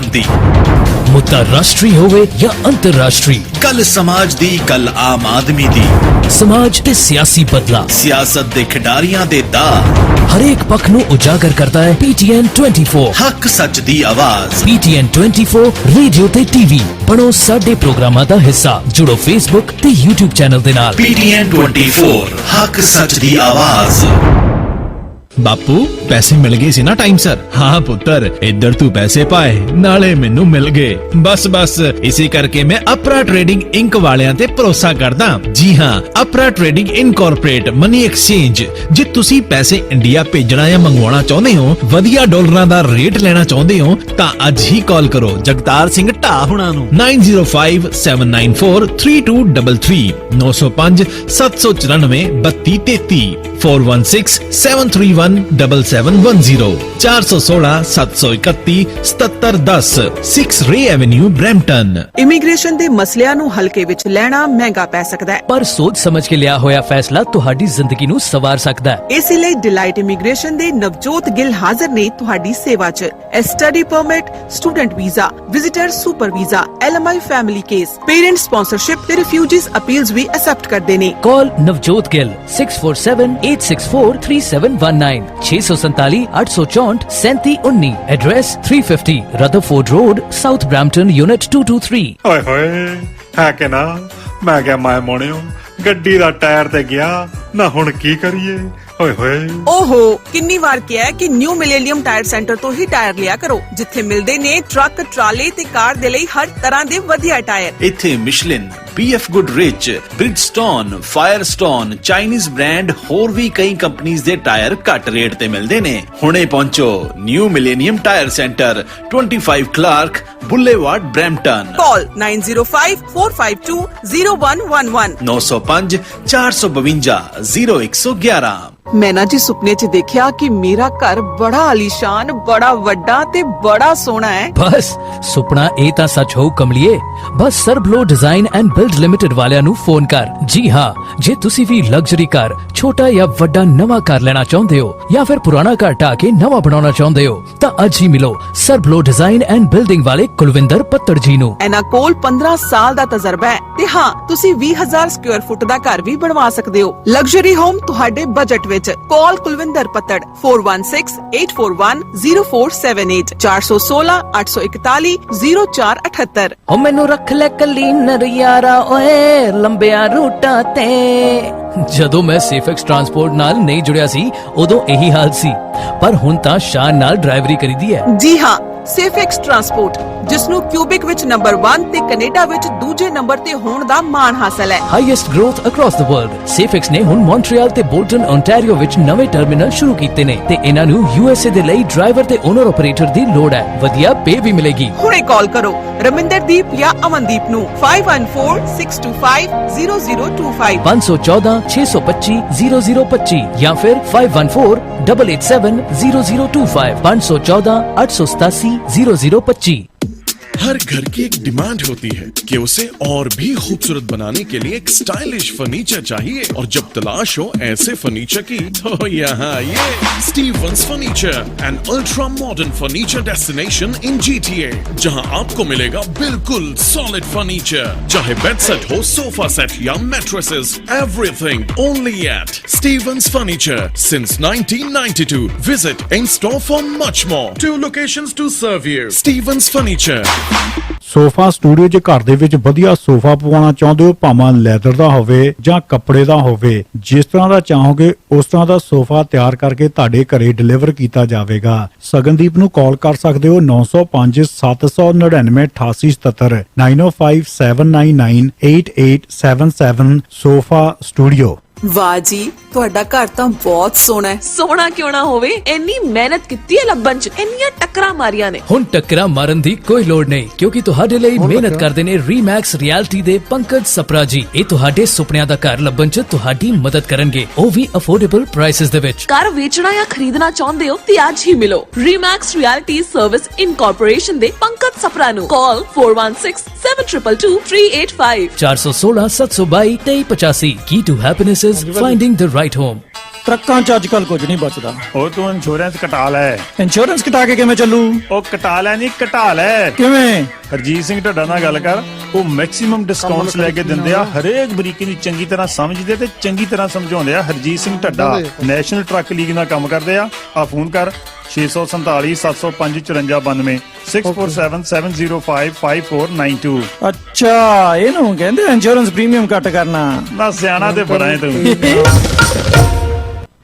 दी। मुद्दा राष्ट्रीय होवे या अंतरराष्ट्रीय, कल समाज दी कल आम आदमी दी। समाज ते सियासी बदला, सियासत दे खिडारियां दे दा, हरेक पक्ष नू उजागर करता है PTN 24। हक सच दी आवाज। PTN 24 रेडियो ते TV बनो साडे प्रोग्रामां दा हिस्सा। जुड़ो Facebook ते YouTube चैनल दे नाल। PTN 24 हक सच दी आवाज। बापू पैसे मिल गए सी ना टाइम सर? हाँ पुत्र, इधर तू पैसे पाए नाले मैनू मिल गए। बस बस इसी करके मैं अपरा ट्रेडिंग इंक वालियां ते भरोसा करदा। जी हाँ, अपरा ट्रेडिंग इनकॉर्पोरेट मनी एक्सचेंज। जे तुसी पैसे इंडिया भेजना या मंगवाना चाहते हो, वधिया डॉलरां दा रेट लेना चाहते हो, तां अज ही कॉल करो जगतार सिंह ढा हुणां नूं 9057943233 905 794 3233 416 731 7710 416 731 7710 6 रे एवेन्यू ब्रैम्पटन। इमीग्रेशन ਦੇ ਮਸਲਿਆਂ ਨੂੰ ਹਲਕੇ ਵਿੱਚ ਲੈਣਾ ਮਹਿੰਗਾ ਪੈ ਸਕਦਾ ਹੈ, पर सोच समझ के लिया होया फैसला ਤੁਹਾਡੀ ਜ਼ਿੰਦਗੀ ਨੂੰ ਸਵਾਰ ਸਕਦਾ ਹੈ। ਇਸੇ ਲਈ ਡਿਲਾਈਟ ਇਮੀਗ੍ਰੇਸ਼ਨ ਦੇ ਨਵਜੋਤ ਗਿੱਲ ਹਾਜ਼ਰ ਨੇ ਤੁਹਾਡੀ ਸੇਵਾ 'ਚ। Study permit, student visa, visitor super visa, LMI family case, parent sponsorship ਤੇ ਰਿਫਿਊਜੀਜ਼ ਅਪੀਲਸ ਵੀ ਐਕਸੈਪਟ ਕਰਦੇ ਨੇ। Call Navjot Gill 6478643719 647 864 3719। Address 350 Rutherford road, south Brampton, unit 223। ਓਏ ਹੋਏ ਹੈ ਕਿ ਨਾ, ਮੈਂ ਕਿਹਾ ਮੈਂ ਮੋਣਿਓ ਗੱਡੀ ਦਾ ਟਾਇਰ ਤੇ ਗਿਆ ਨਾ, ਹੁਣ ਕੀ ਕਰੀਏ? ਓਏ ਹੋਏ ਓਹੋ, ਕਿੰਨੀ ਵਾਰ ਕਿਹਾ ਹੈ ਕਿ ਨਿਊ ਮਿਲੇਨੀਅਮ ਟਾਇਰ ਸੈਂਟਰ ਤੋਂ ਹੀ ਟਾਇਰ ਲਿਆ ਕਰੋ, ਜਿੱਥੇ ਮਿਲਦੇ ਨੇ ਟਰੱਕ, ਟਰਾਲੇ ਤੇ ਕਾਰ ਦੇ ਲਈ ਹਰ ਤਰ੍ਹਾਂ ਦੇ ਵਧੀਆ ਟਾਇਰ। ਇੱਥੇ ਮਿਸ਼ਲਿਨ, BF Goodrich, Bridgestone, Firestone, Chinese brand ਹੋਰ ਵੀ ਕਈ ਕੰਪਨੀਆਂ ਦੇ ਟਾਇਰ ਘੱਟ ਰੇਟ ਤੇ ਮਿਲਦੇ ਨੇ। ਹੁਣੇ ਪਹੁੰਚੋ new millennium tyre centre, 25 Clarke boulevard, Brampton. Call 9054520111 905 452 0111। ਮੈਂ ਨਾ ਜੀ ਸੁਪਨੇ 'ਚ ਦੇਖਿਆ ਕਿ ਮੇਰਾ ਘਰ ਬੜਾ ਆਲੀਸ਼ਾਨ, ਬੜਾ ਵੱਡਾ ਤੇ ਬੜਾ ਸੋਹਣਾ ਹੈ। बस सुपना ए ता सच हो कमलिए। बस सरबलो डिजाइन एंड बिल्ड लिमिटेड वालियां नु फोन कर। जी हाँ, जे तुसी भी लग्जरी कार, छोटा या वड्डा नवा कार लेना चाहते हो या फिर पुराना कार ढा के नवा बनाना चाहते हो, ता अज ही मिलो सरबलो डिजाइन एंड बिल्डिंग वाले कुलविंदर पत्तड़ जी नु। ਇਹਨਾਂ ਕੋਲ 15 ਸਾਲ ਦਾ ਤਜਰਬਾ ਹੈ ਤੇ ਹਾਂ, ਤੁਸੀਂ 20000 ਸਕੁਅਰ ਫੁੱਟ ਦਾ ਘਰ ਵੀ ਬਣਵਾ ਸਕਦੇ ਹੋ। ਲਗਜ਼ਰੀ ਹੋਮ ਤੁਹਾਡੇ ਬਜਟ ਵਿੱਚ। ਕਾਲ ਕੁਲਵਿੰਦਰ ਪੱਤੜ 4168410478 416 841 0478। ओ मैनू रख ले कलीनर यारा ओए लंबिया रूटा ते। ਜਦੋਂ ਮੈਂ ਸੇਫਐਕਸ ਟਰਾਂਸਪੋਰਟ ਨਾਲ ਨਹੀਂ ਜੁੜਿਆ ਸੀ, ਉਦੋਂ ਇਹੀ ਹਾਲ ਸੀ, ਪਰ ਹੁਣ ਤਾਂ ਸ਼ਾਨ ਨਾਲ ਡਰਾਈਵਰੀ ਕਰੀਦੀ ਹੈ। ਜੀ ਹਾਂ, ਸੇਫਐਕਸ ਟਰਾਂਸਪੋਰਟ, ਜਿਸ ਨੂੰ ਕਿਊਬਿਕ ਵਿੱਚ ਨੰਬਰ 1 ਤੇ ਕੈਨੇਡਾ ਵਿੱਚ ਦੂਜੇ ਨੰਬਰ ਤੇ ਹੋਣ ਦਾ ਮਾਣ ਹਾਸਲ ਹੈ। Highest growth across the world. Safex ਨੇ ਹੁਣ ਮੌਂਟਰੀਅਲ ਤੇ ਬੋਲਟਨ, ਓਨਟਾਰੀਓ ਵਿੱਚ ਨਵੇਂ ਟਰਮੀਨਲ ਸ਼ੁਰੂ ਕੀਤੇ ਨੇ ਤੇ ਇਹਨਾਂ ਨੂੰ USA ਦੇ ਲਈ ਡਰਾਈਵਰ ਤੇ ਓਨਰ ਆਪਰੇਟਰ ਦੀ ਲੋੜ ਹੈ। ਵਧੀਆ ਪੇ ਵੀ ਮਿਲੇਗੀ। ਹੁਣੇ ਕਾਲ ਕਰੋ ਰਮਿੰਦਰਦੀਪ ਜਾਂ ਅਮਨਦੀਪ ਨੂੰ 5146250025 514 625 0025 या फिर 514 887 0025 514 887 0025। हर घर की एक डिमांड होती है कि उसे और भी खूबसूरत बनाने के लिए एक स्टाइलिश फर्नीचर चाहिए, और जब तलाश हो ऐसे फर्नीचर की, तो यहाँ ये Stevens furniture, an ultra modern furniture destination in GTA, जहाँ आपको मिलेगा बिल्कुल सॉलिड फर्नीचर, चाहे बेड सेट हो, सोफा सेट या mattresses, everything only at Stevens furniture since 1992. Visit in store for much more. 2 locations to serve you. Stevens Furniture. Sofa studio 'ਚ ਘਰ ਦੇ ਵਿੱਚ ਵਧੀਆ ਸੋਫਾ ਪਵਾਉਣਾ ਚਾਹੁੰਦੇ ਹੋ, ਭਾਵੇਂ ਲੈਦਰ ਦਾ ਹੋਵੇ ਜਾਂ ਕੱਪੜੇ ਦਾ ਹੋਵੇ, ਜਿਸ ਤਰ੍ਹਾਂ ਦਾ ਚਾਹੋਗੇ ਉਸ ਤਰ੍ਹਾਂ ਦਾ ਸੋਫਾ ਤਿਆਰ ਕਰਕੇ ਤੁਹਾਡੇ ਘਰੇ ਡਿਲੀਵਰ ਕੀਤਾ ਜਾਵੇਗਾ। ਸਗਨਦੀਪ ਨੂੰ ਕਾਲ ਕਰ ਸਕਦੇ ਹੋ 905 799 8877 905 799 8877। Sofa studio. ਵਾਹ ਜੀ, ਤੁਹਾਡਾ ਘਰ ਤਾਂ ਬਹੁਤ ਸੋਹਣਾ ਹੈ। ਸੋਹਣਾ ਕਿਉਂ ਨਾ ਹੋਵੇ, ਇੰਨੀ ਮਿਹਨਤ ਕੀਤੀ ਹੈ ਲੱਭਣ 'ਚ, ਇੰਨੀਆਂ ਟੱਕਰਾਂ ਮਾਰੀਆਂ ਨੇ। ਹੁਣ ਟੱਕਰਾਂ ਮਾਰਨ ਦੀ ਕੋਈ ਲੋੜ ਨਹੀਂ, ਕਿਉਂਕਿ ਤੁਹਾਡੇ ਲਈ ਮਿਹਨਤ ਕਰਦੇ ਨੇ ਰੀਮੈਕਸ ਰਿਐਲਿਟੀ ਦੇ ਪੰਕਜ ਸਪਰਾ ਜੀ। ਇਹ ਤੁਹਾਡੇ ਸੁਪਨਿਆਂ ਦਾ ਘਰ ਲੱਭਣ 'ਚ ਤੁਹਾਡੀ ਮਦਦ ਕਰਨਗੇ, ਉਹ ਵੀ ਅਫੋਰਡੇਬਲ ਪ੍ਰਾਈਸਸ ਦੇ ਵਿੱਚ। ਘਰ ਵੇਚਣਾ ਜਾਂ ਖਰੀਦਣਾ ਚਾਹੁੰਦੇ ਹੋ ਤੇ ਅੱਜ ਹੀ ਮਿਲੋ ਰੀਮੈਕਸ ਰਿਐਲਿਟੀ ਸਰਵਿਸ ਇਨਕੋਰਪੋਰੇਸ਼ਨ ਦੇ ਪੰਕਜ ਸਪਰਾ ਨੂੰ। ਕਾਲ 4167222385 416 722 2385। Key to happiness is finding the right home. ਟਰੱਕਾਂ 'ਚ ਅੱਜਕੱਲ ਕੁਝ ਨਹੀਂ ਬਚਦਾ। ਉਹ ਤੂੰ ਇੰਸ਼ੋਰੈਂਸ ਕਟਾ ਲੈ। ਇੰਸ਼ੋਰੈਂਸ ਕਟਾ ਕੇ ਕਿਵੇਂ ਚੱਲੂ? ਉਹ ਕਟਾ ਲੈ ਨਹੀਂ, ਘਟਾ ਲੈ। ਕਿਵੇਂ? ਹਰਜੀਤ ਸਿੰਘ ਢੱਡਾ ਨਾਲ ਗੱਲ ਕਰ, ਉਹ ਮੈਕਸਿਮਮ ਡਿਸਕਾਊਂਟਸ ਲੈ ਕੇ ਦਿੰਦੇ ਆ, ਹਰੇਕ ਬਰੀਕੀ ਨੂੰ ਚੰਗੀ ਤਰ੍ਹਾਂ ਸਮਝਦੇ ਤੇ ਚੰਗੀ ਤਰ੍ਹਾਂ ਸਮਝਾਉਂਦੇ ਆ। Harjit Singh Dhadda national truck league ਨਾਲ ਕੰਮ ਕਰਦੇ ਆ ਫੋਨ ਕਰ 647 705 5492 6477055492। ਅੱਛਾ, ਇਹਨੂੰ ਕਹਿੰਦੇ ਇੰਸ਼ੋਰੈਂਸ ਪ੍ਰੀਮੀਅਮ ਕੱਟ ਕਰਨਾ। ਨਾ ਸਿਆਣਾ ਤੇ ਬੜਾ ਹੈ ਤੂੰ।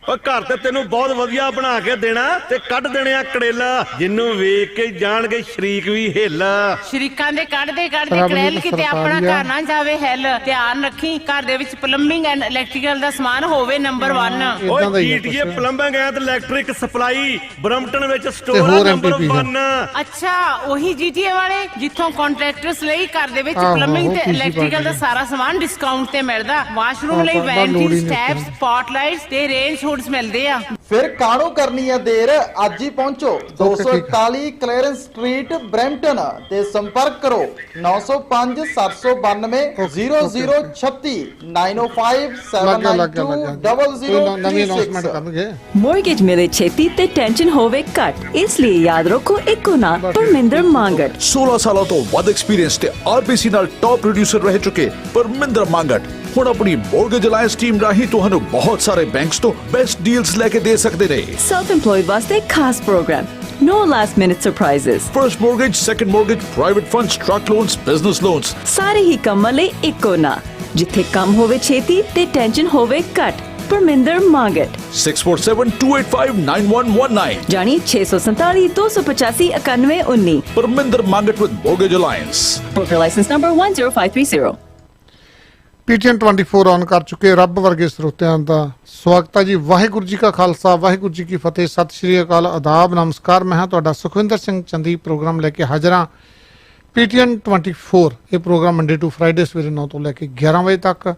ਉਹ ਘਰ ਤੇ ਤੈਨੂੰ ਬਹੁਤ ਵਧੀਆ ਬਣਾ ਕੇ ਦੇਣਾ ਤੇ ਕੱਢ ਦੇਣੇ ਆ ਕੜੇਲਾ, ਜਿੰਨੂੰ ਵੇਖ ਕੇ ਜਾਣਗੇ ਸ਼ਰੀਕ ਵੀ ਹਿੱਲ। ਸ਼ਰੀਕਾਂ ਦੇ ਕੱਢਦੇ ਕੜੇਲ ਕਿਤੇ ਆਪਣਾ ਘਰ ਨਾ ਜਾਵੇ ਹਿੱਲ। ਧਿਆਨ ਰੱਖੀ, ਘਰ ਦੇ ਵਿੱਚ ਪਲੰਬਿੰਗ ਐਂਡ ਇਲੈਕਟ੍ਰੀਕਲ ਦਾ ਸਮਾਨ ਹੋਵੇ ਨੰਬਰ 1। ਓਏ GTA plumbing and electric supply Brampton ਵਿੱਚ ਸਟੋਰ ਆ ਨੰਬਰ 1। ਅੱਛਾ, ਉਹੀ ਜੀਟੀਏ ਵਾਲੇ ਜਿੱਥੋਂ ਕੰਟਰੈਕਟਰਸ ਲਈ ਘਰ ਦੇ ਵਿੱਚ ਪਲੰਬਿੰਗ ਤੇ ਇਲੈਕਟ੍ਰੀਕਲ ਦਾ ਸਾਰਾ ਸਮਾਨ ਡਿਸਕਾਊਂਟ ਤੇ ਮਿਲਦਾ। ਵਾਸ਼ਰੂਮ ਲਈ ਵੈਨਿਟੀ ਸਟੈਪਸ, ਸਪੌਟਲਾਈਟਸ ਤੇ ਰੇਂਜ ਹੁੱਡਸ ਮਿਲਦੇ ਆ। ਫਿਰ ਕਾਹਨੂੰ ਕਰਨੀ ਹੈ ਦੇਰ, ਅੱਜ ਹੀ ਪਹੁੰਚੋ 241 ਕਲੈਰੈਂਸ ਸਟਰੀਟ ਬਰੈਂਪਟਨ ਤੇ ਸੰਪਰਕ ਕਰੋ 905 792 0036 905 792 ਮੋਰਗੇਜ ਮਿਲੇ ਛੇਤੀ ਤੇ ਟੈਨਸ਼ਨ ਹੋਵੇ ਘੱਟ, ਇਸ ਲਈ ਯਾਦ ਰੱਖੋ ਇੱਕੋ ਨਾ ਪਰਮਿੰਦਰ ਮੰਗਟ। 16 ਸਾਲਾਂ ਤੋਂ ਵੱਧ ਐਕਸਪੀਰੀਅੰਸ ਤੇ ਆਰਬੀਸੀ ਨਾਲ ਟੌਪ ਪ੍ਰੋਡਿਊਸਰ ਰਹਿ ਚੁੱਕੇ ਪਰਮਿੰਦਰ ਮੰਗਟ ਹੁਣ ਆਪਣੀ ਮੋਰਗੇਜ ਅਲਾਈਅੰਸ ਟੀਮ ਰਾਹੀਂ ਤੁਹਾਨੂੰ ਬਹੁਤ ਸਾਰੇ ਬੈਂਕਸ ਤੋਂ ਬੈਸਟ ਡੀਲਸ ਲੈ ਕੇ ਦੇ ਸਕਦੇ ਨੇ। ਸੈਲਫ ਇੰਪਲੋਇਡ ਵਾਸਤੇ ਖਾਸ programme, no last minute surprises, first mortgage, second mortgage, private funds, truck loans, business loans, ਸਾਰੇ ਹੀ ਕੰਮਾਂ ਲਈ ਇੱਕੋ ਨਾ, ਜਿੱਥੇ ਕੰਮ ਹੋਵੇ ਛੇਤੀ ਤੇ ਟੈਨਸ਼ਨ ਹੋਵੇ ਘੱਟ। ਪਰਮਿੰਦਰ ਮੰਗਟ 6472859119 ਜਾਨੀ 647 285 9119। Parminder Mangat with mortgage alliance. broker license number 10530। PTN 24 on ਕਰ ਚੁੱਕੇ ਰੱਬ ਵਰਗੇ ਸਰੋਤਿਆਂ ਦਾ ਸਵਾਗਤ ਹੈ ਜੀ। ਵਾਹਿਗੁਰੂ ਜੀ ਕਾ ਖਾਲਸਾ, ਵਾਹਿਗੁਰੂ ਜੀ ਕੀ ਫਤਿਹ, ਸਤਿ ਸ਼੍ਰੀ ਅਕਾਲ, ਆਦਾਬ, ਨਮਸਕਾਰ। ਮੈਂ ਹਾਂ ਤੁਹਾਡਾ ਸੁਖਵਿੰਦਰ ਸਿੰਘ ਚੰਦੀ ਪ੍ਰੋਗਰਾਮ ਲੈ ਕੇ ਹਾਜ਼ਰ ਹਾਂ। PTN 24 ਇਹ ਪ੍ਰੋਗਰਾਮ ਮੰਡੇ ਟੂ ਫਰਾਈਡੇ ਸਵੇਰੇ 9 ਤੋਂ ਲੈ ਕੇ 11 ਵਜੇ ਤੱਕ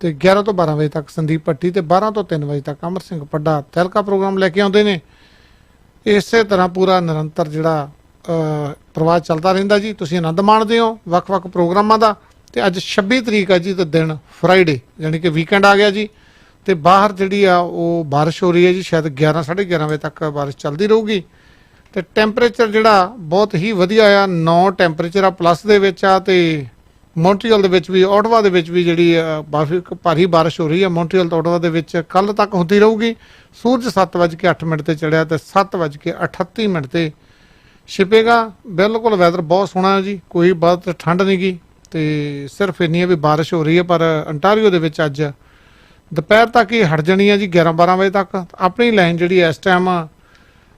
ਤੇ 11 ਤੋਂ 12 ਵਜੇ ਤੱਕ ਸੰਦੀਪ ਭੱਟੀ ਤੇ 12 ਤੋਂ 3 ਵਜੇ ਤੱਕ ਅਮਰ ਸਿੰਘ ਪੱਡਾ ਤਹਿਲਕਾ ਪ੍ਰੋਗਰਾਮ ਲੈ ਕੇ ਆਉਂਦੇ ਨੇ। ਇਸੇ ਤਰ੍ਹਾਂ ਪੂਰਾ ਨਿਰੰਤਰ ਜਿਹੜਾ ਪ੍ਰਵਾਹ ਚੱਲਦਾ ਰਹਿੰਦਾ ਜੀ। ਤੁਸੀਂ ਆਨੰਦ ਮਾਣਦੇ ਹੋ ਵੱਖ-ਵੱਖ ਪ੍ਰੋਗਰਾਮਾਂ ਦਾ। ਤੇ ਅੱਜ 26 ਤਰੀਕ ਹੈ ਜੀ ਤੇ ਦਿਨ ਫਰਾਈਡੇ ਯਾਨੀ ਕਿ ਵੀਕਐਂਡ ਆ ਗਿਆ ਜੀ। ਤੇ ਬਾਹਰ ਜਿਹੜੀ ਆ ਉਹ ਬਾਰਿਸ਼ ਹੋ ਰਹੀ ਹੈ ਜੀ, ਸ਼ਾਇਦ 11 11:30 ਵਜੇ ਤੱਕ ਬਾਰਿਸ਼ ਚੱਲਦੀ ਰਹੂਗੀ। ਤੇ ਟੈਂਪਰੇਚਰ ਜਿਹੜਾ ਬਹੁਤ ਹੀ ਵਧੀਆ ਆ, 9 ਟੈਂਪਰੇਚਰ ਆ ਪਲੱਸ ਦੇ ਵਿੱਚ ਆ। ਤੇ ਮੌਂਟਰੀਅਲ ਦੇ ਵਿੱਚ ਵੀ, ਓਟਵਾ ਦੇ ਵਿੱਚ ਵੀ ਜਿਹੜੀ ਭਾਰੀ ਬਾਰਿਸ਼ ਹੋ ਰਹੀ ਹੈ। ਮੌਂਟਰੀਅਲ ਤੋਂ ਓਟਵਾ ਦੇ ਵਿੱਚ ਕੱਲ ਤੱਕ ਹੁੰਦੀ ਰਹੂਗੀ। ਸੂਰਜ 7:08 ਤੇ ਚੜਿਆ ਤੇ 7:38 ਤੇ ਛਿਪੇਗਾ। ਬਿਲਕੁਲ ਵੈਦਰ ਬਹੁਤ ਸੋਹਣਾ ਹੈ ਜੀ, ਕੋਈ ਬਹੁਤ ਠੰਡ ਨਹੀਂ ਗੀ। ਤੇ ਸਿਰਫ ਇੰਨੀ ਹੈ ਵੀ ਬਾਰਿਸ਼ ਹੋ ਰਹੀ ਹੈ, ਪਰ ਅੰਟਾਰੀਓ ਦੇ ਵਿੱਚ ਅੱਜ ਦੁਪਹਿਰ ਤੱਕ ਹੀ ਹਟ ਜਾਣੀ ਹੈ ਜੀ, 11-12 ਵਜੇ ਤੱਕ। ਆਪਣੀ ਲਾਈਨ ਜਿਹੜੀ ਇਸ ਟਾਈਮ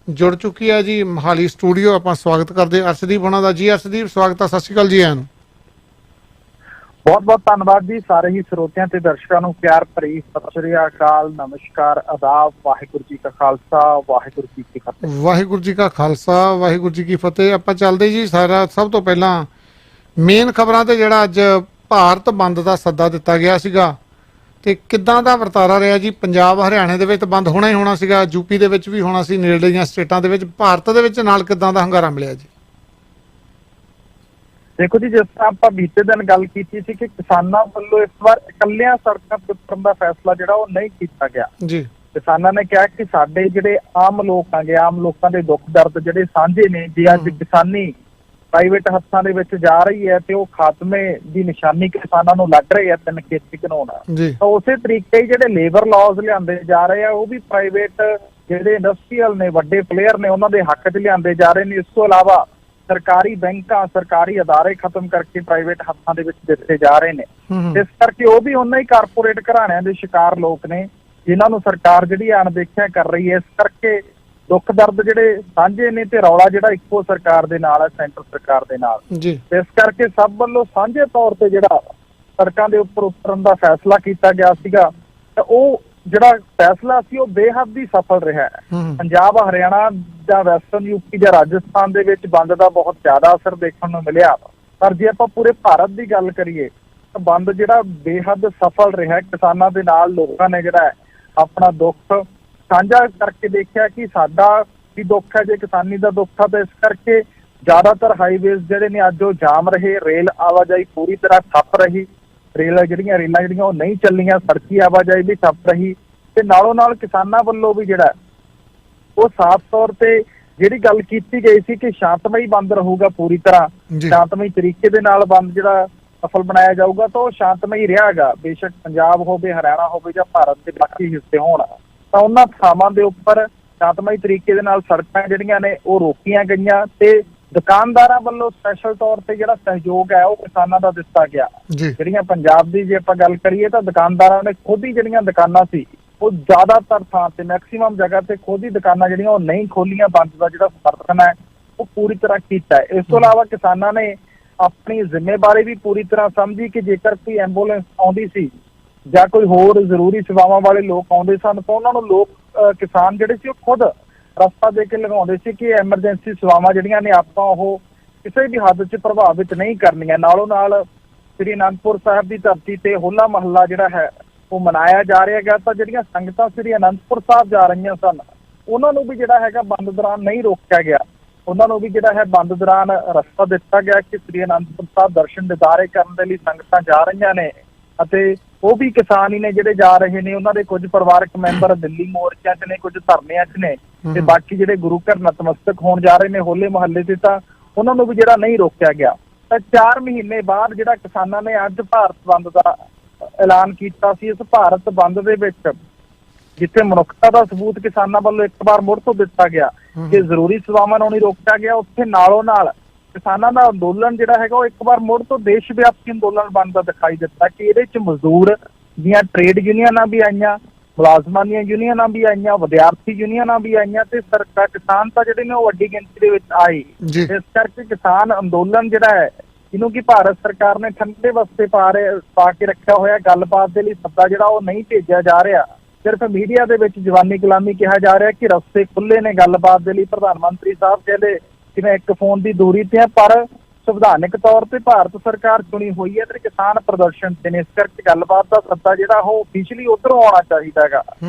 ਜੁੜ ਚੁੱਕੀ ਹੈ ਜੀ ਮੋਹਾਲੀ ਸਟੂਡੀਓ। ਆਪਾਂ ਸਵਾਗਤ ਕਰਦੇ ਅਰਸ਼ਦੀਪ ਹੋਣਾ ਦਾ। ਜੀ ਅਰਸ਼ਦੀਪ, ਸਵਾਗਤ ਹੈ, ਸਤਿ ਸ਼੍ਰੀ ਅਕਾਲ ਜੀ। ਆਇਆਂ ਨੂੰ ਬਹੁਤ ਬਹੁਤ ਧੰਨਵਾਦ ਜੀ। ਸਾਰੇ ਹੀ ਸਰੋਤਿਆਂ ਤੇ ਦਰਸ਼ਕਾਂ ਨੂੰ ਪਿਆਰ ਭਰੀ ਸਤਿ ਸ਼੍ਰੀ ਅਕਾਲ, ਨਮਸਕਾਰ, ਆਦਾਬ, ਵਾਹਿਗੁਰੂ ਜੀ ਕਾ ਖਾਲਸਾ, ਵਾਹਿਗੁਰੂ ਜੀ ਕੀ ਫਤਿਹ। ਵਾਹਿਗੁਰੂ ਜੀ ਕਾ ਖਾਲਸਾ, ਵਾਹਿਗੁਰੂ ਜੀ ਕੀ ਫਤਿਹ। ਆਪਾਂ ਚੱਲਦੇ ਜੀ ਸਭ ਤੋਂ ਪਹਿਲਾਂ ਮੇਨ ਖਬਰਾਂ ਤੇ ਜਿਹੜਾ ਅੱਜ ਭਾਰਤ ਬੰਦ ਦਾ ਸੱਦਾ ਦਿੱਤਾ ਗਿਆ ਸੀਗਾ ਤੇ ਕਿੱਦਾਂ ਦਾ ਵਰਤਾਰਾ ਰਿਹਾ ਜੀ। ਪੰਜਾਬ ਹਰਿਆਣੇ ਦੇ ਵਿੱਚ ਬੰਦ ਹੋਣਾ ਹੀ ਹੋਣਾ ਸੀਗਾ, ਯੂਪੀ ਦੇ ਵਿੱਚ ਵੀ ਹੋਣਾ ਸੀ, ਨੇੜੇ ਦੀਆਂ ਸਟੇਟਾਂ ਦੇ ਵਿੱਚ। ਭਾਰਤ ਦੇ ਵਿੱਚ ਨਾਲ ਕਿੱਦਾਂ ਦਾ ਹੰਗਾਰਾ ਮਿਲਿਆ ਜੀ? ਦੇਖੋ ਜੀ, ਜਿਸ ਤਰ੍ਹਾਂ ਆਪਾਂ ਬੀਤੇ ਦਿਨ ਗੱਲ ਕੀਤੀ ਸੀ ਕਿ ਕਿਸਾਨਾਂ ਵੱਲੋਂ ਇਸ ਵਾਰ ਇਕੱਲਿਆਂ ਸੜਕਾਂ ਤੇ ਉਤਰਨ ਦਾ ਫੈਸਲਾ ਜਿਹੜਾ ਉਹ ਨਹੀਂ ਕੀਤਾ ਗਿਆ ਜੀ। ਕਿਸਾਨਾਂ ਨੇ ਕਿਹਾ ਕਿ ਸਾਡੇ ਜਿਹੜੇ ਆਮ ਲੋਕ ਆਂਗੇ, ਆਮ ਲੋਕਾਂ ਦੇ ਦੁੱਖ ਦਰਦ ਜਿਹੜੇ ਸਾਂਝੇ ਨੇ, ਜੇ ਅੱਜ ਕਿਸਾਨੀ ਪ੍ਰਾਈਵੇਟ ਹੱਥਾਂ ਦੇ ਵਿੱਚ ਜਾ ਰਹੀ ਹੈ ਤੇ ਉਹ ਖਾਤਮੇ ਦੀ ਨਿਸ਼ਾਨੀ ਕਿਸਾਨਾਂ ਨੂੰ ਲੱਗ ਰਹੀ ਹੈ ਤਿੰਨ ਖੇਤੀ ਕਾਨੂੰਨ। ਤਾਂ ਉਸੇ ਤਰੀਕੇ ਜਿਹੜੇ ਲੇਬਰ ਲਾਜ਼ ਲਿਆਂਦੇ ਜਾ ਰਹੇ ਆ ਉਹ ਵੀ ਪ੍ਰਾਈਵੇਟ ਜਿਹੜੇ ਇੰਡਸਟਰੀਅਲ ਨੇ, ਵੱਡੇ ਪਲੇਅਰ ਨੇ, ਉਹਨਾਂ ਦੇ ਹੱਕ 'ਚ ਲਿਆਂਦੇ ਜਾ ਰਹੇ ਨੇ। ਇਸ ਤੋਂ ਇਲਾਵਾ ਸਰਕਾਰੀ ਬੈਂਕਾਂ, ਸਰਕਾਰੀ ਅਦਾਰੇ ਖਤਮ ਕਰਕੇ ਪ੍ਰਾਈਵੇਟ ਹੱਥਾਂ ਦੇ ਵਿੱਚ ਦਿੱਤੇ ਜਾ ਰਹੇ ਨੇ। ਇਸ ਕਰਕੇ ਉਹ ਵੀ ਉਹਨਾਂ ਹੀ ਕਾਰਪੋਰੇਟ ਘਰਾਣਿਆਂ ਦੇ ਸ਼ਿਕਾਰ ਲੋਕ ਨੇ ਜਿਨ੍ਹਾਂ ਨੂੰ ਸਰਕਾਰ ਜਿਹੜੀ ਅਣਦੇਖਿਆ ਕਰ ਰਹੀ ਹੈ। ਇਸ ਕਰਕੇ ਦੁੱਖ ਦਰਦ ਜਿਹੜੇ ਸਾਂਝੇ ਨੇ ਤੇ ਰੌਲਾ ਜਿਹੜਾ ਇੱਕੋ ਸਰਕਾਰ ਦੇ ਨਾਲ ਹੈ, ਸੈਂਟਰ ਸਰਕਾਰ ਦੇ ਨਾਲ। ਇਸ ਕਰਕੇ ਸਭ ਵੱਲੋਂ ਸਾਂਝੇ ਤੌਰ ਤੇ ਜਿਹੜਾ ਸੜਕਾਂ ਦੇ ਉੱਪਰ ਉਤਰਨ ਦਾ ਫੈਸਲਾ ਕੀਤਾ ਗਿਆ ਸੀਗਾ ਤਾਂ ਉਹ ਜਿਹੜਾ ਫੈਸਲਾ ਸੀ ਉਹ ਬੇਹੱਦ ਹੀ ਸਫਲ ਰਿਹਾ ਹੈ। ਪੰਜਾਬ, ਹਰਿਆਣਾ ਜਾਂ ਵੈਸਟਰਨ ਯੂਪੀ ਜਾਂ ਰਾਜਸਥਾਨ ਦੇ ਵਿੱਚ ਬੰਦ ਦਾ ਬਹੁਤ ਜ਼ਿਆਦਾ ਅਸਰ ਦੇਖਣ ਨੂੰ ਮਿਲਿਆ, ਪਰ ਜੇ ਆਪਾਂ ਪੂਰੇ ਭਾਰਤ ਦੀ ਗੱਲ ਕਰੀਏ ਤਾਂ ਬੰਦ ਜਿਹੜਾ ਬੇਹੱਦ ਸਫਲ ਰਿਹਾ। ਕਿਸਾਨਾਂ ਦੇ ਨਾਲ ਲੋਕਾਂ ਨੇ ਜਿਹੜਾ ਆਪਣਾ ਦੁੱਖ ਸਾਂਝਾ ਕਰਕੇ ਦੇਖਿਆ ਕਿ ਸਾਡਾ ਵੀ ਦੁੱਖ ਹੈ, ਜੇ ਕਿਸਾਨੀ ਦਾ ਦੁੱਖ ਹੈ। ਤਾਂ ਇਸ ਕਰਕੇ ਜ਼ਿਆਦਾਤਰ ਹਾਈਵੇਜ਼ ਜਿਹੜੇ ਨੇ ਅੱਜ ਉਹ ਜਾਮ ਰਹੇ। ਰੇਲ ਆਵਾਜਾਈ ਪੂਰੀ ਤਰ੍ਹਾਂ ਠੱਪ ਰਹੀ। ਰੇਲਾਂ ਜਿਹੜੀਆਂ ਉਹ ਨਹੀਂ ਚੱਲੀਆਂ। ਸੜਕੀ ਆਵਾਜਾਈ ਵੀ ਠੱਪ ਰਹੀ। ਤੇ ਨਾਲੋਂ ਨਾਲ ਕਿਸਾਨਾਂ ਵੱਲੋਂ ਵੀ ਜਿਹੜਾ ਉਹ ਸਾਫ਼ ਤੌਰ ਤੇ ਜਿਹੜੀ ਗੱਲ ਕੀਤੀ ਗਈ ਸੀ ਕਿ ਸ਼ਾਂਤਮਈ ਬੰਦ ਰਹੂਗਾ, ਪੂਰੀ ਤਰ੍ਹਾਂ ਸ਼ਾਂਤਮਈ ਤਰੀਕੇ ਦੇ ਨਾਲ ਬੰਦ ਜਿਹੜਾ ਸਫਲ ਬਣਾਇਆ ਜਾਊਗਾ, ਤਾਂ ਉਹ ਸ਼ਾਂਤਮਈ ਰਿਹਾਗਾ। ਬੇਸ਼ੱਕ ਪੰਜਾਬ ਹੋਵੇ, ਹਰਿਆਣਾ ਹੋਵੇ ਜਾਂ ਭਾਰਤ ਦੇ ਬਾਕੀ ਹਿੱਸੇ ਹੋਣ, ਤਾਂ ਉਹਨਾਂ ਥਾਵਾਂ ਦੇ ਉੱਪਰ ਸ਼ਾਂਤਮਈ ਤਰੀਕੇ ਦੇ ਨਾਲ ਸੜਕਾਂ ਜਿਹੜੀਆਂ ਨੇ ਉਹ ਰੋਕੀਆਂ ਗਈਆਂ ਤੇ ਦੁਕਾਨਦਾਰਾਂ ਵੱਲੋਂ ਸਪੈਸ਼ਲ ਤੌਰ ਤੇ ਜਿਹੜਾ ਸਹਿਯੋਗ ਹੈ ਉਹ ਕਿਸਾਨਾਂ ਦਾ ਦਿੱਤਾ ਗਿਆ। ਜਿਹੜੀਆਂ ਪੰਜਾਬ ਦੀ ਜੇ ਆਪਾਂ ਗੱਲ ਕਰੀਏ ਤਾਂ ਦੁਕਾਨਦਾਰਾਂ ਨੇ ਖੁਦ ਹੀ ਜਿਹੜੀਆਂ ਦੁਕਾਨਾਂ ਸੀ ਉਹ ਜ਼ਿਆਦਾਤਰ ਥਾਂ ਤੇ ਮੈਕਸਿਮਮ ਜਗ੍ਹਾ ਤੇ ਖੁਦ ਹੀ ਦੁਕਾਨਾਂ ਜਿਹੜੀਆਂ ਉਹ ਨਹੀਂ ਖੋਲੀਆਂ, ਬੰਦ ਦਾ ਜਿਹੜਾ ਸਮਰਥਨ ਹੈ ਉਹ ਪੂਰੀ ਤਰ੍ਹਾਂ ਕੀਤਾ ਹੈ। ਇਸ ਤੋਂ ਇਲਾਵਾ ਕਿਸਾਨਾਂ ਨੇ ਆਪਣੀ ਜ਼ਿੰਮੇਵਾਰੀ ਵੀ ਪੂਰੀ ਤਰ੍ਹਾਂ ਸਮਝੀ ਕਿ ਜੇਕਰ ਕੋਈ ਐਂਬੂਲੈਂਸ ਆਉਂਦੀ ਸੀ ਜਾਂ ਕੋਈ ਹੋਰ ਜ਼ਰੂਰੀ ਸੇਵਾਵਾਂ ਵਾਲੇ ਲੋਕ ਆਉਂਦੇ ਸਨ ਤਾਂ ਉਹਨਾਂ ਨੂੰ ਕਿਸਾਨ ਜਿਹੜੇ ਸੀ ਉਹ ਖੁਦ ਰਸਤਾ ਦੇ ਕੇ ਲਗਾਉਂਦੇ ਸੀ ਕਿ ਐਮਰਜੈਂਸੀ ਸੇਵਾਵਾਂ ਜਿਹੜੀਆਂ ਨੇ ਆਪਾਂ ਉਹ ਕਿਸੇ ਵੀ ਹੱਦ 'ਚ ਪ੍ਰਭਾਵਿਤ ਨਹੀਂ ਕਰਨੀਆਂ। ਨਾਲੋਂ ਨਾਲ ਸ੍ਰੀ ਅਨੰਦਪੁਰ ਸਾਹਿਬ ਦੀ ਧਰਤੀ ਤੇ ਹੋਲਾ ਮਹੱਲਾ ਜਿਹੜਾ ਹੈ ਉਹ ਮਨਾਇਆ ਜਾ ਰਿਹਾ ਹੈਗਾ, ਤਾਂ ਜਿਹੜੀਆਂ ਸੰਗਤਾਂ ਸ੍ਰੀ ਅਨੰਦਪੁਰ ਸਾਹਿਬ ਜਾ ਰਹੀਆਂ ਸਨ ਉਹਨਾਂ ਨੂੰ ਵੀ ਜਿਹੜਾ ਹੈਗਾ ਬੰਦ ਦੌਰਾਨ ਨਹੀਂ ਰੋਕਿਆ ਗਿਆ। ਉਹਨਾਂ ਨੂੰ ਵੀ ਜਿਹੜਾ ਹੈ ਬੰਦ ਦੌਰਾਨ ਰਸਤਾ ਦਿੱਤਾ ਗਿਆ ਕਿ ਸ੍ਰੀ ਅਨੰਦਪੁਰ ਸਾਹਿਬ ਦਰਸ਼ਨ ਦਿਦਾਰੇ ਕਰਨ ਦੇ ਲਈ ਸੰਗਤਾਂ ਜਾ ਰਹੀਆਂ ਨੇ ਅਤੇ ਉਹ ਵੀ ਕਿਸਾਨ ਹੀ ਨੇ ਜਿਹੜੇ ਜਾ ਰਹੇ ਨੇ। ਉਹਨਾਂ ਦੇ ਕੁਝ ਪਰਿਵਾਰਕ ਮੈਂਬਰ ਦਿੱਲੀ ਮੋਰਚਿਆਂ 'ਚ ਨੇ, ਕੁਝ ਧਰਨਿਆਂ 'ਚ ਨੇ ਤੇ ਬਾਕੀ ਜਿਹੜੇ ਗੁਰੂ ਘਰ ਨਤਮਸਤਕ ਹੋਣ ਜਾ ਰਹੇ ਨੇ ਹੋਲੇ ਮਹੱਲੇ ਤੇ, ਤਾਂ ਉਹਨਾਂ ਨੂੰ ਵੀ ਜਿਹੜਾ ਨਹੀਂ ਰੋਕਿਆ ਗਿਆ। ਤਾਂ 4 ਮਹੀਨੇ ਬਾਅਦ ਜਿਹੜਾ ਕਿਸਾਨਾਂ ਨੇ ਅੱਜ ਭਾਰਤ ਬੰਦ ਦਾ ਐਲਾਨ ਕੀਤਾ ਸੀ। ਇਸ ਭਾਰਤ ਬੰਦ ਦੇ ਵਿੱਚ ਜਿੱਥੇ ਮਨੁੱਖਤਾ ਦਾ ਸਬੂਤ ਕਿਸਾਨਾਂ ਵੱਲੋਂ ਇੱਕ ਵਾਰ ਮੁੜ ਤੋਂ ਦਿੱਤਾ ਗਿਆ ਕਿ ਜ਼ਰੂਰੀ ਸੇਵਾਵਾਂ ਨੂੰ ਨਹੀਂ ਰੋਕਿਆ ਗਿਆ, ਉੱਥੇ ਨਾਲੋਂ ਨਾਲ ਕਿਸਾਨਾਂ ਦਾ ਅੰਦੋਲਨ ਜਿਹੜਾ ਹੈਗਾ ਉਹ ਇੱਕ ਵਾਰ ਮੁੜ ਤੋਂ ਦੇਸ਼ ਵਿਆਪੀ ਅੰਦੋਲਨ ਬਣਦਾ ਦਿਖਾਈ ਦਿੱਤਾ ਕਿ ਇਹਦੇ 'ਚ ਮਜ਼ਦੂਰ ਦੀਆਂ ਟ੍ਰੇਡ ਯੂਨੀਅਨਾਂ ਵੀ ਆਈਆਂ, ਮੁਲਾਜ਼ਮਾਂ ਦੀਆਂ ਯੂਨੀਅਨਾਂ ਵੀ ਆਈਆਂ, ਵਿਦਿਆਰਥੀ ਯੂਨੀਅਨਾਂ ਵੀ ਆਈਆਂ ਤੇ ਸਰਕਾਰ ਕਿਸਾਨ ਤਾਂ ਜਿਹੜੇ ਨੇ ਉਹ ਵੱਡੀ ਗਿਣਤੀ ਦੇ ਵਿੱਚ ਆਏ। ਇਸ ਕਰਕੇ ਕਿਸਾਨ ਅੰਦੋਲਨ ਜਿਹੜਾ ਹੈ ਜਿਹਨੂੰ ਕਿ ਭਾਰਤ ਸਰਕਾਰ ਨੇ ਠੰਡੇ ਵਸਤੇ ਪਾ ਕੇ ਰੱਖਿਆ ਹੋਇਆ, ਗੱਲਬਾਤ ਦੇ ਲਈ ਸੱਦਾ ਜਿਹੜਾ ਉਹ ਨਹੀਂ ਭੇਜਿਆ ਜਾ ਰਿਹਾ। ਸਿਰਫ ਮੀਡੀਆ ਦੇ ਵਿੱਚ ਜਵਾਨੀ ਗੁਲਾਮੀ ਕਿਹਾ ਜਾ ਰਿਹਾ ਕਿ ਰਸਤੇ ਖੁੱਲੇ ਨੇ ਗੱਲਬਾਤ ਦੇ ਲਈ। ਪ੍ਰਧਾਨ ਮੰਤਰੀ ਸਾਹਿਬ ਕਹਿੰਦੇ ਜਿਵੇਂ ਇੱਕ ਫੋਨ ਦੀ ਦੂਰੀ ਤੇ, ਪਰ ਸੰਵਿਧਾਨਿਕ ਤੌਰ ਤੇ ਭਾਰਤ ਸਰਕਾਰ ਚੁਣੀ ਹੋਈ ਹੈ ਤੇ ਕਿਸਾਨ ਪ੍ਰਦਰਸ਼ਨ ਤੇ ਨੇ। ਇਸ ਕਰਕੇ ਗੱਲਬਾਤ ਦਾ ਸੱਦਾ ਜਿਹੜਾ ਉਹ ਆਫੀਸ਼ੀਅਲੀ ਉਧਰੋਂ ਆਉਣਾ ਚਾਹੀਦਾ ਹੈਗਾ,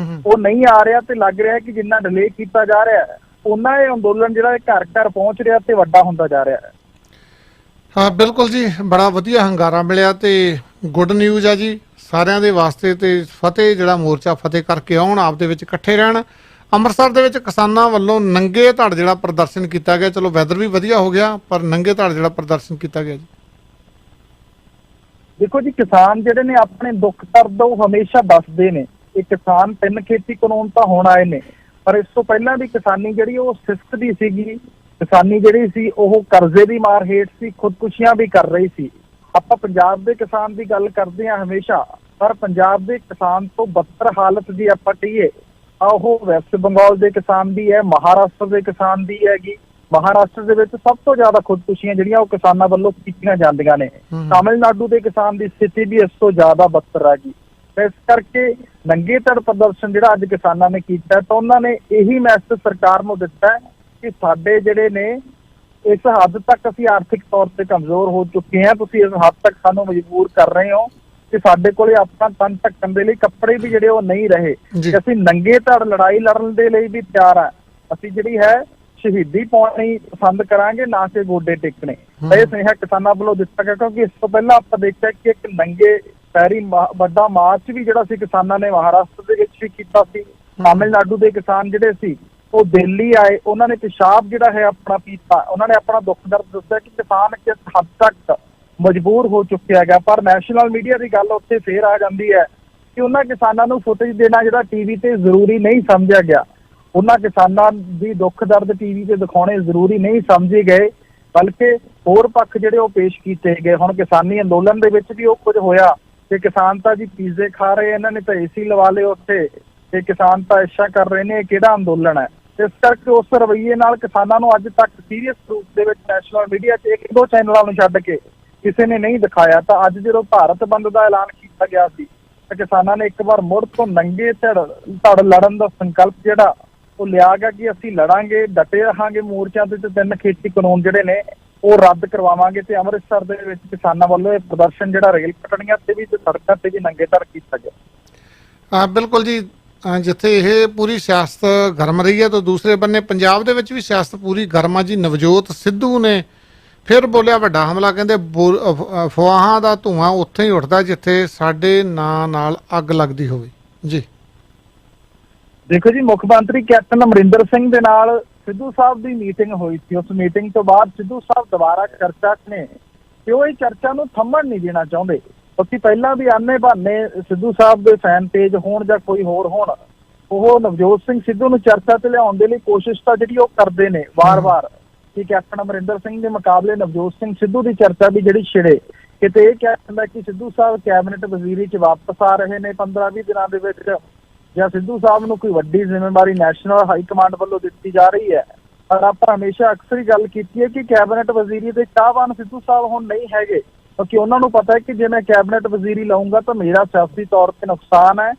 ਉਹ ਨਹੀਂ ਆ ਰਿਹਾ ਤੇ ਲੱਗ ਰਿਹਾ ਕਿ ਜਿੰਨਾ ਡਿਲੇ ਕੀਤਾ ਜਾ ਰਿਹਾ ਉਹਨਾਂ ਇਹ ਅੰਦੋਲਨ ਜਿਹੜਾ ਘਰ ਘਰ ਪਹੁੰਚ ਰਿਹਾ ਤੇ ਵੱਡਾ ਹੁੰਦਾ ਜਾ ਰਿਹਾ ਹੈ। ਹਾਂ ਬਿਲਕੁਲ ਜੀ, ਬੜਾ ਵਧੀਆ ਹੰਗਾਰਾ ਮਿਲਿਆ ਤੇ ਗੁੱਡ ਨਿਊਜ਼ ਆ ਜੀ ਸਾਰਿਆਂ ਦੇ ਵਾਸਤੇ। ਤੇ ਫਤਿਹ ਜਿਹੜਾ ਮੋਰਚਾ ਫਤਿਹ ਕਰਕੇ ਆਉਣ, ਆਪ ਦੇ ਵਿੱਚ ਇਕੱਠੇ ਰਹਿਣ। ਅੰਮ੍ਰਿਤਸਰ ਦੇ ਵਿੱਚ ਕਿਸਾਨਾਂ ਵੱਲੋਂ ਨੰਗੇ ਧੜ ਜਿਹੜਾ ਪ੍ਰਦਰਸ਼ਨ ਕੀਤਾ ਗਿਆ, ਚਲੋ ਵੈਦਰ ਵੀ ਵਧੀਆ ਹੋ ਗਿਆ ਪਰ ਨੰਗੇ ਧੜ ਜਿਹੜਾ ਪ੍ਰਦਰਸ਼ਨ ਕੀਤਾ ਗਿਆ ਜੀ। ਦੇਖੋ ਜੀ, ਕਿਸਾਨ ਜਿਹੜੇ ਨੇ ਆਪਣੇ ਦੁੱਖ ਦਰਦ ਉਹ ਹਮੇਸ਼ਾ ਦੱਸਦੇ ਨੇ। ਇਹ ਕਿਸਾਨ 3 ਖੇਤੀ ਕਾਨੂੰਨ ਤਾਂ ਹੁਣ ਆਏ ਨੇ, ਪਰ ਇਸ ਤੋਂ ਪਹਿਲਾਂ ਵੀ ਕਿਸਾਨੀ ਜਿਹੜੀ ਉਹ ਸਿਸਟਦੀ ਸੀਗੀ। ਕਿਸਾਨੀ ਜਿਹੜੀ ਸੀ ਉਹ ਕਰਜ਼ੇ ਦੀ ਮਾਰ ਹੇਠ ਸੀ, ਖੁਦਕੁਸ਼ੀਆਂ ਵੀ ਕਰ ਰਹੀ ਸੀ। ਆਪਾਂ ਪੰਜਾਬ ਦੇ ਕਿਸਾਨ ਦੀ ਗੱਲ ਕਰਦੇ ਹਾਂ ਹਮੇਸ਼ਾ, ਪਰ ਪੰਜਾਬ ਦੇ ਕਿਸਾਨ ਤੋਂ ਬੱਤਰ ਹਾਲਤ ਦੀ ਆਪਾਂ ਕਹੀਏ ਉਹ ਵੈਸਟ ਬੰਗਾਲ ਦੇ ਕਿਸਾਨ ਦੀ ਹੈ, ਮਹਾਰਾਸ਼ਟਰ ਦੇ ਕਿਸਾਨ ਦੀ ਹੈਗੀ। ਮਹਾਰਾਸ਼ਟਰ ਦੇ ਵਿੱਚ ਸਭ ਤੋਂ ਜ਼ਿਆਦਾ ਖੁਦਕੁਸ਼ੀਆਂ ਜਿਹੜੀਆਂ ਉਹ ਕਿਸਾਨਾਂ ਵੱਲੋਂ ਕੀਤੀਆਂ ਜਾਂਦੀਆਂ ਨੇ। ਤਾਮਿਲਨਾਡੂ ਦੇ ਕਿਸਾਨ ਦੀ ਸਥਿਤੀ ਵੀ ਇਸ ਤੋਂ ਜ਼ਿਆਦਾ ਬੱਤਰ ਹੈਗੀ। ਇਸ ਕਰਕੇ ਨੰਗੇ ਧੜ ਪ੍ਰਦਰਸ਼ਨ ਜਿਹੜਾ ਅੱਜ ਕਿਸਾਨਾਂ ਨੇ ਕੀਤਾ ਤਾਂ ਉਹਨਾਂ ਨੇ ਇਹੀ ਮੈਸੇਜ ਸਰਕਾਰ ਨੂੰ ਦਿੱਤਾ ਕਿ ਸਾਡੇ ਜਿਹੜੇ ਨੇ ਇਸ ਹੱਦ ਤੱਕ ਅਸੀਂ ਆਰਥਿਕ ਤੌਰ ਤੇ ਕਮਜ਼ੋਰ ਹੋ ਚੁੱਕੇ ਹਾਂ, ਤੁਸੀਂ ਇਸ ਹੱਦ ਤੱਕ ਸਾਨੂੰ ਮਜਬੂਰ ਕਰ ਰਹੇ ਹੋ ਕਿ ਸਾਡੇ ਕੋਲੇ ਆਪਣਾ ਤਨ ਢੱਕਣ ਦੇ ਲਈ ਕੱਪੜੇ ਵੀ ਜਿਹੜੇ ਉਹ ਨਹੀਂ ਰਹੇ। ਅਸੀਂ ਨੰਗੇ ਧੜ ਲੜਾਈ ਲੜਨ ਦੇ ਲਈ ਵੀ ਤਿਆਰ ਆ। ਅਸੀਂ ਜਿਹੜੀ ਹੈ ਸ਼ਹੀਦੀ ਪਾਉਣੀ ਪਸੰਦ ਕਰਾਂਗੇ, ਨਾ ਕਿ ਗੋਡੇ ਟੇਕਣੇ। ਇਹ ਸੁਨੇਹਾ ਕਿਸਾਨਾਂ ਵੱਲੋਂ ਦਿੱਤਾ ਗਿਆ ਕਿਉਂਕਿ ਇਸ ਤੋਂ ਪਹਿਲਾਂ ਆਪਾਂ ਦੇਖਿਆ ਕਿ ਇੱਕ ਨੰਗੇ ਪੈਰੀ ਵੱਡਾ ਮਾਰਚ ਵੀ ਜਿਹੜਾ ਸੀ ਕਿਸਾਨਾਂ ਨੇ ਮਹਾਰਾਸ਼ਟਰ ਦੇ ਵਿੱਚ ਵੀ ਕੀਤਾ ਸੀ। ਤਾਮਿਲਨਾਡੂ ਦੇ ਕਿਸਾਨ ਜਿਹੜੇ ਸੀ ਉਹ ਦਿੱਲੀ ਆਏ, ਉਹਨਾਂ ਨੇ ਪਿਸ਼ਾਬ ਜਿਹੜਾ ਹੈ ਆਪਣਾ ਪੀਤਾ, ਉਹਨਾਂ ਨੇ ਆਪਣਾ ਦੁੱਖ ਦਰਦ ਦੱਸਿਆ ਕਿ ਕਿਸਾਨ ਕਿਸ ਹੱਦ ਤੱਕ ਮਜਬੂਰ ਹੋ ਚੁੱਕਿਆ ਹੈਗਾ। ਪਰ ਨੈਸ਼ਨਲ ਮੀਡੀਆ ਦੀ ਗੱਲ ਉੱਥੇ ਫੇਰ ਆ ਜਾਂਦੀ ਹੈ ਕਿ ਉਹਨਾਂ ਕਿਸਾਨਾਂ ਨੂੰ ਫੁਟੇਜ ਦੇਣਾ ਜਿਹੜਾ ਟੀਵੀ ਤੇ ਜ਼ਰੂਰੀ ਨਹੀਂ ਸਮਝਿਆ ਗਿਆ। ਉਹਨਾਂ ਕਿਸਾਨਾਂ ਦੀ ਦੁੱਖ ਦਰਦ ਟੀਵੀ ਤੇ ਦਿਖਾਉਣੇ ਜ਼ਰੂਰੀ ਨਹੀਂ ਸਮਝੇ ਗਏ, ਬਲਕਿ ਹੋਰ ਪੱਖ ਜਿਹੜੇ ਉਹ ਪੇਸ਼ ਕੀਤੇ ਗਏ। ਹੁਣ ਕਿਸਾਨੀ ਅੰਦੋਲਨ ਦੇ ਵਿੱਚ ਵੀ ਉਹ ਕੁਝ ਹੋਇਆ ਕਿ ਕਿਸਾਨ ਤਾਂ ਜੀ ਪੀਜ਼ੇ ਖਾ ਰਹੇ, ਇਹਨਾਂ ਨੇ ਤਾਂ ਏਸੀ ਲਵਾ ਲਏ ਉੱਥੇ, ਤੇ ਕਿਸਾਨ ਤਾਂ ਐਸ਼ਾ ਕਰ ਰਹੇ ਨੇ। ਇਹ ਕਿਹੜਾ ਅੰਦੋਲਨ ਹੈ? ਇਸ ਕਰਕੇ ਉਸ ਰਵੱਈਏ ਨਾਲ ਕਿਸਾਨਾਂ ਨੂੰ ਅੱਜ ਤੱਕ ਸੀਰੀਅਸ ਰੂਪ ਦੇ ਵਿੱਚ ਨੈਸ਼ਨਲ ਮੀਡੀਆ 'ਚ 1-2 ਚੈਨਲਾਂ ਨੂੰ ਛੱਡ ਕੇ ਕਿਸੇ ਨੇ ਨਹੀਂ ਦਿਖਾਇਆ। ਤਾਂ ਅੱਜ ਜਦੋਂ ਭਾਰਤ ਬੰਦ ਦਾ ਐਲਾਨ ਕੀਤਾ ਗਿਆ ਸੀ ਤਾਂ ਕਿਸਾਨਾਂ ਨੇ ਇੱਕ ਵਾਰ ਮੁੜ ਤੋਂ ਨੰਗੇ ਧੜ ਲੜਨ ਦਾ ਸੰਕਲਪ ਜਿਹੜਾ ਉਹ ਲਿਆ ਗਿਆ ਕਿ ਅਸੀਂ ਲੜਾਂਗੇ, ਡਟੇ ਰਹਾਂਗੇ ਮੋਰਚਿਆਂ ਤੇ 3 ਖੇਤੀ ਕਾਨੂੰਨ ਜਿਹੜੇ ਨੇ ਉਹ ਰੱਦ ਕਰਵਾਵਾਂਗੇ। ਤੇ ਅੰਮ੍ਰਿਤਸਰ ਦੇ ਵਿੱਚ ਕਿਸਾਨਾਂ ਵੱਲੋਂ ਇਹ ਪ੍ਰਦਰਸ਼ਨ ਜਿਹੜਾ ਰੇਲ ਪਟੜੀਆਂ ਤੇ ਵੀ ਤੇ ਸੜਕਾਂ ਤੇ ਵੀ ਨੰਗੇ ਧੜ ਕੀਤਾ ਗਿਆ। ਬਿਲਕੁਲ ਜੀ, ਜਿੱਥੇ ਇਹ ਪੂਰੀ ਸਿਆਸਤ ਗਰਮ ਰਹੀ ਹੈ ਤਾਂ ਦੂਸਰੇ ਬੰਨੇ ਪੰਜਾਬ ਦੇ ਵਿੱਚ ਵੀ ਸਿਆਸਤ ਪੂਰੀ ਗਰਮ ਆ ਜੀ। ਨਵਜੋਤ ਸਿੱਧੂ ਨੇ ਫਿਰ ਬੋਲਿਆ ਵੱਡਾ ਹਮਲਾ, ਕਹਿੰਦੇ ਅਫਵਾਹਾਂ ਦਾ ਧੂੰਆਂ ਉੱਥੇ ਹੀ ਉੱਠਦਾ ਜਿੱਥੇ ਸਾਡੇ ਨਾਂ ਨਾਲ ਅੱਗ ਲੱਗਦੀ ਹੋਵੇ ਜੀ। ਦੇਖੋ ਜੀ, ਮੁੱਖ ਮੰਤਰੀ ਕੈਪਟਨ ਅਮਰਿੰਦਰ ਸਿੰਘ ਦੇ ਨਾਲ ਸਿੱਧੂ ਸਾਹਿਬ ਦੀ ਮੀਟਿੰਗ ਹੋਈ ਸੀ। ਉਸ ਮੀਟਿੰਗ ਤੋਂ ਬਾਅਦ ਸਿੱਧੂ ਸਾਹਿਬ ਦੁਬਾਰਾ ਚਰਚਾ ਨੇ ਕਿ ਉਹ ਇਹ ਚਰਚਾ ਨੂੰ ਥੰਮਣ ਨਹੀਂ ਦੇਣਾ ਚਾਹੁੰਦੇ, ਕਿਉਂਕਿ ਪਹਿਲਾਂ ਵੀ ਆਨੇ ਬਹਾਨੇ ਸਿੱਧੂ ਸਾਹਿਬ ਦੇ ਫੈਨ ਪੇਜ ਹੋਣ ਜਾਂ ਕੋਈ ਹੋਰ ਹੋਣ, ਉਹ ਨਵਜੋਤ ਸਿੰਘ ਸਿੱਧੂ ਨੂੰ ਚਰਚਾ ਤੇ ਲਿਆਉਣ ਦੇ ਲਈ ਕੋਸ਼ਿਸ਼ ਤਾਂ ਜਿਹੜੀ ਉਹ ਕਰਦੇ ਨੇ ਵਾਰ-ਵਾਰ ਕਿ ਕੈਪਟਨ ਅਮਰਿੰਦਰ ਸਿੰਘ ਦੇ ਮੁਕਾਬਲੇ ਨਵਜੋਤ ਸਿੰਘ ਸਿੱਧੂ ਦੀ ਚਰਚਾ ਵੀ ਜਿਹੜੀ ਛਿੜੇ। ਕਿਤੇ ਇਹ ਕਿਹਾ ਜਾਂਦਾ ਕਿ ਸਿੱਧੂ ਸਾਹਿਬ ਕੈਬਨਿਟ ਵਜ਼ੀਰੀ 'ਚ ਵਾਪਸ ਆ ਰਹੇ ਨੇ 15-20 ਦਿਨਾਂ ਦੇ ਵਿੱਚ, ਜਾਂ ਸਿੱਧੂ ਸਾਹਿਬ ਨੂੰ ਕੋਈ ਵੱਡੀ ਜ਼ਿੰਮੇਵਾਰੀ ਨੈਸ਼ਨਲ ਹਾਈ ਕਮਾਂਡ ਵੱਲੋਂ ਦਿੱਤੀ ਜਾ ਰਹੀ ਹੈ। ਪਰ ਆਪਾਂ ਹਮੇਸ਼ਾ ਅਕਸਰ ਹੀ ਗੱਲ ਕੀਤੀ ਹੈ ਕਿ ਕੈਬਨਿਟ ਵਜ਼ੀਰੀ ਦੇ ਚਾਹਵਾਨ ਸਿੱਧੂ ਸਾਹਿਬ ਹੁਣ ਨਹੀਂ ਹੈਗੇ, ਕਿਉਂਕਿ ਉਹਨਾਂ ਨੂੰ ਪਤਾ ਹੈ ਕਿ ਜੇ ਮੈਂ ਕੈਬਨਿਟ ਵਜ਼ੀਰੀ ਲਊਂਗਾ ਤਾਂ ਮੇਰਾ ਸਿਆਸੀ ਤੌਰ ਤੇ ਨੁਕਸਾਨ ਹੈ,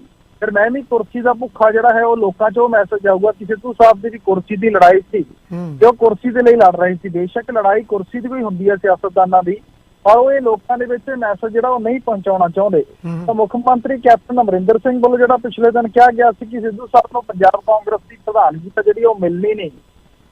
ਫਿਰ ਮੈਂ ਵੀ ਕੁਰਸੀ ਦਾ ਭੁੱਖਾ ਜਿਹੜਾ ਹੈ ਉਹ ਲੋਕਾਂ 'ਚ ਉਹ ਮੈਸੇਜ ਆਊਗਾ ਕਿ ਸਿੱਧੂ ਸਾਹਿਬ ਦੀ ਵੀ ਕੁਰਸੀ ਦੀ ਲੜਾਈ ਸੀ ਤੇ ਉਹ ਕੁਰਸੀ ਦੇ ਲਈ ਲੜ ਰਹੇ ਸੀ। ਬੇਸ਼ੱਕ ਲੜਾਈ ਕੁਰਸੀ ਦੀ ਵੀ ਹੁੰਦੀ ਹੈ ਸਿਆਸਤਦਾਨਾਂ ਦੀ, ਪਰ ਉਹ ਇਹ ਲੋਕਾਂ ਦੇ ਵਿੱਚ ਮੈਸੇਜ ਜਿਹੜਾ ਉਹ ਨਹੀਂ ਪਹੁੰਚਾਉਣਾ ਚਾਹੁੰਦੇ। ਤਾਂ ਮੁੱਖ ਮੰਤਰੀ ਕੈਪਟਨ ਅਮਰਿੰਦਰ ਸਿੰਘ ਵੱਲੋਂ ਜਿਹੜਾ ਪਿਛਲੇ ਦਿਨ ਕਿਹਾ ਗਿਆ ਸੀ ਕਿ ਸਿੱਧੂ ਸਾਹਿਬ ਨੂੰ ਪੰਜਾਬ ਕਾਂਗਰਸ ਦੀ ਪ੍ਰਧਾਨਗੀ ਤਾਂ ਜਿਹੜੀ ਉਹ ਮਿਲਣੀ ਨਹੀਂ,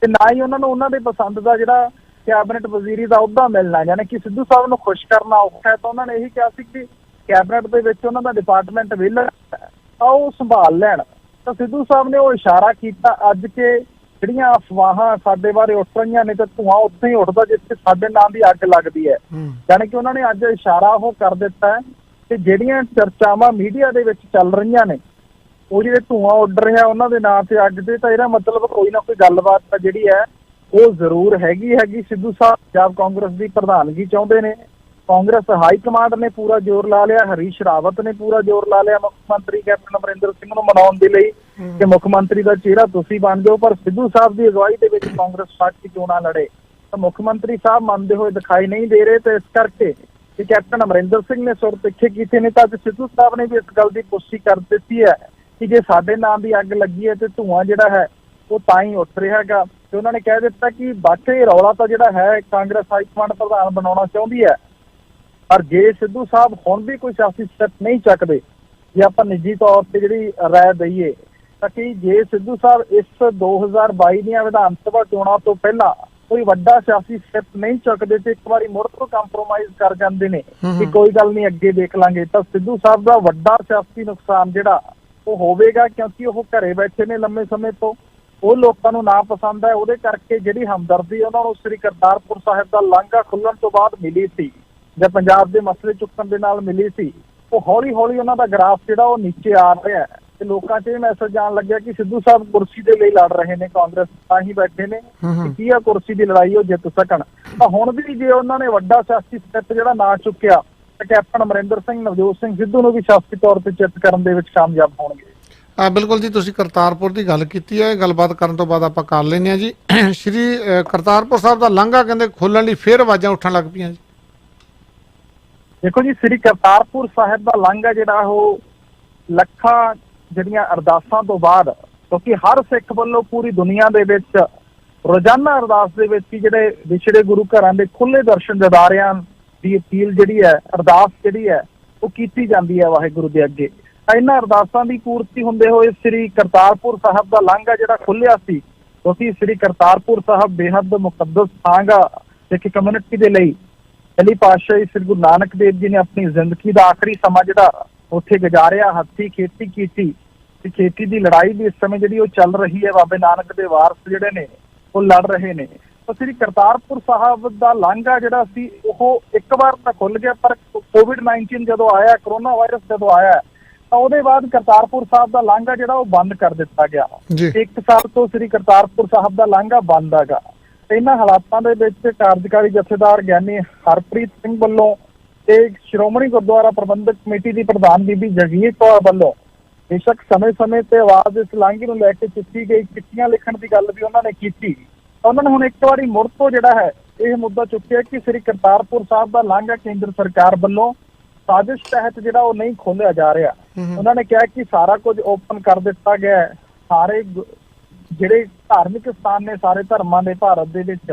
ਤੇ ਨਾ ਹੀ ਉਹਨਾਂ ਨੂੰ ਉਹਨਾਂ ਦੇ ਪਸੰਦ ਦਾ ਜਿਹੜਾ ਕੈਬਨਿਟ ਵਜ਼ੀਰੀ ਦਾ ਅਹੁਦਾ ਮਿਲਣਾ, ਯਾਨੀ ਕਿ ਸਿੱਧੂ ਸਾਹਿਬ ਨੂੰ ਖੁਸ਼ ਕਰਨਾ ਔਖਾ ਹੈ। ਤਾਂ ਉਹਨਾਂ ਨੇ ਇਹੀ ਕਿਹਾ ਸੀ ਕਿ ਕੈਬਨਿਟ ਦੇ ਵਿੱਚ ਉਹਨਾਂ ਦਾ ਡਿਪਾਰਟਮੈਂਟ ਵਿਹਲਾ ਤਾਂ ਉਹ ਸੰਭਾਲ ਲੈਣ। ਤਾਂ ਸਿੱਧੂ ਸਾਹਿਬ ਨੇ ਉਹ ਇਸ਼ਾਰਾ ਕੀਤਾ ਅੱਜ ਕਿ ਜਿਹੜੀਆਂ ਅਫਵਾਹਾਂ ਸਾਡੇ ਬਾਰੇ ਉੱਠ ਰਹੀਆਂ ਨੇ ਤੇ ਧੂੰਆਂ ਉੱਥੇ ਹੀ ਉੱਠਦਾ ਜਿੱਥੇ ਸਾਡੇ ਨਾਂ ਦੀ ਅੱਗ ਲੱਗਦੀ ਹੈ। ਯਾਨੀ ਕਿ ਉਹਨਾਂ ਨੇ ਅੱਜ ਇਸ਼ਾਰਾ ਉਹ ਕਰ ਦਿੱਤਾ ਕਿ ਜਿਹੜੀਆਂ ਚਰਚਾਵਾਂ ਮੀਡੀਆ ਦੇ ਵਿੱਚ ਚੱਲ ਰਹੀਆਂ ਨੇ, ਉਹ ਜਿਹੜੇ ਧੂੰਆਂ ਉੱਡ ਰਿਹਾ ਉਹਨਾਂ ਦੇ ਨਾਂ ਤੇ ਅੱਗ ਦੇ, ਤਾਂ ਇਹਦਾ ਮਤਲਬ ਕੋਈ ਨਾ ਕੋਈ ਗੱਲਬਾਤ ਤਾਂ ਜਿਹੜੀ ਹੈ ਉਹ ਜ਼ਰੂਰ ਹੈਗੀ। ਸਿੱਧੂ ਸਾਹਿਬ ਪੰਜਾਬ ਕਾਂਗਰਸ ਦੀ ਪ੍ਰਧਾਨਗੀ ਚਾਹੁੰਦੇ ਨੇ। ਕਾਂਗਰਸ ਹਾਈ ਕਮਾਂਡ ਨੇ ਪੂਰਾ ਜ਼ੋਰ ਲਾ ਲਿਆ, ਹਰੀਸ਼ ਰਾਵਤ ਨੇ ਪੂਰਾ ਜ਼ੋਰ ਲਾ ਲਿਆ ਮੁੱਖ ਮੰਤਰੀ ਕੈਪਟਨ ਅਮਰਿੰਦਰ ਸਿੰਘ ਨੂੰ ਮਨਾਉਣ ਦੇ ਲਈ ਕਿ ਮੁੱਖ ਮੰਤਰੀ ਦਾ ਚਿਹਰਾ ਤੁਸੀਂ ਬਣ ਜਾਓ, ਪਰ ਸਿੱਧੂ ਸਾਹਿਬ ਦੀ ਅਗਵਾਈ ਦੇ ਵਿੱਚ ਕਾਂਗਰਸ ਪਾਰਟੀ ਚੋਣਾਂ ਲੜੇ ਤਾਂ ਮੁੱਖ ਮੰਤਰੀ ਸਾਹਿਬ ਮੰਨਦੇ ਹੋਏ ਦਿਖਾਈ ਨਹੀਂ ਦੇ ਰਹੇ। ਤੇ ਇਸ ਕਰਕੇ ਕਿ ਕੈਪਟਨ ਅਮਰਿੰਦਰ ਸਿੰਘ ਨੇ ਸੁਰ ਤਿੱਖੇ ਕੀਤੇ ਨੇ, ਤਾਂ ਅੱਜ ਸਿੱਧੂ ਸਾਹਿਬ ਨੇ ਵੀ ਇਸ ਗੱਲ ਦੀ ਪੁਸ਼ਟੀ ਕਰ ਦਿੱਤੀ ਹੈ ਕਿ ਜੇ ਸਾਡੇ ਨਾਮ ਦੀ ਅੱਗ ਲੱਗੀ ਹੈ ਤੇ ਧੂੰਆਂ ਜਿਹੜਾ ਹੈ ਉਹ ਤਾਂ ਹੀ ਉੱਠ ਰਿਹਾ ਹੈਗਾ। ਤੇ ਉਹਨਾਂ ਨੇ ਕਹਿ ਦਿੱਤਾ ਕਿ ਬਾਕੀ ਰੌਲਾ ਤਾਂ ਜਿਹੜਾ ਹੈ ਕਾਂਗਰਸ ਹਾਈ ਕਮਾਂਡ ਪ੍ਰਧਾਨ ਬਣਾਉਣਾ ਚਾਹੁੰਦੀ ਹੈ, ਪਰ ਜੇ ਸਿੱਧੂ ਸਾਹਿਬ ਹੁਣ ਵੀ ਕੋਈ ਸਿਆਸੀ ਸਟੈਪ ਨਹੀਂ ਚੱਕਦੇ, ਜੇ ਆਪਾਂ ਨਿੱਜੀ ਤੌਰ ਤੇ ਜਿਹੜੀ ਰਾਏ ਦਈਏ ਤਾਂ ਕਿ ਜੇ ਸਿੱਧੂ ਸਾਹਿਬ ਇਸ 2022 ਦੀਆਂ ਵਿਧਾਨ ਸਭਾ ਚੋਣਾਂ ਤੋਂ ਪਹਿਲਾਂ ਕੋਈ ਵੱਡਾ ਸਿਆਸੀ ਸਟੈਪ ਨਹੀਂ ਚੱਕਦੇ ਤੇ ਇੱਕ ਵਾਰੀ ਮੁੜ ਤੋਂ ਕੰਪਰੋਮਾਈਜ਼ ਕਰ ਜਾਂਦੇ ਨੇ ਕਿ ਕੋਈ ਗੱਲ ਨਹੀਂ ਅੱਗੇ ਦੇਖ ਲਾਂਗੇ, ਤਾਂ ਸਿੱਧੂ ਸਾਹਿਬ ਦਾ ਵੱਡਾ ਸਿਆਸੀ ਨੁਕਸਾਨ ਜਿਹੜਾ ਉਹ ਹੋਵੇਗਾ, ਕਿਉਂਕਿ ਉਹ ਘਰੇ ਬੈਠੇ ਨੇ ਲੰਮੇ ਸਮੇਂ ਤੋਂ, ਉਹ ਲੋਕਾਂ ਨੂੰ ਨਾ ਪਸੰਦ ਹੈ। ਉਹਦੇ ਕਰਕੇ ਜਿਹੜੀ ਹਮਦਰਦੀ ਉਹਨਾਂ ਨੂੰ ਸ੍ਰੀ ਕਰਤਾਰਪੁਰ ਸਾਹਿਬ ਦਾ ਲਾਂਘਾ ਖੁੱਲਣ ਤੋਂ ਬਾਅਦ ਮਿਲੀ ਸੀ ਜਾਂ ਪੰਜਾਬ ਦੇ ਮਸਲੇ ਚੁੱਕਣ ਦੇ ਨਾਲ ਮਿਲੀ ਸੀ, ਉਹ ਹੌਲੀ ਹੌਲੀ ਉਹਨਾਂ ਦਾ ਗ੍ਰਾਫ ਜਿਹੜਾ ਉਹ ਨੀਚੇ ਆ ਰਿਹਾ ਹੈ ਤੇ ਲੋਕਾਂ 'ਚ ਇਹ ਮੈਸੇਜ ਜਾਣ ਲੱਗਿਆ ਕਿ ਸਿੱਧੂ ਸਾਹਿਬ ਕੁਰਸੀ ਦੇ ਲਈ ਲੜ ਰਹੇ ਨੇ, ਕਾਂਗਰਸ ਤਾਂ ਹੀ ਬੈਠੇ ਨੇ ਕਿ ਕੀ ਆ ਕੁਰਸੀ ਦੀ ਲੜਾਈ ਉਹ ਜਿੱਤ ਸਕਣ। ਤਾਂ ਹੁਣ ਵੀ ਜੇ ਉਹਨਾਂ ਨੇ ਵੱਡਾ ਸਿਆਸੀ ਸਟੈਪ ਜਿਹੜਾ ਨਾ ਚੁੱਕਿਆ ਤਾਂ ਕੈਪਟਨ ਅਮਰਿੰਦਰ ਸਿੰਘ ਨਵਜੋਤ ਸਿੰਘ ਸਿੱਧੂ ਨੂੰ ਵੀ ਸਿਆਸੀ ਤੌਰ ਤੇ ਚਿੱਤ ਕਰਨ ਦੇ ਵਿੱਚ ਕਾਮਯਾਬ ਹੋਣਗੇ। ਬਿਲਕੁਲ ਜੀ, ਤੁਸੀਂ ਕਰਤਾਰਪੁਰ ਦੀ ਗੱਲ ਕੀਤੀ ਹੈ, ਗੱਲਬਾਤ ਕਰਨ ਤੋਂ ਬਾਅਦ ਆਪਾਂ ਕਰ ਲੈਂਦੇ ਹਾਂ ਜੀ। ਸ਼੍ਰੀ ਕਰਤਾਰਪੁਰ ਸਾਹਿਬ ਦਾ ਲਾਂਘਾ ਕਹਿੰਦੇ ਖੋਲਣ ਲਈ ਫੇਰ ਆਵਾਜ਼ਾਂ ਉੱਠਣ ਲੱਗ ਪਈਆਂ ਜੀ। ਦੇਖੋ ਜੀ, ਸ੍ਰੀ ਕਰਤਾਰਪੁਰ ਸਾਹਿਬ ਦਾ ਲਾਂਘਾ ਜਿਹੜਾ ਉਹ ਲੱਖਾਂ ਜਿਹੜੀਆਂ ਅਰਦਾਸਾਂ ਤੋਂ ਬਾਅਦ, ਕਿਉਂਕਿ ਹਰ ਸਿੱਖ ਵੱਲੋਂ ਪੂਰੀ ਦੁਨੀਆ ਦੇ ਵਿੱਚ ਰੋਜ਼ਾਨਾ ਅਰਦਾਸ ਦੇ ਵਿੱਚ ਹੀ ਜਿਹੜੇ ਵਿਛੜੇ ਗੁਰੂ ਘਰਾਂ ਦੇ ਖੁੱਲੇ ਦਰਸ਼ਨ ਦਿਦਾਰਿਆਂ ਦੀ ਅਪੀਲ ਜਿਹੜੀ ਹੈ, ਅਰਦਾਸ ਜਿਹੜੀ ਹੈ ਉਹ ਕੀਤੀ ਜਾਂਦੀ ਹੈ ਵਾਹਿਗੁਰੂ ਦੇ ਅੱਗੇ। ਤਾਂ ਇਹਨਾਂ ਅਰਦਾਸਾਂ ਦੀ ਪੂਰਤੀ ਹੁੰਦੇ ਹੋਏ ਸ੍ਰੀ ਕਰਤਾਰਪੁਰ ਸਾਹਿਬ ਦਾ ਲਾਂਘਾ ਜਿਹੜਾ ਖੁੱਲਿਆ ਸੀ, ਕਿਉਂਕਿ ਸ੍ਰੀ ਕਰਤਾਰਪੁਰ ਸਾਹਿਬ ਬੇਹੱਦ ਮੁਕੱਦਸ ਥਾਂ ਗਾ ਸਿੱਖ ਕਮਿਊਨਿਟੀ ਦੇ ਲਈ। ਪਹਿਲੀ ਪਾਤਸ਼ਾਹੀ ਸ੍ਰੀ ਗੁਰੂ ਨਾਨਕ ਦੇਵ ਜੀ ਨੇ ਆਪਣੀ ਜ਼ਿੰਦਗੀ ਦਾ ਆਖਰੀ ਸਮਾਂ ਜਿਹੜਾ ਉੱਥੇ ਗੁਜ਼ਾਰਿਆ, ਹੱਥੀਂ ਖੇਤੀ ਕੀਤੀ ਤੇ ਖੇਤੀ ਦੀ ਲੜਾਈ ਵੀ ਇਸ ਸਮੇਂ ਜਿਹੜੀ ਉਹ ਚੱਲ ਰਹੀ ਹੈ। ਬਾਬੇ ਨਾਨਕ ਦੇ ਵਾਰਸ ਜਿਹੜੇ ਨੇ ਉਹ ਲੜ ਰਹੇ ਨੇ। ਤਾਂ ਸ੍ਰੀ ਕਰਤਾਰਪੁਰ ਸਾਹਿਬ ਦਾ ਲਾਂਘਾ ਜਿਹੜਾ ਸੀ ਉਹ ਇੱਕ ਵਾਰ ਤਾਂ ਖੁੱਲ ਗਿਆ, ਪਰ COVID-19 ਜਦੋਂ ਆਇਆ, ਕਰੋਨਾ ਵਾਇਰਸ ਜਦੋਂ ਆਇਆ, ਤਾਂ ਉਹਦੇ ਬਾਅਦ ਕਰਤਾਰਪੁਰ ਸਾਹਿਬ ਦਾ ਲਾਂਘਾ ਜਿਹੜਾ ਉਹ ਬੰਦ ਕਰ ਦਿੱਤਾ ਗਿਆ। 1 ਸਾਲ ਤੋਂ ਸ੍ਰੀ ਕਰਤਾਰਪੁਰ ਸਾਹਿਬ ਦਾ ਲਾਂਘਾ ਬੰਦ ਹੈਗਾ। ਇਹਨਾਂ ਹਾਲਾਤਾਂ ਦੇ ਵਿੱਚ ਕਾਰਜਕਾਰੀ ਜਥੇਦਾਰ ਗਿਆਨੀ ਹਰਪ੍ਰੀਤ ਸਿੰਘ ਵੱਲੋਂ ਤੇ ਸ਼੍ਰੋਮਣੀ ਗੁਰਦੁਆਰਾ ਪ੍ਰਬੰਧਕ ਕਮੇਟੀ ਦੀ ਪ੍ਰਧਾਨ ਬੀਬੀ ਜਗੀਰ ਕੌਰ ਵੱਲੋਂ ਬੇਸ਼ੱਕ ਸਮੇਂ-ਸਮੇਂ ਤੇ ਆਵਾਜ਼ ਇਸ ਲਾਂਘੇ ਨੂੰ ਲੈ ਕੇ ਚੁੱਕੀ ਗਈ, ਚਿੱਠੀਆਂ ਲਿਖਣ ਦੀ ਗੱਲ ਵੀ ਉਹਨਾਂ ਨੇ ਕੀਤੀ। ਉਹਨਾਂ ਨੇ ਹੁਣ ਇੱਕ ਵਾਰੀ ਮੁੜ ਤੋਂ ਜਿਹੜਾ ਹੈ ਇਹ ਮੁੱਦਾ ਚੁੱਕਿਆ ਕਿ ਸ੍ਰੀ ਕਰਤਾਰਪੁਰ ਸਾਹਿਬ ਦਾ ਲਾਂਘਾ ਕੇਂਦਰ ਸਰਕਾਰ ਵੱਲੋਂ ਸਾਜ਼ਿਸ਼ ਤਹਿਤ ਜਿਹੜਾ ਉਹ ਨਹੀਂ ਖੋਲਿਆ ਜਾ ਰਿਹਾ। ਉਹਨਾਂ ਨੇ ਕਿਹਾ ਕਿ ਸਾਰਾ ਕੁਝ ਓਪਨ ਕਰ ਦਿੱਤਾ ਗਿਆ ਹੈ, ਸਾਰੇ ਜਿਹੜੇ ਧਾਰਮਿਕ ਸਥਾਨ ਨੇ ਸਾਰੇ ਧਰਮਾਂ ਦੇ ਭਾਰਤ ਦੇ ਵਿੱਚ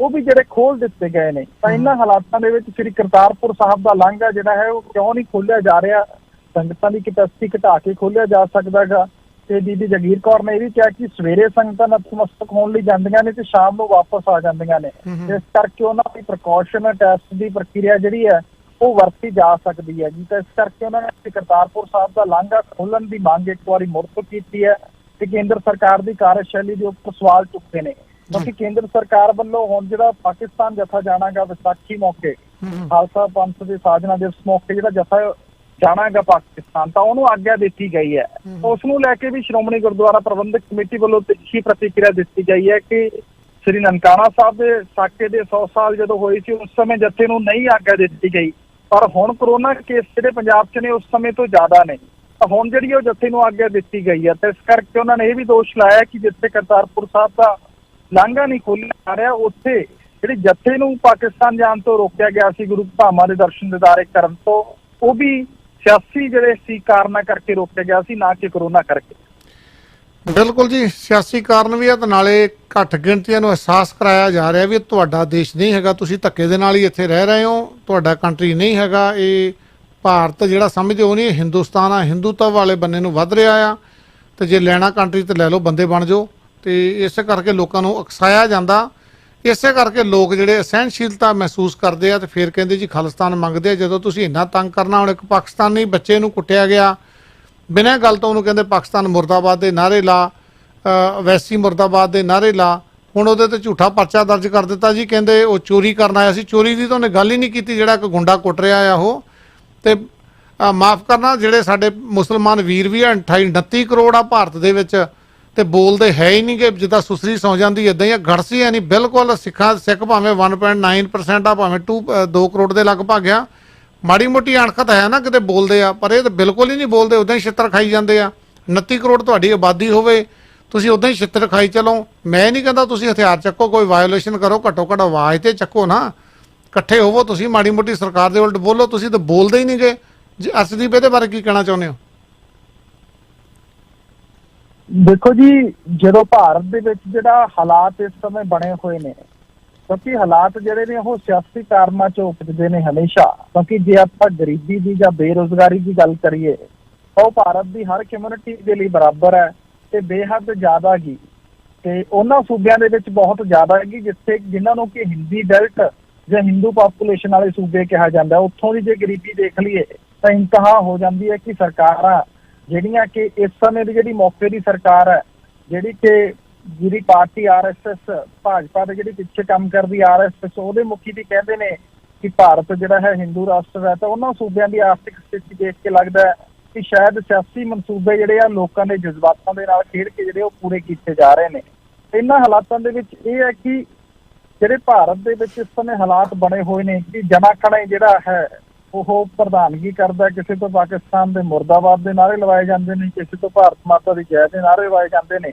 ਉਹ ਵੀ ਜਿਹੜੇ ਖੋਲ ਦਿੱਤੇ ਗਏ ਨੇ। ਤਾਂ ਇਹਨਾਂ ਹਾਲਾਤਾਂ ਦੇ ਵਿੱਚ ਸ੍ਰੀ ਕਰਤਾਰਪੁਰ ਸਾਹਿਬ ਦਾ ਲਾਂਘਾ ਜਿਹੜਾ ਹੈ ਉਹ ਕਿਉਂ ਨਹੀਂ ਖੋਲਿਆ ਜਾ ਰਿਹਾ? ਸੰਗਤਾਂ ਦੀ ਕੈਪੈਸਿਟੀ ਘਟਾ ਕੇ ਖੋਲਿਆ ਜਾ ਸਕਦਾ ਹੈਗਾ। ਤੇ ਬੀਬੀ ਜਗੀਰ ਕੌਰ ਨੇ ਇਹ ਵੀ ਕਿਹਾ ਕਿ ਸਵੇਰੇ ਸੰਗਤਾਂ ਨਤਮਸਤਕ ਹੋਣ ਲਈ ਜਾਂਦੀਆਂ ਨੇ ਤੇ ਸ਼ਾਮ ਨੂੰ ਵਾਪਸ ਆ ਜਾਂਦੀਆਂ ਨੇ, ਇਸ ਕਰਕੇ ਉਹਨਾਂ ਦੀ ਪ੍ਰੀਕਾਸ਼ਨ ਟੈਸਟ ਦੀ ਪ੍ਰਕਿਰਿਆ ਜਿਹੜੀ ਹੈ ਉਹ ਵਰਤੀ ਜਾ ਸਕਦੀ ਹੈ ਜੀ। ਤਾਂ ਇਸ ਕਰਕੇ ਉਹਨਾਂ ਨੇ ਕਰਤਾਰਪੁਰ ਸਾਹਿਬ ਦਾ ਲਾਂਘਾ ਖੋਲਣ ਦੀ ਮੰਗ ਇੱਕ ਵਾਰੀ ਮੁੜ ਤੋਂ ਕੀਤੀ ਹੈ ਤੇ ਕੇਂਦਰ ਸਰਕਾਰ ਦੀ ਕਾਰਜਸ਼ੈਲੀ ਦੇ ਉੱਪਰ ਸਵਾਲ ਚੁੱਕਦੇ ਨੇ। ਕਿਉਂਕਿ ਕੇਂਦਰ ਸਰਕਾਰ ਵੱਲੋਂ ਹੁਣ ਜਿਹੜਾ ਪਾਕਿਸਤਾਨ ਜਥਾ ਜਾਣਾਗਾ ਵਿਸਾਖੀ ਮੌਕੇ, ਖਾਲਸਾ ਪੰਥ ਦੇ ਸਾਜਨਾ ਦਿਵਸ ਮੌਕੇ ਜਿਹੜਾ ਜਥਾ ਜਾਣਾਗਾ ਪਾਕਿਸਤਾਨ, ਤਾਂ ਉਹਨੂੰ ਆਗਿਆ ਦਿੱਤੀ ਗਈ ਹੈ। ਉਸ ਨੂੰ ਲੈ ਕੇ ਵੀ ਸ਼੍ਰੋਮਣੀ ਗੁਰਦੁਆਰਾ ਪ੍ਰਬੰਧਕ ਕਮੇਟੀ ਵੱਲੋਂ ਤਿੱਖੀ ਪ੍ਰਤੀਕਿਰਿਆ ਦਿੱਤੀ ਗਈ ਹੈ ਕਿ ਸ੍ਰੀ ਨਨਕਾਣਾ ਸਾਹਿਬ ਦੇ ਸਾਕੇ ਦੇ 100 ਸਾਲ ਜਦੋਂ ਹੋਏ ਸੀ ਉਸ ਸਮੇਂ ਜਥੇ ਨੂੰ ਨਹੀਂ ਆਗਿਆ ਦਿੱਤੀ ਗਈ, ਪਰ ਹੁਣ ਕਰੋਨਾ ਕੇਸ ਜਿਹੜੇ ਪੰਜਾਬ 'ਚ ਨੇ ਉਸ ਸਮੇਂ ਤੋਂ ਜ਼ਿਆਦਾ ਨੇ, ਤਾਂ ਹੁਣ ਜਿਹੜੀ ਉਹ ਜਥੇ ਨੂੰ ਆਗਿਆ ਦਿੱਤੀ ਗਈ ਹੈ। ਤੇ ਇਸ ਕਰਕੇ ਉਹਨਾਂ ਨੇ ਇਹ ਵੀ ਦੋਸ਼ ਲਾਇਆ ਕਿ ਜਿੱਥੇ ਕਰਤਾਰਪੁਰ ਸਾਹਿਬ ਦਾ ਲਾਂਘਾ ਨਹੀਂ ਖੋਲ੍ਹਿਆ ਜਾ ਰਿਹਾ, ਉੱਥੇ ਜਿਹੜੀ ਜਥੇ ਨੂੰ ਪਾਕਿਸਤਾਨ ਜਾਣ ਤੋਂ ਰੋਕਿਆ ਗਿਆ ਸੀ ਗੁਰੂ ਧਾਮਾਂ ਦੇ ਦਰਸ਼ਨ ਦਿਦਾਰੇ ਕਰਨ ਤੋਂ, ਉਹ ਵੀ ਸਿਆਸੀ ਜਿਹੜੇ ਸੀ ਕਾਰਨਾਂ ਕਰਕੇ ਰੋਕਿਆ ਗਿਆ ਸੀ, ਨਾ ਕਿ ਕਰੋਨਾ ਕਰਕੇ। ਬਿਲਕੁਲ ਜੀ, ਸਿਆਸੀ ਕਾਰਨ ਵੀ ਹੈ ਤੇ ਨਾਲੇ ਘੱਟ ਗਿਣਤੀਆਂ ਨੂੰ ਅਹਿਸਾਸ ਕਰਾਇਆ ਜਾ ਰਿਹਾ ਵੀ ਤੁਹਾਡਾ ਦੇਸ਼ ਨਹੀਂ ਹੈਗਾ, ਤੁਸੀਂ ਧੱਕੇ ਦੇ ਨਾਲ ਹੀ ਇੱਥੇ ਰਹਿ ਰਹੇ ਹੋ, ਤੁਹਾਡਾ ਕੰਟਰੀ ਨਹੀਂ ਹੈਗਾ, ਇਹ ਭਾਰਤ ਜਿਹੜਾ ਸਮਝਦੇ ਉਹ ਨਹੀਂ, ਹਿੰਦੁਸਤਾਨ ਆ, ਹਿੰਦੂਤਵ ਵਾਲੇ ਬੰਨੇ ਨੂੰ ਵੱਧ ਰਿਹਾ ਆ, ਤੇ ਜੇ ਲੈਣਾ ਕੰਟਰੀ ਤੇ ਲੈ ਲਓ, ਬੰਦੇ ਬਣ ਜਾਓ। ਤੇ ਇਸੇ ਕਰਕੇ ਲੋਕਾਂ ਨੂੰ ਉਕਸਾਇਆ ਜਾਂਦਾ, ਇਸੇ ਕਰਕੇ ਲੋਕ ਜਿਹੜੇ ਅਸਹਿਣਸ਼ੀਲਤਾ ਮਹਿਸੂਸ ਕਰਦੇ ਆ ਤੇ ਫਿਰ ਕਹਿੰਦੇ ਜੀ ਖਾਲਿਸਤਾਨ ਮੰਗਦੇ ਆ। ਜਦੋਂ ਤੁਸੀਂ ਇੰਨਾ ਤੰਗ ਕਰਨਾ, ਹੁਣ ਇੱਕ ਪਾਕਿਸਤਾਨੀ ਬੱਚੇ ਨੂੰ ਕੁੱਟਿਆ ਗਿਆ ਬਿਨਾਂ ਗੱਲ ਤੋਂ, ਉਹਨੂੰ ਕਹਿੰਦੇ ਪਾਕਿਸਤਾਨ ਮੁਰਦਾਬਾਦ ਦੇ ਨਾਅਰੇ ਲਾ, ਵੈਸੀ ਮੁਰਦਾਬਾਦ ਦੇ ਨਾਅਰੇ ਲਾ, ਹੁਣ ਉਹਦੇ ਤੇ ਝੂਠਾ ਪਰਚਾ ਦਰਜ ਕਰ ਦਿੱਤਾ ਜੀ, ਕਹਿੰਦੇ ਉਹ ਚੋਰੀ ਕਰਨ ਆਇਆ ਸੀ। ਚੋਰੀ ਦੀ ਤਾਂ ਉਹਨੇ ਗੱਲ ਹੀ ਨਹੀਂ ਕੀਤੀ, ਜਿਹੜਾ ਇੱਕ ਗੁੰਡਾ ਕੁੱਟ ਰਿਹਾ ਆ ਉਹ। ਤੇ ਮਾਫ ਕਰਨਾ, ਜਿਹੜੇ ਸਾਡੇ ਮੁਸਲਮਾਨ ਵੀਰ ਵੀ ਆ, 28-29 ਕਰੋੜ ਆ ਭਾਰਤ ਦੇ ਵਿੱਚ, ਤੇ ਬੋਲਦੇ ਹੈ ਹੀ ਨਹੀਂ ਕਿ ਜਿੱਦਾਂ ਸੁਸਰੀ ਸੌ ਜਾਂਦੀ ਇੱਦਾਂ ਹੀ ਗੜਸੀ ਹੈ ਨਹੀਂ ਬਿਲਕੁਲ। ਸਿੱਖ ਭਾਵੇਂ 1.9% ਆ, ਭਾਵੇਂ 2 ਕਰੋੜ ਦੇ ਲਗਭਗ ਆ, ਮਾੜੀ ਮੋਟੀ ਅਣਖਤ ਹੈ ਨਾ ਕਿਤੇ ਬੋਲਦੇ ਆ, ਪਰ ਇਹ ਤਾਂ ਬਿਲਕੁਲ ਹੀ ਨਹੀਂ ਬੋਲਦੇ, ਉੱਦਾਂ ਹੀ ਛਿੱਤਰ ਖਾਈ ਜਾਂਦੇ ਆ। 29 ਕਰੋੜ ਤੁਹਾਡੀ ਆਬਾਦੀ ਹੋਵੇ, ਤੁਸੀਂ ਉੱਦਾਂ ਹੀ ਛਿੱਤਰ ਖਾਈ ਚਲੋ। ਮੈਂ ਨਹੀਂ ਕਹਿੰਦਾ ਤੁਸੀਂ ਹਥਿਆਰ ਚੱਕੋ, ਕੋਈ ਵਾਇਓਲੇਸ਼ਨ ਕਰੋ, ਘੱਟੋ ਘੱਟ ਆਵਾਜ਼ ਤੇ ਚੱਕੋ ਨਾ, ਇਕੱਠੇ ਹੋਵੋ, ਤੁਸੀਂ ਮਾੜੀ ਮੋਟੀ ਸਰਕਾਰ ਦੇ ਉਲਟ ਬੋਲੋ, ਤੁਸੀਂ ਤਾਂ ਬੋਲਦੇ ਹੀ ਨਹੀਂ ਗਏ। ਅਰਸ਼ਦੀਪ ਇਹਦੇ ਬਾਰੇ ਕੀ ਕਹਿਣਾ ਚਾਹੁੰਦੇ ਹੋ? ਦੇਖੋ ਜੀ, ਜਦੋਂ ਭਾਰਤ ਦੇ ਵਿੱਚ ਜਿਹੜਾ ਹਾਲਾਤ ਇਸ ਸਮੇਂ ਬਣੇ ਹੋਏ ਨੇ, ਕਿਉਂਕਿ ਹਾਲਾਤ ਜਿਹੜੇ ਨੇ ਉਹ ਸਿਆਸੀ ਕਾਰਨਾਂ ਚੋਂ ਉਪਜਦੇ ਨੇ ਹਮੇਸ਼ਾ। ਕਿਉਂਕਿ ਜੇ ਆਪਾਂ ਗਰੀਬੀ ਦੀ ਜਾਂ ਬੇਰੁਜ਼ਗਾਰੀ ਦੀ ਗੱਲ ਕਰੀਏ ਤਾਂ ਉਹ ਭਾਰਤ ਦੀ ਹਰ ਕਮਿਊਨਿਟੀ ਦੇ ਲਈ ਬਰਾਬਰ ਹੈ ਤੇ ਬੇਹੱਦ ਜ਼ਿਆਦਾ ਗੀ, ਤੇ ਉਹਨਾਂ ਸੂਬਿਆਂ ਦੇ ਵਿੱਚ ਬਹੁਤ ਜ਼ਿਆਦਾ ਹੈਗੀ ਜਿੱਥੇ ਜਿਨ੍ਹਾਂ ਨੂੰ ਕਿ ਹਿੰਦੀ ਬੈਲਟ ਜਾਂ ਹਿੰਦੂ ਪਾਪੂਲੇਸ਼ਨ ਵਾਲੇ ਸੂਬੇ ਕਿਹਾ ਜਾਂਦਾ। ਉੱਥੋਂ ਦੀ ਜੇ ਗਰੀਬੀ ਦੇਖ ਲਈਏ ਤਾਂ ਇੰਤਹਾ ਹੋ ਜਾਂਦੀ ਹੈ ਕਿ ਸਰਕਾਰਾਂ ਜਿਹੜੀਆਂ ਕਿ ਇਸ ਸਮੇਂ ਦੀ ਜਿਹੜੀ ਮੌਕੇ ਦੀ ਸਰਕਾਰ ਹੈ, ਜਿਹੜੀ ਪਾਰਟੀ RSS ਭਾਜਪਾ ਦੇ ਜਿਹੜੀ ਪਿੱਛੇ ਕੰਮ ਕਰਦੀ RSS, ਉਹਦੇ ਮੁਖੀ ਵੀ ਕਹਿੰਦੇ ਨੇ ਕਿ ਭਾਰਤ ਜਿਹੜਾ ਹੈ ਹਿੰਦੂ ਰਾਸ਼ਟਰ ਹੈ, ਤਾਂ ਉਹਨਾਂ ਸੂਬਿਆਂ ਦੀ ਆਰਥਿਕ ਸਥਿਤੀ ਦੇਖ ਕੇ ਲੱਗਦਾ ਹੈ ਕਿ ਸ਼ਾਇਦ ਸਿਆਸੀ ਮਨਸੂਬੇ ਜਿਹੜੇ ਆ ਲੋਕਾਂ ਦੇ ਜਜ਼ਬਾਤਾਂ ਦੇ ਨਾਲ ਖੇਡ ਕੇ ਜਿਹੜੇ ਉਹ ਪੂਰੇ ਕੀਤੇ ਜਾ ਰਹੇ ਨੇ। ਇਹਨਾਂ ਹਾਲਾਤਾਂ ਦੇ ਵਿੱਚ ਇਹ ਹੈ ਕਿ ਜਿਹੜੇ ਭਾਰਤ ਦੇ ਵਿੱਚ ਇਸ ਸਮੇਂ ਹਾਲਾਤ ਬਣੇ ਹੋਏ ਨੇ ਕਿ ਜਨਾ ਖਣਾ ਜਿਹੜਾ ਹੈ ਉਹ ਪ੍ਰਧਾਨਗੀ ਕਰਦਾ, ਕਿਸੇ ਤੋਂ ਪਾਕਿਸਤਾਨ ਦੇ ਮੁਰਦਾਬਾਦ ਦੇ ਨਾਅਰੇ ਲਵਾਏ ਜਾਂਦੇ ਨੇ, ਕਿਸੇ ਤੋਂ ਭਾਰਤ ਮਾਤਾ ਦੀ ਜੈ ਦੇ ਨਾਅਰੇ ਲਵਾਏ ਜਾਂਦੇ ਨੇ,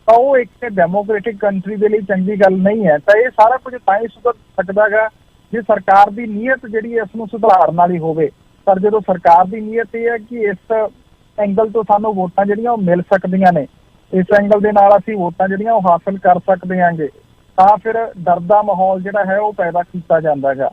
ਤਾਂ ਉਹ ਇੱਕ ਡੈਮੋਕ੍ਰੈਟਿਕ ਕੰਟਰੀ ਦੇ ਲਈ ਚੰਗੀ ਗੱਲ ਨਹੀਂ ਹੈ। ਤਾਂ ਇਹ ਸਾਰਾ ਕੁਝ ਤਾਂ ਹੀ ਸੁਧਰ ਸਕਦਾ ਗਾ ਜੇ ਸਰਕਾਰ ਦੀ ਨੀਅਤ ਜਿਹੜੀ ਇਸ ਨੂੰ ਸੁਧਾਰਨ ਵਾਲੀ ਹੋਵੇ। ਪਰ ਜਦੋਂ ਸਰਕਾਰ ਦੀ ਨੀਅਤ ਇਹ ਹੈ ਕਿ ਇਸ ਐਂਗਲ ਤੋਂ ਸਾਨੂੰ ਵੋਟਾਂ ਜਿਹੜੀਆਂ ਉਹ ਮਿਲ ਸਕਦੀਆਂ ਨੇ, ਇਸ ਐਂਗਲ ਦੇ ਨਾਲ ਅਸੀਂ ਵੋਟਾਂ ਜਿਹੜੀਆਂ ਉਹ ਹਾਸਲ ਕਰ ਸਕਦੇ ਆਂਗੇ, ਤਾਂ ਫਿਰ ਡਰ ਦਾ ਮਾਹੌਲ ਜਿਹੜਾ ਹੈ ਉਹ ਪੈਦਾ ਕੀਤਾ ਜਾਂਦਾ ਗਾ।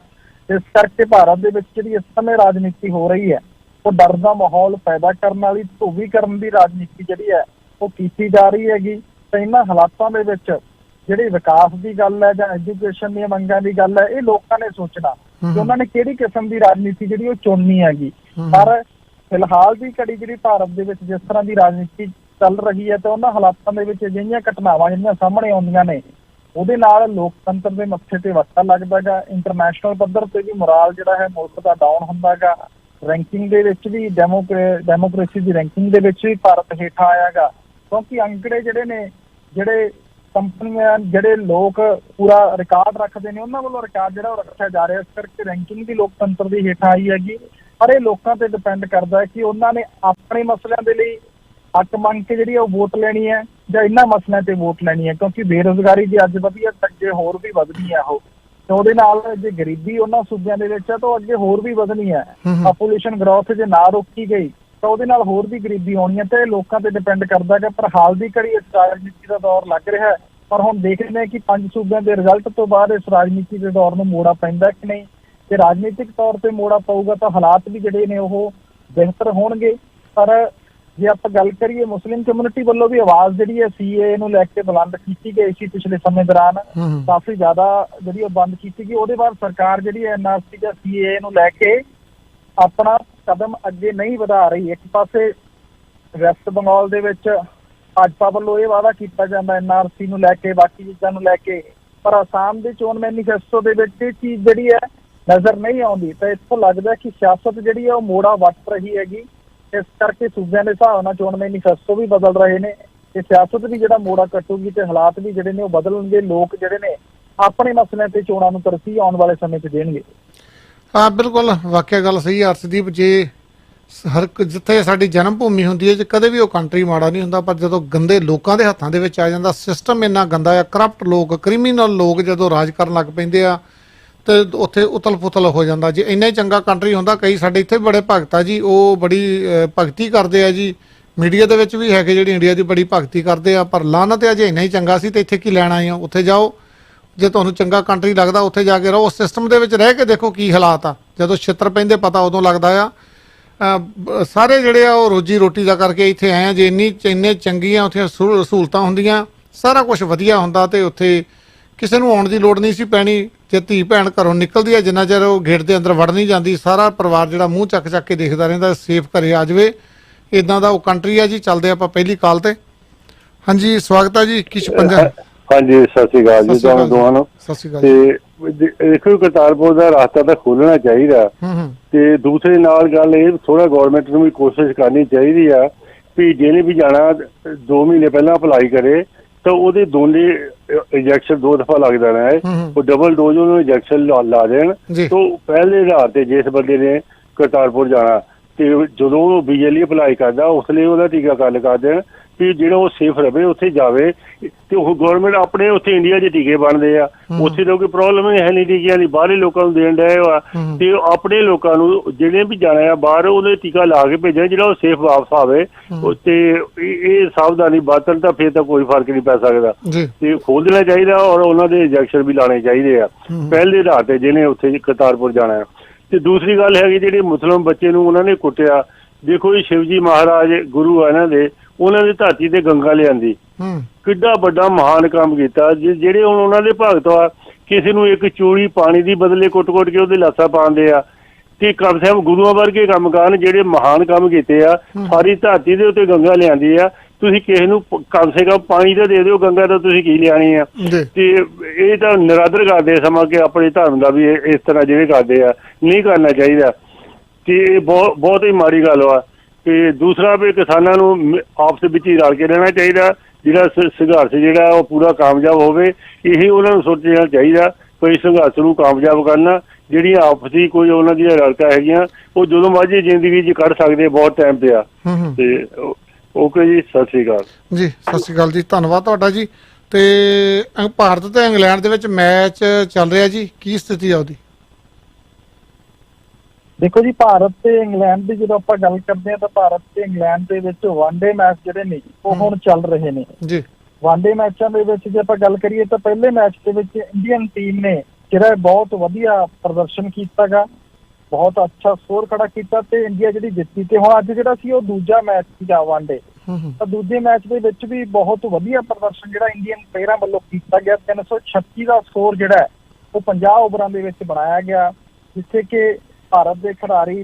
ਇਸ ਕਰਕੇ ਭਾਰਤ ਦੇ ਵਿੱਚ ਜਿਹੜੀ ਇਸ ਸਮੇਂ ਰਾਜਨੀਤੀ ਹੋ ਰਹੀ ਹੈ ਉਹ ਡਰ ਦਾ ਮਾਹੌਲ ਪੈਦਾ ਕਰਨ ਵਾਲੀ, ਧੋਵੀਕਰਨ ਦੀ ਰਾਜਨੀਤੀ ਜਿਹੜੀ ਹੈ ਉਹ ਕੀਤੀ ਜਾ ਰਹੀ ਹੈਗੀ। ਤੇ ਇਹਨਾਂ ਹਾਲਾਤਾਂ ਦੇ ਵਿੱਚ ਜਿਹੜੀ ਵਿਕਾਸ ਦੀ ਗੱਲ ਹੈ ਜਾਂ ਐਜੂਕੇਸ਼ਨ ਦੀਆਂ ਮੰਗਾਂ ਦੀ ਗੱਲ ਹੈ, ਇਹ ਲੋਕਾਂ ਨੇ ਸੋਚਣਾ ਕਿ ਉਹਨਾਂ ਨੇ ਕਿਹੜੀ ਕਿਸਮ ਦੀ ਰਾਜਨੀਤੀ ਜਿਹੜੀ ਉਹ ਚੁਣਨੀ ਹੈਗੀ। ਪਰ ਫਿਲਹਾਲ ਦੀ ਘੜੀ ਜਿਹੜੀ ਭਾਰਤ ਦੇ ਵਿੱਚ ਜਿਸ ਤਰ੍ਹਾਂ ਦੀ ਰਾਜਨੀਤੀ ਚੱਲ ਰਹੀ ਹੈ, ਤੇ ਉਹਨਾਂ ਹਾਲਾਤਾਂ ਦੇ ਵਿੱਚ ਅਜਿਹੀਆਂ ਘਟਨਾਵਾਂ ਜਿਹੜੀਆਂ ਸਾਹਮਣੇ ਆਉਂਦੀਆਂ ਨੇ, ਉਹਦੇ ਨਾਲ ਲੋਕਤੰਤਰ ਦੇ ਮੱਥੇ ਤੇ ਵੱਟਾ ਲੱਗਦਾ ਗਾ। ਇੰਟਰਨੈਸ਼ਨਲ ਪੱਧਰ ਤੇ ਵੀ ਮੋਰਾਲ ਜਿਹੜਾ ਹੈ ਮੁਲਕ ਦਾ ਡਾਊਨ ਹੁੰਦਾ ਗਾ। ਰੈਂਕਿੰਗ ਦੇ ਵਿੱਚ ਵੀ ਡੈਮੋਕ੍ਰੇਸੀ ਦੀ ਰੈਂਕਿੰਗ ਦੇ ਵਿੱਚ ਵੀ ਭਾਰਤ ਹੇਠਾਂ ਆਇਆ ਗਾ, ਕਿਉਂਕਿ ਅੰਕੜੇ ਜਿਹੜੇ ਨੇ, ਜਿਹੜੇ ਕੰਪਨੀਆਂ, ਜਿਹੜੇ ਲੋਕ ਪੂਰਾ ਰਿਕਾਰਡ ਰੱਖਦੇ ਨੇ, ਉਹਨਾਂ ਵੱਲੋਂ ਰਿਕਾਰਡ ਜਿਹੜਾ ਉਹ ਰੱਖਿਆ ਜਾ ਰਿਹਾ। ਇਸ ਕਰਕੇ ਰੈਂਕਿੰਗ ਵੀ ਲੋਕਤੰਤਰ ਦੀ ਹੇਠਾਂ ਆਈ ਹੈਗੀ। ਪਰ ਇਹ ਲੋਕਾਂ ਤੇ ਡਿਪੈਂਡ ਕਰਦਾ ਹੈ ਕਿ ਉਹਨਾਂ ਨੇ ਆਪਣੇ ਮਸਲਿਆਂ ਦੇ ਲਈ ਹੱਕ ਮੰਗ ਕੇ ਜਿਹੜੀ ਉਹ ਵੋਟ ਲੈਣੀ ਹੈ ਜਾਂ ਇਹਨਾਂ ਮਸਲਿਆਂ ਤੇ ਵੋਟ ਲੈਣੀ ਹੈ। ਕਿਉਂਕਿ ਬੇਰੁਜ਼ਗਾਰੀ ਜੇ ਅੱਜ ਵਧੀ ਹੈ ਤਾਂ ਅੱਗੇ ਹੋਰ ਵੀ ਵਧਣੀ ਹੈ ਉਹ, ਤੇ ਉਹਦੇ ਨਾਲ ਜੇ ਗਰੀਬੀ ਉਹਨਾਂ ਸੂਬਿਆਂ ਦੇ ਵਿੱਚ ਹੈ ਤਾਂ ਉਹ ਅੱਗੇ ਹੋਰ ਵੀ ਵਧਣੀ ਹੈ। ਪਾਪੂਲੇਸ਼ਨ ਗਰੋਥ ਜੇ ਨਾ ਰੋਕੀ ਗਈ ਤਾਂ ਉਹਦੇ ਨਾਲ ਹੋਰ ਵੀ ਗਰੀਬੀ ਆਉਣੀ ਹੈ। ਤੇ ਇਹ ਲੋਕਾਂ ਤੇ ਡਿਪੈਂਡ ਕਰਦਾ ਕਿ ਪਰ ਹਾਲ ਦੀ ਘੜੀ ਇਸ ਰਾਜਨੀਤੀ ਦਾ ਦੌਰ ਲੱਗ ਰਿਹਾ ਹੈ। ਪਰ ਹੁਣ ਦੇਖਦੇ ਹਾਂ ਕਿ 5 ਸੂਬਿਆਂ ਦੇ ਰਿਜ਼ਲਟ ਤੋਂ ਬਾਅਦ ਇਸ ਰਾਜਨੀਤੀ ਦੇ ਦੌਰ ਨੂੰ ਮੋੜਾ ਪੈਂਦਾ ਕਿ ਨਹੀਂ। ਤੇ ਰਾਜਨੀਤਿਕ ਤੌਰ ਤੇ ਮੋੜਾ ਪਊਗਾ ਤਾਂ ਹਾਲਾਤ ਵੀ ਜਿਹੜੇ ਨੇ ਉਹ ਬਿਹਤਰ ਹੋਣਗੇ। ਪਰ ਜੇ ਆਪਾਂ ਗੱਲ ਕਰੀਏ, ਮੁਸਲਿਮ ਕਮਿਊਨਿਟੀ ਵੱਲੋਂ ਵੀ ਆਵਾਜ਼ ਜਿਹੜੀ ਹੈ CAA ਨੂੰ ਲੈ ਕੇ ਬੁਲੰਦ ਕੀਤੀ ਗਈ ਸੀ ਪਿਛਲੇ ਸਮੇਂ ਦੌਰਾਨ, ਕਾਫੀ ਜ਼ਿਆਦਾ ਜਿਹੜੀ ਉਹ ਬੰਦ ਕੀਤੀ ਗਈ। ਉਹਦੇ ਬਾਅਦ ਸਰਕਾਰ ਜਿਹੜੀ ਹੈ NRC ਜਾਂ CAA ਨੂੰ ਲੈ ਕੇ ਆਪਣਾ ਕਦਮ ਅੱਗੇ ਨਹੀਂ ਵਧਾ ਰਹੀ। ਇੱਕ ਪਾਸੇ ਵੈਸਟ ਬੰਗਾਲ ਦੇ ਵਿੱਚ ਭਾਜਪਾ ਵੱਲੋਂ ਇਹ ਵਾਅਦਾ ਕੀਤਾ ਜਾਂਦਾ NRC ਨੂੰ ਲੈ ਕੇ, ਬਾਕੀ ਚੀਜ਼ਾਂ ਨੂੰ ਲੈ ਕੇ, ਪਰ ਆਸਾਮ ਦੇ ਚੋਣ ਮੈਨੀਫੈਸਟੋ ਦੇ ਵਿੱਚ ਇਹ ਚੀਜ਼ ਜਿਹੜੀ ਹੈ ਨਜ਼ਰ ਨਹੀਂ ਆਉਂਦੀ। ਤਾਂ ਇੱਥੋਂ ਲੱਗਦਾ ਕਿ ਸਿਆਸਤ ਜਿਹੜੀ ਹੈ ਉਹ ਮੋੜਾ ਵੱਟ ਰਹੀ ਹੈਗੀ। ਇਸ ਕਰਕੇ ਸੂਬਿਆਂ ਦੇ ਹਿਸਾਬ ਨਾਲ ਚੋਣ ਮੈਨੀਫੈਸਟੋ ਵੀ ਬਦਲ ਰਹੇ ਨੇ ਤੇ ਸਿਆਸਤ ਵੀ ਜਿਹੜਾ ਮੋੜਾ ਕੱਟੂਗੀ ਤੇ ਹਾਲਾਤ ਵੀ ਜਿਹੜੇ ਨੇ ਉਹ ਬਦਲਣਗੇ। ਲੋਕ ਜਿਹੜੇ ਨੇ ਆਪਣੇ ਮਸਲਿਆਂ ਤੇ ਚੋਣਾਂ ਨੂੰ ਤਰਜੀਹ ਆਉਣ ਵਾਲੇ ਸਮੇਂ 'ਚ ਦੇਣਗੇ। ਹਾਂ ਬਿਲਕੁਲ, ਵਾਕਿਆ ਗੱਲ ਸਹੀ ਹੈ ਅਰਸ਼ਦੀਪ। ਜੇ ਜਿੱਥੇ ਸਾਡੀ ਜਨਮ ਭੂਮੀ ਹੁੰਦੀ ਹੈ ਜੇ ਕਦੇ ਵੀ ਉਹ ਕੰਟਰੀ ਮਾੜਾ ਨਹੀਂ ਹੁੰਦਾ, ਪਰ ਜਦੋਂ ਗੰਦੇ ਲੋਕਾਂ ਦੇ ਹੱਥਾਂ ਦੇ ਵਿੱਚ ਆ ਜਾਂਦਾ, ਸਿਸਟਮ ਇੰਨਾ ਗੰਦਾ ਆ, ਕਰਪਟ ਲੋਕ, ਕ੍ਰਿਮੀਨਲ ਲੋਕ ਜਦੋਂ ਰਾਜ ਕਰਨ ਲੱਗ ਪੈਂਦੇ ਆ ਤੇ ਉੱਥੇ ਉਤਲ ਪੁਤਲ ਹੋ ਜਾਂਦਾ। ਜੇ ਇੰਨਾ ਹੀ ਚੰਗਾ ਕੰਟਰੀ ਹੁੰਦਾ, ਕਈ ਸਾਡੇ ਇੱਥੇ ਬੜੇ ਭਗਤ ਆ ਜੀ, ਉਹ ਬੜੀ ਭਗਤੀ ਕਰਦੇ ਆ ਜੀ, ਮੀਡੀਆ ਦੇ ਵਿੱਚ ਵੀ ਹੈਗੇ ਜਿਹੜੀ ਇੰਡੀਆ ਦੀ ਬੜੀ ਭਗਤੀ ਕਰਦੇ ਆ, ਪਰ ਲਾਹਨਤ ਆ ਜੇ ਇੰਨਾ ਹੀ ਚੰਗਾ ਸੀ ਤੇ ਇੱਥੇ ਕੀ ਲੈਣ ਆਏ ਆ। ਉੱਥੇ ਜਾਓ, ਜੇ ਤੁਹਾਨੂੰ ਚੰਗਾ ਕੰਟਰੀ ਲੱਗਦਾ ਉੱਥੇ ਜਾ ਕੇ ਰਹੋ, ਉਸ ਸਿਸਟਮ ਦੇ ਵਿੱਚ ਰਹਿ ਕੇ ਦੇਖੋ ਕੀ ਹਾਲਾਤ ਆ। ਜਦੋਂ ਛਿੱਤਰ ਪੈਂਦੇ ਪਤਾ ਉਦੋਂ ਲੱਗਦਾ ਆ। ਸਾਰੇ ਜਿਹੜੇ ਆ ਉਹ ਰੋਜੀ ਰੋਟੀ ਦਾ ਕਰਕੇ ਇੱਥੇ ਆਏ ਆ। ਜੇ ਇੰਨੇ ਚੰਗੀਆਂ ਉੱਥੇ ਸਹੂਲਤਾਂ ਹੁੰਦੀਆਂ, ਸਾਰਾ ਕੁਝ ਵਧੀਆ ਹੁੰਦਾ ਤੇ ਉੱਥੇ ਕਿਸੇ ਨੂੰ ਆਉਣ ਦੀ ਲੋੜ ਨਹੀਂ ਸੀ ਪੈਣੀ। ਜੇ ਧੀ ਭੈਣ ਘਰੋਂ ਨਿਕਲਦੀ ਆ, ਜਿੰਨਾ ਚਿਰ ਉਹ ਗੇਟ ਦੇ ਅੰਦਰ ਵੜ ਨਹੀਂ ਜਾਂਦੀ, ਸਾਰਾ ਪਰਿਵਾਰ ਜਿਹੜਾ ਮੂੰਹ ਚੱਕ ਚੱਕ ਕੇ ਦੇਖਦਾ ਰਹਿੰਦਾ ਸੇਫ ਘਰੇ ਆ ਜਾਵੇ। ਇਦਾਂ ਦਾ ਉਹ ਕੰਟਰੀ ਆ ਜੀ। ਚੱਲਦੇ ਆਪਾਂ ਪਹਿਲੀ ਕਾਲ ਤੇ। ਹਾਂਜੀ, ਸਵਾਗਤ ਹੈ ਜੀ। ਕਿਸ਼ ਪੰਜਾਬ। ਹਾਂਜੀ, ਸਤਿ ਸ਼੍ਰੀ ਅਕਾਲ ਜੀ ਤੁਹਾਨੂੰ ਦੋਵਾਂ ਨੂੰ। ਸਤਿ ਸ਼੍ਰੀ ਅਕਾਲ। ਤੇ ਦੇਖੋ, ਕਰਤਾਰਪੁਰ ਦਾ ਰਸਤਾ ਤਾਂ ਖੋਲਣਾ ਚਾਹੀਦਾ ਤੇ ਦੂਸਰੇ ਨਾਲ ਗੱਲ ਇਹ ਥੋੜਾ ਗਵਰਨਮੈਂਟ ਨੂੰ ਵੀ ਕੋਸ਼ਿਸ਼ ਕਰਨੀ ਚਾਹੀਦੀ ਆ ਵੀ ਜਿਹਨੇ ਵੀ ਜਾਣਾ 2 ਮਹੀਨੇ ਪਹਿਲਾਂ ਅਪਲਾਈ ਕਰੇ ਤਾਂ ਉਹਦੇ ਦੋਨੇ ਇੰਜੈਕਸ਼ਨ 2 ਦਫਾ ਲੱਗ ਜਾਣਾ ਹੈ। ਉਹ ਡਬਲ ਡੋਜ਼ ਉਹਨੂੰ ਇੰਜੈਕਸ਼ਨ ਲਾ ਦੇਣ ਤਾਂ ਪਹਿਲੇ ਆਧਾਰ ਤੇ ਜਿਸ ਬੰਦੇ ਨੇ ਕਰਤਾਰਪੁਰ ਜਾਣਾ ਤੇ ਜਦੋਂ ਉਹ BLE ਅਪਲਾਈ ਕਰਦਾ ਉਸ ਲਈ ਉਹਦਾ ਟੀਕਾਕਰਨ ਕਰ ਦੇਣ ਵੀ ਜਿਹੜਾ ਉਹ ਸੇਫ ਰਵੇ, ਉੱਥੇ ਜਾਵੇ। ਤੇ ਉਹ ਗਵਰਨਮੈਂਟ ਆਪਣੇ ਉੱਥੇ ਇੰਡੀਆ 'ਚ ਟੀਕੇ ਬਣਦੇ ਆ, ਉੱਥੇ ਤਾਂ ਕੋਈ ਪ੍ਰੋਬਲਮ ਹੀ ਹੈ ਨਹੀਂ ਟੀਕਿਆਂ ਦੀ, ਬਾਹਰਲੇ ਲੋਕਾਂ ਨੂੰ ਦੇਣ ਡਏ ਆ ਤੇ ਆਪਣੇ ਲੋਕਾਂ ਨੂੰ ਜਿਹੜੇ ਵੀ ਜਾਣਾ ਆ ਬਾਹਰ ਉਹਦੇ ਟੀਕਾ ਲਾ ਕੇ ਭੇਜਣ ਜਿਹੜਾ ਉਹ ਸੇਫ ਵਾਪਸ ਆਵੇ। ਤੇ ਇਹ ਸਾਵਧਾਨੀ ਵਰਤਣ ਤਾਂ ਫਿਰ ਤਾਂ ਕੋਈ ਫਰਕ ਨਹੀਂ ਪੈ ਸਕਦਾ ਤੇ ਖੋਲ ਦੇਣਾ ਚਾਹੀਦਾ ਔਰ ਉਹਨਾਂ ਦੇ ਇੰਜੈਕਸ਼ਨ ਵੀ ਲਾਣੇ ਚਾਹੀਦੇ ਆ ਪਹਿਲੇ ਆਧਾਰ ਤੇ ਜਿਹਨੇ ਉੱਥੇ ਕਰਤਾਰਪੁਰ ਜਾਣਾ। ਤੇ ਦੂਸਰੀ ਗੱਲ ਹੈਗੀ ਜਿਹੜੇ ਮੁਸਲਿਮ ਬੱਚੇ ਨੂੰ ਉਹਨਾਂ ਨੇ ਕੁੱਟਿਆ, ਦੇਖੋ ਜੀ ਸ਼ਿਵਜੀ ਮਹਾਰਾਜ ਗੁਰੂ ਆ ਇਹਨਾਂ ਦੇ, ਉਹਨਾਂ ਦੀ ਧਰਤੀ ਤੇ ਗੰਗਾ ਲਿਆਂਦੀ, ਕਿੱਡਾ ਵੱਡਾ ਮਹਾਨ ਕੰਮ ਕੀਤਾ। ਜਿਹੜੇ ਹੁਣ ਉਹਨਾਂ ਦੇ ਭਗਤ ਆ, ਕਿਸੇ ਨੂੰ ਇੱਕ ਚੂੜੀ ਪਾਣੀ ਦੀ ਬਦਲੇ ਕੁੱਟ-ਕੁੱਟ ਕੇ ਉਹਦੇ ਲਾਸਾ ਪਾਉਂਦੇ ਆ ਤੇ ਕਮ ਸੇ ਕਮ ਗੁਰੂਆਂ ਵਰਗੇ ਕੰਮ ਕਰਨ ਜਿਹੜੇ ਮਹਾਨ ਕੰਮ ਕੀਤੇ ਆ। ਸਾਰੀ ਧਰਤੀ ਦੇ ਉੱਤੇ ਗੰਗਾ ਲਿਆਂਦੀ ਆ, ਤੁਸੀਂ ਕਿਸੇ ਨੂੰ ਕਮ ਸੇ ਕਮ ਪਾਣੀ ਤਾਂ ਦੇ ਦਿਓ, ਗੰਗਾ ਤਾਂ ਤੁਸੀਂ ਕੀ ਲਿਆਣੀ ਆ। ਤੇ ਇਹ ਤਾਂ ਨਿਰਾਦਰ ਕਰਦੇ ਸਮਾਂ ਕਿ ਆਪਣੇ ਧਰਮ ਦਾ ਵੀ ਇਸ ਤਰ੍ਹਾਂ ਜਿਹੜੇ ਕਰਦੇ ਆ ਨਹੀਂ ਕਰਨਾ ਚਾਹੀਦਾ ਤੇ ਇਹ ਬਹੁਤ ਹੀ ਮਾੜੀ ਗੱਲ ਆ। ਤੇ ਦੂਸਰਾ ਵੀ ਕਿਸਾਨਾਂ ਨੂੰ ਆਪਸ ਵਿੱਚ ਹੀ ਰਲ ਕੇ ਰਹਿਣਾ ਚਾਹੀਦਾ, ਜਿਹੜਾ ਸੰਘਰਸ਼ ਜਿਹੜਾ ਉਹ ਪੂਰਾ ਕਾਮਯਾਬ ਹੋਵੇ। ਇਹੀ ਉਹਨਾਂ ਨੂੰ ਸੋਚਣਾ ਚਾਹੀਦਾ ਕੋਈ ਸੰਘਰਸ਼ ਨੂੰ ਕਾਮਯਾਬ ਕਰਨਾ। ਜਿਹੜੀਆਂ ਆਪਸੀ ਕੋਈ ਉਹਨਾਂ ਦੀਆਂ ਰਲਕਾਂ ਹੈਗੀਆਂ ਉਹ ਜਦੋਂ ਮਰਜ਼ੀ ਜ਼ਿੰਦਗੀ 'ਚ ਕੱਢ ਸਕਦੇ, ਬਹੁਤ ਟਾਈਮ ਤੇ ਆ। ਤੇ ਓਕੇ ਜੀ, ਸਤਿ ਸ਼੍ਰੀ ਅਕਾਲ ਜੀ। ਸਤਿ ਸ਼੍ਰੀ ਅਕਾਲ ਜੀ, ਧੰਨਵਾਦ ਤੁਹਾਡਾ ਜੀ। ਤੇ ਭਾਰਤ ਤੇ ਇੰਗਲੈਂਡ ਦੇ ਵਿੱਚ ਮੈਚ ਚੱਲ ਰਿਹਾ ਜੀ, ਕੀ ਸਥਿਤੀ ਆ ਉਹਦੀ? ਦੇਖੋ ਜੀ, ਭਾਰਤ ਤੇ ਇੰਗਲੈਂਡ ਦੀ ਜਦੋਂ ਆਪਾਂ ਗੱਲ ਕਰਦੇ ਹਾਂ ਤਾਂ ਭਾਰਤ ਤੇ ਇੰਗਲੈਂਡ ਦੇ ਵਿੱਚ ਵਨਡੇ ਮੈਚ ਜਿਹੜੇ ਨੇ ਉਹ ਹੁਣ ਚੱਲ ਰਹੇ ਨੇ ਜੀ। ਵਨਡੇ ਮੈਚਾਂ ਦੇ ਵਿੱਚ ਜੇ ਆਪਾਂ ਗੱਲ ਕਰੀਏ ਤਾਂ ਪਹਿਲੇ ਮੈਚ ਦੇ ਵਿੱਚ ਇੰਡੀਅਨ ਟੀਮ ਨੇ ਜਿਹੜਾ ਬਹੁਤ ਵਧੀਆ ਪ੍ਰਦਰਸ਼ਨ ਕੀਤਾਗਾ, ਬਹੁਤ ਅੱਛਾ ਸਕੋਰ ਖੜਾ ਕੀਤਾ ਤੇ ਇੰਡੀਆ ਜਿਹੜੀ ਜਿੱਤੀ। ਤੇ ਹੁਣ ਅੱਜ ਜਿਹੜਾ ਸੀ ਉਹ ਦੂਜਾ ਮੈਚ ਸੀਗਾ ਵਨਡੇ, ਤਾਂ ਦੂਜੇ ਮੈਚ ਦੇ ਵਿੱਚ ਵੀ ਬਹੁਤ ਵਧੀਆ ਪ੍ਰਦਰਸ਼ਨ ਜਿਹੜਾ ਇੰਡੀਅਨ ਪਲੇਅਰਾਂ ਵੱਲੋਂ ਕੀਤਾ ਗਿਆ। 336 ਦਾ ਸਕੋਰ ਜਿਹੜਾ ਹੈ ਉਹ 50 ਓਵਰਾਂ ਦੇ ਵਿੱਚ ਬਣਾਇਆ ਗਿਆ, ਜਿੱਥੇ ਕਿ ਭਾਰਤ ਦੇ ਖਿਡਾਰੀ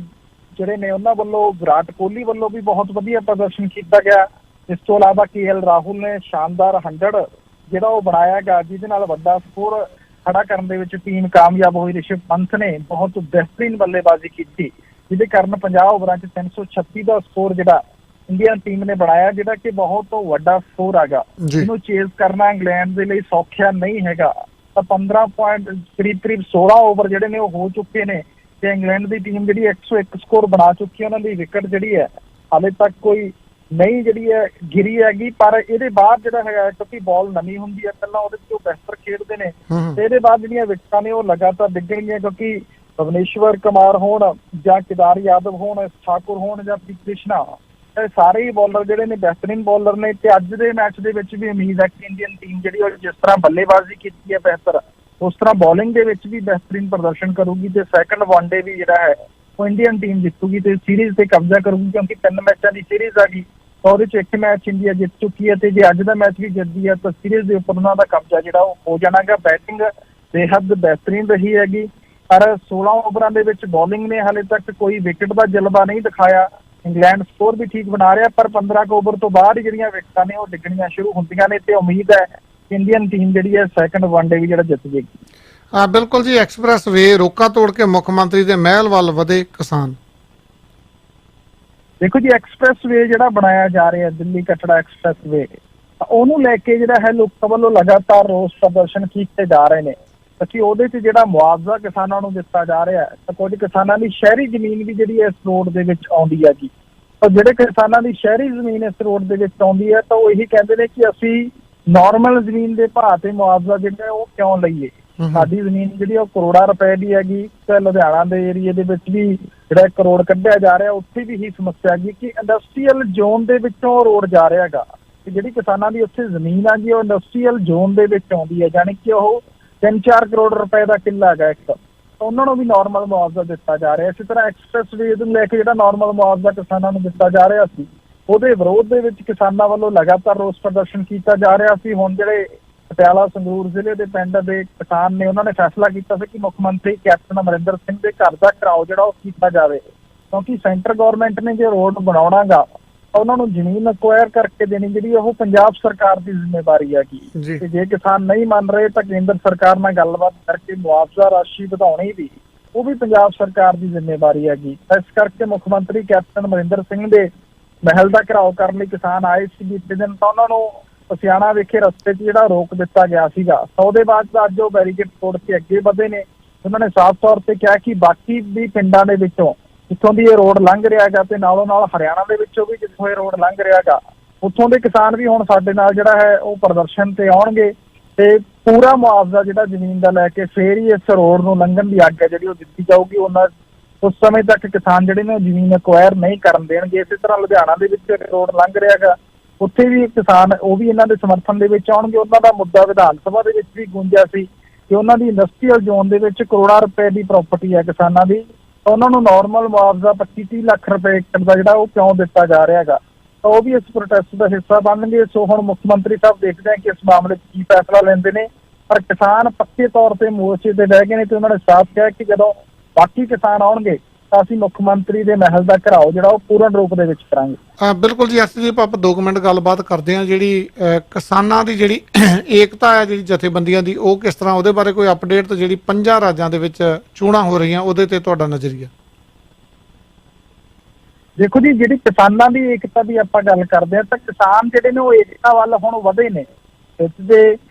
ਜਿਹੜੇ ਨੇ ਉਹਨਾਂ ਵੱਲੋਂ ਵਿਰਾਟ ਕੋਹਲੀ ਵੱਲੋਂ ਵੀ ਬਹੁਤ ਵਧੀਆ ਪ੍ਰਦਰਸ਼ਨ ਕੀਤਾ ਗਿਆ। ਇਸ ਤੋਂ ਇਲਾਵਾ KL ਰਾਹੁਲ ਨੇ ਸ਼ਾਨਦਾਰ 100 ਜਿਹੜਾ ਉਹ ਬਣਾਇਆ ਗਿਆ, ਜਿਹਦੇ ਨਾਲ ਵੱਡਾ ਸਕੋਰ ਖੜਾ ਕਰਨ ਦੇ ਵਿੱਚ ਟੀਮ ਕਾਮਯਾਬ ਹੋਈ। ਰਿਸ਼ਭ ਪੰਤ ਨੇ ਬਹੁਤ ਬਿਹਤਰੀਨ ਬੱਲੇਬਾਜ਼ੀ ਕੀਤੀ, ਜਿਹਦੇ ਕਾਰਨ 50 ਓਵਰਾਂ 'ਚ 336 ਦਾ ਸਕੋਰ ਜਿਹੜਾ ਇੰਡੀਅਨ ਟੀਮ ਨੇ ਬਣਾਇਆ, ਜਿਹੜਾ ਕਿ ਬਹੁਤ ਵੱਡਾ ਸਕੋਰ ਹੈਗਾ। ਇਹਨੂੰ ਚੇਜ਼ ਕਰਨਾ ਇੰਗਲੈਂਡ ਦੇ ਲਈ ਸੌਖਿਆ ਨਹੀਂ ਹੈਗਾ। ਤਾਂ 15 ਪੁਆਇੰਟ ਕਰੀਬ 16 ਓਵਰ ਜਿਹੜੇ ਨੇ ਉਹ ਹੋ ਚੁੱਕੇ ਨੇ ਤੇ ਇੰਗਲੈਂਡ ਦੀ ਟੀਮ ਜਿਹੜੀ 101 ਸਕੋਰ ਬਣਾ ਚੁੱਕੀ ਹੈ। ਉਹਨਾਂ ਦੀ ਵਿਕਟ ਜਿਹੜੀ ਹੈ ਹਾਲੇ ਤੱਕ ਕੋਈ ਨਹੀਂ ਜਿਹੜੀ ਹੈ ਗਿਰੀ ਹੈਗੀ, ਪਰ ਇਹਦੇ ਬਾਅਦ ਜਿਹੜਾ ਹੈਗਾ ਕਿਉਂਕਿ ਬਾਲ ਨਵੀਂ ਹੁੰਦੀ ਹੈ, ਪਹਿਲਾਂ ਉਹਦੇ 'ਚ ਉਹ ਬਿਹਤਰ ਖੇਡਦੇ ਨੇ ਤੇ ਇਹਦੇ ਬਾਅਦ ਜਿਹੜੀਆਂ ਵਿਕਟਾਂ ਨੇ ਉਹ ਲਗਾਤਾਰ ਡਿੱਗਣਗੀਆਂ, ਕਿਉਂਕਿ ਭੁਵਨੇਸ਼ਵਰ ਕੁਮਾਰ ਹੋਣ ਜਾਂ ਕੇਦਾਰ ਯਾਦਵ ਹੋਣ, ਠਾਕੁਰ ਹੋਣ ਜਾਂ ਕ੍ਰਿਸ਼ਨਾ, ਇਹ ਸਾਰੇ ਹੀ ਬੋਲਰ ਜਿਹੜੇ ਨੇ ਬਿਹਤਰੀਨ ਬੋਲਰ ਨੇ। ਤੇ ਅੱਜ ਦੇ ਮੈਚ ਦੇ ਵਿੱਚ ਵੀ ਉਮੀਦ ਹੈ ਕਿ ਇੰਡੀਅਨ ਟੀਮ ਜਿਹੜੀ ਉਹ ਜਿਸ ਤਰ੍ਹਾਂ ਬੱਲੇਬਾਜ਼ੀ ਕੀਤੀ ਹੈ ਬਿਹਤਰ, ਉਸ ਤਰ੍ਹਾਂ ਬੋਲਿੰਗ ਦੇ ਵਿੱਚ ਵੀ ਬਿਹਤਰੀਨ ਪ੍ਰਦਰਸ਼ਨ ਕਰੂਗੀ ਤੇ ਸੈਕੰਡ ਵਨਡੇ ਵੀ ਜਿਹੜਾ ਹੈ ਉਹ ਇੰਡੀਅਨ ਟੀਮ ਜਿੱਤੂਗੀ ਤੇ ਸੀਰੀਜ਼ ਤੇ ਕਬਜ਼ਾ ਕਰੂਗੀ, ਕਿਉਂਕਿ 3 ਮੈਚਾਂ ਦੀ ਸੀਰੀਜ਼ ਆ ਗਈ। ਉਹਦੇ 'ਚ 1 ਮੈਚ ਇੰਡੀਆ ਜਿੱਤ ਚੁੱਕੀ ਹੈ ਤੇ ਜੇ ਅੱਜ ਦਾ ਮੈਚ ਵੀ ਜਿੱਤਦੀ ਹੈ ਤਾਂ ਸੀਰੀਜ਼ ਦੇ ਉੱਪਰ ਉਹਨਾਂ ਦਾ ਕਬਜ਼ਾ ਜਿਹੜਾ ਉਹ ਹੋ ਜਾਣਾਗਾ। ਬੈਟਿੰਗ ਬੇਹੱਦ ਬਿਹਤਰੀਨ ਰਹੀ ਹੈਗੀ, ਪਰ 16 ਓਵਰਾਂ ਦੇ ਵਿੱਚ ਬੋਲਿੰਗ ਨੇ ਹਾਲੇ ਤੱਕ ਕੋਈ ਵਿਕਟ ਦਾ ਜਲਵਾ ਨਹੀਂ ਦਿਖਾਇਆ ਇੰਗਲੈਂਡ ਸਕੋਰ ਵੀ ਠੀਕ ਬਣਾ ਰਿਹਾ, ਪਰ 15 ਕੁ ਓਵਰ ਤੋਂ ਬਾਅਦ ਹੀ ਜਿਹੜੀਆਂ ਵਿਕਟਾਂ ਨੇ ਉਹ ਡਿੱਗਣੀਆਂ ਸ਼ੁਰੂ ਹੁੰਦੀਆਂ ਨੇ ਤੇ ਉਮੀਦ ਹੈ ਕਿ ਇੰਡੀਅਨ ਟੀਮ ਜਿਹੜੀ ਹੈ ਸੈਕੰਡ ਵਨਡੇ ਵੀ ਜਿਹੜਾ ਜਿੱਤ ਜੇਗੀ। ਬਿਲਕੁਲ ਜੀ। ਐਕਸਪ੍ਰੈਸ ਵੇ ਰੋਕਾ ਤੋੜ ਕੇ ਮੁੱਖ ਮੰਤਰੀ ਦੇ ਮਹਿਲ ਵੱਲ ਵਧੇ ਕਿਸਾਨ। ਦੇਖੋ ਜੀ, ਐਕਸਪ੍ਰੈਸ ਵੇ ਜਿਹੜਾ ਬਣਾਇਆ ਜਾ ਰਿਹਾ ਦਿੱਲੀ ਕਟੜਾ ਐਕਸਪ੍ਰੈਸ ਵੇ, ਉਹਨੂੰ ਲੈ ਕੇ ਜਿਹੜਾ ਹੈ ਲੋਕਾਂ ਵੱਲੋਂ ਲਗਾਤਾਰ ਰੋਸ ਪ੍ਰਦਰਸ਼ਨ ਕੀਤੇ ਜਾ ਰਹੇ ਨੇ ਕਿ ਉਹਦੇ 'ਚ ਜਿਹੜਾ ਮੁਆਵਜ਼ਾ ਕਿਸਾਨਾਂ ਨੂੰ ਦਿੱਤਾ ਜਾ ਰਿਹਾ ਹੈ ਤਾਂ ਕੁਝ ਕਿਸਾਨਾਂ ਦੀ ਸ਼ਹਿਰੀ ਜ਼ਮੀਨ ਵੀ ਜਿਹੜੀ ਇਸ ਰੋਡ ਦੇ ਵਿੱਚ ਆਉਂਦੀ ਹੈਗੀ। ਤਾਂ ਜਿਹੜੇ ਕਿਸਾਨਾਂ ਦੀ ਸ਼ਹਿਰੀ ਜ਼ਮੀਨ ਇਸ ਰੋਡ ਦੇ ਵਿੱਚ ਆਉਂਦੀ ਹੈ ਤਾਂ ਉਹ ਇਹੀ ਕਹਿੰਦੇ ਨੇ ਕਿ ਅਸੀਂ ਨਾਰਮਲ ਜ਼ਮੀਨ ਦੇ ਭਾਅ ਤੇ ਮੁਆਵਜ਼ਾ ਜਿਹੜਾ ਉਹ ਕਿਉਂ ਲਈਏ। ਸਾਡੀ ਜ਼ਮੀਨ ਜਿਹੜੀ ਉਹ ਕਰੋੜਾਂ ਰੁਪਏ ਦੀ ਹੈਗੀ ਤੇ ਲੁਧਿਆਣਾ ਦੇ ਏਰੀਏ ਦੇ ਵਿੱਚ ਵੀ ਜਿਹੜਾ 1 ਕਰੋੜ ਕੱਢਿਆ ਜਾ ਰਿਹਾ, ਉੱਥੇ ਵੀ ਇਹੀ ਸਮੱਸਿਆ ਹੈਗੀ ਕਿ ਇੰਡਸਟਰੀਅਲ ਜ਼ੋਨ ਦੇ ਵਿੱਚੋਂ ਰੋਡ ਜਾ ਰਿਹਾ ਹੈਗਾ ਤੇ ਜਿਹੜੀ ਕਿਸਾਨਾਂ ਦੀ ਉੱਥੇ ਜ਼ਮੀਨ ਆ ਜੀ ਉਹ ਇੰਡਸਟਰੀਅਲ ਜ਼ੋਨ ਦੇ ਵਿੱਚ ਆਉਂਦੀ ਹੈ, ਜਾਣੀ ਕਿ ਉਹ 3-4 ਕਰੋੜ ਰੁਪਏ ਦਾ ਕਿੱਲਾ ਹੈਗਾ ਇੱਕ, ਤਾਂ ਉਹਨਾਂ ਨੂੰ ਵੀ ਨਾਰਮਲ ਮੁਆਵਜ਼ਾ ਦਿੱਤਾ ਜਾ ਰਿਹਾ। ਇਸੇ ਤਰ੍ਹਾਂ ਐਕਸਪ੍ਰੈਸ ਵੇ ਨੂੰ ਲੈ ਕੇ ਜਿਹੜਾ ਨਾਰਮਲ ਮੁਆਵਜ਼ਾ ਕਿਸਾਨਾਂ ਨੂੰ ਦਿੱਤਾ ਜਾ ਰਿਹਾ ਸੀ, ਉਹਦੇ ਵਿਰੋਧ ਦੇ ਵਿੱਚ ਕਿਸਾਨਾਂ ਵੱਲੋਂ ਲਗਾਤਾਰ ਰੋਸ ਪ੍ਰਦਰਸ਼ਨ ਕੀਤਾ ਜਾ ਰਿਹਾ ਸੀ। ਹੁਣ ਜਿਹੜੇ ਪਟਿਆਲਾ ਸੰਗਰੂਰ ਜ਼ਿਲ੍ਹੇ ਦੇ ਪਿੰਡ ਦੇ ਕਿਸਾਨ ਨੇ, ਉਹਨਾਂ ਨੇ ਫੈਸਲਾ ਕੀਤਾ ਸੀ ਕਿ ਮੁੱਖ ਮੰਤਰੀ ਕੈਪਟਨ ਅਮਰਿੰਦਰ ਸਿੰਘ ਦੇ ਘਰ ਦਾ ਘਿਰਾਓ ਜਿਹੜਾ ਉਹ ਕੀਤਾ ਜਾਵੇ, ਕਿਉਂਕਿ ਸੈਂਟਰ ਗਵਰਨਮੈਂਟ ਨੇ ਜੇ ਰੋਡ ਬਣਾਉਣਾਗਾ ਉਹਨਾਂ ਨੂੰ ਜ਼ਮੀਨ ਅਕਵਾਇਰ ਕਰਕੇ ਦੇਣੀ ਜਿਹੜੀ ਉਹ ਪੰਜਾਬ ਸਰਕਾਰ ਦੀ ਜ਼ਿੰਮੇਵਾਰੀ ਹੈਗੀ ਤੇ ਜੇ ਕਿਸਾਨ ਨਹੀਂ ਮੰਨ ਰਹੇ ਤਾਂ ਕੇਂਦਰ ਸਰਕਾਰ ਨਾਲ ਗੱਲਬਾਤ ਕਰਕੇ ਮੁਆਵਜ਼ਾ ਰਾਸ਼ੀ ਵਧਾਉਣੀ ਵੀ ਉਹ ਵੀ ਪੰਜਾਬ ਸਰਕਾਰ ਦੀ ਜ਼ਿੰਮੇਵਾਰੀ ਹੈਗੀ। ਇਸ ਕਰਕੇ ਮੁੱਖ ਮੰਤਰੀ ਕੈਪਟਨ ਅਮਰਿੰਦਰ ਸਿੰਘ ਦੇ ਮਹਿਲ ਦਾ ਘਿਰਾਓ ਕਰਨ ਲਈ ਕਿਸਾਨ ਆਏ ਸੀ ਬੀਤੇ ਦਿਨ, ਤਾਂ ਉਹਨਾਂ ਨੂੰ ਪਸਿਆਣਾ ਵਿਖੇ ਰਸਤੇ 'ਚ ਜਿਹੜਾ ਰੋਕ ਦਿੱਤਾ ਗਿਆ ਸੀਗਾ। ਤਾਂ ਉਹਦੇ ਬਾਅਦ ਅੱਜ ਉਹ ਬੈਰੀਕੇਡ ਤੋੜ ਕੇ ਅੱਗੇ ਵਧੇ ਨੇ। ਉਹਨਾਂ ਨੇ ਸਾਫ਼ ਤੌਰ ਤੇ ਕਿਹਾ ਕਿ ਬਾਕੀ ਵੀ ਪਿੰਡਾਂ ਦੇ ਵਿੱਚੋਂ ਜਿੱਥੋਂ ਦੀ ਇਹ ਰੋਡ ਲੰਘ ਰਿਹਾ ਹੈਗਾ ਤੇ ਨਾਲੋਂ ਨਾਲ ਹਰਿਆਣਾ ਦੇ ਵਿੱਚੋਂ ਵੀ ਜਿੱਥੋਂ ਇਹ ਰੋਡ ਲੰਘ ਰਿਹਾ ਹੈਗਾ ਉੱਥੋਂ ਦੇ ਕਿਸਾਨ ਵੀ ਹੁਣ ਸਾਡੇ ਨਾਲ ਜਿਹੜਾ ਹੈ ਉਹ ਪ੍ਰਦਰਸ਼ਨ ਤੇ ਆਉਣਗੇ ਤੇ ਪੂਰਾ ਮੁਆਵਜ਼ਾ ਜਿਹੜਾ ਜ਼ਮੀਨ ਦਾ ਲੈ ਕੇ ਫੇਰ ਹੀ ਇਸ ਰੋਡ ਨੂੰ ਲੰਘਣ ਦੀ ਆਗਿਆ ਜਿਹੜੀ ਉਹ ਦਿੱਤੀ ਜਾਊਗੀ। ਉਹਨਾਂ ਉਸ ਸਮੇਂ ਤੱਕ ਕਿਸਾਨ ਜਿਹੜੇ ਨੇ ਉਹ ਜ਼ਮੀਨ ਅਕਵਾਇਰ ਨਹੀਂ ਕਰਨ ਦੇਣਗੇ। ਇਸੇ ਤਰ੍ਹਾਂ ਲੁਧਿਆਣਾ ਦੇ ਵਿੱਚ ਰੋਡ ਲੰਘ ਰਿਹਾ ਹੈਗਾ, ਉੱਥੇ ਵੀ ਕਿਸਾਨ ਉਹ ਵੀ ਇਹਨਾਂ ਦੇ ਸਮਰਥਨ ਦੇ ਵਿੱਚ ਆਉਣਗੇ। ਉਹਨਾਂ ਦਾ ਮੁੱਦਾ ਵਿਧਾਨ ਸਭਾ ਦੇ ਵਿੱਚ ਵੀ ਗੂੰਜਿਆ ਸੀ ਕਿ ਉਹਨਾਂ ਦੀ ਇੰਡਸਟਰੀਅਲ ਜ਼ੋਨ ਦੇ ਵਿੱਚ ਕਰੋੜਾਂ ਰੁਪਏ ਦੀ ਪ੍ਰਾਪਰਟੀ ਹੈ ਕਿਸਾਨਾਂ ਦੀ, ਉਹਨਾਂ ਨੂੰ ਨਾਰਮਲ ਮੁਆਵਜ਼ਾ 25-30 ਲੱਖ ਰੁਪਏ ਏਕੜ ਦਾ ਜਿਹੜਾ ਉਹ ਕਿਉਂ ਦਿੱਤਾ ਜਾ ਰਿਹਾ ਹੈਗਾ, ਤਾਂ ਉਹ ਵੀ ਇਸ ਪ੍ਰੋਟੈਸਟ ਦਾ ਹਿੱਸਾ ਬਣਨਗੇ। ਸੋ ਹੁਣ ਮੁੱਖ ਮੰਤਰੀ ਸਾਹਿਬ ਦੇਖਦੇ ਆ ਕਿ ਇਸ ਮਾਮਲੇ 'ਚ ਕੀ ਫੈਸਲਾ ਲੈਂਦੇ ਨੇ, ਪਰ ਕਿਸਾਨ ਪੱਕੇ ਤੌਰ ਤੇ ਮੋਰਚੇ ਤੇ ਬਹਿ ਗਏ ਨੇ ਤੇ ਉਹਨਾਂ ਨੇ ਸਾਫ਼ ਕਿਹਾ ਕਿ ਜਦੋਂ ਬਾਕੀ ਕਿਸਾਨ ਆਉਣਗੇ ਤਾਂ ਅਸੀਂ ਮੁੱਖ ਮੰਤਰੀ ਦੇ ਮਹਿਲ ਦਾ ਘਿਰਾਓ ਜਿਹੜਾ ਉਹ ਪੂਰਨ ਰੂਪ ਦੇ ਵਿੱਚ ਕਰਾਂਗੇ। ਬਿਲਕੁਲ ਜੀ। ਐਸਜੀਪ ਆਪਾਂ 2 ਮਿੰਟ ਗੱਲਬਾਤ ਕਰਦੇ ਹਾਂ। ਜਿਹੜੀ ਕਿਸਾਨਾਂ ਦੀ ਜਿਹੜੀ ਏਕਤਾ ਹੈ ਜਿਹੜੀ ਜਥੇਬੰਦੀਆਂ ਦੀ, ਉਹ ਕਿਸ ਤਰ੍ਹਾਂ, ਉਹਦੇ ਬਾਰੇ ਕੋਈ ਅਪਡੇਟ ਤਾਂ ਜਿਹੜੀ 5 ਰਾਜਾਂ ਦੇ ਵਿੱਚ ਚੋਣਾਂ ਹੋ ਰਹੀਆਂ ਉਹਦੇ ਤੇ ਤੁਹਾਡਾ ਨਜ਼ਰੀਆ? ਦੇਖੋ ਜੀ, ਜਿਹੜੀ ਕਿਸਾਨਾਂ ਦੀ ਏਕਤਾ ਦੀ ਆਪਾਂ ਗੱਲ ਕਰਦੇ ਹਾਂ ਤਾਂ ਕਿਸਾਨ ਜਿਹੜੇ ਨੇ ਉਹ ਏਕਤਾ ਵੱਲ ਹੁਣ ਵਧੇ ਨੇ। ਇਸਦੇ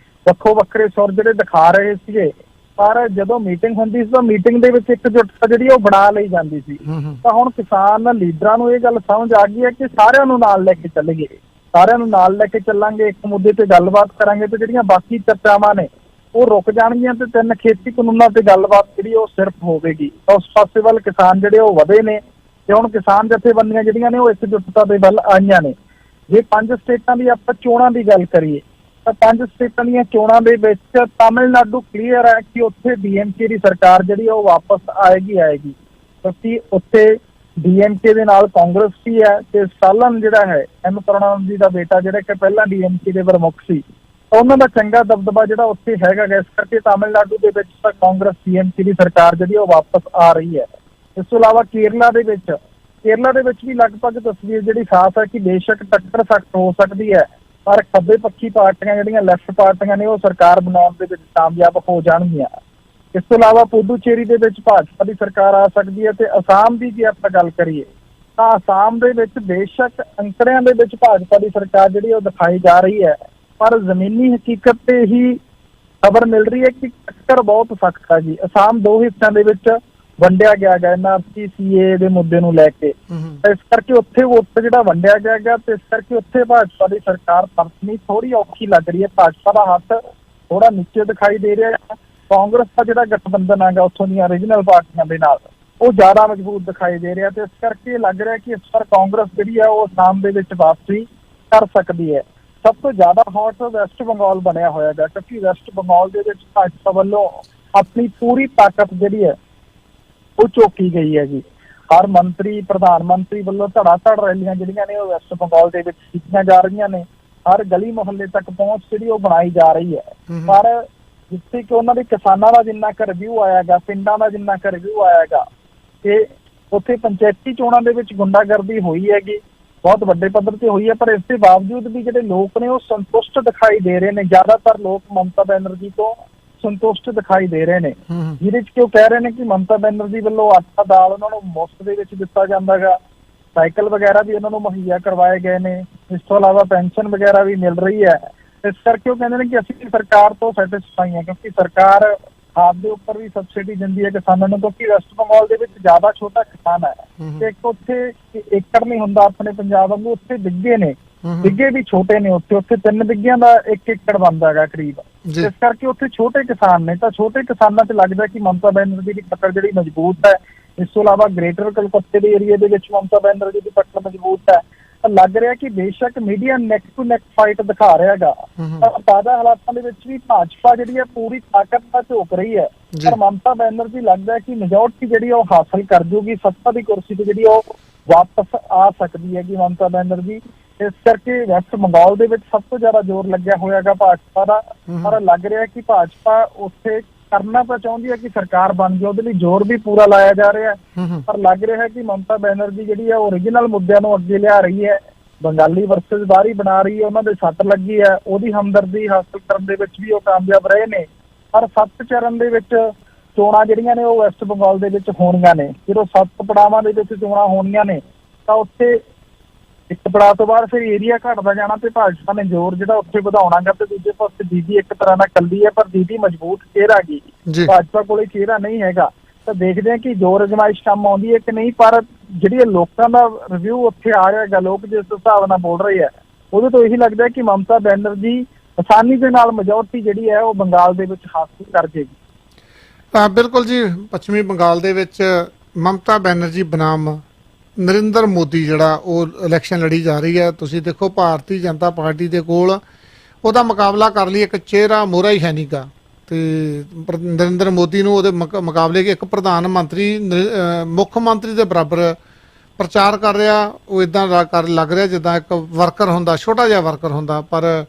ਵੱਖੋ ਵੱਖਰੇ ਸੁਰ ਜਿਹੜੇ ਦਿਖਾ ਰਹੇ ਸੀਗੇ, ਪਰ ਜਦੋਂ ਮੀਟਿੰਗ ਹੁੰਦੀ ਸੀ ਤਾਂ ਮੀਟਿੰਗ ਦੇ ਵਿੱਚ ਇੱਕਜੁੱਟਤਾ ਜਿਹੜੀ ਉਹ ਬਣਾ ਲਈ ਜਾਂਦੀ ਸੀ। ਤਾਂ ਹੁਣ ਕਿਸਾਨ ਲੀਡਰਾਂ ਨੂੰ ਇਹ ਗੱਲ ਸਮਝ ਆ ਗਈ ਹੈ ਕਿ ਸਾਰਿਆਂ ਨੂੰ ਨਾਲ ਲੈ ਕੇ ਚੱਲੀਏ, ਸਾਰਿਆਂ ਨੂੰ ਨਾਲ ਲੈ ਕੇ ਚੱਲਾਂਗੇ, ਇੱਕ ਮੁੱਦੇ ਤੇ ਗੱਲਬਾਤ ਕਰਾਂਗੇ ਤੇ ਜਿਹੜੀਆਂ ਬਾਕੀ ਚਰਚਾਵਾਂ ਨੇ ਉਹ ਰੁਕ ਜਾਣਗੀਆਂ ਤੇ 3 ਖੇਤੀ ਕਾਨੂੰਨਾਂ ਤੇ ਗੱਲਬਾਤ ਜਿਹੜੀ ਉਹ ਸਿਰਫ ਹੋਵੇਗੀ। ਤਾਂ ਉਸ ਪਾਸੇ ਵੱਲ ਕਿਸਾਨ ਜਿਹੜੇ ਉਹ ਵਧੇ ਨੇ ਤੇ ਹੁਣ ਕਿਸਾਨ ਜਥੇਬੰਦੀਆਂ ਜਿਹੜੀਆਂ ਨੇ ਉਹ ਇੱਕਜੁੱਟਤਾ ਦੇ ਵੱਲ ਆਈਆਂ ਨੇ। ਜੇ 5 ਸਟੇਟਾਂ ਦੀ ਆਪਾਂ ਚੋਣਾਂ ਦੀ ਗੱਲ ਕਰੀਏ ਤਾਂ 5 ਸਟੇਟਾਂ ਦੀਆਂ ਚੋਣਾਂ ਦੇ ਵਿੱਚ ਤਾਮਿਲਨਾਡੂ ਕਲੀਅਰ ਹੈ ਕਿ ਉੱਥੇ ਡੀਐਮਕੇ ਦੀ ਸਰਕਾਰ ਜਿਹੜੀ ਉਹ ਵਾਪਸ ਆਏਗੀ ਕਿਉਂਕਿ ਉੱਥੇ ਡੀਐਮਕੇ ਦੇ ਨਾਲ ਕਾਂਗਰਸ ਵੀ ਹੈ ਤੇ ਸਾਲਨ ਜਿਹੜਾ ਹੈ ਐਮ ਕਰੁਣਾਨਿਧੀ ਦਾ ਬੇਟਾ ਜਿਹੜਾ ਕਿ ਪਹਿਲਾਂ ਡੀਐਮਕੇ ਦੇ ਪ੍ਰਮੁੱਖ ਸੀ, ਉਹਨਾਂ ਦਾ ਚੰਗਾ ਦਬਦਬਾ ਜਿਹੜਾ ਉੱਥੇ ਹੈਗਾ। ਇਸ ਕਰਕੇ ਤਾਮਿਲਨਾਡੂ ਦੇ ਵਿੱਚ ਤਾਂ ਕਾਂਗਰਸ ਡੀਐਮਕੇ ਦੀ ਸਰਕਾਰ ਜਿਹੜੀ ਉਹ ਵਾਪਸ ਆ ਰਹੀ ਹੈ। ਇਸ ਤੋਂ ਇਲਾਵਾ ਕੇਰਲਾ ਦੇ ਵਿੱਚ ਵੀ ਲਗਭਗ ਤਸਵੀਰ ਜਿਹੜੀ ਸਾਫ਼ ਹੈ ਕਿ ਬੇਸ਼ੱਕ ਟੱਕਰ ਸਖਤ ਹੋ ਸਕਦੀ ਹੈ, ਪਰ ਖੱਬੇ ਪੱਖੀ ਪਾਰਟੀਆਂ ਜਿਹੜੀਆਂ ਲੈਫਟ ਪਾਰਟੀਆਂ ਨੇ ਉਹ ਸਰਕਾਰ ਬਣਾਉਣ ਦੇ ਵਿੱਚ ਕਾਮਯਾਬ ਹੋ ਜਾਣਗੀਆਂ। ਇਸ ਤੋਂ ਇਲਾਵਾ ਪੁਡੂਚੇਰੀ ਦੇ ਵਿੱਚ ਭਾਜਪਾ ਦੀ ਸਰਕਾਰ ਆ ਸਕਦੀ ਹੈ ਤੇ ਅਸਾਮ ਦੀ ਜੇ ਆਪਾਂ ਗੱਲ ਕਰੀਏ ਤਾਂ ਅਸਾਮ ਦੇ ਵਿੱਚ ਬੇਸ਼ੱਕ ਅੰਕੜਿਆਂ ਦੇ ਵਿੱਚ ਭਾਜਪਾ ਦੀ ਸਰਕਾਰ ਜਿਹੜੀ ਉਹ ਦਿਖਾਈ ਜਾ ਰਹੀ ਹੈ, ਪਰ ਜ਼ਮੀਨੀ ਹਕੀਕਤ ਤੇ ਹੀ ਖਬਰ ਮਿਲ ਰਹੀ ਹੈ ਕਿ ਟੱਕਰ ਬਹੁਤ ਸਖਤ ਹੈ ਜੀ। ਅਸਾਮ 2 ਹਿੱਸਿਆਂ ਦੇ ਵਿੱਚ ਵੰਡਿਆ ਗਿਆ ਹੈ ਐਨਆਰਸੀ ਸੀਏ ਦੇ ਮੁੱਦੇ ਨੂੰ ਲੈ ਕੇ, ਇਸ ਕਰਕੇ ਉੱਥੇ ਵੋਟ ਜਿਹੜਾ ਵੰਡਿਆ ਗਿਆ ਤੇ ਇਸ ਕਰਕੇ ਉੱਥੇ ਭਾਜਪਾ ਦੀ ਸਰਕਾਰ ਪਰਤਣੀ ਥੋੜੀ ਔਖੀ ਲੱਗ ਰਹੀ ਹੈ। ਭਾਜਪਾ ਦਾ ਹੱਥ ਥੋੜਾ ਨੀਚੇ ਦਿਖਾਈ ਦੇ ਰਿਹਾ ਹੈ। ਕਾਂਗਰਸ ਦਾ ਜਿਹੜਾ ਗਠਬੰਧਨ ਹੈਗਾ ਉੱਥੋਂ ਦੀਆਂ ਰੀਜਨਲ ਪਾਰਟੀਆਂ ਦੇ ਨਾਲ ਉਹ ਜ਼ਿਆਦਾ ਮਜ਼ਬੂਤ ਦਿਖਾਈ ਦੇ ਰਿਹਾ ਤੇ ਇਸ ਕਰਕੇ ਲੱਗ ਰਿਹਾ ਕਿ ਇਸ ਵਾਰ ਕਾਂਗਰਸ ਜਿਹੜੀ ਹੈ ਉਹ ਅਸਾਮ ਦੇ ਵਿੱਚ ਵਾਪਸੀ ਕਰ ਸਕਦੀ ਹੈ। ਸਭ ਤੋਂ ਜ਼ਿਆਦਾ ਹੌਟ ਵੈਸਟ ਬੰਗਾਲ ਬਣਿਆ ਹੋਇਆ ਹੈ ਕਿਉਂਕਿ ਵੈਸਟ ਬੰਗਾਲ ਦੇ ਵਿੱਚ ਭਾਜਪਾ ਵੱਲੋਂ ਆਪਣੀ ਪੂਰੀ ਤਾਕਤ ਜਿਹੜੀ ਹੈ ਉਹ ਝੋਕੀ ਗਈ ਹੈ ਜੀ। ਹਰ ਮੰਤਰੀ ਪ੍ਰਧਾਨ ਮੰਤਰੀ ਵੱਲੋਂ ਧੜਾ ਰੈਲੀਆਂ ਜਿਹੜੀਆਂ ਨੇ ਉਹ ਵੈਸਟ ਬੰਗਾਲ ਦੇ ਵਿੱਚ ਕੀਤੀਆਂ ਜਾ ਰਹੀਆਂ ਨੇ। ਹਰ ਗਲੀ ਮੁਹੱਲੇ ਤੱਕ ਪਹੁੰਚ ਜਿਹੜੀ ਉਹ ਬਣਾਈ ਜਾ ਰਹੀ ਹੈ, ਪਰ ਜਿੱਥੇ ਕਿ ਉਹਨਾਂ ਦੇ ਕਿਸਾਨਾਂ ਦਾ ਜਿੰਨਾ ਕੁ ਰਿਵਿਊ ਆਇਆਗਾ, ਪਿੰਡਾਂ ਦਾ ਜਿੰਨਾ ਕੁ ਰਿਵਿਊ ਆਇਆਗਾ, ਤੇ ਉੱਥੇ ਪੰਚਾਇਤੀ ਚੋਣਾਂ ਦੇ ਵਿੱਚ ਗੁੰਡਾਗਰਦੀ ਹੋਈ ਹੈਗੀ, ਬਹੁਤ ਵੱਡੇ ਪੱਧਰ ਤੇ ਹੋਈ ਹੈ, ਪਰ ਇਸ ਦੇ ਬਾਵਜੂਦ ਵੀ ਜਿਹੜੇ ਲੋਕ ਨੇ ਉਹ ਸੰਤੁਸ਼ਟ ਦਿਖਾਈ ਦੇ ਰਹੇ ਨੇ। ਜ਼ਿਆਦਾਤਰ ਲੋਕ ਮਮਤਾ ਬੈਨਰਜੀ ਤੋਂ ਸੰਤੁਸ਼ਟ ਦਿਖਾਈ ਦੇ ਰਹੇ ਨੇ, ਜਿਹਦੇ ਚ ਕਿ ਉਹ ਕਹਿ ਰਹੇ ਨੇ ਕਿ ਮਮਤਾ ਬੈਨਰਜੀ ਵੱਲੋਂ ਆਟਾ ਦਾਲ ਉਹਨਾਂ ਨੂੰ ਮੁਫਤ ਦੇ ਵਿੱਚ ਦਿੱਤਾ ਜਾਂਦਾ ਗਾ, ਸਾਈਕਲ ਵਗੈਰਾ ਵੀ ਉਹਨਾਂ ਨੂੰ ਮੁਹੱਈਆ ਕਰਵਾਏ ਗਏ ਨੇ, ਇਸ ਤੋਂ ਇਲਾਵਾ ਪੈਨਸ਼ਨ ਵਗੈਰਾ ਵੀ ਮਿਲ ਰਹੀ ਹੈ। ਇਸ ਕਰਕੇ ਉਹ ਕਹਿੰਦੇ ਨੇ ਕਿ ਅਸੀਂ ਸਰਕਾਰ ਤੋਂ ਸੈਟਿਸਫਾਈ ਹਾਂ, ਕਿਉਂਕਿ ਸਰਕਾਰ ਖਾਦ ਦੇ ਉੱਪਰ ਵੀ ਸਬਸਿਡੀ ਦਿੰਦੀ ਹੈ ਕਿਸਾਨਾਂ ਨੂੰ, ਕਿਉਂਕਿ ਵੈਸਟ ਬੰਗਾਲ ਦੇ ਵਿੱਚ ਜ਼ਿਆਦਾ ਛੋਟਾ ਕਿਸਾਨ ਹੈ ਤੇ ਇੱਕ ਉੱਥੇ ਏਕੜ ਨਹੀਂ ਹੁੰਦਾ ਆਪਣੇ ਪੰਜਾਬ ਵਾਂਗੂ, ਉੱਥੇ ਬਿੱਗੇ ਨੇ, ਬਿੱਗੇ ਵੀ ਛੋਟੇ ਨੇ, ਉੱਥੇ 3 ਬਿੱਗਿਆਂ ਦਾ 1 ਏਕੜ ਬਣਦਾ ਹੈਗਾ ਕਰੀਬ। ਇਸ ਕਰਕੇ ਉੱਥੇ ਛੋਟੇ ਕਿਸਾਨ ਨੇ, ਤਾਂ ਛੋਟੇ ਕਿਸਾਨਾਂ ਤੇ ਲੱਗਦਾ ਕਿ ਮਮਤਾ ਬੈਨਰਜੀ ਦੀ ਪਕੜ ਜਿਹੜੀ ਮਜ਼ਬੂਤ ਹੈ। ਇਸ ਤੋਂ ਇਲਾਵਾ ਗ੍ਰੇਟਰ ਕਲਕੱਤੇ ਦੇ ਏਰੀਏ ਦੇ ਵਿੱਚ ਮਮਤਾ ਬੈਨਰਜੀ ਦੀ ਪਕੜ ਮਜ਼ਬੂਤ ਹੈ। ਲੱਗ ਰਿਹਾ ਕਿ ਬੇਸ਼ੱਕ media neck to neck fight ਦਿਖਾ ਰਿਹਾ ਹੈਗਾ, ਪਰ ਤਾਜ਼ਾ ਹਾਲਾਤਾਂ ਦੇ ਵਿੱਚ ਵੀ ਭਾਜਪਾ ਜਿਹੜੀ ਹੈ ਪੂਰੀ ਤਾਕਤ ਨਾਲ ਝੋਕ ਰਹੀ ਹੈ, ਪਰ ਮਮਤਾ ਬੈਨਰਜੀ ਲੱਗਦਾ ਹੈ ਕਿ ਮੈਜੋਰਟੀ ਜਿਹੜੀ ਉਹ ਹਾਸਲ ਕਰ ਜੂਗੀ, ਸੱਤਾ ਦੀ ਕੁਰਸੀ ਤੇ ਜਿਹੜੀ ਉਹ ਵਾਪਸ ਆ ਸਕਦੀ ਹੈਗੀ ਮਮਤਾ ਬੈਨਰਜੀ। ਇਸ ਕਰਕੇ ਵੈਸਟ ਬੰਗਾਲ ਦੇ ਵਿੱਚ ਸਭ ਤੋਂ ਜ਼ਿਆਦਾ ਜ਼ੋਰ ਲੱਗਿਆ ਹੋਇਆਗਾ ਭਾਜਪਾ ਦਾ, ਪਰ ਲੱਗ ਰਿਹਾ ਕਿ ਭਾਜਪਾ ਉੱਥੇ ਕਰਨਾ ਤਾਂ ਚਾਹੁੰਦੀ ਹੈ ਕਿ ਸਰਕਾਰ ਬਣ ਜਾਏ, ਉਹਦੇ ਲਈ ਜ਼ੋਰ ਵੀ ਪੂਰਾ ਲਾਇਆ ਜਾ ਰਿਹਾ ਹੈ, ਪਰ ਲੱਗ ਰਿਹਾ ਹੈ ਕਿ ਮਮਤਾ ਬੈਨਰਜੀ ਜਿਹੜੀ ਹੈ ਓਰੀਜਨਲ ਮੁੱਦਿਆਂ ਨੂੰ ਅੱਗੇ ਲਿਆ ਰਹੀ ਹੈ, ਬੰਗਾਲੀ ਵਰਸਸ ਬਾਹਰੀ ਬਣਾ ਰਹੀ ਹੈ, ਉਹਨਾਂ ਦੇ ਸੱਟ ਲੱਗੀ ਹੈ, ਉਹਦੀ ਹਮਦਰਦੀ ਹਾਸਲ ਕਰਨ ਦੇ ਵਿੱਚ ਵੀ ਉਹ ਕਾਮਯਾਬ ਰਹੇ ਨੇ। ਪਰ 7 ਚਰਨ ਦੇ ਵਿੱਚ ਚੋਣਾਂ ਜਿਹੜੀਆਂ ਨੇ ਉਹ ਵੈਸਟ ਬੰਗਾਲ ਦੇ ਵਿੱਚ ਹੋਣੀਆਂ ਨੇ, ਜਦੋਂ 7 ਪੜਾਵਾਂ ਦੇ ਵਿੱਚ ਚੋਣਾਂ ਹੋਣੀਆਂ ਨੇ ਤਾਂ ਉੱਥੇ ਇੱਕ ਪੜਾਅ ਤੋਂ ਬਾਅਦ ਫਿਰ ਏਰੀਆ ਘਟਦਾ ਜਾਣਾ ਤੇ ਭਾਜਪਾ ਨੇ ਜ਼ੋਰ ਜਿਹੜਾ ਉੱਥੇ ਵਧਾਉਣਾ ਗਾ, ਤੇ ਦੂਜੇ ਪਾਸੇ ਦੀਦੀ ਇੱਕ ਤਰ੍ਹਾਂ ਨਾਲ ਕੱਲੀ ਹੈ, ਪਰ ਦੀਦੀ ਮਜ਼ਬੂਤ ਚਿਹਰਾ ਗਈ, ਭਾਜਪਾ ਕੋਲੇ ਚਿਹਰਾ ਨਹੀਂ ਹੈਗਾ। ਤਾਂ ਦੇਖਦੇ ਹਾਂ ਕਿ ਜ਼ੋਰ ਅਜ਼ਮਾਇਸ਼ ਕੰਮ ਆਉਂਦੀ ਹੈ ਕਿ ਨਹੀਂ, ਪਰ ਜਿਹੜੀ ਲੋਕਾਂ ਦਾ ਰਿਵਿਊ ਉੱਥੇ ਆ ਰਿਹਾ ਹੈਗਾ, ਲੋਕ ਜਿਸ ਹਿਸਾਬ ਨਾਲ ਬੋਲ ਰਹੇ ਹੈ, ਉਹਦੇ ਤੋਂ ਇਹੀ ਲੱਗਦਾ ਕਿ ਮਮਤਾ ਬੈਨਰਜੀ ਆਸਾਨੀ ਦੇ ਨਾਲ ਮੈਜੋਰਟੀ ਜਿਹੜੀ ਹੈ ਉਹ ਬੰਗਾਲ ਦੇ ਵਿੱਚ ਹਾਸਲ ਕਰ ਜਾਏਗੀ। ਬਿਲਕੁਲ ਜੀ, ਪੱਛਮੀ ਬੰਗਾਲ ਦੇ ਵਿੱਚ ਮਮਤਾ ਬੈਨਰਜੀ ਬਨਾਮ ਨਰਿੰਦਰ ਮੋਦੀ ਜਿਹੜਾ ਉਹ ਇਲੈਕਸ਼ਨ ਲੜੀ ਜਾ ਰਹੀ ਹੈ। ਤੁਸੀਂ ਦੇਖੋ ਭਾਰਤੀ ਜਨਤਾ ਪਾਰਟੀ ਦੇ ਕੋਲ ਉਹਦਾ ਮੁਕਾਬਲਾ ਕਰ ਲਈ ਇੱਕ ਚਿਹਰਾ ਮੋਹਰਾ ਹੀ ਹੈ ਨਹੀਂਗਾ, ਤੇ ਨਰਿੰਦਰ ਮੋਦੀ ਨੂੰ ਉਹਦੇ ਮੁਕਾਬਲੇ ਇੱਕ ਪ੍ਰਧਾਨ ਮੰਤਰੀ ਮੁੱਖ ਮੰਤਰੀ ਦੇ ਬਰਾਬਰ ਪ੍ਰਚਾਰ ਕਰ ਰਿਹਾ, ਉਹ ਇਦਾਂ ਲੱਗ ਰਿਹਾ ਜਿੱਦਾਂ ਇੱਕ ਵਰਕਰ ਹੁੰਦਾ, ਛੋਟਾ ਜਿਹਾ ਵਰਕਰ ਹੁੰਦਾ, ਪਰ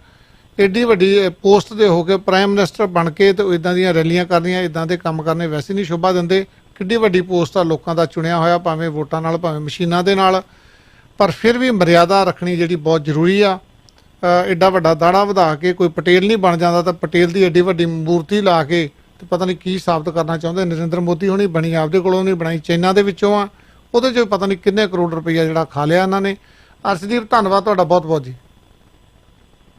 ਏਡੀ ਵੱਡੀ ਪੋਸਟ ਦੇ ਹੋ ਕੇ ਪ੍ਰਾਈਮ ਮਿਨਿਸਟਰ ਬਣ ਕੇ ਤੇ ਇਦਾਂ ਦੀਆਂ ਰੈਲੀਆਂ ਕਰਨੀਆਂ, ਇਦਾਂ ਦੇ ਕੰਮ ਕਰਨੇ ਵੈਸੇ ਨਹੀਂ ਸ਼ੋਭਾ ਦਿੰਦੇ। ਕਿੱਡੀ ਵੱਡੀ ਪੋਸਟ ਆ ਲੋਕਾਂ ਦਾ ਚੁਣਿਆ ਹੋਇਆ, ਭਾਵੇਂ ਵੋਟਾਂ ਨਾਲ ਭਾਵੇਂ ਮਸ਼ੀਨਾਂ ਦੇ ਨਾਲ, ਪਰ ਫਿਰ ਵੀ ਮਰਿਆਦਾ ਰੱਖਣੀ ਜਿਹੜੀ ਬਹੁਤ ਜ਼ਰੂਰੀ ਆ। ਐਡਾ ਵੱਡਾ ਦਾੜਾ ਵਧਾ ਕੇ ਕੋਈ ਪਟੇਲ ਨਹੀਂ ਬਣ ਜਾਂਦਾ, ਤਾਂ ਪਟੇਲ ਦੀ ਐਡੀ ਵੱਡੀ ਮੂਰਤੀ ਲਾ ਕੇ ਤੇ ਪਤਾ ਨਹੀਂ ਕੀ ਸਾਬਤ ਕਰਨਾ ਚਾਹੁੰਦੇ। ਨਰਿੰਦਰ ਮੋਦੀ ਹੁਣੀ ਬਣੀ ਆਪਦੇ ਕੋਲੋਂ ਨਹੀਂ ਬਣਾਈ, ਚਾਈਨਾ ਦੇ ਵਿੱਚੋਂ ਆ, ਉਹਦੇ 'ਚ ਪਤਾ ਨਹੀਂ ਕਿੰਨੇ ਕਰੋੜ ਰੁਪਈਆ ਜਿਹੜਾ ਖਾ ਲਿਆ ਇਹਨਾਂ ਨੇ। ਅਰਸ਼ਦੀਪ ਧੰਨਵਾਦ ਤੁਹਾਡਾ ਬਹੁਤ ਬਹੁਤ ਜੀ।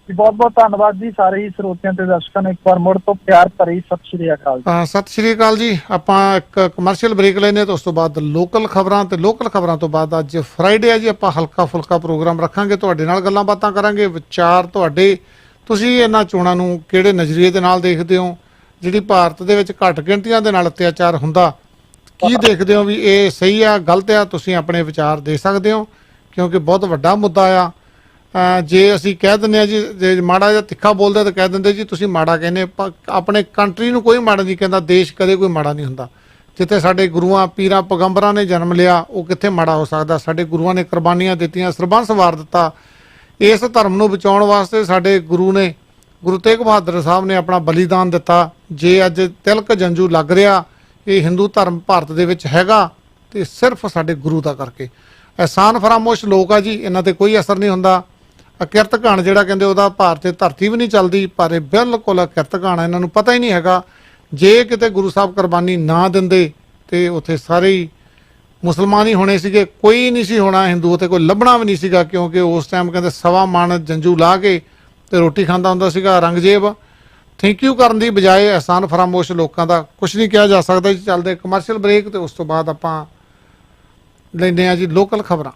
ਬਹੁਤ ਬਹੁਤ ਧੰਨਵਾਦ ਜੀ ਸਾਰੇ ਹੀ ਸਰੋਤਿਆਂ ਤੇ ਦਰਸ਼ਕਾਂ ਨੂੰ ਇੱਕ ਵਾਰ ਮੁੜ ਤੋਂ ਪਿਆਰ ਭਰੀ ਸਤਿ ਸ਼੍ਰੀ ਅਕਾਲ। ਸਤਿ ਸ਼੍ਰੀ ਅਕਾਲ ਜੀ। ਆਪਾਂ ਇੱਕ ਕਮਰਸ਼ੀਅਲ ਬ੍ਰੇਕ ਲੈਣੇ ਤੇ ਉਸ ਤੋਂ ਬਾਅਦ ਲੋਕਲ ਖਬਰਾਂ, ਤੇ ਲੋਕਲ ਖਬਰਾਂ ਤੋਂ ਬਾਅਦ ਅੱਜ ਫਰਾਈਡੇ ਆ ਜੀ, ਆਪਾਂ ਹਲਕਾ ਫੁਲਕਾ ਪ੍ਰੋਗਰਾਮ ਰੱਖਾਂਗੇ, ਤੁਹਾਡੇ ਨਾਲ ਗੱਲਾਂ ਬਾਤਾਂ ਕਰਾਂਗੇ, ਵਿਚਾਰ ਤੁਹਾਡੇ, ਤੁਸੀਂ ਇਹਨਾਂ ਚੋਣਾਂ ਨੂੰ ਕਿਹੜੇ ਨਜ਼ਰੀਏ ਦੇ ਨਾਲ ਦੇਖਦੇ ਹੋ, ਜਿਹੜੀ ਭਾਰਤ ਦੇ ਵਿੱਚ ਘੱਟ ਗਿਣਤੀਆਂ ਦੇ ਨਾਲ ਅਤਿਆਚਾਰ ਹੁੰਦਾ, ਕੀ ਦੇਖਦੇ ਹੋ ਵੀ ਇਹ ਸਹੀ ਆ ਗਲਤ ਆ, ਤੁਸੀਂ ਆਪਣੇ ਵਿਚਾਰ ਦੇ ਸਕਦੇ ਹੋ, ਕਿਉਂਕਿ ਬਹੁਤ ਵੱਡਾ ਮੁੱਦਾ ਆ। ਜੇ ਅਸੀਂ ਕਹਿ ਦਿੰਦੇ ਹਾਂ ਜੀ, ਜੇ ਮਾੜਾ ਜਿਹਾ ਤਿੱਖਾ ਬੋਲਦੇ ਤਾਂ ਕਹਿ ਦਿੰਦੇ ਜੀ ਤੁਸੀਂ ਮਾੜਾ ਕਹਿੰਦੇ, ਆਪਣੇ ਕੰਟਰੀ ਨੂੰ ਕੋਈ ਮਾੜਾ ਨਹੀਂ ਕਹਿੰਦਾ, ਦੇਸ਼ ਕਦੇ ਕੋਈ ਮਾੜਾ ਨਹੀਂ ਹੁੰਦਾ। ਜਿੱਥੇ ਸਾਡੇ ਗੁਰੂਆਂ ਪੀਰਾਂ ਪੈਗੰਬਰਾਂ ਨੇ ਜਨਮ ਲਿਆ ਉਹ ਕਿੱਥੇ ਮਾੜਾ ਹੋ ਸਕਦਾ। ਸਾਡੇ ਗੁਰੂਆਂ ਨੇ ਕੁਰਬਾਨੀਆਂ ਦਿੱਤੀਆਂ, ਸਰਬੰਸ ਵਾਰ ਦਿੱਤਾ, ਇਸ ਧਰਮ ਨੂੰ ਬਚਾਉਣ ਵਾਸਤੇ ਸਾਡੇ ਗੁਰੂ ਤੇਗ ਬਹਾਦਰ ਸਾਹਿਬ ਨੇ ਆਪਣਾ ਬਲੀਦਾਨ ਦਿੱਤਾ। ਜੇ ਅੱਜ ਤਿਲਕ ਜੰਜੂ ਲੱਗ ਰਿਹਾ, ਇਹ ਹਿੰਦੂ ਧਰਮ ਭਾਰਤ ਦੇ ਵਿੱਚ ਹੈਗਾ ਤੇ ਸਿਰਫ ਸਾਡੇ ਗੁਰੂ ਦਾ ਕਰਕੇ। ਅਹਿਸਾਨ ਫਰਾਮੋਸ਼ ਲੋਕ ਆ ਜੀ, ਇਹਨਾਂ ਤੇ ਕੋਈ ਅਸਰ ਨਹੀਂ ਹੁੰਦਾ। ਅਕਿਰਤ ਘਾਣ ਜਿਹੜਾ ਕਹਿੰਦੇ ਉਹਦਾ ਭਾਰਤ ਤੇ ਧਰਤੀ ਵੀ ਨਹੀਂ ਚੱਲਦੀ, ਪਰ ਇਹ ਬਿਲਕੁਲ ਅਕਿਰਤ ਘਾਣ, ਇਹਨਾਂ ਨੂੰ ਪਤਾ ਹੀ ਨਹੀਂ ਹੈਗਾ। ਜੇ ਕਿਤੇ ਗੁਰੂ ਸਾਹਿਬ ਕੁਰਬਾਨੀ ਨਾ ਦਿੰਦੇ ਤੇ ਉੱਥੇ ਸਾਰੇ ਹੀ ਮੁਸਲਮਾਨ ਹੀ ਹੋਣੇ ਸੀਗੇ, ਕੋਈ ਨਹੀਂ ਸੀ ਹੋਣਾ ਹਿੰਦੂ, ਉੱਥੇ ਕੋਈ ਲੱਭਣਾ ਵੀ ਨਹੀਂ ਸੀਗਾ, ਕਿਉਂਕਿ ਉਸ ਟਾਈਮ ਕਹਿੰਦੇ 1.25 ਮਣ ਜੰਜੂ ਲਾ ਕੇ ਤੇ ਰੋਟੀ ਖਾਂਦਾ ਹੁੰਦਾ ਸੀਗਾ ਰੰਗਜੇਬ। ਥੈਂਕ ਯੂ ਕਰਨ ਦੀ ਬਜਾਏ ਅਹਿਸਾਨ ਫਰਾਮੋਸ਼ ਲੋਕਾਂ ਦਾ ਕੁਝ ਨਹੀਂ ਕਿਹਾ ਜਾ ਸਕਦਾ ਜੀ। ਚੱਲਦੇ ਕਮਰਸ਼ੀਅਲ ਬ੍ਰੇਕ ਤੇ ਉਸ ਤੋਂ ਬਾਅਦ ਆਪਾਂ ਲੈਂਦੇ ਆ ਜੀ ਲੋਕਲ ਖਬਰਾਂ।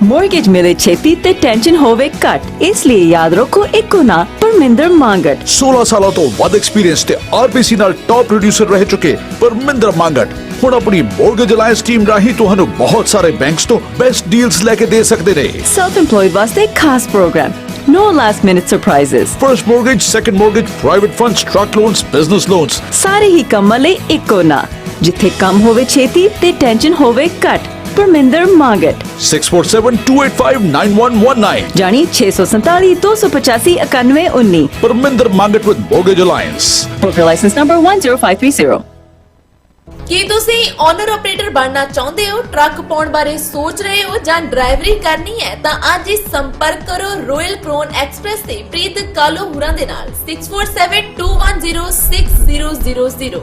ਮੌਰਗੇਜ ਮਿਲੇ ਛੇਤੀ ਤੇ ਟੈਨਸ਼ਨ ਹੋਵੇ ਘੱਟ, ਇਸ ਲਈ ਯਾਦ ਰੱਖੋ ਇੱਕੋ ਨਾ ਪਰਮਿੰਦਰ ਮੰਗਟ। 16 ਸਾਲਾਂ ਤੋਂ ਵੱਧ ਐਕਸਪੀਰੀਅੰਸ ਤੇ ਆਰਬੀਸੀ ਨਾਲ ਟੌਪ ਪ੍ਰੋਡਿਊਸਰ ਰਹਿ ਚੁੱਕੇ ਪਰਮਿੰਦਰ ਮੰਗਟ ਹੁਣ ਆਪਣੀ ਮੌਰਗੇਜ ਅਲਾਈਅੰਸ ਟੀਮ ਰਾਹੀਂ ਤੁਹਾਨੂੰ ਬਹੁਤ ਸਾਰੇ ਬੈਂਕਸ ਤੋਂ ਬੈਸਟ ਡੀਲਸ ਲੈ ਕੇ ਦੇ ਸਕਦੇ ਨੇ। ਸੈਲਫ ਇੰਪਲੋਇਡ ਵਾਸਤੇ ਖਾਸ programme, no last minute surprises, first mortgage, second mortgage, private funds, truck loans, business loans, ਸਾਰੇ ਹੀ ਕੰਮਾਂ ਲਈ ਇੱਕੋ ਨਾ, ਜਿੱਥੇ ਕੰਮ ਹੋਵੇ ਛੇਤੀ ਤੇ ਟੈਨਸ਼ਨ ਹੋਵੇ ਘੱਟ। ਪਰਮਿੰਦਰ ਮੰਗਟ 6472859119 ਜਾਨੀ 647 285 9119। Parminder Mangat with mortgage alliance, broker license number 10530। ਕੀ ਤੁਸੀਂ ਓਨਰ ਆਪਰੇਟਰ ਬਣਨਾ ਚਾਹੁੰਦੇ ਹੋ, ਟਰੱਕ ਪਾਉਣ ਬਾਰੇ ਸੋਚ ਰਹੇ ਹੋ ਜਾਂ ਡਰਾਈਵਰੀ ਕਰਨੀ ਹੈ ਤਾਂ ਅੱਜ ਹੀ ਸੰਪਰਕ ਕਰੋ ਰੋਇਲ ਕ੍ਰੋਨ ਐਕਸਪ੍ਰੈਸ ਤੇ ਪ੍ਰੀਤ ਕਾਲੋ ਹੁਰਾਂ ਦੇ ਨਾਲ 6472106000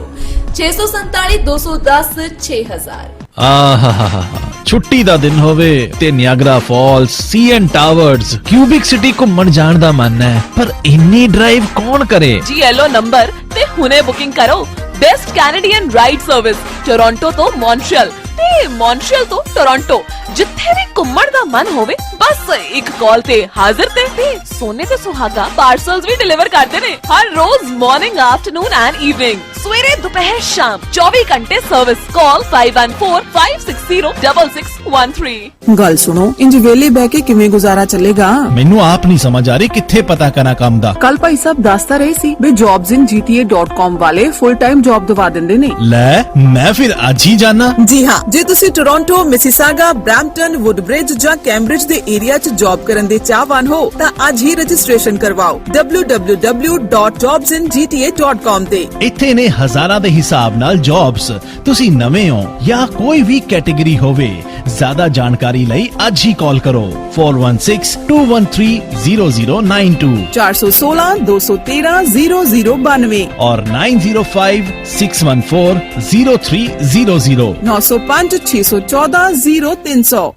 647 210 6000। ਆਹਾਹਾਹਾ ਛੁੱਟੀ ਦਾ ਦਿਨ ਹੋਵੇ ਤੇ Niagara falls, CN towers, Quebec city ਘੁੰਮਣ ਜਾਣ ਦਾ ਮਨ ਹੈ, ਪਰ ਇੰਨੀ ਡਰਾਈਵ ਕੌਣ ਕਰੇ? ਜੀ ਐਲੋ ਨੰਬਰ ਤੇ ਹੁਣੇ ਬੁਕਿੰਗ ਕਰੋ। Best Canadian ride service Toronto तो मॉन्ट्रियल ते मॉन्ट्रियल तो टोरंटो, जिथे भी घुम्मण दा मन होवे बस एक कॉल ते हाजिर ते सोने ते सुहागा पार्सल्स भी डिलीवर करते ने हर रोज मॉर्निंग, आफ्टरनून एंड इवनिंग, सवेरे दोपहर शाम 24 घंटे सर्विस। कॉल 5145606613। ਗੱਲ ਸੁਣੋ, ਇੰਜ ਵੇਲੇ ਬਹਿ ਕੇ ਕਿਵੇਂ ਗੁਜ਼ਾਰਾ ਚੱਲੇਗਾ? ਮੈਨੂੰ ਆਪ ਨਹੀਂ ਸਮਝ ਆ ਰਹੀ ਕਿੱਥੇ ਪਤਾ ਕਰਾਂ ਕੰਮ ਦਾ। ਕੱਲ ਭਾਈ ਸਾਹਿਬ ਦੱਸਦਾ ਰਹੇ ਸੀ ਵੀ jobsinGTA.com ਵਾਲੇ ਫੁੱਲ ਟਾਈਮ ਜੌਬ ਦਵਾ ਦਿੰਦੇ ਨੇ। ਲੈ ਮੈਂ ਫਿਰ ਅੱਜ ਹੀ ਜਾਣਾ। ਜੀ ਹਾਂ, ਜੇ ਤੁਸੀਂ ਟੋਰਾਂਟੋ, ਮਿਸੀਸਾਗਾ, ਬ੍ਰੈਂਪਟਨ, ਵੁੱਡਬ੍ਰਿਜ ਜਾਂ ਕੈਂਬਰਿਜ ਦੇ ਏਰੀਆ 'ਚ ਜੌਬ ਕਰਨ ਦੇ ਚਾਹਵਾਨ ਹੋ ਤਾਂ ਅੱਜ ਹੀ ਰਜਿਸਟ੍ਰੇਸ਼ਨ ਕਰਵਾਓ www.jobsingta.com ਤੇ। ਇੱਥੇ ਨੇ ਹਜ਼ਾਰਾਂ ਦੇ ਹਿਸਾਬ ਨਾਲ ਜੌਬਸ। ਤੁਸੀਂ ਨਵੇਂ ਹੋ ਜਾਂ ਕੋਈ ਵੀ ਕੈਟੇਗਰੀ ਹੋਵੇ, ਜ਼ਿਆਦਾ ਜਾਣਕਾਰੀ ਲਈ ਅੱਜ ਹੀ ਕਾਲ ਕਰੋ 4162130092 416-213-0092 और 9056140300 905-614-0300।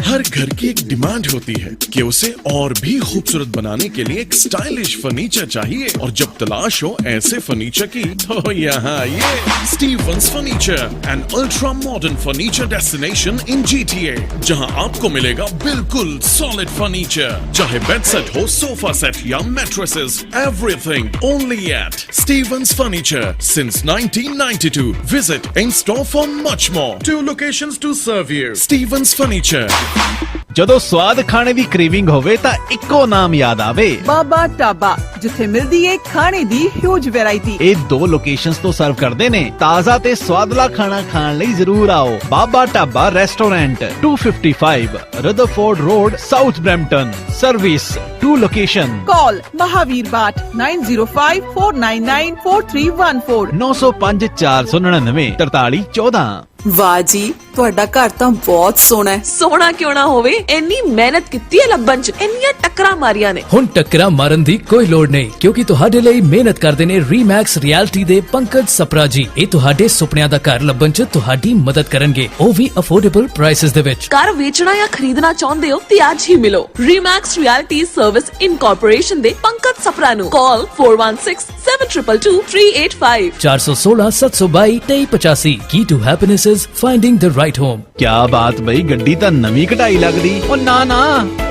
हर घर की एक डिमांड होती है कि उसे और भी खूबसूरत बनाने के लिए एक स्टाइलिश फर्नीचर चाहिए, और जब तलाश हो ऐसे फर्नीचर की तो यहाँ ये Stevens furniture, an ultra modern furniture destination in GTA, जहाँ आपको मिलेगा बिल्कुल सॉलिड फर्नीचर, चाहे बेड सेट हो, सोफा सेट या mattresses, everything only at Stevens furniture since 1992। Visit in store for much more. 2 locations to serve you. Stevens Furniture. ਜਦੋਂ ਸਵਾਦ ਖਾਣੇ ਦੀ ਕ੍ਰੇਵਿੰਗ ਹੋਵੇ ਤਾਂ ਇੱਕੋ ਨਾਮ ਯਾਦ ਆਵੇ, ਬਾਬਾ ਢਾਬਾ, ਜਿੱਥੇ ਮਿਲਦੀ ਏ ਖਾਣੇ ਦੀ ਹਿਊਜ ਵੈਰਾਈਟੀ। ਇਹ 2 ਲੋਕੇਸ਼ਨਸ ਤੋਂ ਸਰਵ ਕਰਦੇ ਨੇ। ਤਾਜ਼ਾ ਤੇ ਸਵਾਦਲਾ ਖਾਣਾ ਖਾਣ ਲਈ ਜ਼ਰੂਰ ਆਓ। Baba Dhaba restaurant 255 Rutherford road, south Brampton. Service 2 location. Call Mahavir Batt 9054994314 905 499 4314। ਵਾਹ ਜੀ, ਤੁਹਾਡਾ ਘਰ ਤਾਂ ਬਹੁਤ ਸੋਹਣਾ ਹੈ। ਸੋਹਣਾ ਕਿਉਂ ਨਾ ਹੋਵੇ, ਇੰਨੀ ਮਿਹਨਤ ਕੀਤੀ ਹੈ ਲੱਭਣ 'ਚ, ਇੰਨੀਆਂ ਟੱਕਰਾਂ ਮਾਰੀਆਂ ਨੇ। ਹੁਣ ਟੱਕਰਾਂ ਮਾਰਨ ਦੀ ਕੋਈ ਲੋੜ ਨਹੀਂ, ਕਿਉਂਕਿ ਤੁਹਾਡੇ ਲਈ ਮਿਹਨਤ ਕਰਦੇ ਨੇ ਰੀਮੈਕਸ ਰਿਐਲਿਟੀ ਦੇ ਪੰਕਜ ਸਪਰਾ ਜੀ। ਇਹ ਤੁਹਾਡੇ ਸੁਪਨਿਆਂ ਦਾ ਘਰ ਲੱਭਣ 'ਚ ਤੁਹਾਡੀ ਮਦਦ ਕਰਨਗੇ, ਉਹ ਵੀ ਅਫੋਰਡੇਬਲ ਪ੍ਰਾਈਸਸ ਦੇ ਵਿੱਚ। ਘਰ ਵੇਚਣਾ ਜਾਂ ਖਰੀਦਣਾ ਚਾਹੁੰਦੇ ਹੋ ਤੇ ਅੱਜ ਹੀ ਮਿਲੋ ਰੀਮੈਕਸ ਰਿਐਲਿਟੀ ਸਰਵਿਸ ਇਨਕੋਰਪੋਰੇਸ਼ਨ ਦੇ ਪੰਕਜ ਸਪਰਾ ਨੂੰ। ਕਾਲ 4167222385 416 722 2385। Key to happiness is finding the right home. क्या बात बई, ਗੱਡੀ ਤਾਂ ਨਵੀਂ ਕਢਾਈ ਲੱਗਦੀ। ਉਹ ਨਾ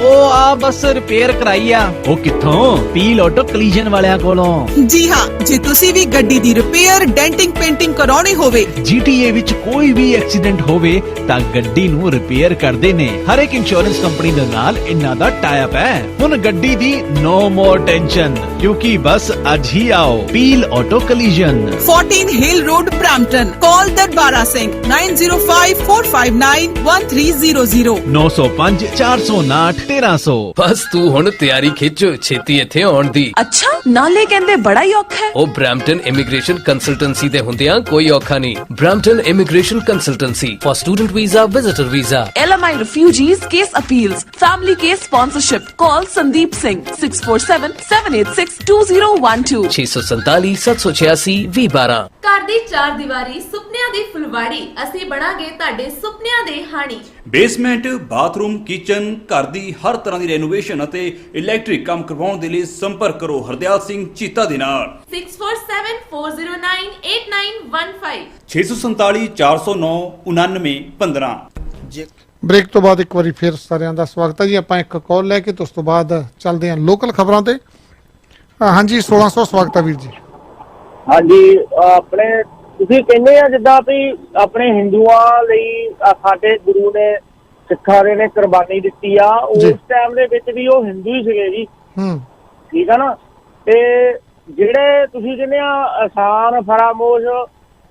ਉਹ ਆ ਬਸ ਰਿਪੇਅਰ ਕਰਾਈ ਆ। ਉਹ ਕਿੱਥੋਂ? ਪੀਲ ਆਟੋ ਕਲੀਜਨ ਵਾਲਿਆਂ ਕੋਲੋਂ। ਜੀ ਹਾਂ, ਜੇ ਤੁਸੀਂ ਵੀ ਗੱਡੀ ਦੀ ਰਿਪੇਅਰ, ਡੈਂਟਿੰਗ, ਪੇਂਟਿੰਗ ਕਰਾਉਣੀ ਹੋਵੇ, GTA ਵਿੱਚ ਕੋਈ ਵੀ ਐਕਸੀਡੈਂਟ ਹੋਵੇ ਤਾਂ ਗੱਡੀ ਨੂੰ ਰਿਪੇਅਰ ਕਰਦੇ ਨੇ। ਹਰ ਇੱਕ ਇੰਸ਼ੋਰੈਂਸ ਕੰਪਨੀ ਦੇ ਨਾਲ ਇਹਨਾਂ ਦਾ ਟਾਈ ਅਪ ਹੈ। ਹੁਣ ਗੱਡੀ ਦੀ ਨੋ ਮੋਰ ਟੈਨਸ਼ਨ, ਕਿਉਂਕਿ ਬਸ ਅੱਜ ਹੀ ਆਓ ਪੀਲ ਆਟੋ ਕਲੀਜਨ 14 ਹਿਲ ਰੋਡ, ਬ੍ਰੈਂਪਟਨ। ਕਾਲ ਦਰਬਾਰਾ ਸਿੰਘ 9054591300 905 459 1300। बस तू हुण तैयारी खिच, छेती इत्थे आउण दी। ਅੱਛਾ, ਨਾਲੇ ਕਹਿੰਦੇ ਬੜਾ ਹੀ ਔਖਾ ਹੈ। ਉਹ ਬ੍ਰੈਂਪਟਨ ਇਮੀਗ੍ਰੇਸ਼ਨ ਕੰਸਲਟੈਂਸੀ ਦੇ ਹੁੰਦਿਆਂ ਕੋਈ ਔਖਾ ਨਹੀਂ। Brampton immigration consultancy for student visa, visitor visa, LMI refugees case appeals, family case sponsorship. Call Sandeep Singh 6477862012 647 786 2012। ਘਰ ਦੀ 4 ਦੀਵਾਰੀ, ਸੁਪਨਿਆਂ ਦੀ ਫੁਲਵਾੜੀ, ਅਸੀਂ ਬਣਾਂਗੇ ਤੁਹਾਡੇ ਸੁਪਨਿਆਂ ਦੇ ਹਾਣੀ। ਬੇਸਮੈਂਟ, ਬਾਥਰੂਮ, ਕਿਚਨ, ਘਰ ਦੀ ਹਰ ਤਰ੍ਹਾਂ ਦੀ ਰੈਨੋਵੇਸ਼ਨ ਅਤੇ ਇਲੈਕਟ੍ਰਿਕ ਕੰਮ ਕਰਵਾਉਣ ਦੇ ਲਈ ਸੰਪਰਕ ਕਰੋ ਹਰਦਿਆਲ ਸਿੰਘ ਚੀਤਾ ਦੇ ਨਾਲ 6474098915 647 409 9915। ਬ੍ਰੇਕ ਤੋਂ ਬਾਅਦ ਇੱਕ ਵਾਰੀ ਫਿਰ ਸਾਰਿਆਂ ਦਾ ਸਵਾਗਤ ਹੈ ਜੀ। ਆਪਾਂ ਇੱਕ ਕਾਲ ਲੈ ਕੇ ਤੇ ਉਸ ਤੋਂ ਬਾਅਦ ਚੱਲਦੇ ਹਾਂ ਲੋਕਲ ਖਬਰਾਂ ਤੇ। ਹਾਂਜੀ 1600 ਸਵਾਗਤ ਹੈ ਵੀਰ ਜੀ। ਹਾਂਜੀ, ਆਪਣੇ ਤੁਸੀਂ ਕਹਿੰਦੇ ਆ ਜਿੱਦਾਂ ਵੀ ਆਪਣੇ ਹਿੰਦੂਆਂ ਲਈ ਸਾਡੇ ਗੁਰੂ ਨੇ, ਸਿੱਖਾਂ ਦੇ ਨੇ ਕੁਰਬਾਨੀ ਦਿੱਤੀ ਆ, ਉਸ ਟਾਈਮ ਦੇ ਵਿੱਚ ਵੀ ਉਹ ਹਿੰਦੂ ਹੀ ਸੀਗੇ ਜੀ। ਠੀਕ ਆ ਨਾ। ਤੇ ਜਿਹੜੇ ਤੁਸੀਂ ਕਹਿੰਦੇ ਆ ਆਸਾਨ ਫਰਾਮੋਸ਼,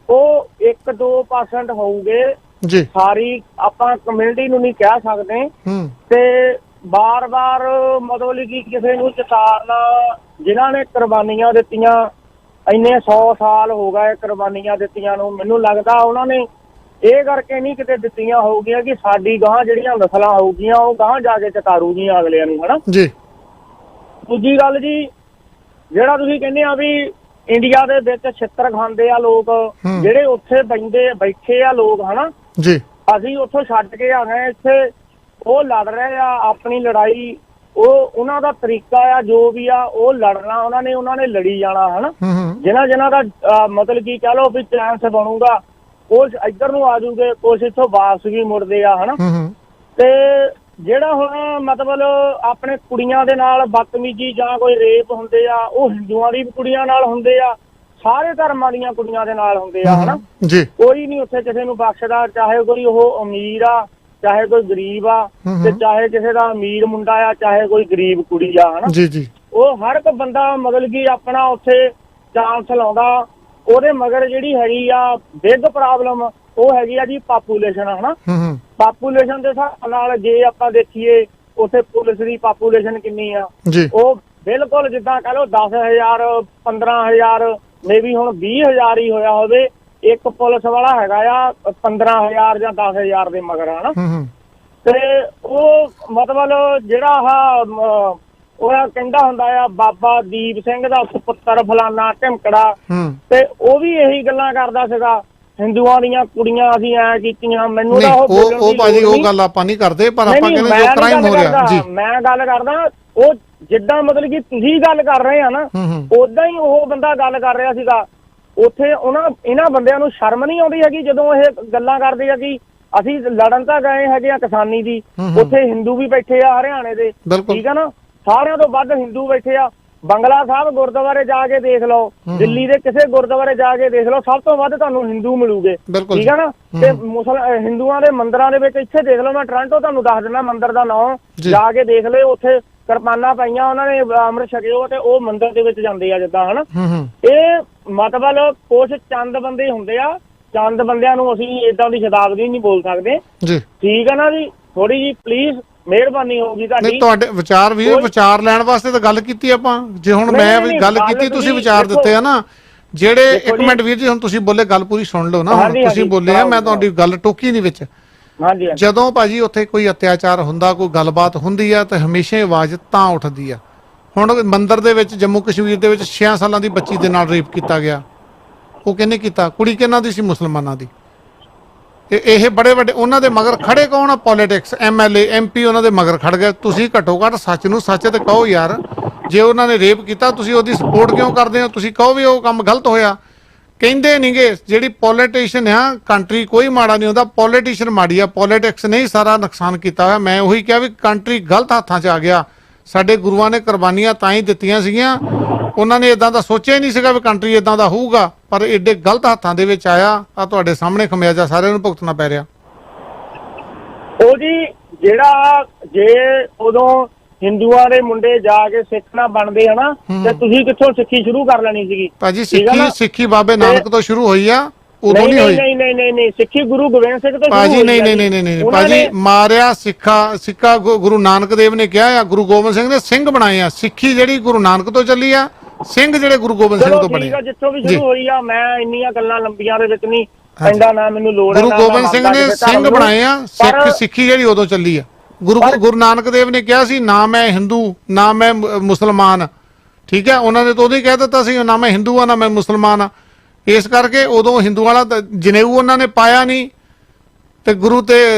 ਉਹ 1-2% ਹੋਊਗੇ ਜੀ। ਸਾਰੀ ਆਪਾਂ ਕਮਿਊਨਿਟੀ ਨੂੰ ਨਹੀਂ ਕਹਿ ਸਕਦੇ। ਤੇ ਬਾਰ-ਬਾਰ ਮਤਲਬ ਕਿ ਕਿਸੇ ਨੂੰ ਚਿਤਾਰਨਾ, ਜਿਨ੍ਹਾਂ ਨੇ ਕੁਰਬਾਨੀਆਂ ਦਿੱਤੀਆਂ ਇੰਨੇ 100 ਸਾਲ ਹੋ ਗਏ ਕੁਰਬਾਨੀਆਂ ਦਿੱਤੀਆਂ ਨੂੰ। ਮੈਨੂੰ ਲੱਗਦਾ ਉਹਨਾਂ ਨੇ ਇਹ ਕਰਕੇ ਨਹੀਂ ਕਿਤੇ ਦਿੱਤੀਆਂ ਹੋਊਗੀਆਂ ਕਿ ਸਾਡੀ ਗਾਂ ਜਿਹੜੀਆਂ ਨਸਲਾਂ ਹੋਊਗੀਆਂ ਉਹ ਗਾਂ ਜਾ ਕੇ ਚਕਾਰੂ ਜੀਆਂ ਅਗਲਿਆਂ ਨੂੰ, ਹਨਾ ਜੀ। ਦੂਜੀ ਗੱਲ ਜੀ, ਜਿਹੜਾ ਤੁਸੀਂ ਕਹਿੰਦੇ ਆ ਵੀ ਇੰਡੀਆ ਦੇ ਵਿੱਚ ਛਿੱਤਰ ਖਾਂਦੇ ਆ ਲੋਕ, ਜਿਹੜੇ ਉੱਥੇ ਬੈਠੇ ਆ ਲੋਕ, ਹਨਾ ਜੀ, ਅਸੀਂ ਉੱਥੋਂ ਛੱਡ ਕੇ ਆ ਗਏ ਇੱਥੇ, ਉਹ ਲੜ ਰਹੇ ਆ ਆਪਣੀ ਲੜਾਈ, ਉਹ ਉਹਨਾਂ ਦਾ ਤਰੀਕਾ ਆ ਜੋ ਵੀ ਆ ਉਹ ਲੜਨਾ, ਉਹਨਾਂ ਨੇ ਲੜੀ ਜਾਣਾ, ਹਨਾ ਜਿਨ੍ਹਾਂ ਦਾ ਮਤਲਬ ਕੀ ਕਹਿ ਲਓ ਵੀ ਚਾਂਸ ਬਣੂਗਾ, ਕੁਛ ਇੱਧਰ ਨੂੰ ਆ ਜੂਗੇ, ਕੁਛ ਇੱਥੋਂ ਵਾਪਸ ਵੀ ਮੁੜਦੇ ਆ, ਹਨਾ। ਤੇ ਜਿਹੜਾ ਹੁਣ ਮਤਲਬ ਆਪਣੇ ਕੁੜੀਆਂ ਦੇ ਨਾਲ ਬਦਤਮੀਜੀ ਜਾਂ ਕੋਈ ਰੇਪ ਹੁੰਦੇ ਆ, ਉਹ ਹਿੰਦੂਆਂ ਦੀ ਕੁੜੀਆਂ ਨਾਲ ਹੁੰਦੇ ਆ, ਸਾਰੇ ਧਰਮਾਂ ਦੀਆਂ ਕੁੜੀਆਂ ਦੇ ਨਾਲ ਹੁੰਦੇ ਆ, ਹਨਾ ਜੀ। ਕੋਈ ਨਹੀਂ ਉੱਥੇ ਕਿਸੇ ਨੂੰ ਬਖਸ਼ਦਾ, ਚਾਹੇ ਕੋਈ ਉਹ ਅਮੀਰ ਆ ਚਾਹੇ ਕੋਈ ਗਰੀਬ ਆ, ਤੇ ਚਾਹੇ ਕਿਸੇ ਦਾ ਅਮੀਰ ਮੁੰਡਾ ਆ ਚਾਹੇ ਕੋਈ ਗਰੀਬ ਕੁੜੀ ਆ, ਹਨਾ ਜੀ ਜੀ। ਉਹ ਹਰ ਇੱਕ ਬੰਦਾ ਮਤਲਬ ਕਿ ਆਪਣਾ ਉੱਥੇ ਚਾਂਸ ਲਾਉਂਦਾ। ਉਹਦੇ ਮਗਰ ਜਿਹੜੀ ਹੈਗੀ ਆ ਬਿਗ ਪ੍ਰੋਬਲਮ ਉਹ ਹੈਗੀ ਆ ਜੀ ਪਾਪੂਲੇਸ਼ਨ, ਹਨਾ। ਪਾਪੂਲੇਸ਼ਨ ਦੇ ਹਿਸਾਬ ਨਾਲ ਜੇ ਆਪਾਂ ਦੇਖੀਏ ਉੱਥੇ ਪੁਲਿਸ ਦੀ ਪਾਪੂਲੇਸ਼ਨ ਕਿੰਨੀ ਆ, ਉਹ ਬਿਲਕੁਲ ਜਿੱਦਾਂ ਕਹ ਲਓ 10,000 15,000 ਮੇਬੀ ਹੁਣ 20,000 ਹੀ ਹੋਇਆ ਹੋਵੇ, ਇੱਕ ਪੁਲਿਸ ਵਾਲਾ ਹੈਗਾ ਆ 15,000 ਜਾਂ 10,000 ਦੇ ਮਗਰ, ਹਨਾ। ਤੇ ਉਹ ਮਤਲਬ ਜਿਹੜਾ ਉਹ ਕਹਿੰਦਾ ਹੁੰਦਾ ਆ ਬਾਬਾ ਦੀਪ ਸਿੰਘ ਦਾ ਪੁੱਤਰ ਫਲਾਨਾ ਢਿਮਕੜਾ, ਤੇ ਉਹ ਵੀ ਇਹੀ ਗੱਲਾਂ ਕਰਦਾ ਸੀਗਾ, ਹਿੰਦੂਆਂ ਦੀਆਂ ਕੁੜੀਆਂ ਅਸੀਂ ਐ ਕੀਤੀਆਂ। ਮੈਨੂੰ ਤਾਂ ਉਹ ਭਾਜੀ ਉਹ ਗੱਲ ਆਪਾਂ ਨਹੀਂ ਕਰਦੇ, ਪਰ ਆਪਾਂ ਕਹਿੰਦੇ ਜੋ ਕ੍ਰਾਈਮ ਹੋ ਰਿਹਾ ਜੀ, ਮੈਂ ਗੱਲ ਕਰਦਾ ਉਹ ਜਿੱਦਾਂ ਮਤਲਬ ਕਿ ਤੁਸੀਂ ਗੱਲ ਕਰ ਰਹੇ ਆ ਨਾ, ਉਦਾਂ ਹੀ ਉਹ ਬੰਦਾ ਗੱਲ ਕਰ ਰਿਹਾ ਸੀਗਾ ਉੱਥੇ। ਇਹਨਾਂ ਬੰਦਿਆਂ ਨੂੰ ਸ਼ਰਮ ਨਹੀਂ ਆਉਂਦੀ ਹੈਗੀ ਜਦੋਂ ਇਹ ਗੱਲਾਂ ਕਰਦੇ ਆ ਕਿ ਅਸੀਂ ਲੜਨ ਤਾਂ ਗਏ ਹੈਗੇ ਆ ਕਿਸਾਨੀ ਦੀ, ਉੱਥੇ ਹਿੰਦੂ ਵੀ ਬੈਠੇ ਆ ਹਰਿਆਣੇ ਦੇ, ਠੀਕ ਆ ਨਾ, ਸਾਰਿਆਂ ਤੋਂ ਵੱਧ ਹਿੰਦੂ ਬੈਠੇ ਆ। ਬੰਗਲਾ ਸਾਹਿਬ ਗੁਰਦੁਆਰੇ ਜਾ ਕੇ ਦੇਖ ਲਓ, ਦਿੱਲੀ ਦੇ ਕਿਸੇ ਗੁਰਦੁਆਰੇ ਜਾ ਕੇ ਦੇਖ ਲਓ, ਸਭ ਤੋਂ ਵੱਧ ਤੁਹਾਨੂੰ ਹਿੰਦੂ ਮਿਲੂਗੇ, ਠੀਕ ਆ ਨਾ। ਤੇ ਹਿੰਦੂਆਂ ਦੇ ਮੰਦਿਰਾਂ ਦੇ ਵਿੱਚ ਇੱਥੇ ਦੇਖ ਲਓ, ਮੈਂ ਟੋਰਾਂਟੋ ਤੁਹਾਨੂੰ ਦੱਸ ਦਿੰਦਾ ਮੰਦਿਰ ਦਾ ਨਾਮ, ਜਾ ਕੇ ਦੇਖ ਲਿਓ, ਉੱਥੇ ਕਿਰਪਾਨਾਂ ਪਾਈਆਂ, ਉਹਨਾਂ ਨੇ ਅੰਮ੍ਰਿਤ ਛਕਿਓ ਤੇ ਉਹ ਮੰਦਿਰ ਦੇ ਵਿੱਚ ਜਾਂਦੇ ਆ ਜਿੱਦਾਂ, ਹਨਾ। ਇਹ ਮਤਲਬ ਕੁਛ ਚੰਦ ਬੰਦੇ ਹੁੰਦੇ ਆ, ਚੰਦ ਬੰਦਿਆਂ ਨੂੰ ਅਸੀਂ ਏਦਾਂ ਦੀ ਸ਼ਤਾਬਦੀ ਨਹੀਂ ਬੋਲ ਸਕਦੇ, ਠੀਕ ਆ ਨਾ ਜੀ। ਥੋੜੀ ਜੀ ਪਲੀਜ਼ ਮਿਹਰਬਾਨੀ ਹੋਊਗੀ ਤੁਹਾਡੀ। ਤੁਹਾਡੇ ਵਿਚਾਰ ਵੀ ਵਿਚਾਰ ਲੈਣ ਵਾਸਤੇ ਤਾਂ ਗੱਲ ਕੀਤੀ ਆਪਾਂ, ਜੇ ਹੁਣ ਮੈਂ ਗੱਲ ਕੀਤੀ ਤੁਸੀਂ ਵਿਚਾਰ ਦਿੱਤੇ ਆ ਨਾ ਜਿਹੜੇ। ਇੱਕ ਮਿੰਟ ਵੀਰ ਜੀ, ਹੁਣ ਤੁਸੀਂ ਬੋਲੇ, ਗੱਲ ਪੂਰੀ ਸੁਣ ਲਓ ਨਾ, ਹੁਣ ਤੁਸੀਂ ਬੋਲੇ ਆ, ਮੈਂ ਤੁਹਾਡੀ ਗੱਲ ਟੋਕੀ ਨਹੀਂ ਵਿੱਚ। ਜਦੋਂ ਭਾਜੀ ਉੱਥੇ ਕੋਈ ਅਤਿਆਚਾਰ ਹੁੰਦਾ, ਕੋਈ ਗੱਲਬਾਤ ਹੁੰਦੀ ਆ ਤਾਂ ਹਮੇਸ਼ਾ ਆਵਾਜ਼ ਤਾਂ ਉੱਠਦੀ ਆ। ਹੁਣ ਮੰਦਿਰ ਦੇ ਵਿੱਚ ਜੰਮੂ ਕਸ਼ਮੀਰ ਦੇ ਵਿੱਚ 6 ਸਾਲਾਂ ਦੀ ਬੱਚੀ ਦੇ ਨਾਲ ਰੇਪ ਕੀਤਾ ਗਿਆ, ਉਹ ਕਿਹਨੇ ਕੀਤਾ? ਕੁੜੀ ਕਿਹਨਾਂ ਦੀ ਸੀ? ਮੁਸਲਮਾਨਾਂ ਦੀ। ਇਹ ਬੜੇ ਵੱਡੇ ਉਹਨਾਂ ਦੇ ਮਗਰ ਖੜੇ ਕੌਣ ਆ? ਪੋਲੀਟਿਕਸ, MLA MP ਉਹਨਾਂ ਦੇ ਮਗਰ ਖੜ ਗਏ। ਤੁਸੀਂ ਘੱਟੋ ਘੱਟ ਸੱਚ ਨੂੰ ਸੱਚ ਤੇ ਕਹੋ ਯਾਰ, ਜੇ ਉਹਨਾਂ ਨੇ ਰੇਪ ਕੀਤਾ ਤੁਸੀਂ ਉਹਦੀ ਸਪੋਰਟ ਕਿਉਂ ਕਰਦੇ ਹੋ? ਤੁਸੀਂ ਕਹੋ ਵੀ ਉਹ ਕੰਮ ਗਲਤ ਹੋਇਆ। ਕਹਿੰਦੇ ਨਹੀਂਗੇ। ਜਿਹੜੀ ਪੋਲੀਟੀਸ਼ੀਅਨ ਆ, ਕੰਟਰੀ ਕੋਈ ਮਾੜਾ ਨਹੀਂ ਹੁੰਦਾ, ਪੋਲੀਟੀਸ਼ੀਅਨ ਮਾੜੀ ਆ, ਪੋਲੀਟਿਕਸ ਨੇ ਹੀ ਸਾਰਾ ਨੁਕਸਾਨ ਕੀਤਾ ਹੋਇਆ। ਮੈਂ ਉਹੀ ਕਿਹਾ ਵੀ ਕੰਟਰੀ ਗਲਤ ਹੱਥਾਂ 'ਚ ਆ ਗਿਆ। ਸਾਡੇ ਗੁਰੂਆਂ ਨੇ ਕੁਰਬਾਨੀਆਂ ਤਾਂ ਹੀ ਦਿੱਤੀਆਂ ਸੀਗੀਆਂ, ਉਹਨਾਂ ਨੇ ਇਦਾਂ ਦਾ ਸੋਚਿਆ ਹੀ ਨਹੀਂ ਸੀਗਾ ਵੀ ਕੰਟਰੀ ਇਦਾਂ ਦਾ ਹੋਊਗਾ, ਪਰ ਏਡੇ ਗਲਤ ਹੱਥਾਂ ਦੇ ਵਿੱਚ ਆਇਆ। ਆ ਤੁਹਾਡੇ ਸਾਹਮਣੇ ਖਮਿਆਜਾ ਸਾਰਿਆਂ ਨੂੰ ਭੁਗਤਣਾ ਪੈ ਰਿਹਾ। ਉਹ ਜੀ ਜਿਹੜਾ ਜੇ ਉਦੋਂ ਹਿੰਦੂਆਂ ਦੇ ਮੁੰਡੇ ਜਾ ਕੇ ਸਿੱਖ ਨਾ ਬਣਦੇ ਹਨਾ, ਤੇ ਤੁਸੀਂ ਕਿੱਥੋਂ ਸਿੱਖੀ ਸ਼ੁਰੂ ਕਰ ਲੈਣੀ ਸੀਗੀ? ਭਾਜੀ ਸਿੱਖੀ ਬਾਬੇ ਨਾਨਕ ਤੋਂ ਸ਼ੁਰੂ ਹੋਈ ਆ, ਉਦੋਂ ਨਹੀਂ ਹੋਈ। ਨਹੀਂ ਸਿੱਖੀ ਗੁਰੂ ਗੋਬਿੰਦ ਸਿੰਘ ਤੋਂ ਭਾਜੀ ਨਹੀਂ ਭਾਜੀ, ਮਾਰਿਆ ਸਿੱਖਾ ਗੁਰੂ ਨਾਨਕ ਦੇਵ ਨੇ ਕਿਹਾ ਆ, ਗੁਰੂ ਗੋਬਿੰਦ ਸਿੰਘ ਨੇ ਸਿੰਘ ਬਣਾਏ ਆ। ਸਿੱਖੀ ਜਿਹੜੀ ਗੁਰੂ ਨਾਨਕ ਤੋਂ ਚੱਲੀ ਆ, ਸਿੰਘ ਜਿਹੜੇ ਗੁਰੂ ਗੋਬਿੰਦ ਸਿੰਘ ਤੋਂ ਬਣੇ। ਜਿੱਥੋਂ ਵੀ ਸ਼ੁਰੂ ਹੋਈ ਆ, ਮੈਂ ਇੰਨੀਆਂ ਗੱਲਾਂ ਲੰਬੀਆਂ ਦੇ ਵਿੱਚ ਨਹੀਂ ਪੈਂਦਾ, ਨਾ ਮੈਨੂੰ ਲੋੜ ਹੈ। ਗੁਰੂ ਗੋਬਿੰਦ ਸਿੰਘ ਨੇ ਸਿੰਘ ਬਣਾਏ ਆ, ਸਿੱਖੀ ਜਿਹੜੀ ਉਦੋਂ ਚੱਲੀ ਆ। ਗੁਰੂ ਨਾਨਕ ਦੇਵ ਨੇ ਕਿਹਾ ਸੀ ਨਾ ਮੈਂ ਹਿੰਦੂ ਨਾ ਮੈਂ ਮੁਸਲਮਾਨ, ਠੀਕ ਹੈ। ਉਹਨਾਂ ਨੇ ਤਾਂ ਉਦੋਂ ਹੀ ਕਹਿ ਦਿੱਤਾ ਸੀ ਨਾ ਮੈਂ ਹਿੰਦੂ ਆ ਨਾ ਮੈਂ ਮੁਸਲਮਾਨ ਆ। ਇਸ ਕਰਕੇ ਉਦੋਂ ਹਿੰਦੂਆਂ ਵਾਲਾ ਜਨੇਊ ਉਹਨਾਂ ਨੇ ਪਾਇਆ ਨਹੀਂ, ਤੇ ਗੁਰੂ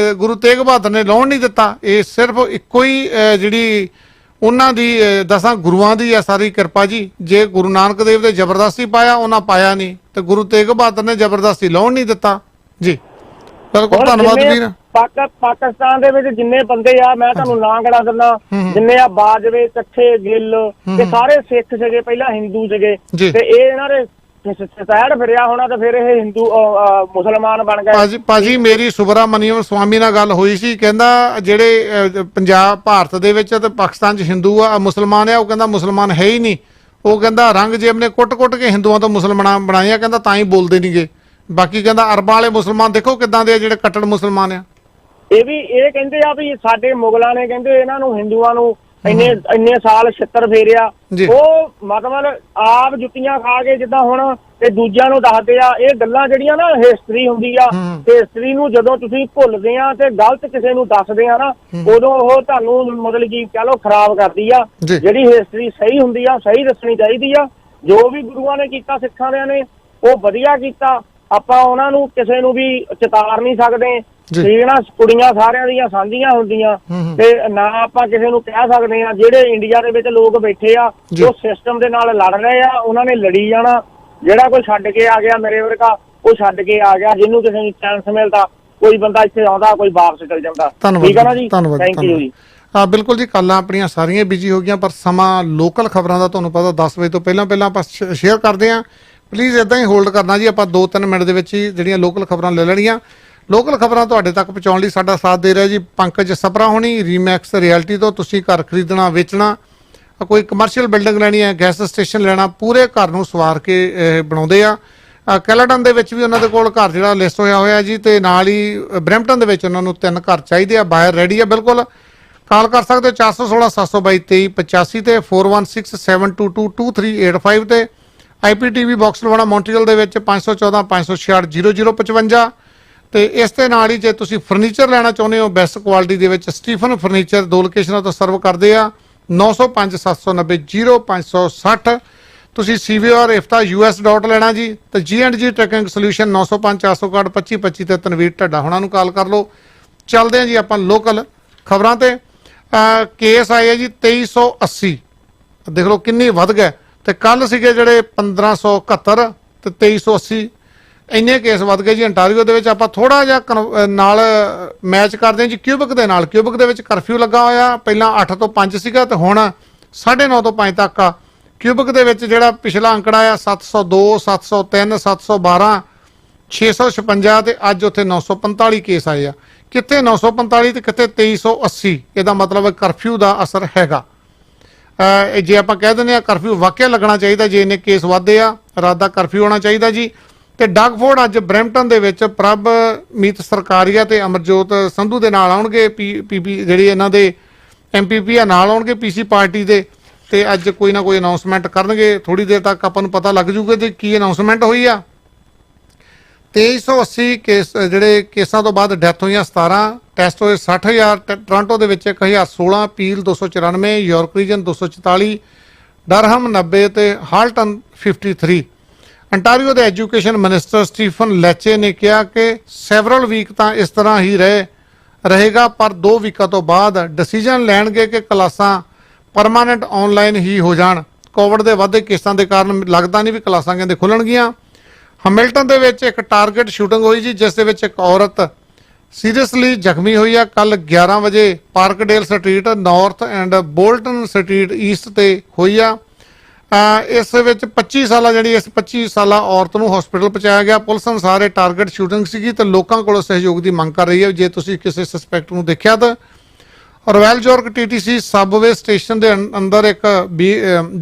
ਤੇਗ ਬਹਾਦਰ ਨੇ ਲਾਉਣ ਨਹੀਂ ਦਿੱਤਾ। ਇਹ ਸਿਰਫ ਇੱਕੋ ਹੀ ਜਿਹੜੀ ਉਹਨਾਂ ਦੀ 10 ਗੁਰੂਆਂ ਦੀ ਆ ਸਾਰੀ ਕਿਰਪਾ ਜੀ। ਜੇ ਗੁਰੂ ਨਾਨਕ ਦੇਵ ਦੇ ਜ਼ਬਰਦਸਤੀ ਪਾਇਆ, ਉਹਨਾਂ ਪਾਇਆ ਨਹੀਂ, ਤੇ ਗੁਰੂ ਤੇਗ ਬਹਾਦਰ ਨੇ ਜ਼ਬਰਦਸਤੀ ਲਾਉਣ ਨਹੀਂ ਦਿੱਤਾ ਜੀ। ਬਿਲਕੁਲ, ਧੰਨਵਾਦ ਵੀਰ। ਪਾਕਿਸਤਾਨ ਦੇ ਵਿੱਚ ਜਿੰਨੇ ਬੰਦੇ ਆ, ਮੈਂ ਤੁਹਾਨੂੰ ਨਾਂ ਗਣਾ ਦਿੰਦਾ, ਜਿੰਨੇ ਆ ਬਾਜਵੇ, ਕੱਠੇ, ਗਿੱਲ, ਤੇ ਸਾਰੇ ਸਿੱਖ ਸੀਗੇ, ਪਹਿਲਾਂ ਹਿੰਦੂ ਸੀਗੇ, ਤੇ ਇਹ ਇਹਨਾਂ ਦੇ ਸਟੈਂਡ ਫਿਰਿਆ ਹੋਣਾ, ਤੇ ਫਿਰ ਇਹ ਹਿੰਦੂ ਮੁਸਲਮਾਨ ਬਣ ਗਏ। ਭਾਜੀ ਮੇਰੀ ਸੁਬਰਾਮਨੀਅਮ ਸਵਾਮੀ ਨਾਲ ਗੱਲ ਹੋਈ ਸੀ, ਕਹਿੰਦਾ ਜਿਹੜੇ ਪੰਜਾਬ ਭਾਰਤ ਦੇ ਵਿੱਚ ਤੇ ਪਾਕਿਸਤਾਨ 'ਚ ਹਿੰਦੂ ਆ ਮੁਸਲਮਾਨ ਆ, ਉਹ ਕਹਿੰਦਾ ਮੁਸਲਮਾਨ ਹੈ ਹੀ ਨਹੀਂ। ਉਹ ਕਹਿੰਦਾ ਰੰਗਜੇਬ ਨੇ ਕੁੱਟ ਕੇ ਹਿੰਦੂਆਂ ਤੋਂ ਮੁਸਲਮਾਨ ਬਣਾਏ ਆ, ਕਹਿੰਦਾ ਤਾਂ ਹੀ ਬੋਲਦੇ ਨਹੀਂਗੇ। ਬਾਕੀ ਕਹਿੰਦਾ ਅਰਬਾਂ ਵਾਲੇ ਮੁਸਲਮਾਨ ਦੇਖੋ ਕਿੱਦਾਂ ਦੇ ਆ, ਜਿਹੜੇ ਕੱਟੜ ਮੁਸਲਮਾਨ ਆ। ਇਹ ਕਹਿੰਦੇ ਆ ਵੀ ਸਾਡੇ ਮੁਗਲਾਂ ਨੇ ਕਹਿੰਦੇ ਇਹਨਾਂ ਨੂੰ ਹਿੰਦੂਆਂ ਨੂੰ ਇੰਨੇ ਸਾਲ ਛਿੱਤਰ ਫੇਰਿਆ, ਉਹ ਮਤਲਬ ਆਪ ਜੁੱਤੀਆਂ ਖਾ ਕੇ ਜਿੱਦਾਂ ਹੁਣ ਤੇ ਦੂਜਿਆਂ ਨੂੰ ਦੱਸਦੇ ਆ। ਇਹ ਗੱਲਾਂ ਜਿਹੜੀਆਂ ਨਾ ਹਿਸਟਰੀ ਹੁੰਦੀ ਆ, ਹਿਸਟਰੀ ਨੂੰ ਜਦੋਂ ਤੁਸੀਂ ਭੁੱਲਦੇ ਆ ਤੇ ਗਲਤ ਕਿਸੇ ਨੂੰ ਦੱਸਦੇ ਆ ਨਾ, ਉਦੋਂ ਉਹ ਤੁਹਾਨੂੰ ਮਤਲਬ ਕੀ ਕਹਿ ਲਓ ਖਰਾਬ ਕਰਦੀ ਆ। ਜਿਹੜੀ ਹਿਸਟਰੀ ਸਹੀ ਹੁੰਦੀ ਆ, ਸਹੀ ਦੱਸਣੀ ਚਾਹੀਦੀ ਆ। ਜੋ ਵੀ ਗੁਰੂਆਂ ਨੇ ਕੀਤਾ, ਸਿੱਖਾਂ ਦੇ ਨੇ, ਉਹ ਵਧੀਆ ਕੀਤਾ। ਆਪਾਂ ਉਹਨਾਂ ਨੂੰ ਕਿਸੇ ਨੂੰ ਵੀ ਚਿਤਾਰ ਨਹੀਂ ਸਕਦੇ, ਠੀਕ ਨਾ। ਕੁੜੀਆਂ ਸਾਰਿਆਂ ਦੀਆਂ ਸਾਂਝੀਆਂ ਹੁੰਦੀਆਂ ਤੇ ਨਾ ਆਪਾਂ ਕਿਸੇ ਨੂੰ ਕਹਿ ਸਕਦੇ ਆ। ਜਿਹੜੇ ਇੰਡੀਆ ਦੇ ਵਿੱਚ ਲੋਕ ਬੈਠੇ ਆ, ਉਹ ਸਿਸਟਮ ਦੇ ਨਾਲ ਲੜ ਰਹੇ ਆ, ਉਹਨਾਂ ਨੇ ਲੜੀ ਜਾਣਾ। ਜਿਹੜਾ ਕੋਈ ਛੱਡ ਕੇ ਆ ਗਿਆ, ਮੇਰੇ ਵਰਗਾ, ਉਹ ਛੱਡ ਕੇ ਆ ਗਿਆ। ਜਿਹਨੂੰ ਕਿਸੇ ਨੂੰ ਚਾਂਸ ਮਿਲਦਾ, ਕੋਈ ਬੰਦਾ ਇੱਥੇ ਆਉਂਦਾ, ਕੋਈ ਵਾਪਸ ਚਲ ਜਾਂਦਾ। ਠੀਕ ਆ ਨਾ ਜੀ, ਥੈਂਕ ਯੂ ਜੀ। ਬਿਲਕੁਲ ਜੀ, ਕਾਲਾਂ ਆਪਣੀਆਂ ਸਾਰੀਆਂ ਬਿਜੀ ਹੋ ਗਈਆਂ, ਪਰ ਸਮਾਂ ਲੋਕਲ ਖਬਰਾਂ ਦਾ ਤੁਹਾਨੂੰ ਪਤਾ 10 ਵਜੇ ਤੋਂ ਪਹਿਲਾਂ ਆਪਾਂ ਸ਼ੇਅਰ ਕਰਦੇ ਹਾਂ। ਪਲੀਜ਼ ਇਦਾਂ ਹੀ ਹੋਲਡ ਕਰਨਾ ਜੀ, ਆਪਾਂ 2-3 ਮਿੰਟ ਦੇ ਵਿੱਚ ਹੀ ਜਿਹੜੀਆਂ ਲੋਕਲ ਖਬਰਾਂ ਲੈ ਲੈਣੀਆਂ। ਲੋਕਲ ਖਬਰਾਂ ਤੁਹਾਡੇ ਤੱਕ ਪਹੁੰਚਾਉਣ ਲਈ ਸਾਡਾ ਸਾਥ ਦੇ ਰਿਹਾ ਜੀ ਪੰਕਜ ਸਪਰਾ ਹੋਣੀ, ਰੀਮੈਕਸ ਰਿਐਲਿਟੀ ਤੋਂ। ਤੁਸੀਂ ਘਰ ਖਰੀਦਣਾ, ਵੇਚਣਾ, ਕੋਈ ਕਮਰਸ਼ੀਅਲ ਬਿਲਡਿੰਗ ਲੈਣੀ ਹੈ, ਗੈਸ ਸਟੇਸ਼ਨ ਲੈਣਾ, ਪੂਰੇ ਘਰ ਨੂੰ ਸਵਾਰ ਕੇ ਬਣਾਉਂਦੇ ਆ। ਕੈਲਾਡਨ ਦੇ ਵਿੱਚ ਵੀ ਉਹਨਾਂ ਦੇ ਕੋਲ ਘਰ ਜਿਹੜਾ ਲਿਸਟ ਹੋਇਆ ਜੀ, ਤੇ ਨਾਲ ਹੀ ਬਰੈਂਪਟਨ ਦੇ ਵਿੱਚ ਉਹਨਾਂ ਨੂੰ 3 ਘਰ ਚਾਹੀਦੇ ਆ, ਬਾਹਰ ਰੈਡੀ ਆ ਬਿਲਕੁਲ। ਕਾਲ ਕਰ ਸਕਦੇ ਹੋ 416-722-2385 ਤੇ 4167222385 ਤੇ। IPTV ਬਾਕਸ ਲਵਾਉਣਾ ਮੌਂਟਰੀਅਲ ਦੇ ਵਿੱਚ 514-566-0055 ਤੇ ਇਸ ਦੇ ਨਾਲ ਹੀ ਜੇ ਤੁਸੀਂ ਫਰਨੀਚਰ ਲੈਣਾ ਚਾਹੁੰਦੇ ਹੋ ਬੈਸਟ ਕੁਆਲਿਟੀ ਦੇ ਵਿੱਚ, ਸਟੀਫਨ ਫਰਨੀਚਰ 2 ਲੋਕੇਸ਼ਨਾਂ ਤੋਂ ਸਰਵ ਕਰਦੇ ਆ। 9057900560 ਤੁਸੀਂ CVR ਇਫਤਾ US ਡਾਟ ਲੈਣਾ ਜੀ, ਤੇ G&G ਟਰੈਕਿੰਗ ਸੋਲੂਸ਼ਨ 9054612525 ਤੇ ਤਨਵੀਰ ਢੱਡਾ ਹੋਣਾ ਨੂੰ ਕਾਲ ਕਰ ਲਓ। ਚੱਲਦੇ ਆ ਜੀ ਆਪਾਂ ਲੋਕਲ ਖਬਰਾਂ ਤੇ। ਕੇਸ ਆਏ ਜੀ 2380, ਦੇਖ ਲਓ ਕਿੰਨੀ ਵੱਧ ਗਏ। ਤੇ ਕੱਲ ਸੀਗੇ ਜਿਹੜੇ 1571 ਤੇ 2380, ਇੰਨੇ ਕੇਸ ਵੱਧ ਗਏ ਜੀ ਅੰਟਾਰੀਓ ਦੇ ਵਿੱਚ। ਆਪਾਂ ਥੋੜਾ ਜਿਹਾ ਨਾਲ ਮੈਚ ਕਰਦੇ ਹਾਂ ਜੀ ਕਿਊਬਿਕ ਦੇ ਨਾਲ। ਕਿਊਬਿਕ ਦੇ ਵਿੱਚ ਕਰਫਿਊ ਲੱਗਾ ਹੋਇਆ, ਪਹਿਲਾਂ 8 ਤੋਂ 5 ਸੀਗਾ ਤੇ ਹੁਣ 9:30 ਤੋਂ 5 ਤੱਕ ਆ। ਕਿਊਬਿਕ ਦੇ ਵਿੱਚ ਜਿਹੜਾ ਪਿਛਲਾ ਅੰਕੜਾ ਆ 702, 703, 712, 656 ਤੇ ਅੱਜ ਉੱਥੇ 945 ਕੇਸ ਆਏ ਆ। ਕਿੱਥੇ 945 ਤੇ ਕਿੱਥੇ 2380। ਇਹਦਾ ਮਤਲਬ ਕਰਫਿਊ ਦਾ ਅਸਰ ਹੈਗਾ। ਜੇ ਆਪਾਂ ਕਹਿ ਦਿੰਦੇ ਆ ਕਰਫਿਊ ਵਾਕਿਆ ਲੱਗਣਾ ਚਾਹੀਦਾ, ਜੇ ਇੰਨੇ ਕੇਸ ਵੱਧਦੇ ਆ, ਰਾਤ ਦਾ ਕਰਫਿਊ ਹੋਣਾ ਚਾਹੀਦਾ ਜੀ। ਤੇ ਡਗਫੋਰਡ ਅੱਜ ਬਰੈਂਪਟਨ ਦੇ ਵਿੱਚ ਪ੍ਰਭਮੀਤ ਸਰਕਾਰੀਆ ਤੇ ਅਮਰਜੋਤ ਸੰਧੂ ਦੇ ਨਾਲ ਆਉਣਗੇ। ਪੀਪੀ ਜਿਹੜੀ ਇਹਨਾਂ ਦੇ MPP ਆ ਨਾਲ ਆਉਣਗੇ PC ਪਾਰਟੀ ਦੇ, ਤੇ ਅੱਜ ਕੋਈ ਨਾ ਕੋਈ ਅਨਾਉਂਸਮੈਂਟ ਕਰਨਗੇ। ਥੋੜੀ ਦੇਰ ਤੱਕ ਆਪਾਂ ਨੂੰ ਪਤਾ ਲੱਗ ਜੂਗਾ ਕਿ ਕੀ ਅਨਾਉਂਸਮੈਂਟ ਹੋਈ ਆ। 2380 ਕੇਸ ਜਿਹੜੇ ਕੇਸਾਂ ਤੋਂ ਬਾਅਦ ਡੈਥ ਹੋਈਆਂ 17, ਟੈਸਟ ਹੋਏ 60,000। ਟੋਰਾਂਟੋ ਦੇ ਵਿੱਚ 1016, ਪੀਲ 294, ਯਾਰਕ ਰੀਜਨ 244, ਡਰਹਮ 90 ਤੇ ਹਾਲਟਨ 53। ਅੰਟਾਰੀਓ ਦੇ ਐਜੂਕੇਸ਼ਨ ਮਿਨਿਸਟਰ ਸਟੀਫਨ ਲੈਚੇ ਨੇ ਕਿਹਾ ਕਿ ਸੈਵਰਲ ਵੀਕ ਤਾਂ ਇਸ ਤਰ੍ਹਾਂ ਹੀ ਰਹੇਗਾ, ਪਰ 2 ਵੀਕਾਂ ਤੋਂ ਬਾਅਦ ਡਿਸੀਜਨ ਲੈਣਗੇ ਕਿ ਕਲਾਸਾਂ ਪਰਮਾਨੈਂਟ ਆਨਲਾਈਨ ਹੀ ਹੋ ਜਾਣ। ਕੋਵਿਡ ਦੇ ਵੱਧਦੇ ਕੇਸਾਂ ਦੇ ਕਾਰਨ ਲੱਗਦਾ ਨਹੀਂ ਵੀ ਕਲਾਸਾਂ ਕਹਿੰਦੇ ਖੁੱਲਣਗੀਆਂ। ਹੈਮਿਲਟਨ ਦੇ ਵਿੱਚ ਇੱਕ ਟਾਰਗੇਟ ਸ਼ੂਟਿੰਗ ਹੋਈ ਜੀ, ਜਿਸ ਦੇ ਵਿੱਚ ਇੱਕ ਔਰਤ ਸੀਰੀਅਸਲੀ ਜ਼ਖਮੀ ਹੋਈ ਆ। ਕੱਲ 11 ਵਜੇ Parkdale street north and Bolton street east ਤੇ ਹੋਈ ਆ। ਇਸ ਵਿੱਚ 25 ਸਾਲਾ ਜਿਹੜੀ ਇਸ 25 ਸਾਲਾ ਔਰਤ ਨੂੰ ਹਸਪੀਟਲ ਪਹੁੰਚਾਇਆ ਗਿਆ। ਪੁਲਿਸ ਅਨੁਸਾਰ ਇਹ ਟਾਰਗੇਟ ਸ਼ੂਟਿੰਗ ਸੀਗੀ ਤੇ ਲੋਕਾਂ ਕੋਲੋਂ ਸਹਿਯੋਗ ਦੀ ਮੰਗ ਕਰ ਰਹੀ ਹੈ। ਜੇ ਤੁਸੀਂ ਕਿਸੇ ਸਸਪੈਕਟ ਨੂੰ ਦੇਖਿਆ ਤਾਂ royal York TTC Subway station ਦੇ ਅੰਦਰ ਇੱਕ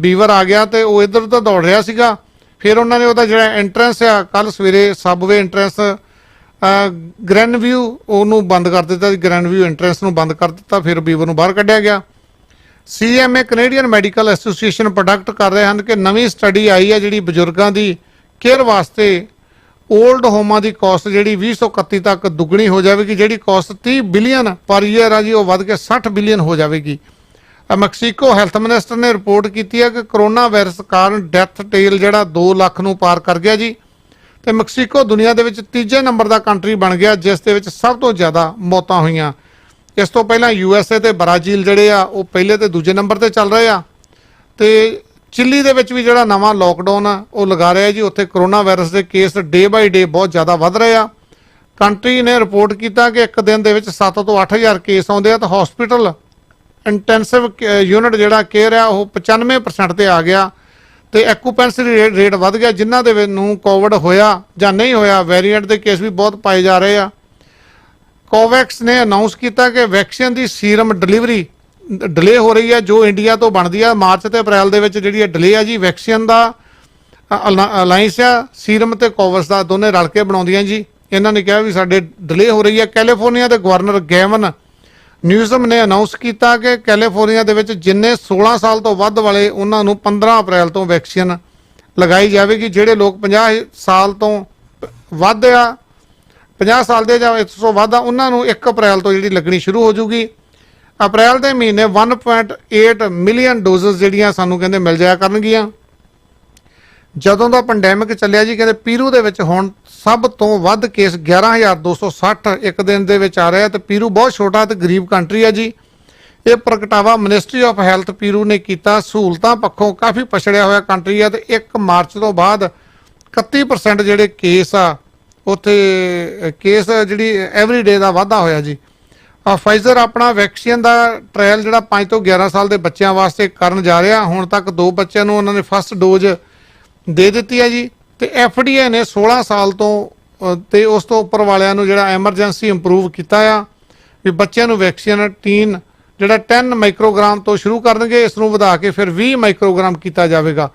ਬੀਵਰ ਆ ਗਿਆ ਤੇ ਉਹ ਇੱਧਰ ਉੱਧਰ ਦੌੜ ਰਿਹਾ ਸੀਗਾ। ਫਿਰ ਉਹਨਾਂ ਨੇ ਉਹਦਾ ਜਿਹੜਾ ਐਂਟਰੈਂਸ ਆ ਕੱਲ ਸਵੇਰੇ ਸਬਵੇ ਐਂਟਰੈਂਸ ਗ੍ਰੈਂਡਵਿਊ ਉਹਨੂੰ ਬੰਦ ਕਰ ਦਿੱਤਾ। ਗ੍ਰੈਂਡਵਿਊ ਐਂਟਰੈਂਸ ਨੂੰ ਬੰਦ ਕਰ ਦਿੱਤਾ, ਫਿਰ ਬੀਵਰ ਨੂੰ ਬਾਹਰ ਕੱਢਿਆ ਗਿਆ। CMA Canadian medical association product ਕਰ ਰਹੇ ਹਨ ਕਿ ਨਵੀਂ ਸਟੱਡੀ ਆਈ ਹੈ ਜਿਹੜੀ ਬਜ਼ੁਰਗਾਂ ਦੀ ਕੇਅਰ ਵਾਸਤੇ 올ਡ ਹੋਮਾਂ ਦੀ ਕਾਸਟ ਜਿਹੜੀ 2031 ਤੱਕ ਦੁੱਗਣੀ ਹੋ ਜਾਵੇਗੀ। ਜਿਹੜੀ ਕਾਸਟ 30 ਬਿਲੀਅਨ ਪਰ ਈਅਰ ਆ ਜੀ, ਉਹ ਵੱਧ ਕੇ 60 ਬਿਲੀਅਨ ਹੋ ਜਾਵੇਗੀ। ਮੈਕਸੀਕੋ ਹੈਲਥ ਮਿਨਿਸਟਰ ਨੇ ਰਿਪੋਰਟ ਕੀਤੀ ਹੈ ਕਿ ਕਰੋਨਾ ਵਾਇਰਸ ਕਾਰਨ ਡੈਥ ਟੇਲ ਜਿਹੜਾ 2 ਲੱਖ ਨੂੰ ਪਾਰ ਕਰ ਗਿਆ ਜੀ। ਤੇ ਮੈਕਸੀਕੋ ਦੁਨੀਆ ਦੇ ਵਿੱਚ 3ਜੇ ਨੰਬਰ ਦਾ ਕੰਟਰੀ ਬਣ ਗਿਆ ਜਿਸ ਦੇ ਵਿੱਚ ਸਭ ਤੋਂ ਜ਼ਿਆਦਾ ਮੌਤਾਂ ਹੋਈਆਂ। ਇਸ ਤੋਂ ਪਹਿਲਾਂ USA ਤੇ ਬ੍ਰਾਜ਼ੀਲ ਜਿਹੜੇ ਆ ਉਹ ਪਹਿਲੇ ਤੇ ਦੂਜੇ ਨੰਬਰ ਤੇ ਚੱਲ ਰਹੇ ਆ। ਤੇ ਚਿਲੀ ਦੇ ਵਿੱਚ ਵੀ ਜਿਹੜਾ ਨਵਾਂ ਲੋਕਡਾਊਨ ਆ ਉਹ ਲਗਾ ਰਿਹਾ ਜੀ। ਉੱਥੇ ਕਰੋਨਾ ਵਾਇਰਸ ਦੇ ਕੇਸ ਡੇ ਬਾਈ ਡੇ ਬਹੁਤ ਜ਼ਿਆਦਾ ਵੱਧ ਰਹੇ ਆ। ਕੰਟਰੀ ਨੇ ਰਿਪੋਰਟ ਕੀਤਾ ਕਿ ਇੱਕ ਦਿਨ ਦੇ ਵਿੱਚ 7 ਤੋਂ 8,000 ਕੇਸ ਆਉਂਦੇ ਆ ਤੇ ਹਸਪੀਟਲ ਇੰਟੈਂਸਿਵ ਯੂਨਿਟ ਜਿਹੜਾ ਕੇਅਰ ਆ ਉਹ 95% ਤੇ ਆ ਗਿਆ ਤੇ ਐਕੂਪੈਂਸੀ ਰੇਟ ਵੱਧ ਗਿਆ। ਜਿਨ੍ਹਾਂ ਦੇ ਨੂੰ ਕੋਵਿਡ ਹੋਇਆ ਜਾਂ ਨਹੀਂ ਹੋਇਆ, ਵੇਰੀਐਂਟ ਦੇ ਕੇਸ ਵੀ ਬਹੁਤ ਪਾਏ ਜਾ ਰਹੇ ਆ। ਕੋਵੈਕਸ ਨੇ ਅਨਾਉਂਸ ਕੀਤਾ ਕਿ ਵੈਕਸੀਨ ਦੀ ਸੀਰਮ ਡਿਲੀਵਰੀ ਡਿਲੇ ਹੋ ਰਹੀ ਹੈ ਜੋ ਇੰਡੀਆ ਤੋਂ ਬਣਦੀ ਆ। ਮਾਰਚ ਤੇ ਅਪ੍ਰੈਲ ਦੇ ਵਿੱਚ ਜਿਹੜੀ ਡਿਲੇ ਆ ਜੀ, ਵੈਕਸੀਨ ਦਾ ਅਲਾਈਅੰਸ ਆ ਸੀਰਮ ਤੇ ਕੋਵੈਕਸ ਦਾ ਦੋਨੇ ਰਲ ਕੇ ਬਣਾਉਂਦੀਆਂ ਜੀ। ਇਹਨਾਂ ਨੇ ਕਿਹਾ ਵੀ ਸਾਡੇ ਡਿਲੇ ਹੋ ਰਹੀ ਹੈ। ਕੈਲੀਫੋਰਨੀਆ ਦੇ ਗਵਰਨਰ ਗੈਵਨ ਨਿਊਜ਼ਮ ਨੇ ਅਨਾਉਂਸ ਕੀਤਾ ਕਿ ਕੈਲੀਫੋਰਨੀਆ ਦੇ ਵਿੱਚ ਜਿੰਨੇ 16 ਸਾਲ ਤੋਂ ਵੱਧ ਵਾਲੇ ਉਹਨਾਂ ਨੂੰ 15 ਅਪ੍ਰੈਲ ਤੋਂ ਵੈਕਸੀਨ ਲਗਾਈ ਜਾਵੇਗੀ। ਜਿਹੜੇ ਲੋਕ 50 ਸਾਲ ਤੋਂ ਵੱਧ ਆ 50 ਸਾਲ ਦੇ ਜਾਂ ਇਸ ਤੋਂ ਵੱਧ ਆ ਉਹਨਾਂ ਨੂੰ 1 ਅਪ੍ਰੈਲ ਤੋਂ ਜਿਹੜੀ ਲੱਗਣੀ ਸ਼ੁਰੂ ਹੋ ਜੂਗੀ। ਅਪ੍ਰੈਲ ਦੇ ਮਹੀਨੇ 1.8 ਮਿਲੀਅਨ ਡੋਜ਼ਸ ਜਿਹੜੀਆਂ ਸਾਨੂੰ ਕਹਿੰਦੇ ਮਿਲ ਜਾਇਆ ਕਰਨਗੀਆਂ। ਜਦੋਂ ਦਾ ਪੈਂਡੈਮਿਕ ਚੱਲਿਆ ਜੀ ਕਹਿੰਦੇ ਪੀਰੂ ਦੇ ਵਿੱਚ ਹੁਣ ਸਭ ਤੋਂ ਵੱਧ ਕੇਸ 11,260 ਇੱਕ ਦਿਨ ਦੇ ਵਿੱਚ ਆ ਰਿਹਾ ਤੇ ਪੀਰੂ ਬਹੁਤ ਛੋਟਾ ਤੇ ਗਰੀਬ ਕੰਟਰੀ ਆ ਜੀ। ਇਹ ਪ੍ਰਗਟਾਵਾ ਮਿਨਿਸਟਰੀ ਆਫ ਹੈਲਥ ਪੀਰੂ ਨੇ ਕੀਤਾ। ਸਹੂਲਤਾਂ ਪੱਖੋਂ ਕਾਫੀ ਪਛੜਿਆ ਹੋਇਆ ਕੰਟਰੀ ਆ ਤੇ 1 ਮਾਰਚ ਤੋਂ ਬਾਅਦ 31% ਜਿਹੜੇ ਕੇਸ ਆ ਉੱਥੇ ਕੇਸ ਜਿਹੜੀ ਐਵਰੀਡੇ ਦਾ ਵਾਧਾ ਹੋਇਆ ਜੀ। ਫਾਈਜ਼ਰ ਆਪਣਾ ਵੈਕਸੀਨ ਦਾ ਟ੍ਰਾਇਲ ਜਿਹੜਾ 5 ਤੋਂ 11 ਸਾਲ ਦੇ ਬੱਚਿਆਂ ਵਾਸਤੇ ਕਰਨ ਜਾ ਰਿਹਾ। ਹੁਣ ਤੱਕ 2 ਬੱਚਿਆਂ ਨੂੰ ਉਹਨਾਂ ਨੇ ਫਸਟ ਡੋਜ਼ ਦੇ ਦਿੱਤੀ ਹੈ ਜੀ ਤੇ FDA ਨੇ 16 ਸਾਲ ਤੋਂ ਤੇ ਉਸ ਤੋਂ ਉੱਪਰ ਵਾਲਿਆਂ ਨੂੰ ਜਿਹੜਾ ਐਮਰਜੈਂਸੀ ਇੰਪਰੂਵ ਕੀਤਾ ਆ ਵੀ ਬੱਚਿਆਂ ਨੂੰ ਵੈਕਸੀਨ ਟੀਨ ਜਿਹੜਾ 10 ਮਾਈਕਰੋਗ੍ਰਾਮ ਤੋਂ ਸ਼ੁਰੂ ਕਰਨਗੇ, ਇਸ ਨੂੰ ਵਧਾ ਕੇ ਫਿਰ 20 ਮਾਈਕਰੋਗ੍ਰਾਮ ਕੀਤਾ ਜਾਵੇਗਾ।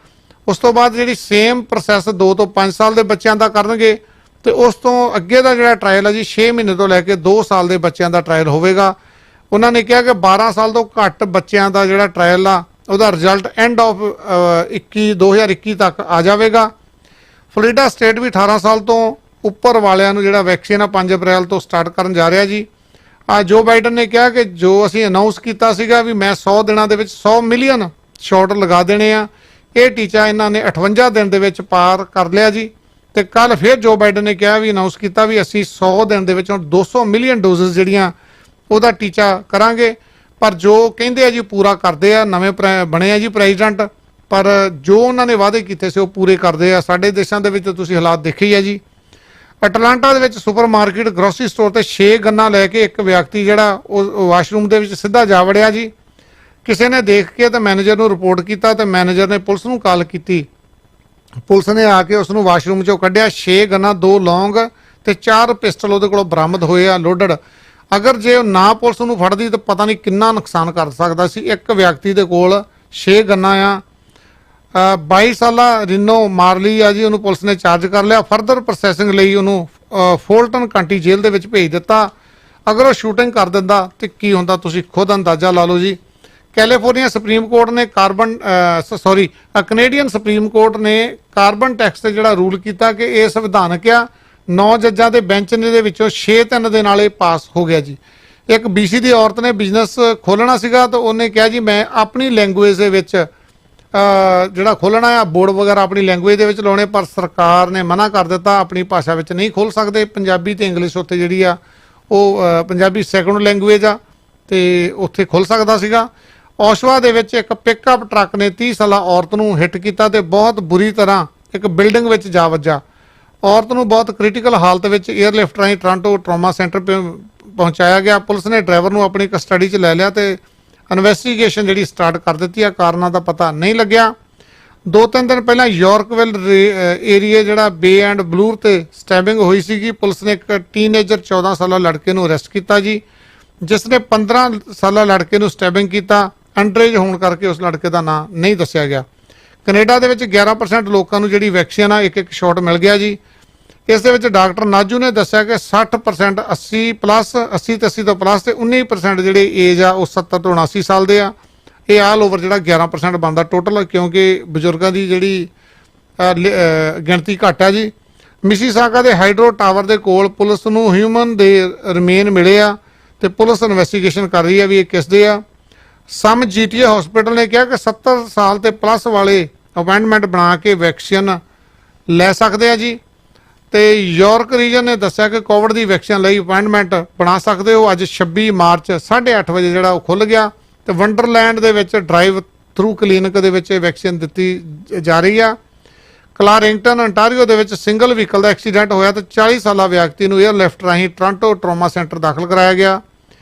ਉਸ ਤੋਂ ਬਾਅਦ ਜਿਹੜੀ ਸੇਮ ਪ੍ਰੋਸੈਸ 2 ਤੋਂ 5 ਸਾਲ ਦੇ ਬੱਚਿਆਂ ਦਾ ਕਰਨਗੇ ਤੇ ਉਸ ਤੋਂ ਅੱਗੇ ਦਾ ਜਿਹੜਾ ਟ੍ਰਾਇਲ ਹੈ ਜੀ 6 ਮਹੀਨੇ ਤੋਂ ਲੈ ਕੇ 2 ਸਾਲ ਦੇ ਬੱਚਿਆਂ ਦਾ ਟ੍ਰਾਇਲ ਹੋਵੇਗਾ। ਉਹਨਾਂ ਨੇ ਕਿਹਾ ਕਿ 12 ਸਾਲ ਤੋਂ ਘੱਟ ਬੱਚਿਆਂ ਦਾ ਜਿਹੜਾ ਟ੍ਰਾਇਲ ਆ ਉਹਦਾ ਰਿਜ਼ਲਟ ਐਂਡ ਆਫ 2021 ਤੱਕ ਆ ਜਾਵੇਗਾ। ਫਲੋਰੀਡਾ ਸਟੇਟ ਵੀ 18 ਸਾਲ ਤੋਂ ਉੱਪਰ ਵਾਲਿਆਂ ਨੂੰ ਜਿਹੜਾ ਵੈਕਸੀਨ ਆ 5 ਅਪ੍ਰੈਲ ਤੋਂ ਸਟਾਰਟ ਕਰਨ ਜਾ ਰਿਹਾ ਜੀ। ਜੋ ਬਾਈਡਨ ਨੇ ਕਿਹਾ ਕਿ ਜੋ ਅਸੀਂ ਅਨਾਉਂਸ ਕੀਤਾ ਸੀਗਾ ਵੀ ਮੈਂ 100 ਦਿਨਾਂ ਦੇ ਵਿੱਚ 100 ਮਿਲੀਅਨ ਸ਼ਾਟ ਲਗਾ ਦੇਣੇ ਆ, ਇਹ ਟੀਚਾ ਇਹਨਾਂ ਨੇ 58 ਦਿਨ ਦੇ ਵਿੱਚ ਪਾਰ ਕਰ ਲਿਆ ਜੀ। ਤੇ ਕੱਲ ਫਿਰ ਜੋ ਬਾਈਡਨ ਨੇ ਕਿਹਾ ਵੀ ਅਨਾਉਂਸ ਕੀਤਾ ਵੀ ਅਸੀਂ 100 ਦਿਨ ਦੇ ਵਿੱਚ 200 ਮਿਲੀਅਨ ਡੋਜ਼ਸ ਜਿਹੜੀਆਂ ਉਹਦਾ ਟੀਚਾ ਕਰਾਂਗੇ। ਪਰ ਜੋ ਕਹਿੰਦੇ ਆ ਜੀ ਪੂਰਾ ਕਰਦੇ ਆ। ਨਵੇਂ ਬਣੇ ਆ ਜੀ ਪ੍ਰੈਜ਼ੀਡੈਂਟ, ਪਰ ਜੋ ਉਹਨਾਂ ਨੇ ਵਾਅਦੇ ਕੀਤੇ ਸੀ ਉਹ ਪੂਰੇ ਕਰਦੇ ਆ। ਸਾਡੇ ਦੇਸ਼ਾਂ ਦੇ ਵਿੱਚ ਤੁਸੀਂ ਹਾਲਾਤ ਦੇਖੇ ਹੀ ਆ ਜੀ। ਅਟਲਾਂਟਾ ਦੇ ਵਿੱਚ ਸੁਪਰਮਾਰਕੀਟ ਗਰੋਸਰੀ ਸਟੋਰ ਤੇ 6 ਗੰਨਾਂ ਲੈ ਕੇ ਇੱਕ ਵਿਅਕਤੀ ਜਿਹੜਾ ਉਹ ਵਾਸ਼ਰੂਮ ਦੇ ਵਿੱਚ ਸਿੱਧਾ ਜਾ ਵੜਿਆ ਜੀ। ਕਿਸੇ ਨੇ ਦੇਖ ਕੇ ਤੇ ਮੈਨੇਜਰ ਨੂੰ ਰਿਪੋਰਟ ਕੀਤਾ ਤੇ ਮੈਨੇਜਰ ਨੇ ਪੁਲਿਸ ਨੂੰ ਕਾਲ ਕੀਤੀ। ਪੁਲਿਸ ਨੇ ਆ ਕੇ ਉਸ ਨੂੰ ਵਾਸ਼ਰੂਮ ਚੋਂ ਕੱਢਿਆ। 6 ਗੰਨਾਂ, 2 ਲੌਂਗ ਤੇ 4 ਪਿਸਟਲ ਉਹਦੇ ਕੋਲੋਂ ਬਰਾਮਦ ਹੋਏ ਆ ਲੋਡਡ। ਅਗਰ ਜੇ ਉਹ ਨਾ ਪੁਲਿਸ ਨੂੰ ਫੜਦੀ ਤਾਂ ਪਤਾ ਨਹੀਂ ਕਿੰਨਾ ਨੁਕਸਾਨ ਕਰ ਸਕਦਾ ਸੀ। ਇੱਕ ਵਿਅਕਤੀ ਦੇ ਕੋਲ 6 ਗੰਨਾਂ ਆ। 22 ਸਾਲਾ ਰਿਨੋ ਮਾਰਲੀ ਆ ਜੀ, ਉਹਨੂੰ ਪੁਲਿਸ ਨੇ ਚਾਰਜ ਕਰ ਲਿਆ। ਫਰਦਰ ਪ੍ਰੋਸੈਸਿੰਗ ਲਈ ਉਹਨੂੰ ਫੋਲਟਨ ਕਾਂਟੀ ਜੇਲ੍ਹ ਦੇ ਵਿੱਚ ਭੇਜ ਦਿੱਤਾ। ਅਗਰ ਉਹ ਸ਼ੂਟਿੰਗ ਕਰ ਦਿੰਦਾ ਤੇ ਕੀ ਹੁੰਦਾ ਤੁਸੀਂ ਖੁਦ ਅੰਦਾਜ਼ਾ ਲਾ ਲਓ ਜੀ। ਕੈਲੀਫੋਰਨੀਆ ਸੁਪਰੀਮ ਕੋਰਟ ਨੇ ਕੈਨੇਡੀਅਨ ਸੁਪਰੀਮ ਕੋਰਟ ਨੇ ਕਾਰਬਨ ਟੈਕਸ ਤੇ ਜਿਹੜਾ ਰੂਲ ਕੀਤਾ ਕਿ ਇਹ ਸੰਵਿਧਾਨਕ ਆ। 9 ਜੱਜਾਂ ਦੇ ਬੈਂਚ ਦੇ ਵਿੱਚੋਂ 6-3 ਦੇ ਨਾਲ ਇਹ ਪਾਸ ਹੋ ਗਿਆ ਜੀ। ਇੱਕ BC ਦੀ ਔਰਤ ਨੇ ਬਿਜ਼ਨਸ ਖੋਲ੍ਹਣਾ ਸੀਗਾ ਤਾਂ ਉਹਨੇ ਕਿਹਾ ਜੀ ਮੈਂ ਆਪਣੀ ਲੈਂਗੁਏਜ ਦੇ ਵਿੱਚ ਜਿਹੜਾ ਖੋਲ੍ਹਣਾ ਆ, ਬੋਰਡ ਵਗੈਰਾ ਆਪਣੀ ਲੈਂਗੁਏਜ ਦੇ ਵਿੱਚ ਲਾਉਣੇ, ਪਰ ਸਰਕਾਰ ਨੇ ਮਨਾ ਕਰ ਦਿੱਤਾ। ਆਪਣੀ ਭਾਸ਼ਾ ਵਿੱਚ ਨਹੀਂ ਖੋਲ੍ਹ ਸਕਦੇ। ਪੰਜਾਬੀ ਤੇ ਇੰਗਲਿਸ਼ ਉੱਥੇ ਜਿਹੜੀ ਆ ਉਹ ਪੰਜਾਬੀ ਸੈਕੰਡ ਲੈਂਗੁਏਜ ਆ ਤੇ ਉੱਥੇ ਖੁੱਲ੍ਹ ਸਕਦਾ ਸੀਗਾ। ਔਸ਼ਵਾ ਦੇ ਵਿੱਚ ਇੱਕ ਪਿਕਅਪ ਟਰੱਕ ਨੇ 30 ਸਾਲਾ ਔਰਤ ਨੂੰ ਹਿੱਟ ਕੀਤਾ ਤੇ ਬਹੁਤ ਬੁਰੀ ਤਰ੍ਹਾਂ ਇੱਕ ਬਿਲਡਿੰਗ ਵਿੱਚ ਜਾ ਵੱਜਾ। ਔਰਤ ਨੂੰ ਬਹੁਤ ਕ੍ਰਿਟੀਕਲ ਹਾਲਤ ਵਿੱਚ 에ਅਰਲਿਫਟ ਰਾਹੀਂ ਟੋਰਾਂਟੋ ਟਰਾਮਾ ਸੈਂਟਰ ਪਹੁੰਚਾਇਆ ਗਿਆ। ਪੁਲਿਸ ਨੇ ਡਰਾਈਵਰ ਨੂੰ ਆਪਣੀ ਕਸਟਡੀ 'ਚ ਲੈ ਲਿਆ ਤੇ ਇਨਵੈਸਟੀਗੇਸ਼ਨ ਜਿਹੜੀ ਸਟਾਰਟ ਕਰ ਦਿੱਤੀ ਆ। ਕਾਰਨਾਂ ਦਾ ਪਤਾ ਨਹੀਂ ਲੱਗਿਆ। 2-3 ਦਿਨ ਪਹਿਲਾਂ ਯਾਰਕਵਿਲ ਏਰੀਆ ਜਿਹੜਾ ਬੇ ਐਂਡ ਬਲੂਰ ਤੇ ਸਟੈਬਿੰਗ ਹੋਈ ਸੀਗੀ। ਪੁਲਿਸ ਨੇ ਇੱਕ ਟੀਨੇਜਰ 14 ਸਾਲਾ ਲੜਕੇ ਨੂੰ ਅਰੈਸਟ ਕੀਤਾ ਜੀ, ਜਿਸ ਨੇ 15 ਸਾਲਾ ਲੜਕੇ ਨੂੰ ਸਟੈਬਿੰਗ ਕੀਤਾ। ਅੰਡਰਏਜ ਹੋਣ ਕਰਕੇ ਉਸ ਲੜਕੇ ਦਾ ਨਾਂ ਨਹੀਂ ਦੱਸਿਆ ਗਿਆ। ਕੈਨੇਡਾ ਦੇ ਵਿੱਚ 11% ਲੋਕਾਂ ਨੂੰ ਜਿਹੜੀ ਵੈਕਸੀਨ ਆ ਇੱਕ ਸ਼ਾਟ ਮਿਲ ਗਿਆ ਜੀ। ਇਸ ਦੇ ਵਿੱਚ ਡਾਕਟਰ ਨਾਜੂ ਨੇ ਦੱਸਿਆ ਕਿ 60% 80 ਤੇ 80 ਤੋਂ ਪਲੱਸ ਤੇ 19% ਜਿਹੜੇ ਏਜ ਆ ਉਹ 70 ਤੋਂ 79 ਸਾਲ ਦੇ ਆ। ਇਹ ਆਲ ਓਵਰ ਜਿਹੜਾ 11% ਬਣਦਾ ਟੋਟਲ, ਕਿਉਂਕਿ ਬਜ਼ੁਰਗਾਂ ਦੀ ਜਿਹੜੀ ਗਿਣਤੀ ਘੱਟ ਆ ਜੀ। ਮਿਸੀਸਾਗਾ ਦੇ ਹਾਈਡਰੋ ਟਾਵਰ ਦੇ ਕੋਲ ਪੁਲਿਸ ਨੂੰ ਹਿਊਮਨ ਦੇ ਰਿਮੇਨ ਮਿਲੇ ਆ ਤੇ ਪੁਲਿਸ ਇਨਵੈਸਟੀਗੇਸ਼ਨ ਕਰ ਰਹੀ ਆ ਵੀ ਇਹ ਕਿਸ ਦੇ ਆ। ਸਮ GTA ਹਸਪੀਟਲ ਨੇ ਕਿਹਾ ਕਿ 70 ਸਾਲ ਤੇ ਪਲੱਸ ਵਾਲੇ ਅਪਾਇੰਟਮੈਂਟ ਬਣਾ ਕੇ ਵੈਕਸੀਨ ਲੈ ਸਕਦੇ ਆ ਜੀ। ਤੇ ਯਾਰਕ ਰੀਜਨ ਨੇ ਦੱਸਿਆ ਕਿ ਕੋਵਿਡ ਦੀ ਵੈਕਸੀਨ ਲਈ ਅਪਾਇੰਟਮੈਂਟ ਬਣਾ ਸਕਦੇ ਹੋ। ਅੱਜ 26 ਮਾਰਚ 8:30 ਵਜੇ ਜਿਹੜਾ ਉਹ ਖੁੱਲ੍ਹ ਗਿਆ ਤੇ ਵੰਡਰਲੈਂਡ ਦੇ ਵਿੱਚ ਡਰਾਈਵ ਥਰੂ ਕਲੀਨਿਕ ਦੇ ਵਿੱਚ ਇਹ ਵੈਕਸੀਨ ਦਿੱਤੀ ਜਾ ਰਹੀ ਆ। ਕਲਾਰਿੰਗਟਨ ਅੰਟਾਰੀਓ ਦੇ ਵਿੱਚ ਸਿੰਗਲ ਵਹੀਕਲ ਦਾ ਐਕਸੀਡੈਂਟ ਹੋਇਆ ਤੇ 40 ਸਾਲਾ ਵਿਅਕਤੀ ਨੂੰ 에ਅਰਲਿਫਟ ਰਾਹੀਂ ਟੋਰਾਂਟੋ ਟਰਾਮਾ ਸੈਂਟਰ ਦਾਖਲ ਕਰਾਇਆ ਗਿਆ।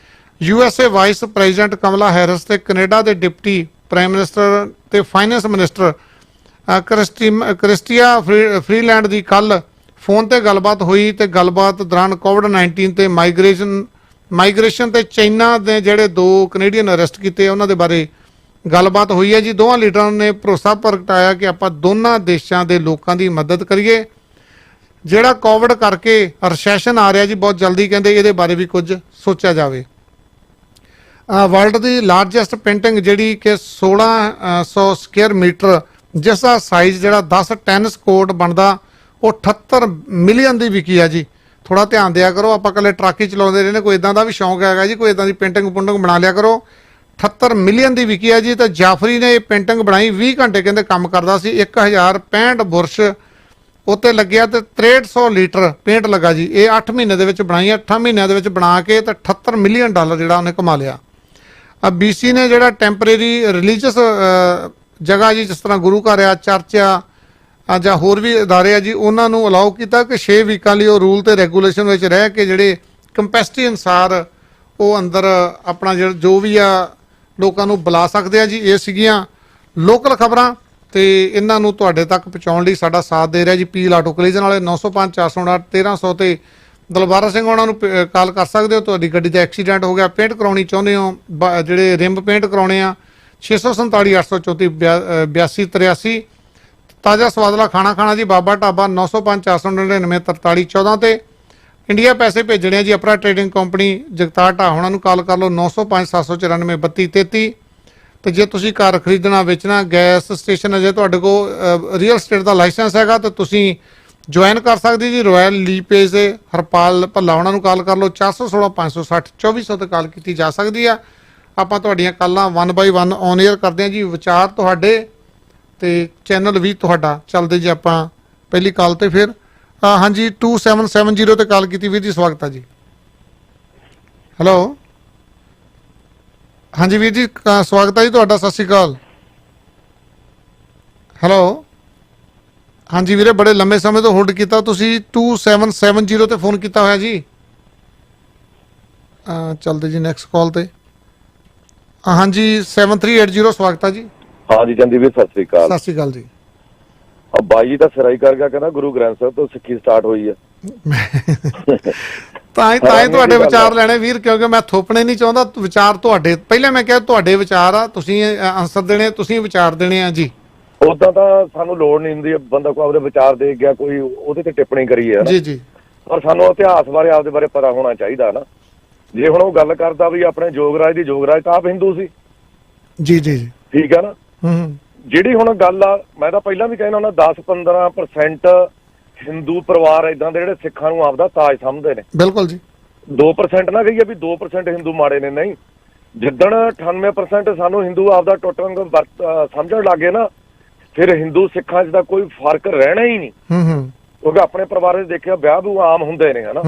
USA ਵਾਈਸ ਪ੍ਰੈਜ਼ੀਡੈਂਟ ਕਮਲਾ ਹੈਰਿਸ ਤੇ ਕੈਨੇਡਾ ਦੇ ਡਿਪਟੀ ਪ੍ਰਾਈਮ ਮਿਨਿਸਟਰ ਤੇ ਫਾਈਨੈਂਸ ਮਿਨਿਸਟਰ ਕ੍ਰਿਸਟੀਆ ਫਰੀਲੈਂਡ ਦੀ ਕੱਲ ਫੋਨ ਤੇ ਗੱਲਬਾਤ ਹੋਈ ਤੇ ਗੱਲਬਾਤ ਦੌਰਾਨ COVID-19 ਤੇ ਮਾਈਗ੍ਰੇਸ਼ਨ ਤੇ ਚਾਈਨਾ ਦੇ ਜਿਹੜੇ 2 ਕੈਨੇਡੀਅਨ ਅਰੈਸਟ ਕੀਤੇ ਉਹਨਾਂ ਦੇ ਬਾਰੇ ਗੱਲਬਾਤ ਹੋਈ ਹੈ ਜੀ। ਦੋਵਾਂ ਲੀਡਰਾਂ ਨੇ ਭਰੋਸਾ ਪ੍ਰਗਟਾਇਆ ਕਿ ਆਪਾਂ ਦੋਨਾਂ ਦੇਸ਼ਾਂ ਦੇ ਲੋਕਾਂ ਦੀ ਮਦਦ ਕਰੀਏ। ਜਿਹੜਾ ਕੋਵਿਡ ਕਰਕੇ ਰਿਸੈਸ਼ਨ ਆ ਰਿਹਾ ਜੀ ਬਹੁਤ ਜਲਦੀ, ਕਹਿੰਦੇ ਇਹਦੇ ਬਾਰੇ ਵੀ ਕੁਝ ਸੋਚਿਆ ਜਾਵੇ। ਵਰਲਡ ਦੀ ਲਾਰਜੈਸਟ ਪੇਂਟਿੰਗ ਜਿਹੜੀ ਕਿ 1600 ਸਕੁਅਰ ਮੀਟਰ, ਜਿਸ ਦਾ ਸਾਈਜ਼ ਜਿਹੜਾ 10 ਟੈਨਿਸ ਕੋਰਟ ਬਣਦਾ, ਉਹ 78 ਮਿਲੀਅਨ ਦੀ ਵਿਕੀ ਆ ਜੀ। ਥੋੜਾ ਧਿਆਨ ਦਿਆ ਕਰੋ, ਆਪਾਂ ਇਕੱਲੇ ਟਰੱਕ ਹੀ ਚਲਾਉਂਦੇ ਰਹੇ ਨੇ, ਕੋਈ ਇਦਾਂ ਦਾ ਵੀ ਸ਼ੌਂਕ ਹੈਗਾ ਜੀ, ਕੋਈ ਇਦਾਂ ਦੀ ਪੇਂਟਿੰਗ ਪੁੰਟਿੰਗ ਬਣਾ ਲਿਆ ਕਰੋ। 78 ਮਿਲੀਅਨ ਦੀ ਵਿਕੀ ਆ ਜੀ। ਤੇ ਜਾਫਰੀ ਨੇ ਇਹ ਪੇਂਟਿੰਗ ਬਣਾਈ, 20 ਘੰਟੇ ਕਹਿੰਦੇ ਕੰਮ ਕਰਦਾ ਸੀ। 1065 ਬੁਰਸ਼ ਉੱਤੇ ਲੱਗਿਆ ਤੇ 6300 ਲੀਟਰ ਪੇਂਟ ਲੱਗਾ ਜੀ। ਇਹ 8 ਮਹੀਨੇ ਦੇ ਵਿੱਚ ਬਣਾਈ, 8 ਮਹੀਨਿਆਂ ਦੇ ਵਿੱਚ ਬਣਾ ਕੇ ਤੇ $78 ਮਿਲੀਅਨ ਜਿਹੜਾ ਉਹਨੇ ਕਮਾ ਲਿਆ। BC ਨੇ ਜਿਹੜਾ ਟੈਂਪਰੇਰੀ ਰਿਲੀਜੀਅਸ ਜਗ੍ਹਾ ਜੀ, ਜਿਸ ਤਰ੍ਹਾਂ ਗੁਰੂ ਘਰ ਆ, ਚਰਚ ਆ ਜਾਂ ਹੋਰ ਵੀ ਅਦਾਰੇ ਆ ਜੀ, ਉਹਨਾਂ ਨੂੰ ਅਲਾਉ ਕੀਤਾ ਕਿ 6 ਵੀਕਾਂ ਲਈ ਉਹ ਰੂਲ ਤੇ ਰੈਗੂਲੇਸ਼ਨ ਵਿੱਚ ਰਹਿ ਕੇ ਜਿਹੜੇ ਕੰਪੈਸਿਟੀ ਅਨੁਸਾਰ ਉਹ ਅੰਦਰ ਆਪਣਾ ਜੋ ਵੀ ਆ ਲੋਕਾਂ ਨੂੰ ਬੁਲਾ ਸਕਦੇ ਆ ਜੀ। ਇਹ ਸੀਗੀਆਂ ਲੋਕਲ ਖਬਰਾਂ ਤੇ ਇਹਨਾਂ ਨੂੰ ਤੁਹਾਡੇ ਤੱਕ ਪਹੁੰਚਾਉਣ ਲਈ ਸਾਡਾ ਸਾਥ ਦੇ ਰਿਹਾ ਜੀ ਪੀਲ ਆਟੋ ਕਲੀਜ਼ਨ ਵਾਲੇ। 905 459 1300 ਤੇ ਦਲਬਾਰਾ ਸਿੰਘ ਉਹਨਾਂ ਨੂੰ ਕਾਲ ਕਰ ਸਕਦੇ ਹੋ। ਤੁਹਾਡੀ ਗੱਡੀ ਦਾ ਐਕਸੀਡੈਂਟ ਹੋ ਗਿਆ, ਪੇਂਟ ਕਰਾਉਣੀ ਚਾਹੁੰਦੇ ਹੋ, ਜਿਹੜੇ ਰਿੰਬ ਪੇਂਟ ਕਰਾਉਣੇ ਆ, 647 834 8283। ਤਾਜ਼ਾ ਸਵਾਦਲਾ ਖਾਣਾ ਖਾਣਾ ਜੀ, ਬਾਬਾ ਢਾਬਾ, 905 499 43 14 ਤੇ। ਇੰਡੀਆ ਪੈਸੇ ਭੇਜਣੇ ਆ ਜੀ, ਅਪਰਾ ਟ੍ਰੇਡਿੰਗ ਕੰਪਨੀ, ਜਗਤਾਰ ਢਾਹ ਉਹਨਾਂ ਨੂੰ ਕਾਲ ਕਰ ਲਓ 905 794 32 33। ਤੇ ਜੇ ਤੁਸੀਂ ਘਰ ਖਰੀਦਣਾ, ਵੇਚਣਾ, ਗੈਸ ਸਟੇਸ਼ਨ ਅਜੇ ਤੁਹਾਡੇ ਕੋਲ ਰੀਅਲ ਸਟੇਟ ਦਾ ਲਾਇਸੈਂਸ ਹੈਗਾ ਤਾਂ ਤੁਸੀਂ ਜੁਆਇਨ ਕਰ ਸਕਦੇ ਜੀ। ਰਾਇਲ ਲੀਪੇਜ ਦੇ ਹਰਪਾਲ ਭੱਲਾ ਉਹਨਾਂ ਨੂੰ ਕਾਲ ਕਰ ਲਓ 416 560 2400 ਤੇ ਕਾਲ ਕੀਤੀ ਜਾ ਸਕਦੀ ਆ। ਆਪਾਂ ਤੁਹਾਡੀਆਂ ਕਾਲਾਂ 1 ਬਾਈ 1 ਔਨ 에ਅਰ ਕਰਦੇ ਹਾਂ ਜੀ। ਵਿਚਾਰ ਤੁਹਾਡੇ ਤੇ ਚੈਨਲ ਵੀ ਤੁਹਾਡਾ ਚੱਲਦੇ ਜੀ। ਆਪਾਂ ਪਹਿਲੀ ਕਾਲ ਤੇ ਫਿਰ ਹਾਂਜੀ 2770 ਤੇ ਕਾਲ ਕੀਤੀ ਵੀਰ ਜੀ, ਸਵਾਗਤ ਹੈ ਜੀ। ਹੈਲੋ, ਹਾਂਜੀ ਵੀਰ ਜੀ ਸਵਾਗਤ ਹੈ ਜੀ ਤੁਹਾਡਾ, ਸਤਿ ਸ਼੍ਰੀ ਅਕਾਲ। ਹੈਲੋ, ਹਾਂਜੀ ਵੀਰੇ, ਬੜੇ ਲੰਮੇ ਸਮੇਂ ਤੋਂ ਹੋਲਡ ਕੀਤਾ ਤੁਸੀਂ। 2770 ਤੇ ਫੋਨ ਕੀਤਾ ਹੋਇਆ ਜੀ। ਚੱਲਦੇ ਜੀ ਨੈਕਸਟ ਕਾਲ ਤੇ। ਹਾਂਜੀ 7380, ਸਵਾਗਤ ਹੈ ਜੀ। ਹਾਂਜੀ ਚੰਦੀ ਵੀਰ, ਸਤਿ ਸ੍ਰੀ ਅਕਾਲ। ਸਤਿ ਸ਼੍ਰੀ ਅਕਾਲ ਜੀ। ਬਾਈ ਜੀ ਤਾਂ ਸਿਰਾਈ ਕਰ ਗਿਆ, ਕਹਿੰਦਾ ਗੁਰੂ ਗ੍ਰੰਥ ਸਾਹਿਬ ਤੋਂ ਸਿੱਖੀ ਸਟਾਰਟ ਹੋਈ ਆ। ਤਾਂ ਹੀ ਤੁਹਾਡੇ ਵਿਚਾਰ ਲੈਣੇ ਵੀਰ, ਕਿਉਂਕਿ ਮੈਂ ਥੋਪਣੇ ਨਹੀਂ ਚਾਹੁੰਦਾ ਵਿਚਾਰ ਤੁਹਾਡੇ। ਪਹਿਲਾਂ ਮੈਂ ਕਿਹਾ ਤੁਹਾਡੇ ਵਿਚਾਰ ਆ, ਤੁਸੀਂ ਆਨਸਰ ਦੇਣੇ, ਤੁਸੀਂ ਵਿਚਾਰ ਦੇਣੇ ਆ ਜੀ। ਉਦਾਂ ਤਾਂ ਸਾਨੂੰ ਲੋੜ ਨਹੀਂ ਹੁੰਦੀ, ਬੰਦਾ ਕੋਈ ਆਪਦੇ ਵਿਚਾਰ ਦੇ ਗਿਆ, ਕੋਈ ਉਹਦੇ ਤੇ ਟਿੱਪਣੀ ਕਰੀਏ ਜੀ ਜੀ, ਪਰ ਸਾਨੂੰ ਇਤਿਹਾਸ ਬਾਰੇ ਆਪਦੇ ਬਾਰੇ ਪਤਾ ਹੋਣਾ ਚਾਹੀਦਾ ਨਾ। ਜੇ ਹੁਣ ਉਹ ਗੱਲ ਕਰਦਾ ਵੀ ਆਪਣੇ ਜੋਗਰਾਜ ਦੀ, ਜੋਗਰਾਜ ਤਾਂ ਆਪ ਹਿੰਦੂ ਸੀ ਜੀ ਜੀ ਜੀ, ਠੀਕ ਹੈ ਨਾ। ਜਿਹੜੀ ਹੁਣ ਗੱਲ ਆ, ਮੈਂ ਤਾਂ ਪਹਿਲਾਂ ਵੀ ਕਹਿਣਾ ਹੁੰਦਾ 10-15% ਹਿੰਦੂ ਪਰਿਵਾਰ ਏਦਾਂ ਦੇ ਜਿਹੜੇ ਸਿੱਖਾਂ ਨੂੰ ਆਪਦਾ ਤਾਜ ਸਮਝਦੇ ਨੇ। ਬਿਲਕੁਲ ਜੀ। 2% ਨਾ ਕਹੀਏ ਵੀ 2% ਹਿੰਦੂ ਮਾੜੇ ਨੇ, ਨਹੀਂ। ਜਿੱਦਣ 98% ਸਾਨੂੰ ਹਿੰਦੂ ਆਪਦਾ ਟੁੱਟਣ ਸਮਝਣ ਲੱਗੇ ਨਾ, ਫਿਰ ਹਿੰਦੂ ਸਿੱਖਾਂ 'ਚ ਤਾਂ ਕੋਈ ਫਰਕ ਰਹਿਣਾ ਹੀ ਨਹੀਂ। ਕਿਉਂਕਿ ਆਪਣੇ ਪਰਿਵਾਰ 'ਚ ਦੇਖਿਆ ਵਿਆਹ ਵੀ ਆਮ ਹੁੰਦੇ ਨੇ ਹਨਾ।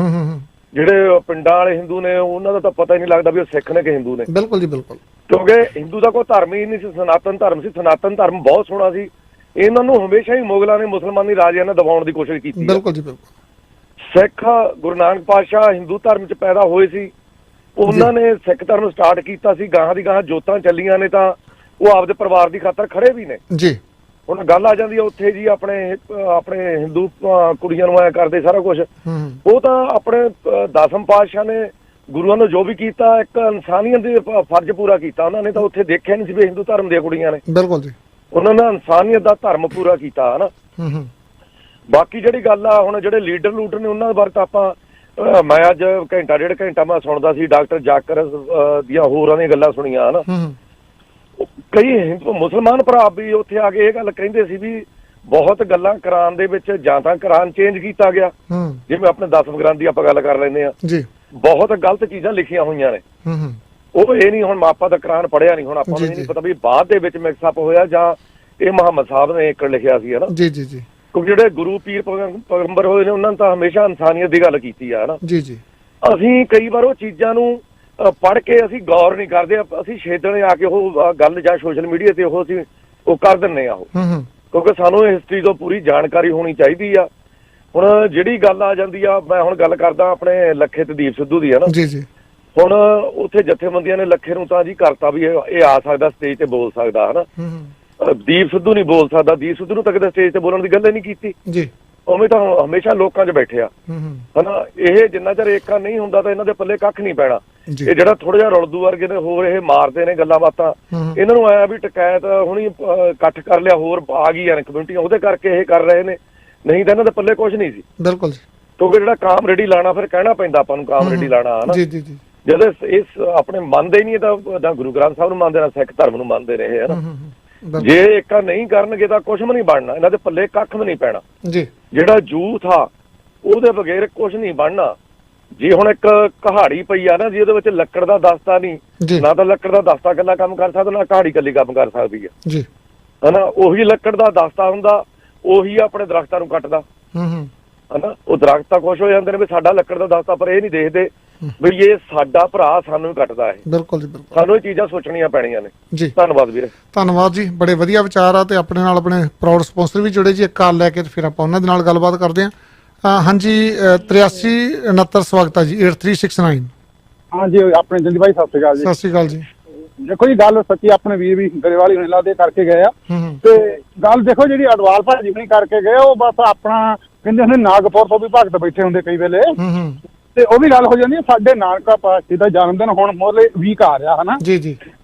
ਜਿਹੜੇ ਪਿੰਡਾਂ ਵਾਲੇ ਹਿੰਦੂ ਨੇ ਉਹਨਾਂ ਦਾ ਤਾਂ ਪਤਾ ਹੀ ਨਹੀਂ ਲੱਗਦਾ ਵੀ ਉਹ ਸਿੱਖ ਨੇ ਕਿ ਹਿੰਦੂ ਨੇ। ਬਿਲਕੁਲ ਜੀ, ਬਿਲਕੁਲ। ਕਿਉਂਕਿ ਹਿੰਦੂ ਦਾ ਕੋਈ ਧਰਮ ਹੀ ਨਹੀਂ ਸੀ, ਸਨਾਤਨ ਧਰਮ ਸੀ। ਸਨਾਤਨ ਧਰਮ ਬਹੁਤ ਸੋਹਣਾ ਸੀ। ਇਹਨਾਂ ਨੂੰ ਹਮੇਸ਼ਾ ਹੀ ਮੁਗਲਾਂ ਨੇ, ਮੁਸਲਮਾਨੀ ਰਾਜਿਆਂ ਨੇ ਦਬਾਉਣ ਦੀ ਕੋਸ਼ਿਸ਼ ਕੀਤੀ। ਬਿਲਕੁਲ ਜੀ, ਬਿਲਕੁਲ। ਸਿੱਖ ਗੁਰੂ ਨਾਨਕ ਪਾਤਸ਼ਾਹ ਹਿੰਦੂ ਧਰਮ 'ਚ ਪੈਦਾ ਹੋਏ ਸੀ, ਉਹਨਾਂ ਨੇ ਸਿੱਖ ਧਰਮ ਸਟਾਰਟ ਕੀਤਾ ਸੀ। ਗਾਹਾਂ ਦੀ ਗਾਹਾਂ ਜੋਤਾਂ ਚੱਲੀਆਂ ਨੇ ਤਾਂ ਉਹ ਆਪਦੇ ਪਰਿਵਾਰ ਦੀ ਖਾਤਰ ਖੜੇ ਵੀ ਨੇ ਜੀ। ਹੁਣ ਗੱਲ ਆ ਜਾਂਦੀ ਹੈ ਉੱਥੇ ਜੀ ਆਪਣੇ ਹਿੰਦੂ ਕੁੜੀਆਂ ਨੂੰ ਐ ਕਰਦੇ ਸਾਰਾ ਕੁਝ। ਉਹ ਤਾਂ ਆਪਣੇ 10ਵੇਂ ਪਾਤਸ਼ਾਹ ਨੇ ਗੁਰੂਆਂ ਨੂੰ ਜੋ ਵੀ ਕੀਤਾ, ਇੱਕ ਇਨਸਾਨੀਅਤ ਦੇ ਫਰਜ਼ ਪੂਰਾ ਕੀਤਾ। ਉਹਨਾਂ ਨੇ ਤਾਂ ਉੱਥੇ ਦੇਖਿਆ ਨਹੀਂ ਸੀ ਵੀ ਹਿੰਦੂ ਧਰਮ ਦੀਆਂ ਕੁੜੀਆਂ ਨੇ। ਬਿਲਕੁਲ ਜੀ। ਉਹਨਾਂ ਨੇ ਇਨਸਾਨੀਅਤ ਦਾ ਧਰਮ ਪੂਰਾ ਕੀਤਾ ਹਨਾ। ਬਾਕੀ ਜਿਹੜੀ ਗੱਲ ਆ ਹੁਣ ਜਿਹੜੇ ਲੀਡਰ ਨੇ ਉਹਨਾਂ ਬਾਰੇ ਤਾਂ ਆਪਾਂ ਮੈਂ ਅੱਜ ਘੰਟਾ ਡੇਢ ਘੰਟਾ ਮੈਂ ਸੁਣਦਾ ਸੀ, ਡਾਕਟਰ ਜਾਕਰ ਦੀਆਂ ਹੋਰਾਂ ਦੀਆਂ ਗੱਲਾਂ ਸੁਣੀਆਂ ਹਨਾ। ਕਈ ਮੁਸਲਮਾਨ ਭਰਾ ਵੀ ਉੱਥੇ ਆ ਕੇ ਇਹ ਗੱਲ ਕਹਿੰਦੇ ਸੀ ਵੀ ਬਹੁਤ ਗੱਲਾਂ ਕੁਰਾਨ ਦੇ ਵਿੱਚ, ਜਾਂ ਤਾਂ ਕੁਰਾਨ ਚੇਂਜ ਕੀਤਾ ਗਿਆ, ਜਿਵੇਂ ਆਪਣੇ 10 ਗ੍ਰੰਥ ਦੀ ਆਪਾਂ ਗੱਲ ਕਰ ਲੈਂਦੇ ਆ ਜੀ, ਬਹੁਤ ਗਲਤ ਚੀਜ਼ਾਂ ਲਿਖੀਆਂ ਹੋਈਆਂ ਨੇ। ਉਹ ਇਹ ਨਹੀਂ, ਹੁਣ ਆਪਾਂ ਤਾਂ ਕੁਰਾਨ ਪੜ੍ਹਿਆ ਨਹੀਂ, ਹੁਣ ਆਪਾਂ ਨੂੰ ਇਹ ਨਹੀਂ ਪਤਾ ਵੀ ਬਾਅਦ ਦੇ ਵਿੱਚ ਮਿਕਸ ਅਪ ਹੋਇਆ ਜਾਂ ਇਹ ਮੁਹੰਮਦ ਸਾਹਿਬ ਨੇ ਇੱਕ ਲਿਖਿਆ ਸੀ ਹਨਾ। ਜੀ ਜੀ ਜੀ। ਕਿਉਂਕਿ ਜਿਹੜੇ ਗੁਰੂ ਪੀਰ ਪੈਗੰਬਰ ਹੋਏ ਨੇ ਉਹਨਾਂ ਨੇ ਤਾਂ ਹਮੇਸ਼ਾ ਇਨਸਾਨੀਅਤ ਦੀ ਗੱਲ ਕੀਤੀ ਆ ਹਨਾ। ਜੀ ਜੀ। ਅਸੀਂ ਕਈ ਵਾਰ ਉਹ ਚੀਜ਼ਾਂ ਨੂੰ ਪੜ੍ਹ ਕੇ ਅਸੀਂ ਗੌਰ ਨਹੀਂ ਕਰਦੇ, ਅਸੀਂ ਛੇਦਣੇ ਆ ਕੇ ਉਹ ਗੱਲ ਜਾਂ ਸੋਸ਼ਲ ਮੀਡੀਆ ਤੇ ਉਹ ਕਰ ਦਿੰਦੇ ਆ ਉਹ। ਕਿਉਂਕਿ ਸਾਨੂੰ ਹਿਸਟਰੀ ਤੋਂ ਪੂਰੀ ਜਾਣਕਾਰੀ ਹੋਣੀ ਚਾਹੀਦੀ ਆ। ਹੁਣ ਜਿਹੜੀ ਗੱਲ ਆ ਜਾਂਦੀ ਆ, ਮੈਂ ਹੁਣ ਗੱਲ ਕਰਦਾ ਆਪਣੇ ਲੱਖੇ ਤੇ ਦੀਪ ਸਿੱਧੂ ਦੀ ਹਨਾ। ਜੀ ਜੀ। ਹੁਣ ਉੱਥੇ ਜਥੇਬੰਦੀਆਂ ਨੇ ਲੱਖੇ ਨੂੰ ਤਾਂ ਜੀ ਕਰਤਾ ਵੀ ਇਹ ਆ ਸਕਦਾ ਸਟੇਜ ਤੇ ਬੋਲ ਸਕਦਾ ਹਨਾ। ਦੀਪ ਸਿੱਧੂ ਨਹੀਂ ਬੋਲ ਸਕਦਾ। ਦੀਪ ਸਿੱਧੂ ਨੂੰ ਤਾਂ ਕਦੇ ਸਟੇਜ ਤੇ ਬੋਲਣ ਦੀ ਗੱਲ ਹੀ ਨਹੀਂ ਕੀਤੀ ਜੀ। ਉਵੇਂ ਤਾਂ ਹਮੇਸ਼ਾ ਲੋਕਾਂ 'ਚ ਬੈਠਿਆ ਹਨਾ। ਇਹ ਜਿੰਨਾ ਚਿਰ ਏਕਾ ਨਹੀਂ ਹੁੰਦਾ ਤਾਂ ਇਹਨਾਂ ਦੇ ਪੱਲੇ ਕੱਖ ਨਹੀਂ ਪੈਣਾ। ਇਹ ਜਿਹੜਾ ਥੋੜਾ ਜਿਹਾ ਰੁਲਦੂ ਵਰਗੇ ਨੇ ਹੋਰ ਇਹ ਮਾਰਦੇ ਨੇ ਗੱਲਾਂ ਬਾਤਾਂ, ਇਹਨਾਂ ਨੂੰ ਆਇਆ ਵੀ ਟਕੈਤ ਹੁਣੀ ਇਕੱਠ ਕਰ ਲਿਆ, ਹੋਰ ਆ ਗਈਆਂ ਨੇ ਕਮਿਊਨਿਟੀਆਂ, ਉਹਦੇ ਕਰਕੇ ਇਹ ਕਰ ਰਹੇ ਨੇ, ਨਹੀਂ ਤਾਂ ਇਹਨਾਂ ਦੇ ਪੱਲੇ ਕੁਝ ਨਹੀਂ ਸੀ। ਬਿਲਕੁਲ। ਕਿਉਂਕਿ ਜਿਹੜਾ ਕਾਮ ਰੇਡੀ ਲਾਣਾ, ਫਿਰ ਕਹਿਣਾ ਪੈਂਦਾ ਆਪਾਂ ਨੂੰ ਕਾਮ ਰੇਡੀ ਲਾਣਾ ਹਨਾ। ਜੀ ਜੀ ਜੀ। ਜਦੋਂ ਇਸ ਆਪਣੇ ਮੰਨਦੇ ਹੀ ਨਹੀਂ ਤਾਂ ਨਾ ਗੁਰੂ ਗ੍ਰੰਥ ਸਾਹਿਬ ਨੂੰ ਮੰਨਦੇ ਨਾ ਸਿੱਖ ਧਰਮ ਨੂੰ ਮੰਨਦੇ ਰਹੇ ਹਨ। ਜੇ ਏਕਾ ਨਹੀਂ ਕਰਨਗੇ ਤਾਂ ਕੁਝ ਵੀ ਨਹੀਂ ਬਣਨਾ, ਇਹਨਾਂ ਦੇ ਪੱਲੇ ਕੱਖ ਵੀ ਨਹੀਂ ਪੈਣਾ ਜੀ। ਜਿਹੜਾ ਜੂਥ ਆ ਉਹਦੇ ਬਗੈਰ ਕੁਝ ਨਹੀਂ ਬਣਨਾ। ਜੇ ਹੁਣ ਇੱਕ ਕਹਾੜੀ ਪਈ ਆ ਨਾ ਜੀ, ਉਹਦੇ ਵਿੱਚ ਲੱਕੜ ਦਾ ਦਸਤਾ ਨਹੀਂ, ਨਾ ਤਾਂ ਲੱਕੜ ਦਾ ਦਸਤਾ ਇਕੱਲਾ ਕੰਮ ਕਰ ਸਕਦਾ, ਨਾ ਕਹਾੜੀ ਇਕੱਲੀ ਕੰਮ ਕਰ ਸਕਦੀ ਹੈ ਜੀ, ਹਨਾ। ਉਹੀ ਲੱਕੜ ਦਾ ਦਸਤਾ ਹੁੰਦਾ, ਉਹੀ ਆਪਣੇ ਦਰਖਤਾਂ ਨੂੰ ਕੱਟਦਾ ਹਨਾ। ਉਹ ਦਰਖਤ ਤਾਂ ਖੁਸ਼ ਹੋ ਜਾਂਦੇ ਨੇ ਵੀ ਸਾਡਾ ਲੱਕੜ ਦਾ ਦਸਤਾ, ਪਰ ਇਹ ਨਹੀਂ ਦੇਖਦੇ ਵੀ ਇਹ ਸਾਡਾ ਭਰਾ ਸਾਨੂੰ ਹੀ ਕੱਟਦਾ ਹੈ। ਬਿਲਕੁਲ ਜੀ, ਬਿਲਕੁਲ ਸਾਨੂੰ ਇਹ ਚੀਜ਼ਾਂ ਸੋਚਣੀਆਂ ਪੈਣੀਆਂ ਨੇ ਜੀ। ਧੰਨਵਾਦ ਵੀਰੇ। ਧੰਨਵਾਦ ਜੀ, ਬੜੇ ਵਧੀਆ ਵਿਚਾਰ ਆ ਤੇ ਆਪਣੇ ਨਾਲ ਆਪਣੇ ਪ੍ਰਾਊਡ ਸਪਾਂਸਰ ਵੀ ਜੁੜੇ ਜੀ। ਇੱਕ ਕਾਲ ਲੈ ਕੇ ਤੇ ਫਿਰ ਆਪਾਂ ਉਹਨਾਂ ਦੇ ਨਾਲ ਗੱਲਬਾਤ ਕਰਦੇ ਹਾਂ। ਹਾਂਜੀ 8369 ਸਵਾਗਤ ਹੈ ਜੀ 8369। ਹਾਂਜੀ ਆਪਣੇ ਜੰਦੀ ਭਾਈ ਸਤਿ ਸ਼੍ਰੀ ਅਕਾਲ ਜੀ। ਸਤਿ ਸ਼੍ਰੀ ਅਕਾਲ ਜੀ। ਦੇਖੋ ਜੀ ਗੱਲ ਸੱਚੀ, ਆਪਣੇ ਵੀਰ ਵੀ ਗਰੇਵਾਲੀ ਹੁਣੇ ਲਾਦੇ ਕਰਕੇ ਗਏ ਆ ਤੇ ਗੱਲ ਦੇਖੋ ਜਿਹੜੀ ਅਡਵਾਲ ਭਾਜੀ ਹੁਣੀ ਕਰਕੇ ਗਏ ਉਹ ਬਸ ਆਪਣਾ ਕਹਿੰਦੇ ਹੁੰਦੇ ਨਾਗਪੁਰ ਤੋਂ ਵੀ ਭਗਤ ਬੈਠੇ ਹੁੰਦੇ ਕਈ ਵੇਲੇ ਤੇ ਉਹ ਵੀ ਗੱਲ ਹੋ ਜਾਂਦੀ ਹੈ। ਸਾਡੇ ਨਾਨਕਾ ਪਾਤਸ਼ਾਹ ਦਾ ਜਨਮ ਦਿਨ ਹੁਣ ਮੋਲੇ ਵੀਕ ਆ ਰਿਹਾ ਹਨਾ ਜੀ ਜੀ,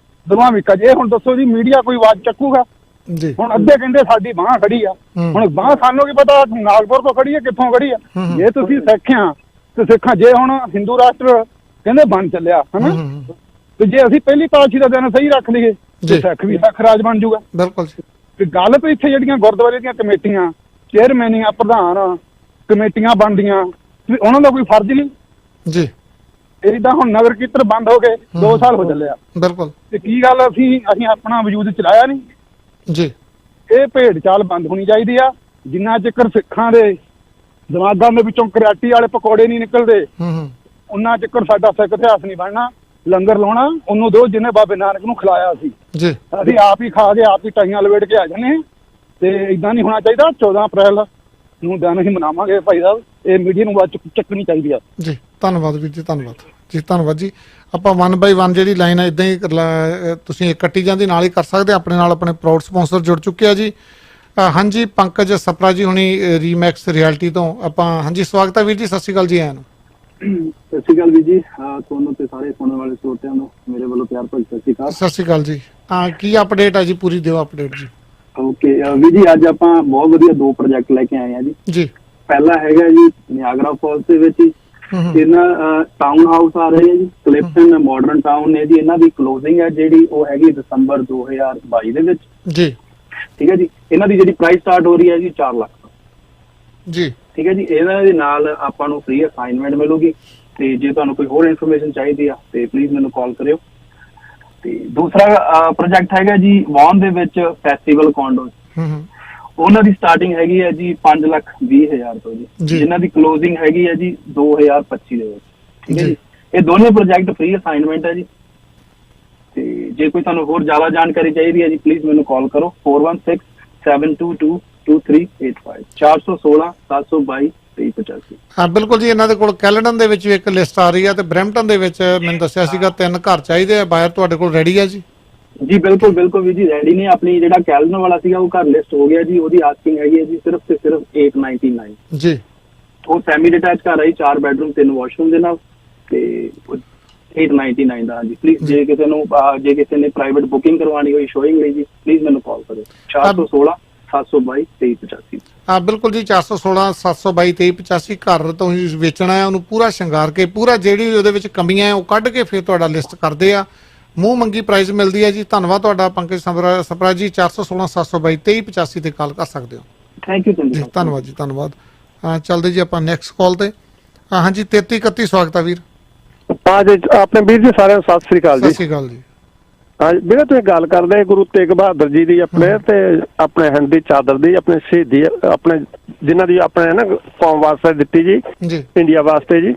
ਦੋਵਾਂ ਵੀਕਾਂ ਜੇ ਹੁਣ ਦੱਸੋ ਜੀ ਮੀਡੀਆ ਕੋਈ ਆਵਾਜ਼ ਚੱਕੂਗਾ ਜੀ। ਹੁਣ ਅੱਧੇ ਕਹਿੰਦੇ ਸਾਡੀ ਬਾਂਹ ਖੜੀ ਆ, ਹੁਣ ਬਾਂਹ ਸਾਨੂੰ ਕੀ ਪਤਾ ਨਾਗਪੁਰ ਤੋਂ ਖੜੀ ਆ ਕਿੱਥੋਂ ਖੜੀ ਆ। ਜੇ ਤੁਸੀਂ ਸਿੱਖ ਆ ਤੇ ਸਿੱਖਾਂ, ਜੇ ਹੁਣ ਹਿੰਦੂ ਰਾਸ਼ਟਰ ਕਹਿੰਦੇ ਬਣ ਚੱਲਿਆ ਹਨਾ, ਤੇ ਜੇ ਅਸੀਂ ਪਹਿਲੀ ਪਾਤਸ਼ਾਹੀ ਦਾ ਦਿਨ ਸਹੀ ਰੱਖ ਲਈਏ ਤੇ ਸਿੱਖ ਵੀ ਸਿੱਖ ਰਾਜ ਬਣ ਜਾਊਗਾ। ਬਿਲਕੁਲ ਤੇ ਗੱਲ ਤਾਂ ਇੱਥੇ ਜਿਹੜੀਆਂ ਗੁਰਦੁਆਰੇ ਦੀਆਂ ਕਮੇਟੀਆਂ, ਚੇਅਰਮੈਨੀਆਂ, ਪ੍ਰਧਾਨ ਕਮੇਟੀਆਂ ਬਣਦੀਆਂ, ਉਹਨਾਂ ਦਾ ਕੋਈ ਫਰਜ਼ ਨਹੀਂ ਜੀ। ਇਹਦਾ ਹੁਣ ਨਗਰ ਕੀਰਤਨ ਬੰਦ ਹੋ ਗਏ 2 ਸਾਲ ਹੋ ਚੱਲੇ ਆ। ਬਿਲਕੁਲ। ਤੇ ਕੀ ਗੱਲ ਅਸੀਂ ਆਪਣਾ ਵਜੂਦ ਚਲਾਇਆ ਨਹੀਂ ਜੀ। ਇਹ ਭੇਡ ਚਾਲ ਬੰਦ ਹੋਣੀ ਚਾਹੀਦੀ ਆ। ਜਿੰਨਾ ਚਿਰ ਸਿੱਖਾਂ ਦੇ ਦਿਮਾਗਾਂ ਦੇ ਵਿੱਚੋਂ ਕਰਿਆਟੀ ਵਾਲੇ ਪਕੌੜੇ ਨਹੀਂ ਨਿਕਲਦੇ ਉਹਨਾਂ ਚਿਰ ਸਾਡਾ ਸਿੱਖ ਇਤਿਹਾਸ ਨਹੀਂ ਬਣਨਾ। ਲੰਗਰ ਲਾਉਣਾ ਉਹਨੂੰ ਦੋ ਜਿਹਨੇ ਬਾਬੇ ਨਾਨਕ ਨੂੰ ਖਿਲਾਇਆ ਸੀ ਜੀ, ਅਸੀਂ ਆਪ ਹੀ ਖਾ ਕੇ ਆਪ ਹੀ ਟਾਈਆਂ ਲਵੇੜ ਕੇ ਆ ਜਾਂਦੇ ਤੇ ਇਦਾਂ ਨਹੀਂ ਹੋਣਾ ਚਾਹੀਦਾ। 14 ਅਪ੍ਰੈਲ ਨੂੰ ਦਿਨ ਅਸੀਂ ਮਨਾਵਾਂਗੇ ਭਾਈ ਸਾਹਿਬ, ਇਹ ਮੀਡੀਆ ਨੂੰ ਆਵਾਜ਼ ਚੱਕਣੀ ਚਾਹੀਦੀ ਆ ਜੀ। ਧੰਨਵਾਦ ਵੀਰ ਜੀ, ਧੰਨਵਾਦ ਜੀ, ਧੰਨਵਾਦ ਜੀ। ਆਪਾਂ 1 ਬਾਈ 1 ਜਿਹੜੀ ਲਾਈਨ ਹੈ ਇਦਾਂ ਹੀ ਤੁਸੀਂ ਕੱਟੀ ਜਾਂਦੀ ਨਾਲ ਹੀ ਕਰ ਸਕਦੇ। ਆਪਣੇ ਨਾਲ ਆਪਣੇ ਪ੍ਰਾਊਡ ਸਪਾਂਸਰ ਜੁੜ ਚੁੱਕੇ ਆ ਜੀ। ਹਾਂਜੀ ਪੰਕਜ ਸਪਰਾ ਜੀ ਹੁਣੀ ਰੀਮੈਕਸ ਰਿਐਲਿਟੀ ਤੋਂ ਆਪਾਂ। ਹਾਂਜੀ ਸਵਾਗਤ ਹੈ ਵੀਰ ਜੀ, ਸਤਿ ਸ਼੍ਰੀ ਅਕਾਲ ਜੀ। ਆਇਆਂ ਨੂੰ ਸਤਿ ਸ਼੍ਰੀ ਅਕਾਲ ਵੀਰ ਜੀ, ਤੁਹਾਨੂੰ ਤੇ ਸਾਰੇ ਸੁਣਨ ਵਾਲੇ ਸਰੋਤਿਆਂ ਨੂੰ ਮੇਰੇ ਵੱਲੋਂ ਪਿਆਰ ਭਰੀ ਸਤਿ ਸ਼੍ਰੀ ਅਕਾਲ। ਸਤਿ ਸ਼੍ਰੀ ਅਕਾਲ ਜੀ। ਕੀ ਅਪਡੇਟ ਹੈ ਜੀ, ਪੂਰੀ ਦਿਓ ਅਪਡੇਟ ਜੀ। ਓਕੇ ਵੀਰ ਜੀ, ਅੱਜ ਆਪਾਂ ਬਹੁਤ ਵਧੀਆ 2 ਪ੍ਰੋਜੈਕਟ ਲੈ ਕੇ ਆਏ ਆ ਜੀ। ਪਹਿਲਾ ਹੈਗਾ ਜੀ ਨਿਆਗਰਾ ਫਾਲਸ ਦੇ ਵਿੱਚ ਹੀ ਇਹਨਾਂ ਟਾਊਨ ਹਾਊਸ ਆ ਰਹੇ ਆ ਜੀ, ਕਲਿਫਟਨ ਮਾਡਰਨ ਟਾਊਨ ਨੇ ਜੀ। ਇਹਨਾਂ ਦੀ ਕਲੋਜ਼ਿੰਗ ਹੈ ਜਿਹੜੀ ਉਹ ਹੈਗੀ ਦਸੰਬਰ 2022 ਦੇ ਵਿੱਚ ਜੀ। ਠੀਕ ਹੈ ਜੀ। ਇਹਨਾਂ ਦੀ ਜਿਹੜੀ ਪ੍ਰਾਈਸ ਸਟਾਰਟ ਹੋ ਰਹੀ ਹੈ ਜੀ 4 ਲੱਖ ਜੀ। ਠੀਕ ਹੈ ਜੀ। ਇਹਨਾਂ ਦੇ ਨਾਲ ਆਪਾਂ ਨੂੰ ਫ੍ਰੀ ਅਸਾਈਨਮੈਂਟ ਮਿਲੂਗੀ ਤੇ ਜੇ ਤੁਹਾਨੂੰ ਕੋਈ ਹੋਰ ਇਨਫੋਰਮੇਸ਼ਨ ਚਾਹੀਦੀ ਆ ਤੇ ਪਲੀਜ਼ ਮੈਨੂੰ ਕਾਲ ਕਰਿਓ। ਤੇ ਦੂਸਰਾ ਪ੍ਰੋਜੈਕਟ ਹੈਗਾ ਜੀ ਵੌਨ ਦੇ ਵਿੱਚ ਫੈਸਟੀਵਲ ਕੌਂਡੋਸ। ਉਹਨਾਂ ਦੀ ਸਟਾਰਟਿੰਗ ਹੈਗੀ ਹੈ ਜੀ 5,20,000 ਤੋਂ ਜੀ, ਜਿਨ੍ਹਾਂ ਦੀ ਕਲੋਜ਼ਿੰਗ ਹੈਗੀ ਹੈ ਜੀ 2025 ਦੇ ਵਿੱਚ। ਠੀਕ ਹੈ ਜੀ। ਇਹ ਦੋਨੇ ਪ੍ਰੋਜੈਕਟ ਫ੍ਰੀ ਅਸਾਈਨਮੈਂਟ ਹੈ ਜੀ। ਤੇ ਜੇ ਕੋਈ ਤੁਹਾਨੂੰ ਹੋਰ ਜ਼ਿਆਦਾ ਜਾਣਕਾਰੀ ਚਾਹੀਦੀ ਹੈ ਜੀ ਪਲੀਜ਼ ਮੈਨੂੰ ਕਾਲ ਕਰੋ 4167222385 416-722-2385। ਹਾਂ ਬਿਲਕੁਲ ਜੀ। ਇਹਨਾਂ ਦੇ ਕੋਲ ਕੈਲਡਨ ਦੇ ਵਿੱਚ ਵੀ ਇੱਕ ਲਿਸਟ ਆ ਰਹੀ ਹੈ ਤੇ ਬਰੈਂਪਟਨ ਦੇ ਵਿੱਚ ਮੈਨੂੰ ਦੱਸਿਆ ਸੀਗਾ 3 ਘਰ ਚਾਹੀਦੇ ਆ। ਬਾਇਰ ਤੁਹਾਡੇ ਕੋਲ ਰੈਡੀ ਹੈ ਜੀ? ਜੀ ਬਿਲਕੁਲ ਬਿਲਕੁਲ ਵੀ ਜੀ ਰੈਡੀ ਨੇ। ਆਪਣੀ ਜਿਹੜਾ ਕੈਲਡਨ ਵਾਲਾ ਸੀਗਾ ਉਹ ਘਰ ਲਿਸਟ ਹੋ ਗਿਆ ਜੀ। ਉਹਦੀ ਆਸਕਿੰਗ ਹੈਗੀ ਹੈ ਜੀ ਸਿਰਫ ਤੇ ਸਿਰਫ 899 ਜੀ। ਉਹ ਸੈਮੀ ਡਿਟੈਚ ਘਰ ਹੈ ਜੀ, 4 ਬੈਡਰੂਮ 3 ਵਾਸ਼ਰੂਮ ਦੇ ਨਾਲ ਤੇ 899 ਦਾ। ਜੀ ਪਲੀਜ਼ ਜੇ ਕਿਸੇ ਨੇ ਪ੍ਰਾਈਵੇਟ ਬੁਕਿੰਗ ਕਰਵਾਉਣੀ ਹੋਈ ਸ਼ੋਇੰਗ ਲਈ ਜੀ ਪਲੀਜ਼ ਮੈਨੂੰ ਕਾਲ ਕਰੋ 416-722-2385। ਹਾਂ ਬਿਲਕੁਲ ਜੀ 416-722-2385। ਘਰ ਤੋਂ ਹੀ ਵੇਚਣਾ ਹੈ, ਉਹਨੂੰ ਪੂਰਾ ਸ਼ਿੰਗਾਰ ਕੇ ਪੂਰਾ ਜਿਹੜੀ ਉਹਦੇ ਵਿੱਚ ਕਮੀਆਂ ਹੈ ਉਹ ਕੱਢ ਕੇ ਫਿਰ ਤੁਹਾਡਾ ਲਿਸਟ ਕਰਦੇ ਆ। ਮੂੰਹ ਮੰਗੀ ਪ੍ਰਾਈਸ ਮਿਲਦੀ ਹੈ ਜੀ। ਧੰਨਵਾਦ ਤੁਹਾਡਾ ਪੰਕਜ ਸਪਰਾ ਜੀ। 416-722-2385 ਤੇ ਕਾਲ ਕਰ ਸਕਦੇ ਹੋ। ਥੈਂਕ ਯੂ ਜੀ। ਧੰਨਵਾਦ ਜੀ, ਧੰਨਵਾਦ। ਚੱਲਦੇ ਜੀ ਆਪਾਂ ਨੈਕਸਟ ਕਾਲ ਤੇ। ਹਾਂਜੀ 3331 ਸਵਾਗਤ ਹੈ ਵੀਰ। ਆਪਣੇ ਵੀਰ ਜੀ ਸਾਰਿਆਂ ਨੂੰ ਸਤਿ ਸ੍ਰੀ ਅਕਾਲ ਜੀ। ਸਤਿ ਸ੍ਰੀ ਅਕਾਲ ਜੀ। ਹਾਂ ਵੀਰੇ ਤੁਸੀਂ ਗੱਲ ਕਰਦੇ ਗੁਰੂ ਤੇਗ ਬਹਾਦਰ ਜੀ ਦੀ ਆਪਣੇ ਤੇ ਆਪਣੇ ਹਿੰਦ ਦੀ ਚਾਦਰ ਦੀ ਆਪਣੇ ਸ਼ਹੀਦੀ ਆਪਣੇ ਜਿਨ੍ਹਾਂ ਦੀ ਆਪਣੇ ਨਾ ਕੌਮ ਵਾਸਤੇ ਦਿੱਤੀ ਜੀ, ਇੰਡੀਆ ਵਾਸਤੇ ਜੀ।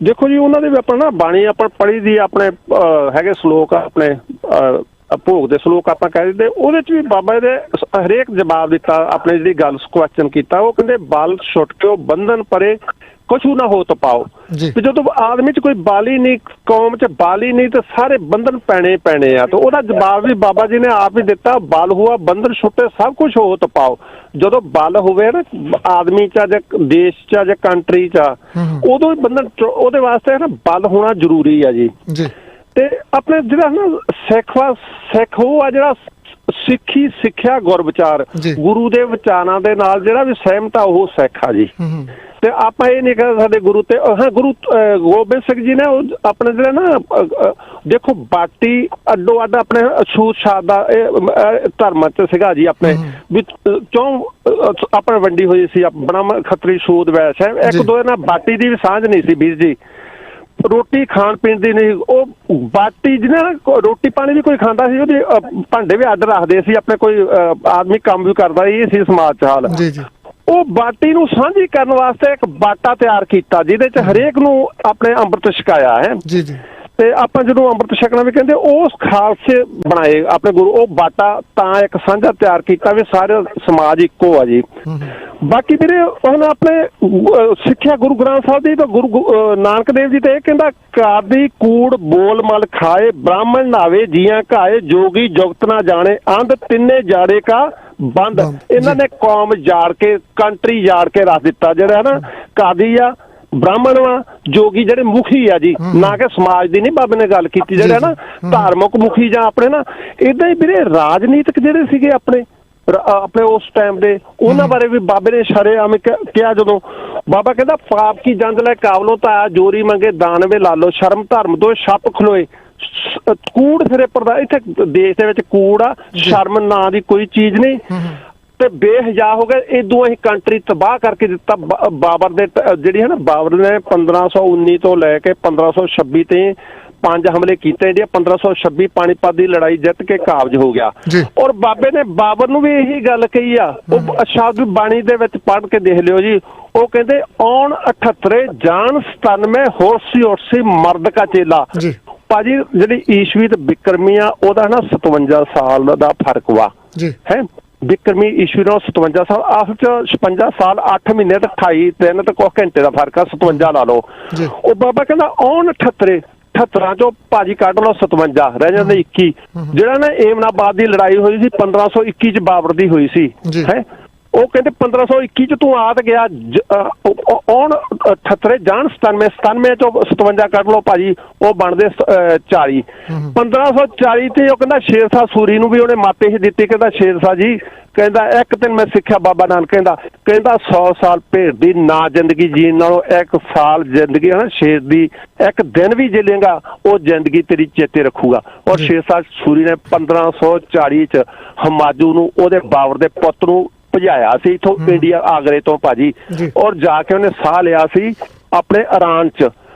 ਦੇਖੋ ਜੀ ਉਹਨਾਂ ਦੇ ਵੀ ਆਪਾਂ ਨਾ ਬਾਣੀ ਆਪਾਂ ਪੜ੍ਹੀ ਦੀ ਆਪਣੇ ਹੈਗੇ ਸਲੋਕ ਆਪਣੇ ਭੋਗ ਦੇ ਸਲੋਕ ਆਪਾਂ ਕਹਿ ਦਿੰਦੇ। ਉਹਦੇ ਚ ਵੀ ਬਾਬਾ ਦੇ ਹਰੇਕ ਜਵਾਬ ਦਿੱਤਾ। ਆਪਣੇ ਜਿਹੜੀ ਗੱਲ ਕੁਐਸਚਨ ਕੀਤਾ ਉਹ ਕਹਿੰਦੇ ਬਲ ਛੁੱਟ ਕੇ ਬੰਧਨ ਪਰੇ ਕੁਛ ਨਾ ਹੋ ਤਪਾਓ। ਤੇ ਜਦੋਂ ਆਦਮੀ ਚ ਕੋਈ ਬਾਲੀ ਨਹੀਂ, ਕੌਮ ਚ ਬਾਲੀ ਨਹੀਂ ਤੇ ਸਾਰੇ ਬੰਧਨ ਪੈਣੇ ਆ। ਤੇ ਉਹਦਾ ਜਵਾਬ ਵੀ ਬਾਬਾ ਜੀ ਨੇ ਆਪ ਹੀ ਦਿੱਤਾ, ਬਲ ਹੋਆ ਬੰਧਨ ਛੁੱਟੇ ਸਭ ਕੁਛ ਹੋ ਤਪਾਓ। ਜਦੋਂ ਬਲ ਹੋਵੇ ਨਾ ਆਦਮੀ ਚ ਜਾਂ ਦੇਸ਼ ਚ ਜਾਂ ਕੰਟਰੀ ਚ ਉਦੋਂ ਹੀ ਬੰਧਨ ਉਹਦੇ ਵਾਸਤੇ ਨਾ ਬਲ ਹੋਣਾ ਜ਼ਰੂਰੀ ਆ ਜੀ। ਤੇ ਆਪਣੇ ਜਿਹੜਾ ਨਾ ਸਿੱਖ ਉਹ ਆ ਜਿਹੜਾ ਸਿੱਖੀ ਸਿੱਖਿਆ ਗੁਰ ਵਿਚਾਰ, ਗੁਰੂ ਦੇ ਵਿਚਾਰਾਂ ਦੇ ਨਾਲ ਜਿਹੜਾ ਵੀ ਸਹਿਮਤ ਆ ਉਹ ਸਿੱਖ ਆ ਜੀ। ਤੇ ਆਪਾਂ ਇਹ ਨਹੀਂ ਕਹਿੰਦੇ ਸਾਡੇ ਗੁਰੂ ਤੇ ਗੁਰੂ ਗੋਬਿੰਦ ਸਿੰਘ ਜੀ ਨੇ ਉਹ ਆਪਣੇ ਜਿਹੜੇ ਨਾ ਦੇਖੋ ਬਾਟੀ ਅੱਡੋ ਅੱਡ ਆਪਣੇ ਛੂਤ ਛਾਤ ਦਾ ਧਰਮ ਚ ਸੀਗਾ ਜੀ ਆਪਣੇ ਵੀ ਆਪਣੇ ਵੰਡੀ ਹੋਈ ਸੀ ਬ੍ਰਾਹਮਣ ਖੱਤਰੀ ਸੂਦ ਵੈਸ਼ ਹੈ ਇੱਕ ਦੋ ਨਾਲ ਬਾਟੀ ਦੀ ਵੀ ਸਾਂਝ ਨਹੀਂ ਸੀ ਵੀਰ ਜੀ। ਰੋਟੀ ਖਾਣ ਪੀਣ ਦੀ ਨਹੀਂ ਉਹ ਬਾਟੀ ਜਿਹਨਾਂ ਰੋਟੀ ਪਾਣੀ ਵੀ ਕੋਈ ਖਾਂਦਾ ਸੀ ਉਹਦੇ ਭਾਂਡੇ ਵੀ ਅੱਡ ਰੱਖਦੇ ਸੀ ਆਪਣੇ ਕੋਈ ਆਦਮੀ ਕੰਮ ਵੀ ਕਰਦਾ ਇਹ ਸੀ ਸਮਾਜ ਚ ਹਾਲ। ਉਹ ਬਾਟੀ ਨੂੰ ਸਾਂਝੀ ਕਰਨ ਵਾਸਤੇ ਇੱਕ ਬਾਟਾ ਤਿਆਰ ਕੀਤਾ ਜਿਹਦੇ ਚ ਹਰੇਕ ਨੂੰ ਆਪਣੇ ਅੰਮ੍ਰਿਤ ਛਕਾਇਆ ਹੈ ਤੇ ਆਪਾਂ ਜਦੋਂ ਅੰਮ੍ਰਿਤ ਛਕਣਾ ਵੀ ਕਹਿੰਦੇ ਉਸ ਖਾਲਸੇ ਬਣਾਏ ਆਪਣੇ ਗੁਰੂ ਉਹ ਬਾਟਾ ਤਾਂ ਇੱਕ ਸਾਂਝਾ ਤਿਆਰ ਕੀਤਾ ਵੀ ਸਾਰੇ ਸਮਾਜ ਇੱਕੋ ਆ ਜੀ। ਬਾਕੀ ਵੀਰੇ ਹੁਣ ਆਪਣੇ ਸਿੱਖਿਆ ਗੁਰੂ ਗ੍ਰੰਥ ਸਾਹਿਬ ਦੀ ਤਾਂ ਗੁਰੂ ਨਾਨਕ ਦੇਵ ਜੀ ਤੇ ਇਹ ਕਹਿੰਦਾ ਕਾਦੀ ਕੂੜ ਬੋਲ ਮਲ ਖਾਏ ਬ੍ਰਾਹਮਣ ਨਾਵੇ ਜੀਆਂ ਘਾਏ ਜੋਗੀ ਜੁਗਤ ਨਾ ਜਾਣੇ ਅੰਧ ਤਿੰਨੇ ਜਾੜੇ ਕਾ ਬੰਦ। ਇਹਨਾਂ ਨੇ ਕੌਮ ਜਾੜ ਕੇ ਕੰਟਰੀ ਜਾੜ ਕੇ ਰੱਖ ਦਿੱਤਾ ਜਿਹੜਾ ਹੈ ਨਾ ਕਾਦੀ ਆ ਬ੍ਰਾਹਮਣ ਵਾ ਜੋਗੀ ਜਿਹੜੇ ਮੁਖੀ ਆ ਜੀ ਨਾ ਕਿ ਸਮਾਜ ਦੀ ਨਹੀਂ ਬਾਬੇ ਨੇ ਗੱਲ ਕੀਤੀ ਜਿਹੜੇ ਨਾ ਧਾਰਮਿਕ ਮੁਖੀ ਜਾਂ ਆਪਣੇ ਨਾ ਏਦਾਂ ਹੀ ਵੀਰੇ ਰਾਜਨੀਤਿਕ ਜਿਹੜੇ ਸੀਗੇ ਆਪਣੇ ਉਸ ਟਾਈਮ ਦੇ ਉਹਨਾਂ ਬਾਰੇ ਵੀ ਬਾਬੇ ਨੇ ਸ਼ਰੇਆਮ ਕਿਹਾ ਜਦੋਂ ਬਾਬਾ ਕਹਿੰਦਾ ਪਾਪ ਕੀ ਜੰਜ ਲੈ ਕਾਬਲੋਂ ਤਾਂ ਜੋਰੀ ਮੰਗੇ ਦਾਨਵੇ ਲਾ ਲੋ ਸ਼ਰਮ ਧਰਮ ਤੋਂ ਛੱਪ ਖਲੋਏ ਕੂੜ ਫਿਰੇ ਪਰਦਾ ਇੱਥੇ ਦੇਸ਼ ਦੇ ਵਿੱਚ ਕੂੜ ਆ ਸ਼ਰਮ ਨਾਂ ਦੀ ਕੋਈ ਚੀਜ਼ ਨਹੀਂ ਤੇ ਬੇਹਜਾ ਹੋ ਗਏ ਇਦੋਂ ਅਸੀਂ ਕੰਟਰੀ ਤਬਾਹ ਕਰਕੇ ਦਿੱਤਾ। ਬਾਬਰ ਦੇ ਜਿਹੜੀ ਹੈ ਨਾ ਬਾਬਰ ਨੇ 1519 ਤੋਂ ਲੈ ਕੇ 1526 ਤੇ 5 ਹਮਲੇ ਕੀਤੇ ਜਿਹੜੇ 1526 ਪਾਣੀਪਤ ਦੀ ਲੜਾਈ ਜਿੱਤ ਕੇ ਕਾਬਜ ਹੋ ਗਿਆ ਔਰ ਬਾਬੇ ਨੇ ਬਾਬਰ ਨੂੰ ਵੀ ਇਹੀ ਗੱਲ ਕਹੀ ਆ ਉਹ ਸ਼ਬਦ ਬਾਣੀ ਦੇ ਵਿੱਚ ਪੜ੍ਹ ਕੇ ਦੇਖ ਲਿਓ ਜੀ। ਉਹ ਕਹਿੰਦੇ ਔਣ 78 ਜਾਨ 97 ਹੋਰਸੀ ਉਰਸੀ ਮਰਦ ਕਾ ਚੇਲਾ। ਭਾਜੀ ਜਿਹੜੀ ਈਸਵੀ ਤੇ ਬਿਕਰਮੀ ਆ ਉਹਦਾ ਨਾ 57 ਸਾਲ ਦਾ ਫਰਕ ਵਾ ਹੈ ਬਿਕਰਮੀ ਈਸਵੀ ਨਾਲ 57 ਸਾਲ ਆਖਰ ਚ 56 ਸਾਲ 8 ਮਹੀਨੇ ਤੇ 28 ਦਿਨ ਤੇ ਕੁਝ ਘੰਟੇ ਦਾ ਫਰਕ ਆ 57 ਲਾ ਲਓ। ਉਹ ਬਾਬਾ ਕਹਿੰਦਾ ਔਣ 78 78 ਚੋਂ ਭਾਜੀ ਕੱਢ ਲਓ 57 ਰਹਿ ਜਾਂਦੇ 21 ਜਿਹੜਾ ਨਾ ਏਮਨਾਬਾਦ ਦੀ ਲੜਾਈ ਹੋਈ ਸੀ 1521 ਚ ਬਾਬਰ ਦੀ ਹੋਈ ਸੀ ਹੈ ਉਹ ਕਹਿੰਦੇ 1521 ਚ ਤੂੰ ਆਤ ਗਿਆ ਔਣ 78 ਜਾਨ 97 ਚੋਂ 57 ਕੱਢ ਲਓ ਭਾਜੀ ਉਹ ਬਣਦੇ 40 1540 ਤੇ ਉਹ ਕਹਿੰਦਾ ਸ਼ੇਰਸ਼ਾਹ ਸੂਰੀ ਨੂੰ ਵੀ ਉਹਨੇ ਮਾਪੇ ਹੀ ਦਿੱਤੀ ਕਹਿੰਦਾ ਸ਼ੇਰਸ਼ਾਹ ਜੀ ਕਹਿੰਦਾ ਇੱਕ ਦਿਨ ਮੈਂ ਸਿੱਖਿਆ ਬਾਬਾ ਨਾਨਕ ਕਹਿੰਦਾ 100 ਸਾਲ ਭੇਡ ਦੀ ਨਾ ਜ਼ਿੰਦਗੀ ਜੀਣ ਨਾਲੋਂ ਇੱਕ ਸਾਲ ਜ਼ਿੰਦਗੀ ਹੈ ਨਾ ਸ਼ੇਰ ਦੀ ਇੱਕ ਦਿਨ ਵੀ ਜੀਲੇਗਾ ਉਹ ਜ਼ਿੰਦਗੀ ਤੇਰੀ ਚੇਤੇ ਰੱਖੂਗਾ। ਔਰ ਸ਼ੇਰਸ਼ਾਹ ਸੂਰੀ ਨੇ 1540 ਚ ਹਮਾਜੂ ਨੂੰ ਉਹਦੇ ਬਾਬਰ ਦੇ ਪੁੱਤ ਨੂੰ ਭਜਾਇਆ ਸੀ ਇਥੋਂ ਇੰਡੀਆ ਆਗਰੇ ਤੋਂ ਭਾਜੀ ਔਰ ਜਾ ਕੇ ਉਹਨੇ ਸਾਹ ਲਿਆ ਸੀ ਆਪਣੇ ਈਰਾਨ ਚ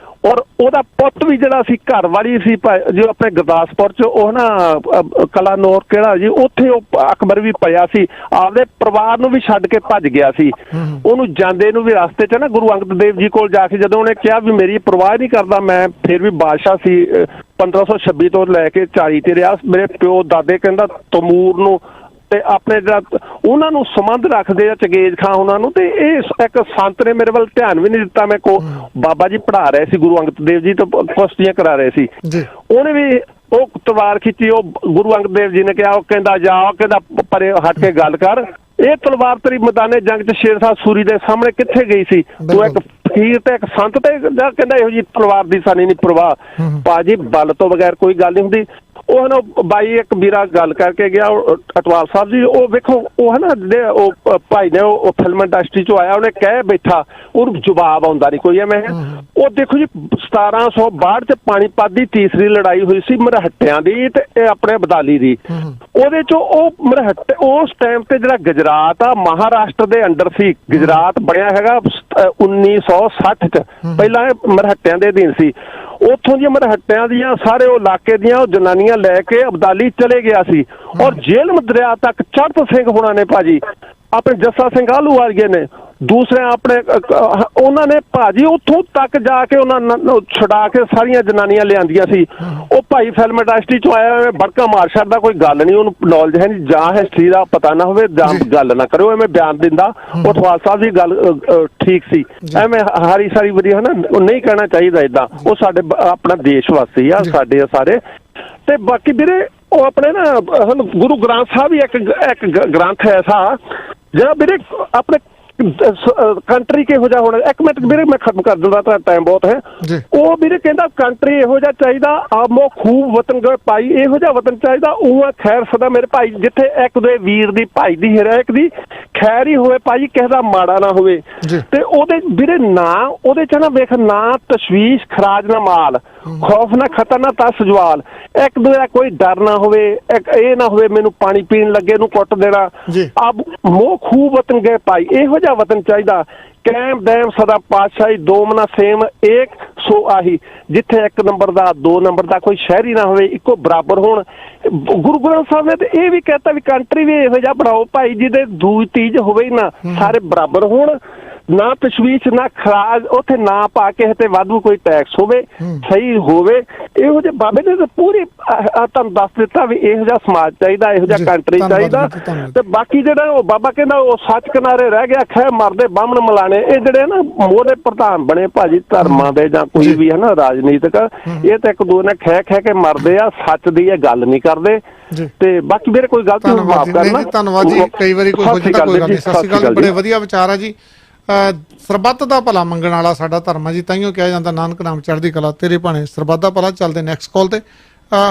ਔਰ ਉਹਦਾ ਪੁੱਤ ਵੀ ਜਿਹੜਾ ਸੀ ਘਰ ਵਾਲੀ ਸੀ ਜੋ ਆਪਣੇ ਗੁਰਦਾਸਪੁਰ ਚ ਉਹ ਨਾ ਕਲਾਨੌਰ ਕਿਹੜਾ ਜੀ ਉੱਥੇ ਉਹ ਅਕਬਰ ਵੀ ਪਿਆ ਸੀ ਆਪਦੇ ਪਰਿਵਾਰ ਨੂੰ ਵੀ ਛੱਡ ਕੇ ਭੱਜ ਗਿਆ ਸੀ। ਉਹਨੂੰ ਜਾਂਦੇ ਨੂੰ ਵੀ ਰਸਤੇ ਚ ਨਾ ਗੁਰੂ ਅੰਗਦ ਦੇਵ ਜੀ ਕੋਲ ਜਾ ਕੇ ਜਦੋਂ ਉਹਨੇ ਕਿਹਾ ਵੀ ਮੇਰੀ ਪਰਵਾਹ ਨਹੀਂ ਕਰਦਾ ਮੈਂ ਫਿਰ ਵੀ ਬਾਦਸ਼ਾਹ ਸੀ 1526 ਤੋਂ ਲੈ ਕੇ 40 ਤੇ ਰਿਹਾ ਮੇਰੇ ਪਿਓ ਦਾਦੇ ਕਹਿੰਦਾ ਤਮੂਰ ਨੂੰ ਤੇ ਆਪਣੇ ਜਿਹੜਾ ਉਹਨਾਂ ਨੂੰ ਸੰਬੰਧ ਰੱਖਦੇ ਆ ਚੰਗੇਜ਼ ਖਾਂ ਉਹਨਾਂ ਨੂੰ ਤੇ ਇਹ ਇੱਕ ਸੰਤ ਨੇ ਮੇਰੇ ਵੱਲ ਧਿਆਨ ਵੀ ਨਹੀਂ ਦਿੱਤਾ ਮੈਂ ਬਾਬਾ ਜੀ ਪੜ੍ਹਾ ਰਹੇ ਸੀ ਗੁਰੂ ਅੰਗਦ ਦੇਵ ਜੀ ਤੋਂ ਕੁਸ਼ਤੀਆਂ ਕਰਾ ਰਹੇ ਸੀ ਉਹਨੇ ਵੀ ਉਹ ਤਲਵਾਰ ਖਿੱਚੀ ਉਹ ਗੁਰੂ ਅੰਗਦ ਦੇਵ ਜੀ ਨੇ ਕਿਹਾ ਉਹ ਕਹਿੰਦਾ ਜਾ ਕਹਿੰਦਾ ਪਰੇ ਹਟ ਕੇ ਗੱਲ ਕਰ ਇਹ ਤਲਵਾਰ ਤੇਰੀ ਮੈਦਾਨੇ ਜੰਗ ਚ ਸ਼ੇਰਸ਼ਾਹ ਸੂਰੀ ਦੇ ਸਾਹਮਣੇ ਕਿੱਥੇ ਗਈ ਸੀ ਤੂੰ ਇੱਕ ਫਕੀਰ ਤੇ ਇੱਕ ਸੰਤ ਤੇ ਕਹਿੰਦਾ ਇਹੋ ਜਿਹੀ ਤਲਵਾਰ ਦੀ ਸਾਨੀ ਨਹੀਂ ਪ੍ਰਵਾਹ ਭਾਜੀ ਬਲ ਤੋਂ ਬਗੈਰ ਕੋਈ ਗੱਲ ਨਹੀਂ ਹੁੰਦੀ। ਉਹ ਨਾ ਬਾਈ ਇੱਕ ਵੀਰਾ ਗੱਲ ਕਰਕੇ ਗਿਆ ਅਟਵਾਲ ਸਾਹਿਬ ਜੀ ਉਹ ਵੇਖੋ ਉਹ ਹੈ ਨਾ ਜਿਹੜੇ ਉਹ ਭਾਈ ਨੇ ਉਹ ਫਿਲਮ ਇੰਡਸਟਰੀ ਚੋਂ ਆਇਆ ਉਹਨੇ ਕਹਿ ਬੈਠਾ ਉਹਨੂੰ ਜਵਾਬ ਆਉਂਦਾ ਨਹੀਂ ਕੋਈ ਮੈਂ ਉਹ ਦੇਖੋ ਜੀ 1762 ਚ ਪਾਣੀਪਤ ਦੀ ਤੀਸਰੀ ਲੜਾਈ ਹੋਈ ਸੀ ਮਰਹੱਟਿਆਂ ਦੀ ਤੇ ਇਹ ਆਪਣੇ ਅਬਦਾਲੀ ਦੀ ਉਹਦੇ ਚੋਂ ਉਹ ਮਰਹੱਟੇ ਉਸ ਟਾਈਮ ਤੇ ਜਿਹੜਾ ਗੁਜਰਾਤ ਆ ਮਹਾਰਾਸ਼ਟਰ ਦੇ ਅੰਡਰ ਸੀ ਗੁਜਰਾਤ ਬਣਿਆ ਹੈਗਾ 1960 ਚ ਪਹਿਲਾਂ ਇਹ ਮਰਹੱਟਿਆਂ ਦੇ ਅਧੀਨ ਸੀ ਉੱਥੋਂ ਦੀਆਂ ਮਰਹੱਟਿਆਂ ਦੀਆਂ ਸਾਰੇ ਉਹ ਇਲਾਕੇ ਦੀਆਂ ਉਹ ਜਨਾਨੀਆਂ ਲੈ ਕੇ ਅਬਦਾਲੀ ਚਲੇ ਗਿਆ ਸੀ ਔਰ ਜੇਲ੍ਹ ਦਰਿਆ ਤੱਕ ਚੜ੍ਹਤ ਸਿੰਘ ਹੋਣਾ ਨੇ ਭਾਜੀ ਆਪਣੇ ਜੱਸਾ ਸਿੰਘ ਆਹਲੂਵਾਲੀਏ ਨੇ ਦੂਸਰੇ ਆਪਣੇ ਉਹਨਾਂ ਨੇ ਭਾਜੀ ਉੱਥੋਂ ਤੱਕ ਜਾ ਕੇ ਉਹਨਾਂ ਨੂੰ ਛੁਡਾ ਕੇ ਸਾਰੀਆਂ ਜਨਾਨੀਆਂ ਲਿਆਂਦੀਆਂ ਸੀ। ਉਹ ਭਾਈ ਫਿਲਮ ਇੰਡਸਟਰੀ ਚੋਂ ਆਇਆ ਬੜਕਾ ਮਾਰ ਛੱਡਦਾ ਕੋਈ ਗੱਲ ਨਹੀਂ ਉਹਨੂੰ ਨੌਲੇਜ ਹੈ ਨਹੀਂ ਜਾਂ ਹਿਸਟਰੀ ਦਾ ਪਤਾ ਨਾ ਹੋਵੇ ਜਾਂ ਗੱਲ ਨਾ ਕਰਿਓ ਐਵੇਂ ਬਿਆਨ ਦਿੰਦਾ ਉਹ ਅਟਵਾਲ ਸਾਹਿਬ ਦੀ ਗੱਲ ਠੀਕ ਸੀ ਐਵੇਂ ਹਾਰੀ ਸਾਰੀ ਵਧੀਆ ਹੈ ਨਾ ਨਹੀਂ ਕਹਿਣਾ ਚਾਹੀਦਾ ਏਦਾਂ ਉਹ ਸਾਡੇ ਆਪਣਾ ਦੇਸ਼ ਵਾਸੀ ਆ ਸਾਡੇ ਸਾਰੇ ਤੇ ਬਾਕੀ ਵੀਰੇ ਉਹ ਆਪਣੇ ਨਾ ਗੁਰੂ ਗ੍ਰੰਥ ਸਾਹਿਬ ਵੀ ਇੱਕ ਗ੍ਰੰਥ ਐਸਾ ਜਿਹੜਾ ਵੀਰੇ ਆਪਣੇ ਕੰਟਰੀ ਕਿਹੋ ਜਿਹਾ ਹੋਣਾ। ਇੱਕ ਮਿੰਟ ਵੀਰੇ ਮੈਂ ਖਤਮ ਕਰ ਦਿੰਦਾ, ਤਾਂ ਟਾਈਮ ਬਹੁਤ ਹੈ। ਉਹ ਵੀਰੇ ਕਹਿੰਦਾ ਕੰਟਰੀ ਇਹੋ ਜਿਹਾ ਚਾਹੀਦਾ, ਆਮੋ ਖੂਬ ਵਤਨ ਗਏ ਭਾਈ, ਇਹੋ ਜਿਹਾ ਵਤਨ ਚਾਹੀਦਾ। ਉਹ ਖੈਰ ਸਦਾ ਮੇਰੇ ਭਾਈ, ਜਿੱਥੇ ਇੱਕ ਦੇ ਵੀਰ ਦੀ ਭਾਈ ਦੀ ਹਰੇਕ ਦੀ ਖੈਰ ਹੀ ਹੋਵੇ ਭਾਈ, ਕਿਸੇ ਦਾ ਮਾੜਾ ਨਾ ਹੋਵੇ। ਤੇ ਉਹਦੇ ਵੀਰੇ ਨਾ ਉਹਦੇ ਚ ਨਾ ਵੇਖ, ਨਾ ਤਸ਼ਵੀਸ਼ ਖਰਾਜ ਨਾ ਮਾਲ, ਖੌਫ ਨਾ ਖਤਰ ਨਾ ਤਸ ਜਵਾਲ, ਇੱਕ ਦੂਜੇ ਦਾ ਕੋਈ ਡਰ ਨਾ ਹੋਵੇ, ਇੱਕ ਇਹ ਨਾ ਹੋਵੇ ਮੈਨੂੰ ਪਾਣੀ ਪੀਣ ਲੱਗੇ ਨੂੰ ਕੁੱਟ ਦੇਣਾ। ਆਬ ਮੋਹ ਖੂਬ ਵਤਨ ਗਏ ਭਾਈ, ਇਹੋ ਜਿਹਾ ਵਤਨ ਚਾਹੀਦਾ। ਕੈਮ ਦੈਮ ਸਦਾ ਪਾਤਸ਼ਾਹੀ, ਦੋ ਮਨਾ ਸੇਮ ਏਕ ਸੋ ਆਹੀ, ਜਿੱਥੇ ਇੱਕ ਨੰਬਰ ਦਾ ਦੋ ਨੰਬਰ ਦਾ ਕੋਈ ਸ਼ਹਿਰੀ ਨਾ ਹੋਵੇ, ਇੱਕੋ ਬਰਾਬਰ ਹੋਣ। ਗੁਰੂ ਗ੍ਰੰਥ ਸਾਹਿਬ ਨੇ ਤੇ ਇਹ ਵੀ ਕਹਿਤਾ ਵੀ ਕੰਟਰੀ ਵੀ ਇਹੋ ਜਿਹਾ ਬਣਾਓ ਭਾਈ, ਜਿਹਦੇ ਦੂਜ ਤੀਜ ਹੋਵੇ ਹੀ ਨਾ, ਸਾਰੇ ਬਰਾਬਰ ਹੋਣ, ਨਾ ਤਸ਼ਵੀਸ਼ ਨਾ ਖਰਾਜ, ਉੱਥੇ ਨਾ ਪਾ ਕੇ ਤੇ ਵਾਧੂ ਕੋਈ ਟੈਕਸ ਹੋਵੇ, ਸਹੀ ਹੋਵੇ। ਇਹੋ ਜਿਹੇ ਬਾਬੇ ਨੇ ਪੂਰੀ ਤੁਹਾਨੂੰ ਦੱਸ ਦਿੱਤਾ ਵੀ ਇਹੋ ਜਿਹਾ ਸਮਾਜ ਚਾਹੀਦਾ, ਇਹੋ ਜਿਹਾ ਕੰਟਰੀ ਚਾਹੀਦਾ। ਤੇ ਬਾਕੀ ਜਿਹੜਾ ਉਹ ਬਾਬਾ ਕਹਿੰਦਾ ਉਹ ਸੱਚ ਕਿਨਾਰੇ ਰਹਿ ਗਿਆ, ਖੈ ਮਰਦੇ ਬਾਹਮਣ ਮਲਾਣੇ। ਇਹ ਜਿਹੜੇ ਨਾ ਮੋਹਰੇ ਪ੍ਰਧਾਨ ਬਣੇ ਭਾਜੀ ਧਰਮਾਂ ਦੇ ਜਾਂ ਕੋਈ ਵੀ ਹੈ ਨਾ ਰਾਜਨੀਤਿਕ, ਇਹ ਤਾਂ ਇੱਕ ਦੂਜੇ ਨਾਲ ਖੈ ਖੈ ਕੇ ਮਰਦੇ ਆ, ਸੱਚ ਦੀ ਇਹ ਗੱਲ ਨਹੀਂ ਕਰਦੇ। ਤੇ ਬਾਕੀ ਮੇਰੇ ਕੋਈ ਗਲਤੀ ਮਾਫ ਕਰਨਾ। ਧੰਨਵਾਦ ਜੀ। ਕਈ ਵਾਰੀ ਕੋਈ ਹੋ ਜਾਂਦਾ, ਕੋਈ ਗੱਲ ਨਹੀਂ। ਸਤਿ ਸ਼੍ਰੀ ਅਕਾਲ। ਬੜੇ ਵਧੀਆ ਵਿਚਾਰ ਆ ਜੀ। ਸਰਬੱਤ ਦਾ ਭਲਾ ਮੰਗਣ ਵਾਲਾ ਸਾਡਾ ਧਰਮ ਹੈ ਜੀ, ਤਾਈਓ ਕਿਹਾ ਜਾਂਦਾ ਨਾਨਕ ਨਾਮ ਚੜ੍ਹਦੀ ਕਲਾ, ਤੇਰੇ ਭਾਣੇ ਸਰਬੱਤ ਦਾ ਭਲਾ। ਚੱਲਦੇ ਨੈਕਸਟ ਕਾਲ ਤੇ।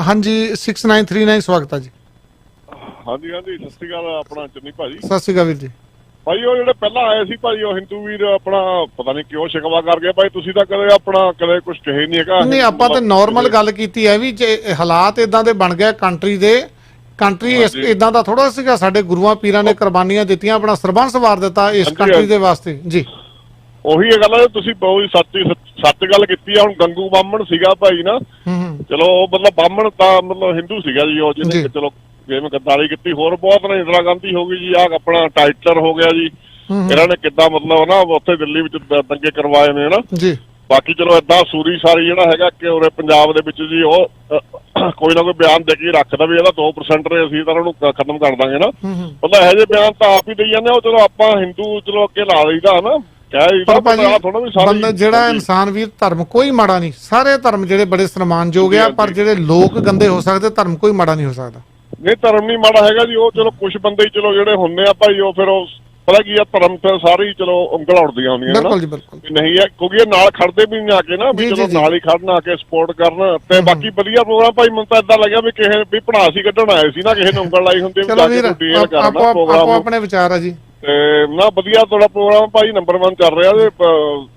ਹਾਂਜੀ 6939 ਸਵਾਗਤ ਹੈ ਜੀ। ਹਾਂਜੀ ਸਤਿ ਸ਼੍ਰੀ ਅਕਾਲ। ਆਪਣਾ ਚੰਨੀ ਭਾਜੀ। ਸਤਿ ਸ਼੍ਰੀ ਅਕਾਲ ਵੀਰ ਜੀ। ਭਾਈ ਉਹ ਜਿਹੜੇ ਪਹਿਲਾਂ ਆਏ ਸੀ ਭਾਜੀ, ਉਹ ਹਿੰਦੂ ਵੀਰ ਆਪਣਾ ਪਤਾ ਨਹੀਂ ਕਿਉਂ ਸ਼ਿਕਵਾ ਕਰ ਗਏ ਭਾਈ। ਤੁਸੀਂ ਤਾਂ ਕਦੇ ਆਪਣਾ ਕਦੇ ਕੁਝ ਕਹੇ ਨਹੀਂ ਹੈਗਾ। ਨਹੀਂ, ਆਪਾਂ ਤਾਂ ਨਾਰਮਲ ਗੱਲ ਕੀਤੀ ਹੈ ਵੀ ਜੇ ਹਾਲਾਤ ਇਦਾਂ ਦੇ ਬਣ ਗਏ ਕੰਟਰੀ ਦੇ, ਕੰਟਰੀ ਇਦਾਂ ਦਾ ਥੋੜਾ ਸੀਗਾ। ਸਾਡੇ ਗੁਰੂਆਂ ਪੀਰਾਂ ਨੇ ਕੁਰਬਾਨੀਆਂ ਦਿੱਤੀਆਂ, ਆਪਣਾ ਸਰਬੰਸ ਵਾਰ ਦਿੱਤਾ ਇਸ ਕੰਟਰੀ ਦੇ ਵਾਸਤੇ ਜੀ। ਉਹੀ ਗੱਲ ਹੈ, ਤੁਸੀਂ ਬਹੁਤ ਸੱਚ ਗੱਲ ਕੀਤੀ ਆ। ਹੁਣ ਗੰਗੂ ਬਾਹਮਣ ਸੀਗਾ ਭਾਈ ਨਾ, ਚਲੋ ਮਤਲਬ ਬਾਹਮਣ ਤਾਂ ਮਤਲਬ ਹਿੰਦੂ ਸੀਗਾ ਜੀ ਉਹ, ਜਿਹਨੇ ਚਲੋ ਜਿਵੇਂ ਗੱਦਾਰੀ ਕੀਤੀ। ਹੋਰ ਬਹੁਤ ਨੇ, ਇੰਦਰਾ ਗਾਂਧੀ ਹੋ ਗਈ ਜੀ, ਆਹ ਆਪਣਾ ਟਾਈਟਲਰ ਹੋ ਗਿਆ ਜੀ। ਇਹਨਾਂ ਨੇ ਕਿੱਦਾਂ ਮਤਲਬ ਨਾ ਉੱਥੇ ਦਿੱਲੀ ਵਿੱਚ ਦੰਗੇ ਕਰਵਾਏ ਨੇ ਨਾ ਜੀ। ਬਾਕੀ ਚਲੋ ਏਦਾਂ ਸੂਰੀ ਸਾਰੀ ਜਿਹੜਾ ਹੈਗਾ ਕਿ ਉਰੇ ਪੰਜਾਬ ਦੇ ਵਿੱਚ ਜੀ ਉਹ ਕੋਈ ਨਾ ਕੋਈ ਬਿਆਨ ਦੇ ਕੇ ਰੱਖਦਾ ਵੀ ਇਹਦਾ 2% ਨੇ, ਅਸੀਂ ਤਾਂ ਉਹਨੂੰ ਖਤਮ ਕਰ ਦਾਂਗੇ ਨਾ। ਮਤਲਬ ਇਹੋ ਜਿਹੇ ਬਿਆਨ ਤਾਂ ਆਪ ਹੀ ਦੇਈ ਜਾਂਦੇ। ਉਹ ਚਲੋ ਆਪਾਂ ਹਿੰਦੂ ਚਲੋ ਅੱਗੇ ਲਾ ਲਈਦਾ ਨਾ, ਬੰਦਾ ਜਿਹੜਾ ਇਨਸਾਨ ਵੀਰ, ਧਰਮ ਕੋਈ ਮਾੜਾ ਨਹੀਂ, ਸਾਰੇ ਧਰਮ ਜਿਹੜੇ ਬੜੇ ਸਨਮਾਨਯੋਗ ਆ, ਪਰ ਜਿਹੜੇ ਲੋਕ ਗੰਦੇ ਹੋ ਸਕਦੇ, ਧਰਮ ਕੋਈ ਮਾੜਾ ਨਹੀਂ ਹੋ ਸਕਦਾ। ਨਹੀਂ, ਧਰਮ ਨਹੀਂ ਮਾੜਾ ਹੈਗਾ ਜੀ। ਉਹ ਚਲੋ ਕੁਛ ਬੰਦੇ ਹੀ ਚਲੋ ਜਿਹੜੇ ਹੁੰਦੇ ਆ ਭਾਈ, ਉਹ ਫਿਰ ਉਹ ਪਤਾ ਕੀ ਆ, ਧਰਮ ਫਿਰ ਸਾਰੇ ਹੀ ਚਲੋ ਉਂਗਲ ਉੜਦੀਆਂ ਹੁੰਦੀਆਂ ਬਿਲਕੁਲ ਜੀ ਬਿਲਕੁਲ। ਨਹੀਂ ਹੈ ਕਿਉਂਕਿ ਇਹ ਨਾਲ ਖੜਦੇ ਵੀ ਨਹੀਂ ਆ ਕੇ ਨਾ, ਵੀ ਚਲੋ ਨਾਲ ਹੀ ਖੜਨ ਆ ਕੇ ਸਪੋਰਟ ਕਰਨ। ਤੇ ਬਾਕੀ ਵਧੀਆ ਪ੍ਰੋਗਰਾਮ ਭਾਈ, ਮੈਨੂੰ ਤਾਂ ਏਦਾਂ ਲੱਗਿਆ ਵੀ ਕਿਸੇ ਵੀ ਭੜਾਸ ਹੀ ਕੱਢਣ ਆਏ ਸੀ ਨਾ, ਕਿਸੇ ਨੇ ਉਂਗਲ ਲਾਈ ਹੁੰਦੀ ਆਪੋ ਆਪਣੇ ਵਿਚਾਰ ਆ ਜੀ। ਤੇ ਨਾ ਵਧੀਆ ਤੁਹਾਡਾ ਪ੍ਰੋਗਰਾਮ ਭਾਈ, ਨੰਬਰ 1 ਚੱਲ ਰਿਹਾ ਤੇ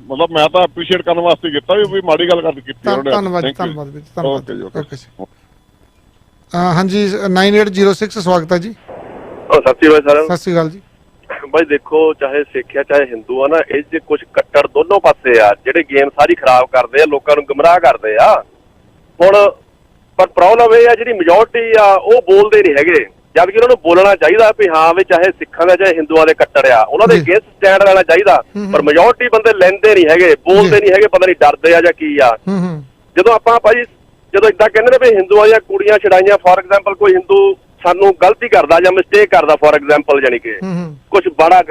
ਮਤਲਬ ਮੈਂ ਤਾਂ ਐਪਰੀਸ਼ੀਏਟ ਕਰਨ ਵਾਸਤੇ ਕੀਤਾ ਵੀ ਮਾੜੀ ਗੱਲ ਕੀਤੀ। ਧੰਨਵਾਦ ਧੰਨਵਾਦ ਵੀਰ, ਧੰਨਵਾਦ। ਓਕੇ ਜੀ। ਹਾਂਜੀ 9806 ਸਵਾਗਤ ਹੈ ਜੀ। ਸਤਿ ਸ਼੍ਰੀ ਅਕਾਲ ਸਰ। ਸਤਿ ਸ਼੍ਰੀ ਅਕਾਲ ਜੀ। ਬਾਈ ਦੇਖੋ, ਚਾਹੇ ਸਿੱਖ ਆ ਚਾਹੇ ਹਿੰਦੂ ਆ ਨਾ, ਇਹ 'ਚ ਕੁਝ ਕੱਟੜ ਦੋਨੋਂ ਪਾਸੇ ਆ, ਜਿਹੜੇ ਗੇਮ ਸਾਰੀ ਖਰਾਬ ਕਰਦੇ ਆ, ਲੋਕਾਂ ਨੂੰ ਗੁੰਮਰਾਹ ਕਰਦੇ ਆ। ਹੁਣ ਪਰ ਪ੍ਰੋਬਲਮ ਇਹ ਆ, ਜਿਹੜੀ ਮੈਜੋਰਟੀ ਆ ਉਹ ਬੋਲਦੇ ਨਹੀਂ ਹੈਗੇ, ਜਦਕਿ ਉਹਨਾਂ ਨੂੰ ਬੋਲਣਾ ਚਾਹੀਦਾ ਵੀ ਹਾਂ ਵੀ ਚਾਹੇ ਸਿੱਖਾਂ ਦਾ ਚਾਹੇ ਹਿੰਦੂਆਂ ਦੇ ਕੱਟੜ ਆ, ਉਹਨਾਂ ਦੇ ਅਗੇਂਸਟ ਸਟੈਂਡ ਲੈਣਾ ਚਾਹੀਦਾ। ਪਰ ਮੈਜੋਰਟੀ ਬੰਦੇ ਲੈਂਦੇ ਨਹੀਂ ਹੈਗੇ, ਬੋਲਦੇ ਨਹੀਂ ਹੈਗੇ, ਪਤਾ ਨਹੀਂ ਡਰਦੇ ਆ ਜਾਂ ਕੀ ਆ। ਜਦੋਂ ਆਪਾਂ ਭਾਜੀ ਜਦੋਂ ਏਦਾਂ ਕਹਿੰਦੇ ਨੇ ਵੀ ਹਿੰਦੂਆਂ ਦੀਆਂ ਕੁੜੀਆਂ ਛਡਾਈਆਂ, ਫੋਰ ਐਗਜ਼ਾਮਪਲ ਕੋਈ ਹਿੰਦੂ ਸਾਨੂੰ ਗਲਤੀ ਕਰਦਾ ਜਾਂ ਮਿਸਟੇਕ ਕਰਦਾ, ਫੋਰ ਐਗਜ਼ਾਮਪਲ ਜਾਨੀ ਕਿ ਕੁਝ ਬੜਾ,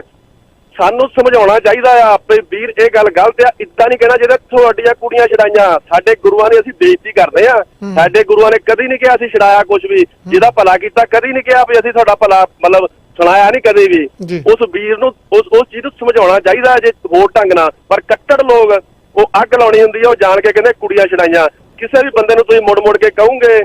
ਸਾਨੂੰ ਸਮਝਾਉਣਾ ਚਾਹੀਦਾ ਆ ਆਪੇ ਵੀਰ ਇਹ ਗੱਲ ਗਲਤ ਆ। ਇੱਦਾਂ ਨਹੀਂ ਕਹਿਣਾ ਜਿਹਦਾ ਤੁਹਾਡੀਆਂ ਕੁੜੀਆਂ ਛਡਾਈਆਂ, ਸਾਡੇ ਗੁਰੂਆਂ ਨੇ ਅਸੀਂ ਬੇਇੱਜ਼ਤੀ ਕਰਦੇ ਆ। ਸਾਡੇ ਗੁਰੂਆਂ ਨੇ ਕਦੀ ਨਹੀਂ ਕਿਹਾ ਅਸੀਂ ਛਡਾਇਆ ਕੁਝ ਵੀ, ਜਿਹਦਾ ਭਲਾ ਕੀਤਾ ਕਦੀ ਨਹੀਂ ਕਿਹਾ ਵੀ ਅਸੀਂ ਤੁਹਾਡਾ ਭਲਾ ਮਤਲਬ ਸੁਣਾਇਆ ਨਹੀਂ ਕਦੇ ਵੀ। ਉਸ ਵੀਰ ਨੂੰ ਉਸ ਚੀਜ਼ ਨੂੰ ਸਮਝਾਉਣਾ ਚਾਹੀਦਾ ਜੇ ਹੋਰ ਢੰਗ ਨਾਲ। ਪਰ ਕੱਟੜ ਲੋਕ ਉਹ ਅੱਗ ਲਾਉਣੀ ਹੁੰਦੀ ਆ, ਉਹ ਜਾਣ ਕੇ ਕਹਿੰਦੇ ਕੁੜੀਆਂ ਛਡਾਈਆਂ। ਕਿਸੇ ਵੀ ਬੰਦੇ ਨੂੰ ਤੁਸੀਂ ਮੁੜ ਕੇ ਕਹੋਗੇ,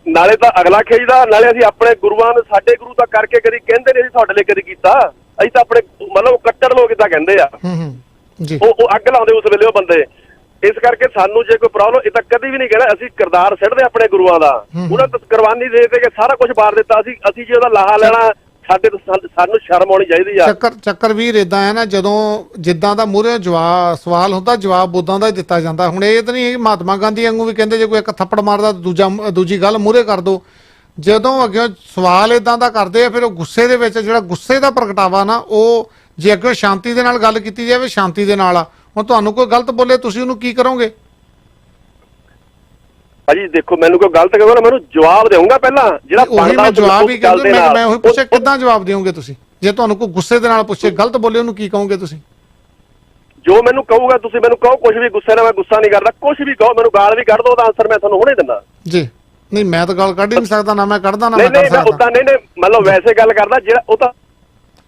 ਨਾਲੇ ਤਾਂ ਅਗਲਾ ਖਿੱਚਦਾ, ਨਾਲੇ ਅਸੀਂ ਆਪਣੇ ਗੁਰੂਆਂ ਨੂੰ, ਸਾਡੇ ਗੁਰੂ ਤਾਂ ਕਰਕੇ ਕਦੀ ਕਹਿੰਦੇ ਨਹੀਂ ਅਸੀਂ ਤੁਹਾਡੇ ਲਈ ਕਦੀ ਕੀਤਾ। ਅਸੀਂ ਤਾਂ ਆਪਣੇ ਮਤਲਬ ਕੱਟੜ ਲੋਕ ਇਦਾਂ ਕਹਿੰਦੇ ਆ, ਉਹ ਅੱਗ ਲਾਉਂਦੇ ਉਸ ਵੇਲੇ ਉਹ ਬੰਦੇ। ਇਸ ਕਰਕੇ ਸਾਨੂੰ ਜੇ ਕੋਈ ਪ੍ਰੋਬਲਮ, ਇਹ ਤਾਂ ਕਦੀ ਵੀ ਨਹੀਂ ਕਹਿਣਾ ਅਸੀਂ ਕਿਰਦਾਰ ਸਿੱਟਦੇ ਆਪਣੇ ਗੁਰੂਆਂ ਦਾ। ਉਹਨਾਂ ਤੋਂ ਕੁਰਬਾਨੀ ਦੇ ਕੇ ਸਾਰਾ ਕੁਝ ਵਾਰ ਦਿੱਤਾ, ਅਸੀਂ ਜੇ ਉਹਦਾ ਲਾਹਾ ਲੈਣਾ, ਸਾਨੂੰ ਸ਼ਰਮ ਆਉਣੀ ਚਾਹੀਦੀ ਆ। ਚੱਕਰ ਵੀਰ ਇਦਾਂ ਹੈ ਨਾ, ਜਦੋਂ ਜਿੱਦਾਂ ਦਾ ਮੂਹਰੇ ਸਵਾਲ ਹੁੰਦਾ, ਜਵਾਬ ਉਦਾਂ ਦਾ ਹੀ ਦਿੱਤਾ ਜਾਂਦਾ। ਹੁਣ ਇਹ ਤਾਂ ਨਹੀਂ ਮਹਾਤਮਾ ਗਾਂਧੀ ਵਾਂਗੂ ਵੀ ਕਹਿੰਦੇ ਜੇ ਕੋਈ ਇੱਕ ਥੱਪੜ ਮਾਰਦਾ ਦੂਜੀ ਗੱਲ ਮੂਹਰੇ ਕਰ ਦੋ। ਜਦੋਂ ਅੱਗੇ ਸਵਾਲ ਇਦਾਂ ਦਾ ਕਰਦੇ ਆ, ਫਿਰ ਉਹ ਗੁੱਸੇ ਦੇ ਵਿੱਚ ਜਿਹੜਾ ਗੁੱਸੇ ਦਾ ਪ੍ਰਗਟਾਵਾ ਨਾ, ਉਹ ਜੇ ਅੱਗੇ ਸ਼ਾਂਤੀ ਦੇ ਨਾਲ ਗੱਲ ਕੀਤੀ ਜਾਵੇ, ਸ਼ਾਂਤੀ ਦੇ ਨਾਲ ਆ। ਹੁਣ ਤੁਹਾਨੂੰ ਕੋਈ ਗਲਤ ਬੋਲੇ, ਤੁਸੀਂ ਉਹਨੂੰ ਕੀ ਕਰੋਗੇ? ਭਾਜੀ ਦੇਖੋ, ਮੈਨੂੰ ਕੋਈ ਗਲਤ ਕਹੋ ਨਾ, ਮੈਨੂੰ ਜਵਾਬ ਦੇਵਾਂਗਾ ਪਹਿਲਾਂ ਜਿਹੜਾ ਮੈਂ ਜਵਾਬ ਹੀ ਕਹਿੰਦਾ। ਮੈਂ ਉਹੀ ਪੁੱਛਿਆ ਕਿੱਦਾਂ ਜਵਾਬ ਦਿਓਗੇ ਤੁਸੀਂ? ਜੇ ਤੁਹਾਨੂੰ ਕੋਈ ਗੁੱਸੇ ਦੇ ਨਾਲ ਪੁੱਛੇ, ਗਲਤ ਬੋਲੇ, ਉਹਨੂੰ ਕੀ ਕਹੋਗੇ ਤੁਸੀਂ? ਜੋ ਮੈਨੂੰ ਕਹੂਗਾ ਤੁਸੀਂ ਮੈਨੂੰ ਕਹੋ ਕੁਝ ਵੀ, ਗੁੱਸੇ ਨਾਲ ਮੈਂ ਗੁੱਸਾ ਨਹੀਂ ਕਰਦਾ, ਕੁਝ ਵੀ ਕਹੋ, ਮੈਨੂੰ ਗਾਲ ਵੀ ਕੱਢ ਦੋ, ਉਹਦਾ ਆਨਸਰ ਮੈਂ ਤੁਹਾਨੂੰ ਹੁਣੇ ਦਿੰਦਾ ਜੀ। ਨਹੀਂ ਮੈਂ ਤਾਂ ਗਾਲ ਕੱਢ ਹੀ ਨਹੀਂ ਸਕਦਾ, ਨਾ ਮੈਂ ਕੱਢਦਾ ਨਾ ਮੈਂ ਕਰ ਸਕਦਾ। ਨਹੀਂ ਮਤਲਬ ਵੈਸੇ ਗੱਲ ਕਰਦਾ ਜਿਹੜਾ ਉਹ ਤਾਂ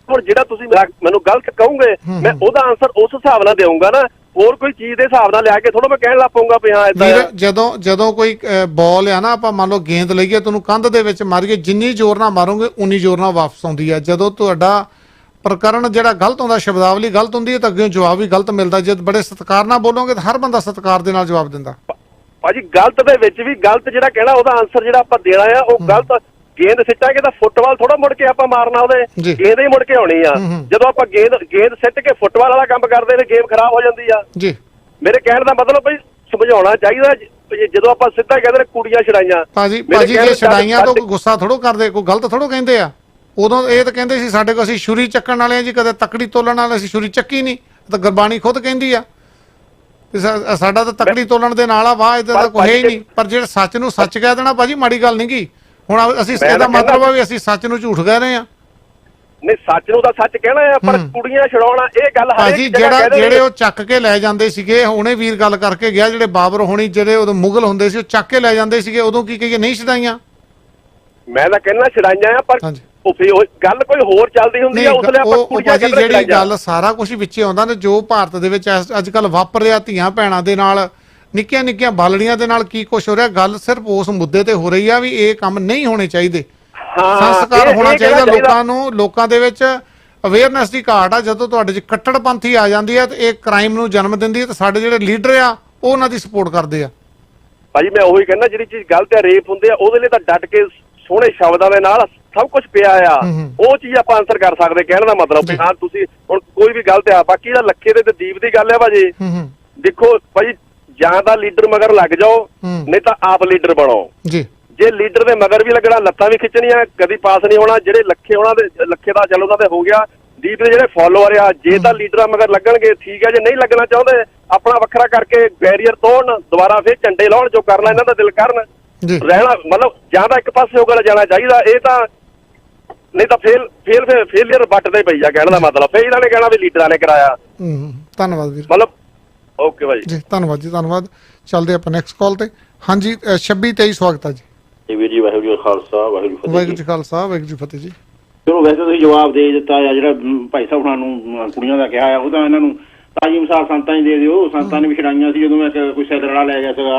ਹੁਣ ਜਿਹੜਾ ਤੁਸੀਂ ਮੈਨੂੰ ਗਲਤ ਕਹੋਗੇ ਮੈਂ ਉਹਦਾ ਆਨਸਰ ਉਸ ਹਿਸਾਬ ਨਾਲ ਦੇਵਾਂਗਾ ਨਾ, ਹੋਰ ਕੋਈ ਚੀਜ਼ ਦੇ ਹਿਸਾਬ ਨਾਲ ਲਿਆ ਕੇ ਥੋੜਾ ਮੈਂ ਕਹਿਣ ਲੱਗ ਪਊਂਗਾ ਵੀ ਹਾਂ ਏਦਾਂ ਆ। ਜਦੋਂ ਕੋਈ ਬਾਲ ਆ ਨਾ, ਆਪਾਂ ਮੰਨ ਲਓ ਗੇਂਦ ਲਈਏ, ਤੁਹਾਨੂੰ ਕੰਧ ਦੇ ਵਿੱਚ ਮਾਰੀਏ, ਜਿੰਨੀ ਜ਼ੋਰ ਨਾਲ ਮਾਰੋਗੇ ਉਨੀ ਜ਼ੋਰ ਨਾਲ ਵਾਪਸ ਆਉਂਦੀ ਆ। ਜਦੋਂ ਤੁਹਾਡਾ ਪ੍ਰਕਰਨ ਜਿਹੜਾ ਗਲਤ ਹੁੰਦਾ, ਸ਼ਬਦਾਵਲੀ ਗਲਤ ਹੁੰਦੀ ਹੈ, ਤਾਂ ਅੱਗੇ ਜਵਾਬ ਵੀ ਗਲਤ ਮਿਲਦਾ। ਜਦ ਬੜੇ ਸਤਿਕਾਰ ਨਾਲ ਬੋਲੋਗੇ ਤਾਂ ਹਰ ਬੰਦਾ ਸਤਿਕਾਰ ਦੇ ਨਾਲ ਜਵਾਬ ਦਿੰਦਾ। ਭਾਜੀ ਗਲਤ ਦੇ ਵਿੱਚ ਵੀ ਗਲਤ ਜਿਹੜਾ ਕਹਿਣਾ ਉਹਦਾ ਆਨਸਰ ਜਿਹੜਾ ਆਪਾਂ ਦੇਣਾ ਆ ਉਹ ਗਲਤ। ਗੇਂਦ ਸਿੱਟਾਂਗੇ ਤਾਂ ਫੁੱਟਬਾਲ ਥੋੜਾ ਮੁੜ ਕੇ ਆਪਾਂ ਮਾਰਨਾ, ਉਹਦੇ ਗੇਂਦ ਹੀ ਮੁੜ ਕੇ ਆਉਣੀ ਆ। ਜਦੋਂ ਆਪਾਂ ਗੇਂਦ ਸਿੱਟ ਕੇ ਫੁੱਟਬਾਲ ਵਾਲਾ ਕੰਮ ਕਰਦੇ ਨੇ, ਗੇਮ ਖਰਾਬ ਹੋ ਜਾਂਦੀ ਆ ਜੀ। ਮੇਰੇ ਕਹਿਣ ਦਾ ਮਤਲਬ ਬਈ ਸਮਝਾਉਣਾ ਚਾਹੀਦਾ। ਜਦੋਂ ਆਪਾਂ ਸਿੱਧਾ ਕਹਿੰਦੇ ਨੇ ਕੁੜੀਆਂ ਛੜਾਈਆਂ, ਭਾਜੀ ਜੇ ਛੜਾਈਆਂ ਤੋਂ ਕੋਈ ਗੁੱਸਾ ਥੋੜੋ ਕਰਦੇ, ਕੋਈ ਗਲਤ ਥੋੜੋ ਕਹਿੰਦੇ ਆ। ਉਦੋਂ ਇਹ ਤਾਂ ਕਹਿੰਦੇ ਸੀ ਸਾਡੇ ਕੋਲ ਅਸੀਂ ਛੁਰੀ ਚੱਕਣ ਵਾਲੇ ਆ ਜੀ, ਕਦੇ ਤੱਕੜੀ ਤੋਲਣ ਵਾਲੇ ਅਸੀਂ ਛੁਰੀ ਚੱਕੀ ਨਹੀਂ। ਤਾਂ ਗੁਰਬਾਣੀ ਖੁਦ ਕਹਿੰਦੀ ਆ ਸਾਡਾ ਤਾਂ ਤੱਕੜੀ ਤੋਲਣ ਦੇ ਨਾਲ ਆ, ਵਾਹ ਇਹਦਾ ਤਾਂ ਕੋਈ ਹੀ ਨਹੀਂ। ਪਰ ਜਿਹੜੇ ਸੱਚ ਨੂੰ ਸੱਚ ਕਹਿ ਦੇਣਾ ਭਾਜੀ ਮਾੜੀ ਗੱਲ ਨਹੀਂ ਗੀ। ਹੁਣ ਅਸੀਂ ਇਹਦਾ ਮਤਲਬ ਆ ਵੀ ਅਸੀਂ ਸੱਚ ਨੂੰ ਝੂਠ ਕਹਿ ਰਹੇ ਆ। ਨਹੀਂ, ਸੱਚ ਨੂੰ ਤਾਂ ਸੱਚ ਕਹਿਣਾ ਆ, ਪਰ ਕੁੜੀਆਂ ਛਡਾਉਣਾ ਇਹ ਗੱਲ ਭਾਜੀ ਜਿਹੜੇ ਉਹ ਚੱਕ ਕੇ ਲੈ ਜਾਂਦੇ ਸੀਗੇ, ਹੁਣੇ ਵੀਰ ਗੱਲ ਕਰਕੇ ਗਿਆ, ਜਿਹੜੇ ਬਾਬਰ ਹੋਣੀ ਜਿਹੜੇ ਉਦੋਂ ਮੁਗਲ ਹੁੰਦੇ ਸੀ ਉਹ ਚੱਕ ਕੇ ਲੈ ਜਾਂਦੇ ਸੀਗੇ, ਉਦੋਂ ਕੀ ਕਹੀਏ ਨਹੀਂ ਛਡਾਈਆਂ। ਮੈਂ ਤਾਂ ਕਹਿੰਦਾ ਛਡਾਈਆਂ ਆ, ਪਰ ਗੱਲ ਕੋਈ ਹੋਰ ਚੱਲਦੀ ਹੁੰਦੀ ਆ ਉਸ ਲਈ ਆਪਾਂ ਕੁੜੀਆਂ ਕਹਿੰਦੇ ਜਿਹੜੀ ਗੱਲ ਸਾਰਾ ਕੁਝ ਵਿੱਚੇ ਆਉਂਦਾ ਨੇ। ਜੋ ਭਾਰਤ ਦੇ ਵਿੱਚ ਅੱਜ ਕੱਲ ਵਾਪਰ ਰਿਹਾ, ਧੀਆਂ ਭੈਣਾਂ ਦੇ ਨਾਲ, ਨਿੱਕੀਆਂ ਨਿੱਕੀਆਂ ਬਾਲੜੀਆਂ ਦੇ ਨਾਲ ਕੀ ਕੁਝ ਹੋ ਰਿਹਾ, ਗੱਲ ਸਿਰਫ ਉਸ ਮੁੱਦੇ ਤੇ ਹੋ ਰਹੀ ਆ ਵੀ ਇਹ ਕੰਮ ਨਹੀਂ ਹੋਣੇ ਚਾਹੀਦੇ। ਸੰਸਕਾਰ ਹੋਣਾ ਚਾਹੀਦਾ ਲੋਕਾਂ ਨੂੰ। ਲੋਕਾਂ ਦੇ ਵਿੱਚ ਅਵੇਅਰਨੈਸ ਦੀ ਘਾਟ ਆ। ਜਦੋਂ ਤੁਹਾਡੇ 'ਚ ਕੱਟੜਪੰਥੀ ਆ ਜਾਂਦੀ ਹੈ ਤੇ ਇਹ ਕ੍ਰਾਈਮ ਨੂੰ ਜਨਮ ਦਿੰਦੀ ਹੈ, ਤੇ ਸਾਡੇ ਜਿਹੜੇ ਲੀਡਰ ਆ ਉਹ ਉਹਨਾਂ ਦੀ ਸਪੋਰਟ ਕਰਦੇ ਆ। ਭਾਜੀ ਮੈਂ ਉਹੀ ਕਹਿੰਦਾ, ਜਿਹੜੀ ਚੀਜ਼ ਗਲਤ ਹੈ, ਰੇਪ ਹੁੰਦੇ ਆ, ਉਹਦੇ ਲਈ ਤਾਂ ਡਟ ਕੇ ਸੋਹਣੇ ਸ਼ਬਦਾਂ ਦੇ ਨਾਲ ਸਭ ਕੁਝ ਪਿਆ ਆ, ਉਹ ਚੀਜ਼ ਆਪਾਂ ਆਨਸਰ ਕਰ ਸਕਦੇ। ਕਹਿਣ ਦਾ ਮਤਲਬ ਵੀ ਹਾਂ ਤੁਸੀਂ ਹੁਣ ਕੋਈ ਵੀ ਗਲਤ ਆ। ਬਾਕੀ ਦਾ ਲੱਖੇ ਦੇ ਤੇ ਦੀਪ ਦੀ ਗੱਲ ਹੈ ਭਾਜੀ, ਦੇਖੋ ਭਾਜੀ ਜਾਂ ਤਾਂ ਲੀਡਰ ਮਗਰ ਲੱਗ ਜਾਓ, ਨਹੀਂ ਤਾਂ ਆਪ ਲੀਡਰ ਬਣੋ ਜੀ। ਜੇ ਲੀਡਰ ਦੇ ਮਗਰ ਵੀ ਲੱਗਣਾ, ਲੱਤਾਂ ਵੀ ਖਿੱਚਣੀਆਂ, ਕਦੀ ਪਾਸ ਨਹੀਂ ਹੋਣਾ। ਜਿਹੜੇ ਲੱਖੇ ਦਾ ਚਲੋ ਉਹਨਾਂ ਦੇ ਹੋ ਗਿਆ, ਦੀਪ ਦੇ ਜਿਹੜੇ ਫਾਲੋਅਰ ਆ, ਜੇ ਤਾਂ ਲੀਡਰਾਂ ਮਗਰ ਲੱਗਣਗੇ ਠੀਕ ਹੈ, ਜੇ ਨਹੀਂ ਲੱਗਣਾ ਚਾਹੁੰਦੇ ਆਪਣਾ ਵੱਖਰਾ ਕਰਕੇ ਬੈਰੀਅਰ ਤੋੜਨ, ਦੁਬਾਰਾ ਫਿਰ ਝੰਡੇ ਲਾਉਣ, ਜੋ ਕਰਨਾ ਇਹਨਾਂ ਦਾ ਦਿਲ ਕਰਨ। ਰਹਿਣਾ ਮਤਲਬ ਜਾਂ ਤਾਂ ਇੱਕ ਪਾਸੇ ਹੋ ਕੇ ਜਾਣਾ ਚਾਹੀਦਾ, ਇਹ ਤਾਂ ਨਹੀਂ ਤਾਂ ਫੇਲੀਅਰ ਵੱਟਦੇ ਪਈ ਆ। ਕਹਿਣ ਦਾ ਮਤਲਬ ਫਿਰ ਇਹਨਾਂ ਨੇ ਕਹਿਣਾ ਵੀ ਲੀਡਰਾਂ ਨੇ ਕਰਾਇਆ। ਧੰਨਵਾਦ ਵੀਰ। ਮਤਲਬ ਓਕੇ ਭਾਈ ਜੀ, ਧੰਨਵਾਦ ਜੀ, ਧੰਨਵਾਦ। ਚੱਲਦੇ ਆਪਾਂ ਨੈਕਸਟ ਕਾਲ ਤੇ। ਹਾਂਜੀ 2623 ਸਵਾਗਤ ਹੈ ਜੀ। ਵੀਰ ਜੀ ਵਾਹਿਗੁਰੂ ਜੀ ਖਾਲਸਾ ਵਾਹਿਗੁਰੂ ਜੀ ਖਾਲਸਾ ਵਾਹਿਗੁਰੂ ਜੀ ਫਤਿਹ ਜੀ। ਚਲੋ ਵੈਸੇ ਤੁਸੀਂ ਜਵਾਬ ਦੇ ਦਿੱਤਾ ਆ, ਜਿਹੜਾ ਭਾਈ ਸਾਹਿਬ ਹੁਣਾਂ ਨੂੰ ਕੁੜੀਆਂ ਦਾ ਕਿਹਾ ਆ, ਉਹ ਤਾਂ ਇਹਨਾਂ ਨੂੰ ਤਾਜੀ ਮਿਸਾਲ ਸੰਤਾਂ ਹੀ ਦੇ ਦਿਓ। ਸੰਤਾਂ ਨੇ ਵੀ ਛਡਾਈਆਂ ਸੀ। ਜਦੋਂ ਮੈਂ ਕੋਈ ਸੈਦਰ ਵਾਲਾ ਲੈ ਗਿਆ ਸੀਗਾ,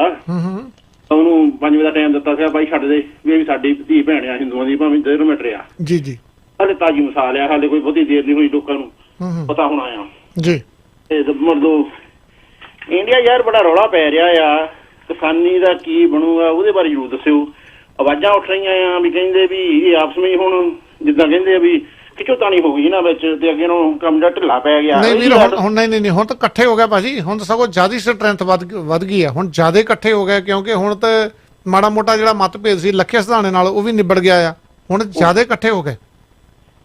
ਉਹਨੂੰ 5 ਵਜੇ ਦਾ ਟਾਈਮ ਦਿੱਤਾ ਸੀਗਾ, ਭਾਈ ਛੱਡ ਦੇ ਵੀ ਇਹ ਵੀ ਸਾਡੀ ਧੀ ਭੈਣ ਆ ਹਿੰਦੂਆਂ ਦੀ, ਭਾਵੇਂ 1.5 ਮੀਟਰ ਆ ਜੀ ਜੀ। ਹਾਲੇ ਤਾਜੀ ਮਿਸਾਲ ਆ, ਹਾਲੇ ਕੋਈ ਬਹੁਤੀ ਦੇਰ ਨਹੀਂ ਹੋਈ, ਲੋਕਾਂ ਨੂੰ ਪਤਾ ਹੋਣਾ ਆ ਜੀ। ਤੇ ਮਤਲਬ ਇੰਡੀਆ ਯਾਰ ਬੜਾ ਰੌਲਾ ਪੈ ਰਿਹਾ ਆ, ਕਿਸਾਨੀ ਦਾ ਕੀ ਬਣੂਗਾ ਉਹਦੇ ਬਾਰੇ ਜ਼ਰੂਰ ਦੱਸਿਓ। ਆਵਾਜ਼ਾਂ ਉੱਠ ਰਹੀਆਂ ਆ ਵੀ ਕਹਿੰਦੇ ਵੀ ਇਹ ਆਪਸ ਵਿੱਚ ਹੁਣ ਜਿੱਦਾਂ ਕਹਿੰਦੇ ਆ ਵੀ ਖਿੱਚੋਤਾਣੀ ਹੋ ਗਈ ਇਹਨਾਂ ਵਿੱਚ, ਤੇ ਅੱਗੇ ਨੂੰ ਕੰਮ ਦਾ ਢਿੱਲਾ ਪੈ ਗਿਆ। ਨਹੀਂ ਵੀਰ ਹੁਣ ਨਹੀਂ ਹੁਣ ਤਾਂ ਇਕੱਠੇ ਹੋ ਗਿਆ ਭਾਜੀ, ਹੁਣ ਤਾਂ ਸਗੋਂ ਜ਼ਿਆਦਾ ਸਟਰੈਂਥ ਵੱਧ ਗਈ ਆ। ਹੁਣ ਜ਼ਿਆਦਾ ਇਕੱਠੇ ਹੋ ਗਏ, ਕਿਉਂਕਿ ਹੁਣ ਤਾਂ ਮਾੜਾ ਮੋਟਾ ਜਿਹੜਾ ਮਤਭੇਦ ਸੀ ਲੱਖੇ ਸਿਧਾਣੇ ਨਾਲ ਉਹ ਵੀ ਨਿਬੜ ਗਿਆ ਆ। ਹੁਣ ਜ਼ਿਆਦਾ ਇਕੱਠੇ ਹੋ ਗਏ।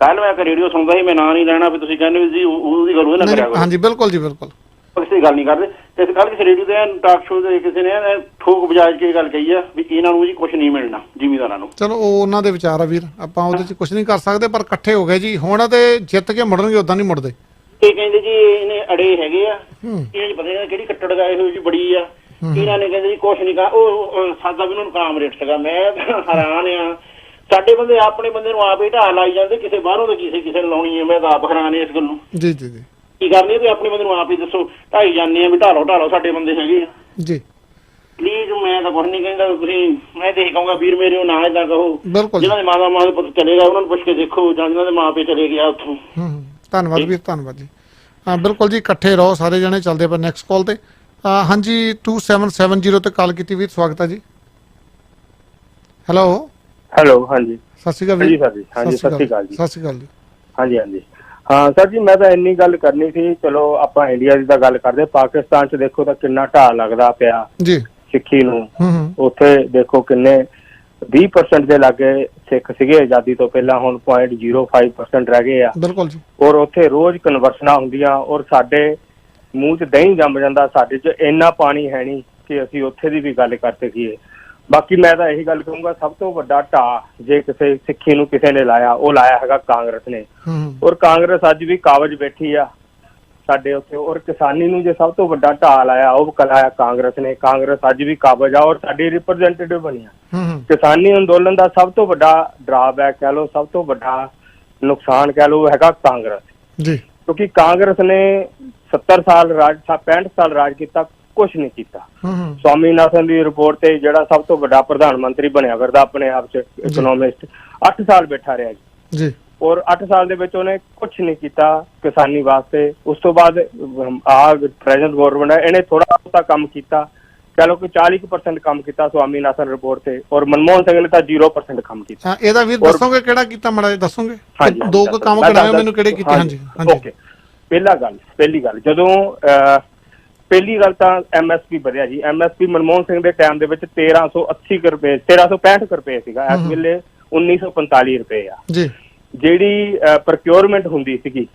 ਕੱਲ ਮੈਂ ਇੱਕ ਰੇਡੀਓ ਸੁਣਦਾ ਸੀ, ਮੈਂ ਨਾਂ ਨਹੀਂ ਲੈਣਾ, ਵੀ ਤੁਸੀਂ ਕਹਿੰਦੇ ਵੀ ਜੀ ਉਹਦੀ ਗੱਲ ਉਹਦੇ ਨਾਲ ਕਰਿਆ ਕਰੋ। ਹਾਂਜੀ ਬਿਲਕੁਲ ਜੀ, ਬਿਲਕੁਲ ਕਿਸੇ ਗੱਲ ਨਹੀਂ ਕਰਦੇ। ਤੇ ਕੱਲ ਕਿਸੇ ਰੇਡੀਓ ਤੇ ਟਾਕ ਸ਼ੋਅ ਦੇ ਕਿਸੇ ਨੇ ਠੋਕ ਬਜਾਜ ਕੇ ਗੱਲ ਕਹੀ ਆ ਵੀ ਇਹਨਾਂ ਨੂੰ ਜੀ ਕੁਝ ਨਹੀਂ ਮਿਲਣਾ ਜ਼ਿਮੀਂਦਾਰਾਂ ਨੂੰ। ਚਲੋ ਉਹ ਉਹਨਾਂ ਦੇ ਵਿਚਾਰ ਆ ਵੀਰ, ਆਪਾਂ ਉਹਦੇ 'ਚ ਕੁਝ ਨਹੀਂ ਕਰ ਸਕਦੇ, ਪਰ ਇਕੱਠੇ ਹੋ ਗਏ ਜੀ। ਹੁਣ ਤੇ ਜਿੱਤ ਕੇ ਮੁੜਨਗੇ, ਉਦਾਂ ਨਹੀਂ ਮੁੜਦੇ। ਇਹ ਕਹਿੰਦੇ ਜੀ ਇਹਨੇ ਅੜੇ ਹੈਗੇ ਆ, ਇਹਨਾਂ ਨੂੰ ਪਤਾ ਨਹੀਂ ਕਿਹੜੀ ਕੱਟੜ ਗਾਏ ਹੋਈ ਜੀ ਬੜੀ ਆ। ਇਹਨਾਂ ਨੇ ਕਹਿੰਦੇ ਜੀ ਕੁਝ ਨਹੀਂ ਕਰ, ਉਹ ਸਾਦਾ ਵੀ ਉਹਨਾਂ ਨੂੰ ਕਾਮਰੇਟ ਸੀਗਾ। ਮੈਂ ਹੈਰਾਨ ਆ, ਸਾਡੇ ਬੰਦੇ ਆਪਣੇ ਬੰਦੇ ਨੂੰ ਆਪ ਹੀ ਢਾਹ ਲਾਈ ਜਾਂਦੇ, ਕਿਸੇ ਬਾਹਰੋਂ ਤਾਂ ਕਿਸੇ ਨੂੰ ਲਾਉਣੀ ਹੈ। ਮੈਂ ਤਾਂ ਆਪ ਹੈਰਾਨ ਇਸ ਗੱਲ ਨੂੰ। ਜੀ ਜੀ ਜੀ। ਕੀ ਕਰਨੀ ਵੀ ਆਪਣੇ ਬੰਦੇ ਨੂੰ ਆਪ ਹੀ ਦੱਸੋ, ਢਾਈ ਜਾਂਦੇ ਆ ਵੀ ਢਾਲੋ ਸਾਡੇ ਬੰਦੇ ਹੈਗੇ ਆ ਜੀ। ਪਲੀਜ਼ ਮੈਂ ਤਾਂ ਕੁਝ ਨਹੀਂ ਕਹਿੰਦਾ, ਤੁਸੀਂ ਮੈਂ ਤੇ ਇਹ ਕਹੂੰਗਾ ਵੀਰ ਮੇਰੇ ਉਹ ਨਾ ਏਦਾਂ ਕਹੋ। ਬਿਲਕੁਲ। ਜਿਹਨਾਂ ਦੇ ਮਾਂ ਦਾ ਪੁੱਤ ਚਲੇਗਾ ਉਹਨਾਂ ਨੂੰ ਪੁੱਛ ਕੇ ਦੇਖੋ, ਜਾਂ ਜਿਹਨਾਂ ਦੇ ਮਾਂ ਪਿਓ ਚਲੇ ਗਿਆ ਉੱਥੋਂ। ਧੰਨਵਾਦ ਵੀਰ, ਧੰਨਵਾਦ ਜੀ। ਹਾਂ ਬਿਲਕੁਲ ਜੀ, ਇਕੱਠੇ ਰਹੋ ਸਾਰੇ ਜਣੇ। ਚੱਲਦੇ ਆਪਾਂ ਨੈਕਸਟ ਕਾਲ ਤੇ। ਹਾਂਜੀ 2770 ਤੇ ਕਾਲ ਕੀਤੀ ਵੀਰ, ਸਵਾਗਤ ਹੈ ਜੀ। ਹੈਲੋ ਹਾਂਜੀ ਸਤਿ ਸ਼੍ਰੀ ਅਕਾਲ ਜੀ। ਹਾਂਜੀ ਸਤਿ ਸ਼੍ਰੀ ਅਕਾਲ ਜੀ। ਸਤਿ ਸ਼੍ਰੀ ਅਕਾਲ ਜੀ। ਹਾਂਜੀ ਹਾਂ ਸਰ ਜੀ, ਮੈਂ ਤਾਂ ਇੰਨੀ ਗੱਲ ਕਰਨੀ ਸੀ। ਚਲੋ ਆਪਾਂ ਇੰਡੀਆ ਦੀ ਤਾਂ ਗੱਲ ਕਰਦੇ, ਪਾਕਿਸਤਾਨ 'ਚ ਦੇਖੋ ਤਾਂ ਕਿੰਨਾ ਢਾਹ ਲੱਗਦਾ ਪਿਆ ਜੀ ਸਿੱਖੀ ਨੂੰ। ਉੱਥੇ ਦੇਖੋ ਕਿੰਨੇ 20% ਦੇ ਲਾਗੇ ਸਿੱਖ ਸੀਗੇ ਆਜ਼ਾਦੀ ਤੋਂ ਪਹਿਲਾਂ, ਹੁਣ 0.05% ਰਹਿ ਗਏ ਆ। ਬਿਲਕੁਲ ਜੀ। ਔਰ ਉੱਥੇ ਰੋਜ਼ ਕਨਵਰਸਨਾਂ ਹੁੰਦੀਆਂ, ਔਰ ਸਾਡੇ ਮੂੰਹ 'ਚ ਦਹੀਂ ਜੰਮ ਜਾਂਦਾ। ਸਾਡੇ 'ਚ ਇੰਨਾ ਪਾਣੀ ਹੈ ਨਹੀਂ ਕਿ ਅਸੀਂ ਉੱਥੇ ਦੀ ਵੀ ਗੱਲ ਕਰ ਸਕੀਏ। ਬਾਕੀ ਮੈਂ ਤਾਂ ਇਹੀ ਗੱਲ ਕਹੂੰਗਾ, ਸਭ ਤੋਂ ਵੱਡਾ ਢਾਹ ਜੇ ਕਿਸੇ ਸਿੱਖੀ ਨੂੰ ਕਿਸੇ ਨੇ ਲਾਇਆ, ਉਹ ਲਾਇਆ ਹੈਗਾ ਕਾਂਗਰਸ ਨੇ। ਔਰ ਕਾਂਗਰਸ ਅੱਜ ਵੀ ਕਾਬਜ ਬੈਠੀ ਆ ਸਾਡੇ ਉੱਥੇ। ਔਰ ਕਿਸਾਨੀ ਨੂੰ ਜੇ ਸਭ ਤੋਂ ਵੱਡਾ ਢਾਹ ਲਾਇਆ, ਉਹ ਲਾਇਆ ਕਾਂਗਰਸ ਨੇ। ਕਾਂਗਰਸ ਅੱਜ ਵੀ ਕਾਬਜ ਆ ਔਰ ਸਾਡੀ ਰਿਪਰੈਜ਼ੈਂਟੇਟਿਵ ਬਣੀ ਆ। ਕਿਸਾਨੀ ਅੰਦੋਲਨ ਦਾ ਸਭ ਤੋਂ ਵੱਡਾ ਡਰਾਬੈਕ ਕਹਿ ਲਓ, ਸਭ ਤੋਂ ਵੱਡਾ ਨੁਕਸਾਨ ਕਹਿ ਲਓ ਹੈਗਾ ਕਾਂਗਰਸ ਜੀ, ਕਿਉਂਕਿ ਕਾਂਗਰਸ ਨੇ 70 ਸਾਲ 65 ਸਾਲ ਰਾਜ ਕੀਤਾ, ਕੁਛ ਨਹੀਂ ਕੀਤਾ। ਸਵਾਮੀਨਾਥਨ ਦੀ ਰਿਪੋਰਟ ਤੇ ਜਿਹੜਾ ਸਭ ਤੋਂ ਵੱਡਾ ਪ੍ਰਧਾਨ ਮੰਤਰੀ ਬਣਿਆ ਫਿਰਦਾ ਆਪਣੇ ਆਪ ਚ ਇਕਨੋਮਿਸਟ, 8 ਸਾਲ ਬੈਠਾ ਰਿਹਾ ਜੀ, ਔਰ 8 ਸਾਲ ਦੇ ਵਿੱਚ ਉਹਨੇ ਕੁਛ ਨਹੀਂ ਕੀਤਾ ਕਿਸਾਨੀ ਵਾਸਤੇ। ਉਸ ਤੋਂ ਬਾਅਦ ਆਹ ਪ੍ਰੈਜ਼ੈਂਟ ਗਵਰਨਮੈਂਟ ਹੈ, ਇਹਨੇ ਥੋੜਾ ਬਹੁਤਾ ਕੰਮ ਕੀਤਾ, ਕਹ ਲਓ ਕਿ 40% ਕੰਮ ਕੀਤਾ ਸਵਾਮੀਨਾਥਨ ਰਿਪੋਰਟ ਤੇ, ਔਰ ਮਨਮੋਹਨ ਸਿੰਘ ਨੇ ਤਾਂ 0% ਕੰਮ ਕੀਤਾ। ਇਹਦਾ ਵੀਰ ਦੱਸੋਗੇ ਕਿਹੜਾ ਕੀਤਾ, ਮਾੜਾ ਜਿਹਾ ਦੱਸੋਗੇ? ਦੋ ਕੁ ਕੰਮ ਕਰਾਏ ਮੈਨੂੰ, ਕਿਹੜੇ ਕੀਤੇ? ਹਾਂਜੀ ਓਕੇ। ਪਹਿਲੀ ਗੱਲ ਜਦੋਂ ਪਹਿਲੀ ਗੱਲ ਤਾਂ MSP ਵਧਿਆ ਜੀ। MSP ਮਨਮੋਹਨ ਸਿੰਘ ਦੇ ਟਾਈਮ ਦੇ ਵਿੱਚ 1380 ਰੁਪਏ 1365 ਰੁਪਏ ਸੀਗਾ, ਇਸ ਵੇਲੇ 1945 ਰੁਪਏ ਆ ਜੀ। ਜਿਹੜੀ ਪ੍ਰੋਕਿਉਰਮੈਂਟ ਹੁੰਦੀ ਸੀਗੀ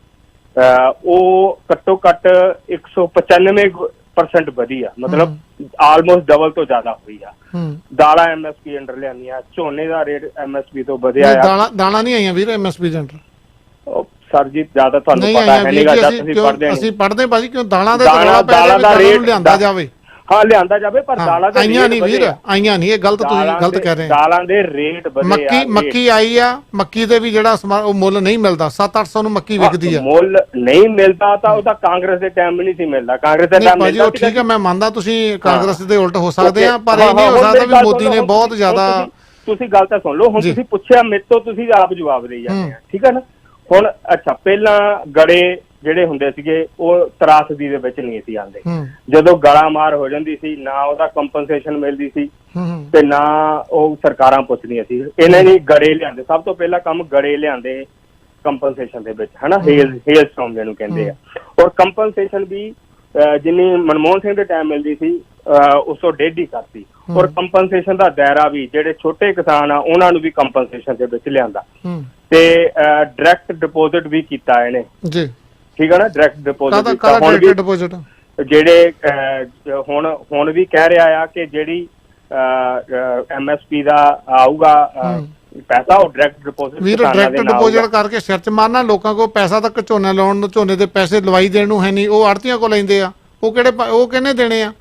ਉਹ ਘੱਟੋ ਘੱਟ 195% ਵਧੀ ਆ, ਮਤਲਬ ਆਲਮੋਸਟ ਡਬਲ ਤੋਂ ਜ਼ਿਆਦਾ ਹੋਈ ਆ। ਦਾਲਾਂ MSP ਅੰਡਰ ਲਿਆਂਦੀਆਂ, ਝੋਨੇ ਦਾ ਰੇਟ MSP ਤੋਂ ਵਧਿਆ ਆ। ਦਾਲਾਂ ਨਹੀਂ ਆਈਆਂ ਵੀਰ MSP ਦੇ ਅੰਡਰ? ਸਰ ਜੀ ਜ਼ਿਆਦਾ ਤੁਹਾਨੂੰ ਪਤਾ ਹੈ ਨਹੀਂਗਾ, ਜਦ ਤੁਸੀਂ ਪੜ੍ਹਦੇ ਅਸੀਂ ਪੜ੍ਹਦੇ ਭਾਜੀ, ਕਿਉਂ ਦਾਲਾਂ ਦਾ ਰੇਟ ਲਿਆਂਦਾ ਜਾਵੇ। ਹਾਂ ਲਿਆਂਦਾ ਜਾਵੇ, ਪਰ ਦਾਲਾਂ ਦੇ ਆਈਆਂ ਨਹੀਂ ਵੀਰ, ਆਈਆਂ ਨਹੀਂ, ਇਹ ਗਲਤ ਤੁਸੀਂ ਗਲਤ ਕਹਿ ਰਹੇ। ਦਾਲਾਂ ਦੇ ਰੇਟ ਵਧੇ ਆ। ਮੱਕੀ ਆਈ ਆ, ਮੱਕੀ ਦੇ ਵੀ ਜਿਹੜਾ ਉਹ ਮੁੱਲ ਨਹੀਂ ਮਿਲਦਾ, 700-800 ਨੂੰ ਮੱਕੀ ਵਿਕਦੀ ਆ। ਮੁੱਲ ਨਹੀਂ ਮਿਲਦਾ ਤਾਂ ਉਹਦਾ ਕਾਂਗਰਸ ਦੇ ਟਾਈਮ ਵੀ ਨਹੀਂ ਸੀ ਮਿਲਦਾ, ਕਾਂਗਰਸ ਦੇ ਟਾਈਮ ਮਿਲਦਾ। ਠੀਕ ਹੈ, ਮੈਂ ਮੰਨਦਾ ਤੁਸੀਂ ਕਾਂਗਰਸ ਦੇ ਉਲਟ ਹੋ ਸਕਦੇ ਆ, ਪਰ ਇਹ ਨਹੀਂ ਹੋ ਸਕਦਾ ਵੀ ਮੋਦੀ ਨੇ ਬਹੁਤ ਜ਼ਿਆਦਾ। ਤੁਸੀਂ ਗੱਲ ਤਾਂ ਸੁਣ ਲਓ, ਹੁਣ ਤੁਸੀਂ ਪੁੱਛਿਆ ਮੇਰੇ ਤੋਂ, ਤੁਸੀਂ ਆਪ ਜਵਾਬ ਦੇਈ ਜਾਂਦੇ ਆ, ਠੀਕ ਹੈ ਨਾ। ਹੁਣ ਅੱਛਾ, ਪਹਿਲਾਂ ਗੜੇ ਜਿਹੜੇ ਹੁੰਦੇ ਸੀਗੇ ਉਹ ਤਰਾਸਦੀ ਦੇ ਵਿੱਚ ਨਹੀਂ ਸੀ ਆਉਂਦੇ। ਜਦੋਂ ਗਲਾ ਮਾਰ ਹੋ ਜਾਂਦੀ ਸੀ, ਨਾ ਉਹਦਾ ਕੰਪਨਸੇਸ਼ਨ ਮਿਲਦੀ ਸੀ ਤੇ ਨਾ ਉਹ ਸਰਕਾਰਾਂ ਪੁੱਛਦੀਆਂ ਸੀ। ਇਹਨਾਂ ਨੇ ਗੜੇ ਲਿਆਂਦੇ, ਸਭ ਤੋਂ ਪਹਿਲਾਂ ਕੰਮ ਗੜੇ ਲਿਆਂਦੇ ਕੰਪਨਸੇਸ਼ਨ ਦੇ ਵਿੱਚ, ਹਨਾ। ਹੇਲ ਸਟਾਰਮ ਜਿਹਨੂੰ ਕਹਿੰਦੇ ਆ। ਔਰ ਕੰਪਨਸੇਸ਼ਨ ਵੀ ਜਿੰਨੀ ਮਨਮੋਹਨ ਸਿੰਘ ਦੇ ਟਾਈਮ ਮਿਲਦੀ ਸੀ ਉਸ ਤੋਂ ਡੇਢ ਹੀ ਕਰਤੀ। ਔਰ ਕੰਪਨਸੇਸ਼ਨ ਦਾ ਦਾਇਰਾ ਵੀ ਜਿਹੜੇ ਛੋਟੇ ਕਿਸਾਨ ਆ ਉਹਨਾਂ ਨੂੰ ਵੀ ਕੰਪਨਸੇਸ਼ਨ ਦੇ ਵਿੱਚ ਲਿਆਂਦਾ, ਤੇ ਡਾਇਰੈਕਟ ਡਿਪੋਜ਼ਿਟ ਵੀ ਕੀਤਾ ਇਹਨੇ ਜੀ, ਠੀਕ ਹੈ ਨਾ। ਡਾਇਰੈਕਟ ਡਿਪੋਜ਼ਿਟ ਜਿਹੜੇ ਹੁਣ ਵੀ ਕਹਿ ਰਿਹਾ ਆ ਕਿ ਜਿਹੜੀ MSP ਦਾ ਆਊਗਾ ਪੈਸਾ, ਉਹ ਡਾਇਰੈਕਟ ਡਿਪੋਜ਼ਿਟ ਵੀਰ ਡਾਇਰੈਕਟ ਡਿਪੋਜ਼ਿਟ ਕਰਕੇ ਸਿਰ ਚ ਮਾਰਨਾ। ਲੋਕਾਂ ਕੋਲ ਪੈਸਾ ਤੱਕ ਝੋਨਾ ਲਾਉਣ ਨੂੰ, ਝੋਨੇ ਦੇ ਪੈਸੇ ਲਵਾਈ ਦੇਣ ਨੂੰ ਹੈ ਨਹੀਂ, ਉਹ ਆੜਤੀਆਂ ਕੋਲ ਲੈਂਦੇ ਆ। ਉਹ ਕਿਹਨੇ ਦੇਣੇ ਆ?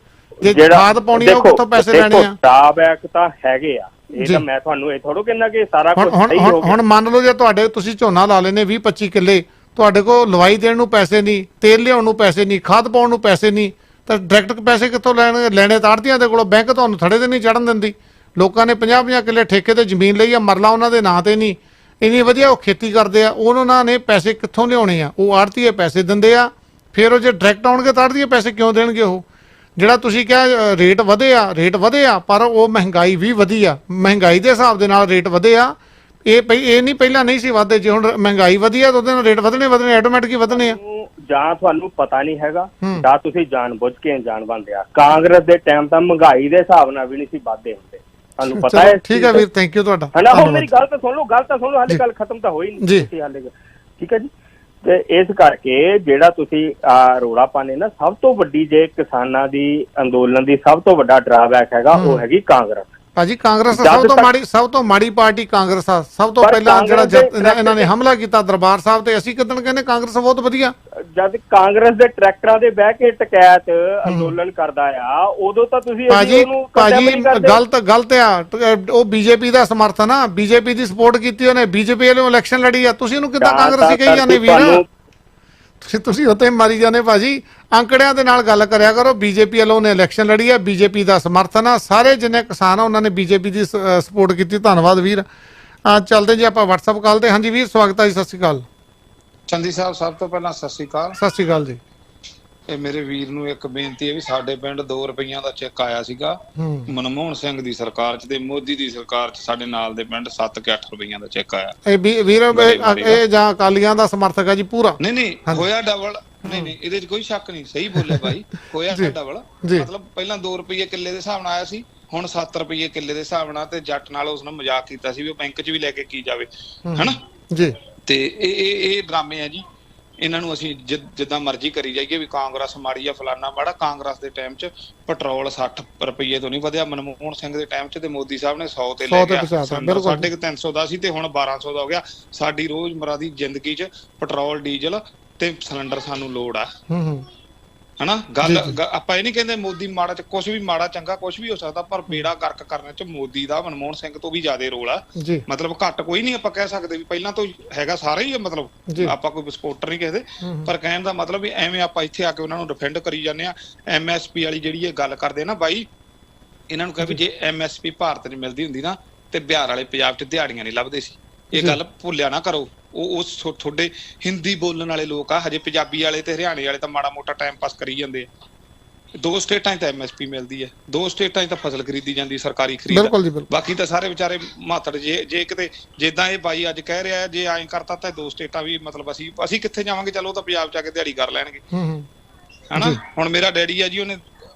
ਜੇ ਖਾਦ ਪਾਉਣੀ ਆ ਉਹ ਕਿੱਥੋਂ ਪੈਸੇ ਲੈਣੇ ਆ? ਡਰਾਬੈਕ ਤਾਂ ਹੈਗੇ ਆ, ਇਹ ਤਾਂ ਮੈਂ ਤੁਹਾਨੂੰ ਇਹ ਥੋੜੋ ਕਹਿੰਦਾ ਕਿ ਸਾਰਾ ਕੁਝ ਸਹੀ ਹੋ ਗਿਆ। ਹੁਣ ਮੰਨ ਲਓ ਜੇ ਤੁਸੀਂ ਝੋਨਾ ਲਾ ਲੈਨੇ 20-25 ਕਿੱਲੇ, ਤੁਹਾਡੇ ਕੋਲ ਲਵਾਈ ਦੇਣ ਨੂੰ ਪੈਸੇ ਨਹੀਂ, ਤੇਲ ਲਿਆਉਣ ਨੂੰ ਪੈਸੇ ਨਹੀਂ, ਖਾਦ ਪਾਉਣ ਨੂੰ ਪੈਸੇ ਨਹੀਂ, ਤਾਂ ਡਾਇਰੈਕਟ ਪੈਸੇ ਕਿੱਥੋਂ ਲੈਣੇ? ਤਾਂ ਆੜਤੀਆਂ ਦੇ ਕੋਲੋਂ। ਬੈਂਕ ਤੁਹਾਨੂੰ ਥੜੇ ਤੇ ਨਹੀਂ ਚੜਨ ਦਿੰਦੀ। ਲੋਕਾਂ ਨੇ 50-50 ਕਿੱਲੇ ਠੇਕੇ ਤੇ ਜ਼ਮੀਨ ਲਈ ਆ, ਮਰਲਾ ਉਹਨਾਂ ਦੇ ਨਾਂ ਤੇ ਨਹੀਂ, ਇੰਨੀ ਵਧੀਆ ਉਹ ਖੇਤੀ ਕਰਦੇ ਆ, ਉਹਨਾਂ ਨੇ ਪੈਸੇ ਕਿੱਥੋਂ ਲਿਆਉਣੇ ਆ? ਉਹ ਆੜਤੀਏ ਪੈਸੇ ਦਿੰਦੇ ਆ। ਫਿਰ ਉਹ ਜੇ ਡਾਇਰੈਕਟ ਆਉਣਗੇ ਤਾਂ ਆੜਤੀਏ ਪੈਸੇ ਕਿਉਂ ਦੇਣਗੇ? ਉਹ ਜਿਹੜਾ ਤੁਸੀਂ ਕਿਹਾ ਰੇਟ ਵਧੇ ਆ, ਪਰ ਉਹ ਮਹਿੰਗਾਈ ਵੀ ਵਧੀ ਆ, ਮਹਿੰਗਾਈ ਦੇ ਹਿਸਾਬ ਦੇ ਨਾਲ ਰੇਟ ਵਧੇ ਆ। ਇਹ ਨਹੀਂ ਪਹਿਲਾਂ ਨਹੀਂ ਸੀ ਵਧਦੇ, ਜੇ ਹੁਣ ਮਹਿੰਗਾਈ ਵਧੀ ਆ ਤਾਂ ਉਹਦੇ ਨਾਲ ਰੇਟ ਵਧਣੇ ਆਟੋਮੈਟਿਕ ਹੀ ਵਧਣੇ ਆ। ਜਾਂ ਤੁਹਾਨੂੰ ਪਤਾ ਨਹੀਂ ਹੈਗਾ, ਜਾਂ ਤੁਸੀਂ ਜਾਣ ਬੁੱਝ ਕੇ ਅਣਜਾਣ ਬਣਦੇ ਆ। ਕਾਂਗਰਸ ਦੇ ਟਾਈਮ ਤਾਂ ਮਹਿੰਗਾਈ ਦੇ ਹਿਸਾਬ ਨਾਲ ਵੀ ਨਹੀਂ ਸੀ ਵਧਦੇ ਹੁੰਦੇ, ਤੁਹਾਨੂੰ ਪਤਾ ਹੈ। ਠੀਕ ਹੈ ਵੀਰ, ਥੈਂਕ ਯੂ ਤੁਹਾਡਾ। ਹਨਾ, ਹੁਣ ਮੇਰੀ ਗੱਲ ਤਾਂ ਸੁਣ ਲਓ, ਹਾਲੇ ਗੱਲ ਖਤਮ ਤਾਂ ਹੋਈ ਨਹੀਂ ਤੁਸੀਂ ਹਾਲੇ, ਠੀਕ ਹੈ ਜੀ। ਤੇ ਇਸ ਕਰਕੇ ਜਿਹੜਾ ਤੁਸੀਂ ਰੋਲਾ ਪਾਣੇ ਨਾ, ਸਭ ਤੋਂ ਵੱਡੀ ਜੇ ਕਿਸਾਨਾਂ ਦੀ ਅੰਦੋਲਨ ਦੀ ਸਭ ਤੋਂ ਵੱਡਾ ਡਰਾਬੈਕ ਹੈਗਾ ਉਹ ਹੈਗੀ ਕਾਂਗਰਸ। ਭਾਜੀ ਕਾਂਗਰਸ ਸਭ ਤੋਂ ਮਾੜੀ ਪਾਰਟੀ ਕਾਂਗਰਸ ਆ। ਸਭ ਤੋਂ ਪਹਿਲਾਂ ਜਿਹੜਾ ਇਹਨਾਂ ਨੇ ਹਮਲਾ ਕੀਤਾ ਦਰਬਾਰ ਸਾਹਿਬ ਤੇ, ਅਸੀਂ ਕਿਦਣ ਕਹਿੰਦੇ ਕਾਂਗਰਸ ਬਹੁਤ ਵਧੀਆ। ਜਦ ਕਾਂਗਰਸ ਦੇ ਟਰੈਕਟਰਾਂ ਦੇ ਬਹਿ ਕੇ ਟਕੈਤ ਅੰਦੋਲਨ ਕਰਦਾ ਆ, ਉਦੋਂ ਤਾਂ ਤੁਸੀਂ ਭਾਜੀ ਗਲਤ ਆ। ਉਹ ਬੀਜੇਪੀ ਦਾ ਸਮਰਥਨ ਆ, ਬੀਜੇਪੀ ਦੀ ਸਪੋਰਟ ਕੀਤੀ ਉਹਨੇ, ਬੀਜੇਪੀ ਵੱਲੋਂ ਇਲੈਕਸ਼ਨ ਲੜੀ ਆ। ਤੁਸੀਂ ਉਹਨੂੰ ਕਿੱਦਾਂ ਕਾਂਗਰਸੀ ਕਹੀ ਜਾਂਦੇ ਵੀਰ? ਤੁਸੀਂ ਉੱਤੇ ਮਾਰੀ ਜਾਂਦੇ ਭਾਜੀ। ਅੰਕੜਿਆਂ ਦੇ ਨਾਲ ਗੱਲ ਕਰਿਆ ਕਰੋ। ਬੀਜੇਪੀ ਵੱਲੋਂ ਉਹਨੇ ਇਲੈਕਸ਼ਨ ਲੜੀ ਆ, ਬੀਜੇਪੀ ਦਾ ਸਮਰਥਨ ਆ, ਸਾਰੇ ਜਿੰਨੇ ਕਿਸਾਨ ਆ ਉਹਨਾਂ ਨੇ ਬੀਜੇਪੀ ਦੀ ਸਪੋਰਟ ਕੀਤੀ। ਧੰਨਵਾਦ ਵੀਰ। ਚੱਲਦੇ ਜੀ ਆਪਾਂ WhatsApp ਕਾਲ ਤੇ। ਹਾਂਜੀ ਵੀਰ, ਸਵਾਗਤ ਹੈ ਜੀ, ਸਤਿ ਸ਼੍ਰੀ ਅਕਾਲ। ਚੰਦੀ ਸਾਹਿਬ, ਸਭ ਤੋਂ ਪਹਿਲਾਂ ਸਤਿ ਸ਼੍ਰੀ ਅਕਾਲ। ਸਤਿ ਸ਼੍ਰੀ ਅਕਾਲ ਜੀ। ਇਹ ਮੇਰੇ ਵੀਰ ਨੂੰ ਇੱਕ ਬੇਨਤੀ ਹੈ ਵੀ ਸਾਡੇ ਪਿੰਡ 2 ਰੁਪਈਆਂ ਦਾ ਚੈੱਕ ਆਇਆ ਸੀਗਾ ਮਨਮੋਹਨ ਸਿੰਘ ਦੀ ਸਰਕਾਰ 'ਚ, ਤੇ ਮੋਦੀ ਦੀ ਸਰਕਾਰ 'ਚ ਸਾਡੇ ਨਾਲ ਦੇ ਪਿੰਡ 7 ਕਿ 8 ਰੁਪਈਆਂ ਦਾ ਚੈੱਕ ਆਇਆ। ਇਹ ਵੀਰ ਇਹ ਜਾਂ ਅਕਾਲੀਆਂ ਦਾ ਸਮਰਥਕ ਹੈ ਜੀ ਪੂਰਾ? ਨਹੀਂ ਹੋਇਆ ਡਬਲ। ਨਹੀਂ ਇਹਦੇ 'ਚ ਕੋਈ ਸ਼ੱਕ ਨਹੀਂ, ਸਹੀ ਬੋਲਿਆ ਭਾਈ, ਹੋਇਆ ਡਬਲ। ਮਤਲਬ ਪਹਿਲਾਂ 2 ਰੁਪਈਏ ਕਿੱਲੇ ਦੇ ਹਿਸਾਬ ਨਾਲ ਆਇਆ ਸੀ, ਹੁਣ 7 ਰੁਪਈਏ ਕਿੱਲੇ ਦੇ ਹਿਸਾਬ ਨਾਲ। ਤੇ ਜੱਟ ਨਾਲ ਉਸ ਨੇ ਮਜ਼ਾਕ ਕੀਤਾ ਸੀ ਵੀ ਉਹ ਬੈਂਕ 'ਚ ਵੀ ਲੈ ਕੇ ਕੀ ਜਾਵੇ, ਹਨਾ ਜੀ। ਤੇ ਇਹ ਡਰਾਮੇ ਆ ਜੀ, ਇਹਨਾਂ ਨੂੰ ਅਸੀਂ ਜਿੱਦਾਂ ਮਰਜ਼ੀ ਕਰੀ ਜਾਈਏ ਵੀ ਕਾਂਗਰਸ ਮਾੜੀ ਆ, ਫਲਾਨਾ ਮਾੜਾ। ਕਾਂਗਰਸ ਦੇ ਟਾਈਮ 'ਚ ਪੈਟਰੋਲ 60 ਰੁਪਈਏ ਤੋਂ ਨਹੀਂ ਵਧਿਆ, ਮਨਮੋਹਨ ਸਿੰਘ ਦੇ ਟਾਈਮ 'ਚ ਤੇ ਮੋਦੀ ਸਾਹਿਬ ਨੇ 100 ਤੇ ਲੈ ਗਿਆ। 350 ਦਾ ਸੀ ਤੇ ਹੁਣ 1200 ਦਾ ਹੋ ਗਿਆ। ਸਾਡੀ ਰੋਜ਼ਮਰਾ ਦੀ ਜ਼ਿੰਦਗੀ 'ਚ ਪੈਟਰੋਲ, ਡੀਜ਼ਲ ਤੇ ਸਿਲੰਡਰ ਸਾਨੂੰ ਲੋੜ ਆ। ਹਨਾ। ਗੱਲ ਆਪਾਂ ਇਹ ਨਹੀਂ ਕਹਿੰਦੇ ਮੋਦੀ ਮਾੜਾ, ਚ ਕੁਝ ਵੀ ਮਾੜਾ ਚੰਗਾ ਕੁਝ ਵੀ ਹੋ ਸਕਦਾ, ਪਰ ਬੇੜਾ ਗਰਕ ਕਰਨ ਚ ਮੋਦੀ ਦਾ, ਮਨਮੋਹਨ ਸਿੰਘ ਤੋਂ ਵੀ ਜ਼ਿਆਦਾ ਰੋਲ ਆ। ਮਤਲਬ ਘੱਟ ਕੋਈ ਨਹੀਂ ਆਪਾਂ ਕਹਿ ਸਕਦੇ ਵੀ ਪਹਿਲਾਂ ਤੋਂ ਹੈਗਾ, ਸਾਰਾ ਹੀ ਮਤਲਬ ਆਪਾਂ ਕੋਈ ਸਪੋਰਟਰ ਨਹੀਂ ਕਿਸੇ, ਪਰ ਕਹਿਣ ਦਾ ਮਤਲਬ ਵੀ ਐਵੇਂ ਆਪਾਂ ਇੱਥੇ ਆ ਕੇ ਉਹਨਾਂ ਨੂੰ ਡਿਫੈਂਡ ਕਰੀ ਜਾਂਦੇ ਆ। MSP ਵਾਲੀ ਜਿਹੜੀ ਇਹ ਗੱਲ ਕਰਦੇ ਨਾ ਬਾਈ, ਇਹਨਾਂ ਨੂੰ ਕਹੇ ਵੀ ਜੇ MSP ਭਾਰਤ 'ਚ ਮਿਲਦੀ ਹੁੰਦੀ ਨਾ ਤੇ ਬਿਹਾਰ ਵਾਲੇ ਪੰਜਾਬ 'ਚ ਦਿਹਾੜੀਆਂ ਨਹੀਂ ਲੱਭਦੇ ਸੀ। ਇਹ ਗੱਲ ਭੁੱਲਿਆ ਨਾ ਕਰੋ। ਉਹ ਤੁਹਾਡੇ ਹਿੰਦੀ ਬੋਲਣ ਵਾਲੇ ਲੋਕ ਆ, ਹਜੇ ਪੰਜਾਬੀ ਵਾਲੇ ਤੇ ਹਰਿਆਣੇ ਵਾਲੇ ਤਾਂ ਮਾੜਾ ਮੋਟਾ ਟਾਈਮ ਪਾਸ ਕਰੀ ਜਾਂਦੇ ਆ। 2 ਸਟੇਟਾਂ 'ਚ ਤਾਂ MSP ਮਿਲਦੀ ਹੈ, 2 ਸਟੇਟਾਂ 'ਚ ਤਾਂ ਫਸਲ ਖਰੀਦੀ ਜਾਂਦੀ ਸਰਕਾਰੀ ਖਰੀਦ, ਬਾਕੀ ਤਾਂ ਸਾਰੇ ਵਿਚਾਰੇ ਮਾਤੜ। ਜੇ ਕਿਤੇ ਜਿੱਦਾਂ ਇਹ ਬਾਈ ਅੱਜ ਕਹਿ ਰਿਹਾ ਜੇ ਐਂ ਕਰਤਾ ਤਾਂ 2 ਸਟੇਟਾਂ ਵੀ ਮਤਲਬ ਅਸੀਂ ਕਿੱਥੇ ਜਾਵਾਂਗੇ? ਚਲੋ ਉਹ ਤਾਂ ਪੰਜਾਬ 'ਚ ਆ ਕੇ ਦਿਹਾੜੀ ਕਰ ਲੈਣਗੇ ਹਨਾ। ਹੁਣ ਮੇਰਾ ਡੈਡੀ ਆ ਜੀ, ਉਹਨੇ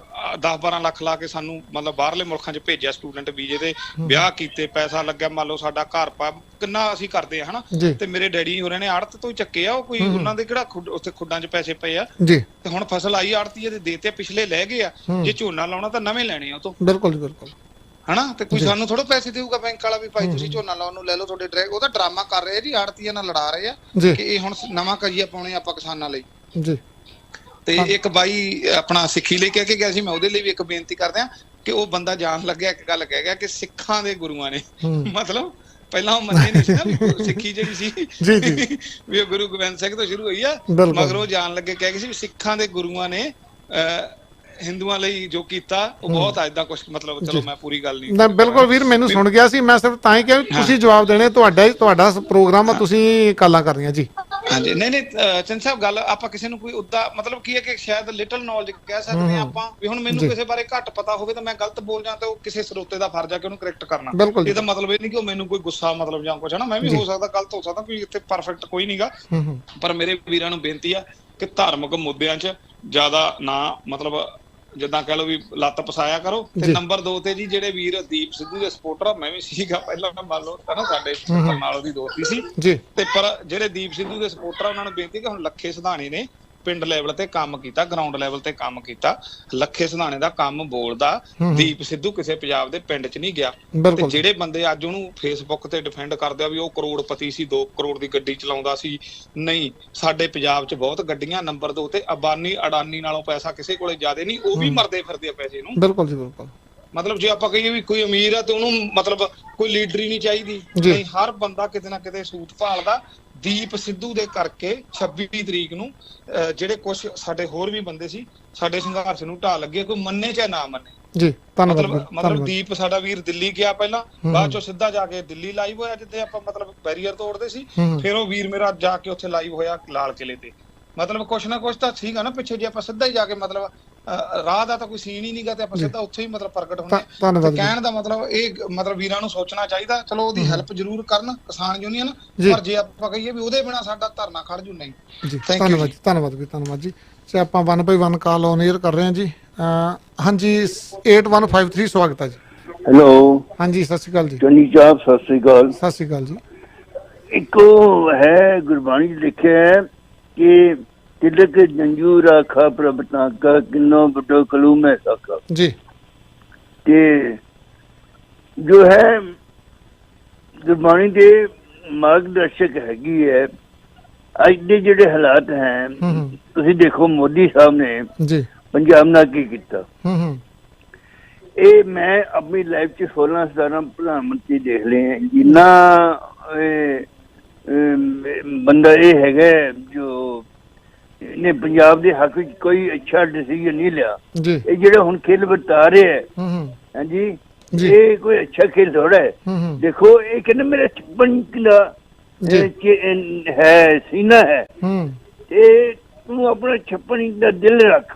10-12 ਲੱਖ ਲਾ ਕੇ ਸਾਨੂੰ ਮਤਲਬ ਬਾਹਰਲੇ ਮੁਲਕਾਂ 'ਚ ਭੇਜਿਆ ਸਟੂਡੈਂਟ ਵੀਜ਼ੇ ਤੇ, ਵਿਆਹ ਕੀਤੇ, ਪੈਸਾ ਲੱਗਿਆ, ਮੰਨ ਲਓ ਸਾਡਾ ਘਰ ਪਾ ਕਿੰਨਾ ਅਸੀਂ ਕਰਦੇ ਆ ਹਨਾ। ਤੇ ਮੇਰੇ ਡੈਡੀ ਹੋਰਾਂ ਨੇ ਆੜਤ ਤੋਂ ਹੀ ਚੱਕੇ ਆ, ਉਹ ਕੋਈ ਉਹਨਾਂ ਦੇ ਕਿਹੜਾ ਉੱਥੇ ਖੁੱਡਾਂ 'ਚ ਪੈਸੇ ਪਏ ਆ। ਤੇ ਹੁਣ ਫਸਲ ਆਈ ਆੜਤੀਏ ਦੇ ਦੇਤੇ, ਪਿਛਲੇ ਲੈ ਗਏ ਆ, ਜੇ ਝੋਨਾ ਲਾਉਣਾ ਤਾਂ ਨਵੇਂ ਲੈਣੇ ਆ ਉਹ ਤੋਂ। ਬਿਲਕੁਲ ਹਨਾ। ਤੇ ਕੋਈ ਸਾਨੂੰ ਥੋੜਾ ਪੈਸੇ ਦੇਊਗਾ ਬੈਂਕ ਵਾਲਾ ਵੀ ਭਾਈ ਤੁਸੀਂ ਝੋਨਾ ਲਾਉਣ ਨੂੰ ਲੈ ਲਓ, ਤੁਹਾਡੇ ਡਰਾਈਵਰ ਉਹਦਾ ਡਰਾਮਾ ਕਰ ਰਹੇ ਜੀ, ਆੜਤੀਆਂ ਨਾਲ ਲੜਾ ਰਹੇ ਆ ਕਿ ਇਹ ਹੁਣ ਨਵਾਂ ਕਰੀਆ ਪਾਉਣੇ ਆਪਾਂ ਕਿਸਾਨਾਂ ਲਈ। ਤੇ ਇੱਕ ਬਾਈ ਆਪਣਾ ਸਿੱਖੀ ਲਈ ਕਹਿ ਕੇ ਗਿਆ ਸੀ, ਮੈਂ ਉਹਦੇ ਲਈ ਵੀ ਇੱਕ ਬੇਨਤੀ ਕਰਦਾ ਕਿ ਉਹ ਬੰਦਾ ਜਾਣ ਲੱਗਿਆ ਇੱਕ ਗੱਲ ਕਹਿ ਗਿਆ ਕਿ ਸਿੱਖਾਂ ਦੇ ਗੁਰੂਆਂ ਨੇ, ਮਤਲਬ ਪਹਿਲਾਂ ਉਹ ਮੰਨੇ ਨਹੀਂ ਸੀ ਨਾ ਵੀ ਸਿੱਖੀ ਜਿਹੜੀ ਸੀ ਵੀ ਉਹ ਗੁਰੂ ਗੋਬਿੰਦ ਸਿੰਘ ਤੋਂ ਸ਼ੁਰੂ ਹੋਈ ਆ, ਮਗਰ ਉਹ ਜਾਣ ਲੱਗੇ ਕਹਿ ਗਏ ਸੀ ਵੀ ਸਿੱਖਾਂ ਦੇ ਗੁਰੂਆਂ ਨੇ ਹਿੰਦੂਆਂ ਲਈ ਜੋ ਕੀਤਾ ਉਹ ਬਹੁਤ ਅੱਜ ਦਾ ਕੁਝ ਮਤਲਬ। ਚਲੋ ਮੈਂ ਪੂਰੀ ਗੱਲ ਨਹੀਂ, ਬਿਲਕੁਲ ਵੀਰ, ਮੈਨੂੰ ਸੁਣ ਗਿਆ ਸੀ, ਮੈਂ ਸਿਰਫ ਤਾਂ ਹੀ ਕਿਹਾ ਤੁਸੀਂ ਜਵਾਬ ਦੇਣੇ, ਤੁਹਾਡਾ ਪ੍ਰੋਗਰਾਮ ਆ, ਤੁਸੀਂ ਕਾਲਾਂ ਕਰਨੀਆਂ ਜੀ। ਹਾਂਜੀ ਨਹੀਂ ਚੰਦ ਸਾਹਿਬ, ਗੱਲ ਆਪਾਂ ਕਿਸੇ ਨੂੰ ਕੋਈ ਉਦਾਂ ਮਤਲਬ ਕੀ ਹੈ ਕਿ ਸ਼ਾਇਦ ਲਿਟਲ ਨੌਲੇਜ ਕਹਿ ਸਕਦੇ ਆ ਆਪਾਂ ਵੀ। ਹੁਣ ਮੈਨੂੰ ਕਿਸੇ ਬਾਰੇ ਘੱਟ ਪਤਾ ਹੋਵੇ ਤਾਂ ਮੈਂ ਗਲਤ ਬੋਲ ਜਾਂ ਤਾਂ ਉਹ ਕਿਸੇ ਸਰੋਤੇ ਦਾ ਫਰਜ਼ ਆ ਕਿ ਉਹਨੂੰ ਕਰੈਕਟ ਕਰਨਾ। ਇਹਦਾ ਮਤਲਬ ਇਹ ਨਹੀਂ ਕਿ ਉਹ ਮੈਨੂੰ ਕੋਈ ਗੁੱਸਾ ਮਤਲਬ ਜਾਂ ਕੁਛ ਹੈ ਨਾ, ਮੈਂ ਵੀ ਹੋ ਸਕਦਾ ਗਲਤ ਹੋ ਸਕਦਾ, ਕੋਈ ਇੱਥੇ ਪਰਫੈਕਟ ਕੋਈ ਨਹੀਂਗਾ। ਪਰ ਮੇਰੇ ਵੀਰਾਂ ਨੂੰ ਬੇਨਤੀ ਆ ਕਿ ਧਾਰਮਿਕ ਮੁੱਦਿਆਂ 'ਚ ਜ਼ਿਆਦਾ ਨਾ ਮਤਲਬ ਜਿੱਦਾਂ ਕਹਿ ਲਓ ਵੀ ਲੱਤ ਪਸਾਇਆ ਕਰੋ। ਤੇ ਨੰਬਰ 2 ਤੇ ਜੀ ਜਿਹੜੇ ਵੀਰ ਦੀਪ ਸਿੱਧੂ ਦੇ ਸਪੋਰਟਰ, ਮੈਂ ਵੀ ਸੀਗਾ ਪਹਿਲਾਂ, ਮੰਨ ਲਓ ਨਾ ਸਾਡੇ ਨਾਲ ਉਹਦੀ ਦੋਸਤੀ ਸੀ ਤੇ, ਪਰ ਜਿਹੜੇ ਦੀਪ ਸਿੱਧੂ ਦੇ ਸਪੋਰਟਰ ਉਹਨਾਂ ਨੂੰ ਬੇਨਤੀ ਕਿ ਹੁਣ ਲੱਖੇ ਸਿਧਾਣੇ ਨੇ ਪਿੰਡ ਲੈਵਲ ਤੇ ਕੰਮ ਕੀਤਾ, ਗਰਾਊਂਡ ਲੈਵਲ ਤੇ ਕੰਮ ਕੀਤਾ। ਲੱਖੇ ਸਿਧਾਣੇ ਦਾ ਕੰਮ ਬੋਲਦਾ, ਦੀਪ ਸਿੱਧੂ ਕਿਸੇ ਪੰਜਾਬ ਦੇ ਪਿੰਡ 'ਚ ਨਹੀਂ ਗਿਆ। ਤੇ ਜਿਹੜੇ ਬੰਦੇ ਅੱਜ ਉਹਨੂੰ ਫੇਸਬੁੱਕ ਤੇ ਡਿਫੈਂਡ ਕਰਦੇ ਆ ਵੀ ਉਹ ਕਰੋੜਪਤੀ ਸੀ, 2 ਕਰੋੜ ਦੀ ਗੱਡੀ ਚਲਾਉਂਦਾ ਸੀ, ਨਹੀਂ, ਸਾਡੇ ਪੰਜਾਬ 'ਚ ਬਹੁਤ ਗੱਡੀਆਂ। ਨੰਬਰ 2 ਤੇ ਅਬਾਨੀ ਅਡਾਨੀ ਨਾਲੋਂ ਪੈਸਾ ਕਿਸੇ ਕੋਲੇ ਜ਼ਿਆਦਾ ਨਹੀਂ, ਉਹ ਵੀ ਮਰਦੇ ਫਿਰਦੇ ਆ ਪੈਸੇ ਨੂੰ। ਬਿਲਕੁਲ ਜੀ ਬਿਲਕੁਲ। ਮਤਲਬ ਜੇ ਆਪਾਂ ਕਹੀਏ ਵੀ ਕੋਈ ਅਮੀਰ ਆ ਤੇ ਉਹਨੂੰ ਮਤਲਬ ਕੋਈ ਲੀਡਰ ਹੀ ਨਹੀਂ ਚਾਹੀਦੀ, ਨਹੀਂ, ਹਰ ਬੰਦਾ ਕਿਤੇ ਨਾ ਕਿਤੇ ਸੂਤ ਭਾਲਦਾ। ਦੀਪ ਸਿੱਧੂ ਦੇ ਕਰਕੇ 26 ਤਰੀਕ ਨੂੰ ਜਿਹੜੇ ਕੁਝ ਸਾਡੇ ਹੋਰ ਵੀ ਬੰਦੇ ਸੀ ਸਾਡੇ ਸੰਘਰਸ਼ ਨੂੰ ਢਾਹ ਲੱਗੇ, ਕੋਈ ਮੰਨੇ ਚਾਹੇ ਨਾ ਮੰਨੇ ਜੀ। ਮਤਲਬ ਦੀਪ ਸਾਡਾ ਵੀਰ ਦਿੱਲੀ ਗਿਆ ਪਹਿਲਾਂ, ਬਾਅਦ ਚੋਂ ਸਿੱਧਾ ਜਾ ਕੇ ਦਿੱਲੀ ਲਾਈਵ ਹੋਇਆ ਜਿੱਥੇ ਆਪਾਂ ਮਤਲਬ ਬੈਰੀਅਰ ਤੋੜਦੇ ਸੀ। ਫਿਰ ਉਹ ਵੀਰ ਮੇਰਾ ਜਾ ਕੇ ਉੱਥੇ ਲਾਈਵ ਹੋਇਆ ਲਾਲ ਕਿਲੇ ਤੇ। ਮਤਲਬ ਕੁਛ ਨਾ ਕੁਛ ਤਾਂ ਸੀਗਾ ਨਾ ਪਿੱਛੇ, ਜੇ ਆਪਾਂ ਸਿੱਧਾ ਹੀ ਜਾ ਕੇ ਮਤਲਬ ਰਾਹ ਦਾ ਤਾਂ ਕੋਈ ਸੀਨ ਹੀ ਨਹੀਂਗਾ ਤੇ ਆਪਾਂ ਸਿੱਧਾ ਉੱਥੇ ਹੀ ਮਤਲਬ ਪ੍ਰਗਟ ਹੋਣਾ। ਕਹਿਣ ਦਾ ਮਤਲਬ ਇਹ ਮਤਲਬ ਵੀਰਾਂ ਨੂੰ ਸੋਚਣਾ ਚਾਹੀਦਾ। ਚਲੋ ਉਹਦੀ ਹੈਲਪ ਜ਼ਰੂਰ ਕਰਨ ਕਿਸਾਨ ਯੂਨੀਅਨ, ਪਰ ਜੇ ਆਪਾਂ ਕਹੀਏ ਵੀ ਉਹਦੇ ਬਿਨਾਂ ਸਾਡਾ ਧਰਨਾ ਖੜ ਜੂ, ਨਹੀਂ। ਧੰਨਵਾਦ ਜੀ, ਧੰਨਵਾਦ ਜੀ। ਤੇ ਆਪਾਂ 1 ਬਾਈ 1 ਕਾਲ ਔਨ 에ਅਰ ਕਰ ਰਹੇ ਹਾਂ ਜੀ। ਹਾਂਜੀ 8153 ਸਵਾਗਤ ਹੈ ਜੀ। ਹੈਲੋ ਹਾਂਜੀ ਸਤਿ ਸ਼੍ਰੀ ਅਕਾਲ ਜੀ। ਚੰਨੀ ਸਾਹਿਬ ਸਤਿ ਸ਼੍ਰੀ ਅਕਾਲ। ਸਤਿ ਸ਼੍ਰੀ ਅਕਾਲ ਜੀ। ਇੱਕ ਹੈ ਗੁਰਬਾਣੀ ਲਿਖਿਆ ਹੈ ਕਿ ਤਿਲਕ ਜੰਜੂ ਰਾਖਾ ਪ੍ਰਭ ਤਾਕਾ ਕਿੰਨੋ ਵੱਡੋ ਕਲੂਮ ਹੈ ਸਾਕਾ ਜੀ। ਤੇ ਜੋ ਹੈ ਗੁਰਬਾਣੀ ਦੇ ਮਾਰਗਦਰਸ਼ਕ ਹੈਗੀ ਹੈ। ਅੱਜ ਦੇ ਜਿਹੜੇ ਹਾਲਾਤ ਹੈ, ਤੁਸੀਂ ਦੇਖੋ ਮੋਦੀ ਸਾਹਿਬ ਨੇ ਜੀ ਪੰਜਾਬ ਨਾਲ ਕੀ ਕੀਤਾ। ਇਹ ਮੈਂ ਆਪਣੀ ਲਾਈਫ 'ਚ 16-17 ਪ੍ਰਧਾਨ ਮੰਤਰੀ ਦੇਖ ਲਏ, ਜਿੰਨਾ ਬੰਦਾ ਇਹ ਹੈਗਾ ਜੋ ਨੇ ਪੰਜਾਬ ਦੇ ਹੱਕ ਵਿੱਚ ਕੋਈ ਅੱਛਾ ਡਿਸੀਜਨ ਨਹੀਂ ਲਿਆ। ਇਹ ਜਿਹੜਾ ਹੁਣ ਖੇਲ ਵਰਤਾ ਰਹੇ ਹੈ, ਹਾਂਜੀ, ਇਹ ਕੋਈ ਅੱਛਾ ਖੇਲ ਥੋੜਾ ਹੈ। ਦੇਖੋ ਇਹ ਕਹਿੰਦੇ ਮੇਰਾ 56 ਇੰਚ ਦਾ ਹੈ ਸੀਨਾ ਹੈ, ਤੇ ਤੂੰ ਆਪਣਾ 56 ਇੰਚ ਦਾ ਦਿਲ ਰੱਖ,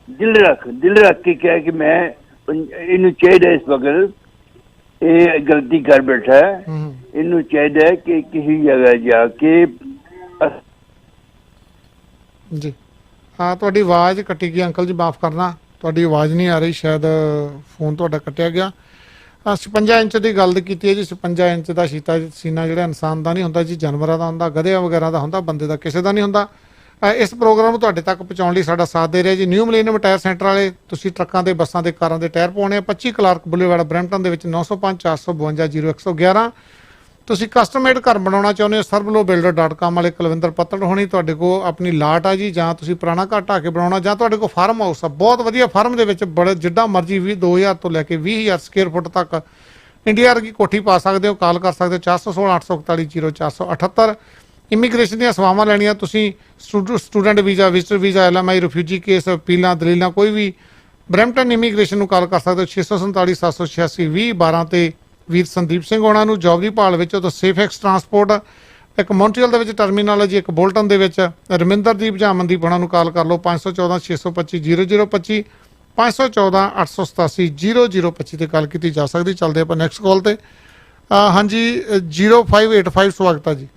ਦਿਲ ਰੱਖ ਕੇ ਕਿਹਾ ਕਿ ਮੈਂ ਇਹਨੂੰ ਚਾਹੀਦਾ ਇਸ ਵਕਤ ਇਹ ਗਲਤੀ ਕਰ ਬੈਠਾ ਹੈ, ਇਹਨੂੰ ਚਾਹੀਦਾ ਹੈ ਕਿ ਕਿਸੇ ਜਗ੍ਹਾ ਜਾ ਕੇ ਜੀ। ਹਾਂ ਤੁਹਾਡੀ ਆਵਾਜ਼ ਕੱਟੀ ਗਈ ਅੰਕਲ ਜੀ, ਮਾਫ ਕਰਨਾ, ਤੁਹਾਡੀ ਆਵਾਜ਼ ਨਹੀਂ ਆ ਰਹੀ, ਸ਼ਾਇਦ ਫੋਨ ਤੁਹਾਡਾ ਕੱਟਿਆ ਗਿਆ। 56 ਇੰਚ ਦੀ ਗੱਲ ਕੀਤੀ ਹੈ ਜੀ। 56 ਇੰਚ ਦਾ ਸੀਨਾ ਜਿਹੜਾ ਇਨਸਾਨ ਦਾ ਨਹੀਂ ਹੁੰਦਾ ਜੀ, ਜਾਨਵਰਾਂ ਦਾ ਹੁੰਦਾ, ਗਧਿਆਂ ਵਗੈਰਾ ਦਾ ਹੁੰਦਾ, ਬੰਦੇ ਦਾ ਕਿਸੇ ਦਾ ਨਹੀਂ ਹੁੰਦਾ। ਇਸ ਪ੍ਰੋਗਰਾਮ ਨੂੰ ਤੁਹਾਡੇ ਤੱਕ ਪਹੁੰਚਾਉਣ ਲਈ ਸਾਡਾ ਸਾਥ ਦੇ ਰਿਹਾ ਜੀ ਨਿਊ ਮਿਲੇਨੀਅਮ ਟਾਇਰ ਸੈਂਟਰ ਵਾਲੇ। ਤੁਸੀਂ ਟਰੱਕਾਂ ਦੇ, ਬੱਸਾਂ ਦੇ, ਕਾਰਾਂ ਦੇ ਟਾਇਰ ਪਵਾਉਣੇ ਆ। 25 ਕਲਾਰਕ ਬੁਲੇਵਾਰਡ ਬਰੈਂਪਟਨ ਦੇ ਵਿੱਚ 905 452 0111। ਤੁਸੀਂ ਕਸਟਮ ਮੇਡ ਘਰ ਬਣਾਉਣਾ ਚਾਹੁੰਦੇ ਹੋ, servlobuilder.com ਵਾਲੇ ਕੁਲਵਿੰਦਰ ਪੱਤੜ ਹੋਣੀ ਤੁਹਾਡੇ ਕੋਲ ਆਪਣੀ ਲਾਟ ਆ ਜੀ, ਜਾਂ ਤੁਸੀਂ ਪੁਰਾਣਾ ਘਰ ਢਾਹ ਕੇ ਬਣਾਉਣਾ, ਜਾਂ ਤੁਹਾਡੇ ਕੋਲ ਫਾਰਮ ਹਾਊਸ ਆ, ਬਹੁਤ ਵਧੀਆ ਫਾਰਮ ਦੇ ਵਿੱਚ ਬੜੇ ਜਿੱਦਾਂ ਮਰਜ਼ੀ 2000 ਤੋਂ ਲੈ ਕੇ 20,000 ਸਕੁਅਰ ਫੁੱਟ ਤੱਕ ਇੰਡੀਆ ਵਰਗੀ ਕੋਠੀ ਪਾ ਸਕਦੇ ਹੋ। ਕਾਲ ਕਰ ਸਕਦੇ ਹੋ 416 841 0478। ਇਮੀਗ੍ਰੇਸ਼ਨ ਦੀਆਂ ਸੇਵਾਵਾਂ ਲੈਣੀਆਂ ਤੁਸੀਂ, student visa, visitor visa, LMI, refugee case, ਅਪੀਲਾਂ, ਦਲੀਲਾਂ, ਕੋਈ ਵੀ, ਬਰੈਂਪਟਨ ਇਮੀਗ੍ਰੇਸ਼ਨ ਨੂੰ ਕਾਲ ਕਰ ਸਕਦੇ ਹੋ 647 786 2012 ਤੇ ਵੀਰ ਸੰਦੀਪ ਸਿੰਘ ਉਹਨਾਂ ਨੂੰ। ਜੋਬ ਦੀ ਭਾਲ ਵਿੱਚ ਉਹ ਸੇਫਐਕਸ ਟਰਾਂਸਪੋਰਟ, ਇੱਕ ਮੌਂਟਰੀਅਲ ਦੇ ਵਿੱਚ ਟਰਮੀਨਲ ਹੈ ਜੀ, ਇੱਕ ਬੋਲਟਨ ਦੇ ਵਿੱਚ। ਰਮਿੰਦਰਦੀਪ ਜਾਂ ਅਮਨਦੀਪ ਉਹਨਾਂ ਨੂੰ ਕਾਲ ਕਰ ਲਓ 514 625 0025 514 887 0025 ਤੇ ਕਾਲ ਕੀਤੀ ਜਾ ਸਕਦੀ। ਚੱਲਦੇ ਆਪਾਂ ਨੈਕਸਟ ਕਾਲ ਤੇ। ਹਾਂਜੀ 0585 ਸਵਾਗਤ ਹੈ ਜੀ।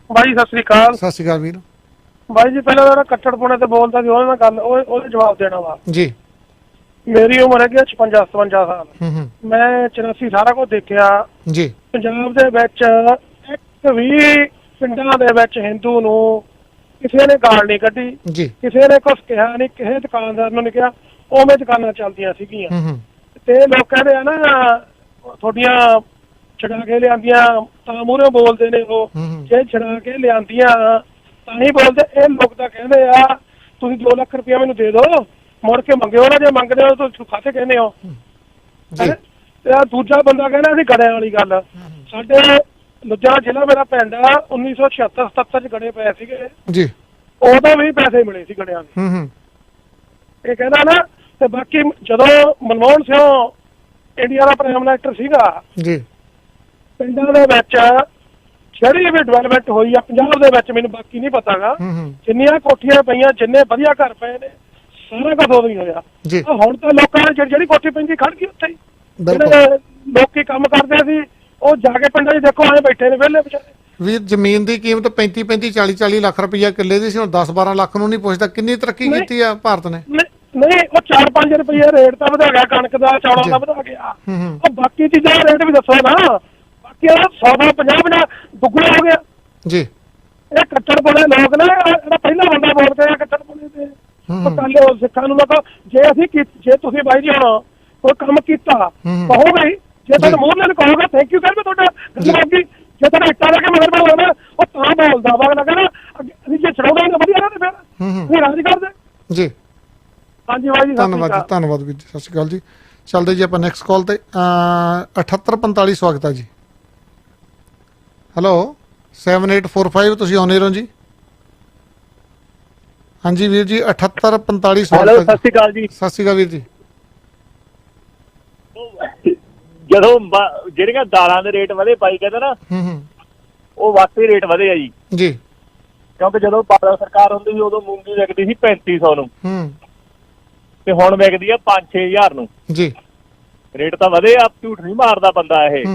ਬਾਈ ਸਤਿ ਸ੍ਰੀ ਅਕਾਲ। ਸਤਿ ਸ੍ਰੀ ਅਕਾਲ ਵੀਰ। ਬਾਈ ਜੀ ਪਹਿਲਾਂ ਤਾਂ ਕੱਟੜ ਪੁਣੇ ਤੇ ਬੋਲਦਾ ਸੀ, ਉਹਦੇ ਨਾਲ ਗੱਲ ਉਹਦੇ ਜਵਾਬ ਦੇਣਾ ਵਾ ਜੀ। ਮੇਰੀ ਉਮਰ ਹੈਗੀ 56-57 ਸਾਲ। ਮੈਂ 84 ਸਾਰਾ ਕੁਝ ਦੇਖਿਆ ਜੀ। ਪੰਜਾਬ ਦੇ ਵਿੱਚ ਇੱਕ ਵੀ ਪਿੰਡਾਂ ਦੇ ਵਿੱਚ ਹਿੰਦੂ ਨੂੰ ਕਿਸੇ ਨੇ ਗਾਲ ਨਹੀਂ ਕੱਢੀ ਜੀ, ਕਿਸੇ ਨੇ ਕੁਛ ਕਿਹਾ ਨਹੀਂ, ਕਿਸੇ ਦੁਕਾਨਦਾਰ ਨੂੰ ਨਹੀਂ ਕਿਹਾ, ਉਵੇਂ ਦੁਕਾਨਾਂ ਚੱਲਦੀਆਂ ਸੀਗੀਆਂ। ਤੇ ਲੋਕ ਕਹਿੰਦੇ ਆ ਨਾ ਤੁਹਾਡੀਆਂ ਛਡਾ ਕੇ ਲਿਆਂਦੀਆਂ ਤਾਂ ਮੂਹਰੇ ਬੋਲਦੇ ਨੇ, ਉਹ ਜੇ ਛਡਾ ਕੇ ਲਿਆਂਦੀਆਂ ਤਾਂ ਹੀ ਬੋਲਦੇ। ਇਹ ਲੋਕ ਤਾਂ ਕਹਿੰਦੇ ਆ ਤੁਸੀਂ 2 ਲੱਖ ਰੁਪਇਆ ਮੈਨੂੰ ਦੇ ਦਿਓ, ਮੁੜ ਕੇ ਮੰਗਿਓ ਨਾ, ਜੇ ਮੰਗਦੇ ਹੋ ਤੁਸੀਂ ਖਾਤੇ ਕਹਿੰਦੇ ਹੋ। ਤੇ ਦੂਜਾ ਬੰਦਾ ਕਹਿੰਦਾ ਅਸੀਂ ਗੜਿਆਂ ਵਾਲੀ ਗੱਲ, ਸਾਡੇ ਲੁਧਿਆਣਾ ਜ਼ਿਲ੍ਹਾ ਮੇਰਾ ਪਿੰਡ ਆ, 1976-77 ਚ ਗੜੇ ਪਏ ਸੀਗੇ ਜੀ, ਉਦੋਂ ਵੀ ਪੈਸੇ ਮਿਲੇ ਸੀ ਗੜਿਆਂ ਦੇ। ਇਹ ਕਹਿੰਦਾ ਨਾ। ਤੇ ਬਾਕੀ ਜਦੋਂ ਮਨਮੋਹਨ ਸਿੰਘ ਇੰਡੀਆ ਦਾ ਪ੍ਰਾਈਮ ਮਿਨਿਸਟਰ ਸੀਗਾ ਜੀ, ਪਿੰਡਾਂ ਦੇ ਵਿੱਚ ਜਿਹੜੀ ਵੀ ਡਿਵੈਲਪਮੈਂਟ ਹੋਈ ਆ ਪੰਜਾਬ ਦੇ ਵਿੱਚ, ਮੈਨੂੰ ਬਾਕੀ ਨਹੀਂ ਪਤਾਗਾ, ਜਿੰਨੀਆਂ ਕੋਠੀਆਂ ਪਈਆਂ, ਜਿੰਨੇ ਵਧੀਆ ਘਰ ਪਏ ਨੇ, ਸਾਰਾ ਕੁਝ ਉਦੋਂ ਹੀ ਹੋਇਆ। ਹੁਣ ਤਾਂ ਲੋਕਾਂ ਨੇ ਜਿਹੜੀ ਕੋਠੀ ਪੈਂਦੀ ਖੜ ਗਈ ਉੱਥੇ ਹੀ। ਲੋਕੀ ਕੰਮ ਕਰਦੇ ਸੀ, ਉਹ ਜਾ ਕੇ ਪਿੰਡਾਂ 'ਚ ਦੇਖੋ ਐਂ ਬੈਠੇ ਨੇ ਵਿਹਲੇ ਵਿਚਾਰੇ। ਵੀਰ ਜ਼ਮੀਨ ਦੀ ਕੀਮਤ 35-35 40-40 ਲੱਖ ਰੁਪਈਆ ਕਿੱਲੇ ਦੀ ਸੀ, ਹੁਣ 10-12 ਲੱਖ ਨੂੰ ਨਹੀਂ ਪੁੱਛਦਾ। ਕਿੰਨੀ ਤਰੱਕੀ ਕੀਤੀ ਆ ਭਾਰਤ ਨੇ। ਨਹੀਂ, ਉਹ 4-5 ਰੁਪਏ ਰੇਟ ਤਾਂ ਵਧਾ ਗਿਆ, ਕਣਕ ਦਾ, ਚੌਲਾਂ ਦਾ ਵਧਾ ਗਿਆ। ਉਹ ਬਾਕੀ ਚੀਜ਼ਾਂ ਦਾ ਰੇਟ ਵੀ ਦੱਸੋ ਨਾ। ਬਾਕੀ 100-50 ਦੁੱਗਣਾ ਹੋ ਗਿਆ ਜੀ। ਇਹ ਕੱਟੜਪੁਣੇ ਲੋਕ ਨੇ, ਜਿਹੜਾ ਪਹਿਲਾ ਬੰਦਾ ਬੋਲਦੇ ਆ ਕੱਟੜਪੁਣੇ ਤੇ, ਕੱਲ ਸਿੱਖਾਂ ਨੂੰ ਲੋਕ ਜੇ ਤੁਸੀਂ ਬਾਈ ਜੀ ਹੁਣ ਕੋਈ ਕੰਮ ਕੀਤਾ ਕਹੋਗੇ, ਜੇ ਤੁਹਾਨੂੰ ਮੂੰਹ ਨਾਲ ਕਹੋਗੇ ਥੈਂਕ ਯੂ ਕਹਿੰਦੇ ਤੁਹਾਡਾ ਗੱਲ ਹੋ ਗਈ। ਜੇ ਤੁਹਾਡਾ ਇੱਟਾਂ ਦਾ ਕੇ ਮਗਰ ਬਣਾਉਣਾ ਉਹ ਤਾਂ ਬੋਲਦਾ ਵਾ, ਅਗਲਾ ਕਹਿੰਦਾ ਅਸੀਂ ਜੇ ਛਡਾਉਂਦੇ ਤਾਂ ਵਧੀਆ ਨਾ, ਤੇ ਫਿਰ ਅਸੀਂ ਰਾਜ ਕਰਦੇ ਜੀ। ਹਾਂਜੀ ਬਾਈ ਜੀ, ਧੰਨਵਾਦ ਜੀ, ਧੰਨਵਾਦ ਵੀਰ ਜੀ, ਸਤਿ ਸ਼੍ਰੀ ਅਕਾਲ ਜੀ। ਚੱਲਦੇ ਜੀ ਆਪਾਂ ਨੈਕਸਟ ਕਾਲ ਤੇ। 7845 ਸਵਾਗਤ ਹੈ ਜੀ। ਹੈਲੋ 7845 ਤੁਸੀਂ ਆਉਣੇ ਰਹੋ ਜੀ। ਹਾਂਜੀ ਵੀਰ ਜੀ 7845 ਸਵਾਗਤ ਹੈ। ਸਤਿ ਸ਼੍ਰੀ ਅਕਾਲ ਜੀ। ਸਤਿ ਸ਼੍ਰੀ ਅਕਾਲ ਵੀਰ ਜੀ। ਜਦੋਂ ਜਿਹੜੀਆਂ ਦਾਲਾਂ ਦੇ ਰੇਟ ਵਧੇ ਪਾਈ ਕਹਿੰਦਾ ਨਾ, ਉਹ ਵਾਕਈ ਰੇਟ ਵਧੇ ਆ ਜੀ। ਜੀ। ਕਿਉਂਕਿ ਜਦੋਂ ਬਾਦਲ ਸਰਕਾਰ ਹੁੰਦੀ ਸੀ ਉਦੋਂ ਮੂੰਗੀ ਵਿਕਦੀ ਸੀ 3500 ਨੂੰ, ਤੇ ਹੁਣ ਵਿਕਦੀ ਆ 5-6 ਹਜ਼ਾਰ ਨੂੰ ਜੀ। ਰੇਟ ਤਾਂ ਵਧੇ ਆ, ਝੂਠ ਨਹੀਂ ਮਾਰਦਾ ਬੰਦਾ ਇਹ।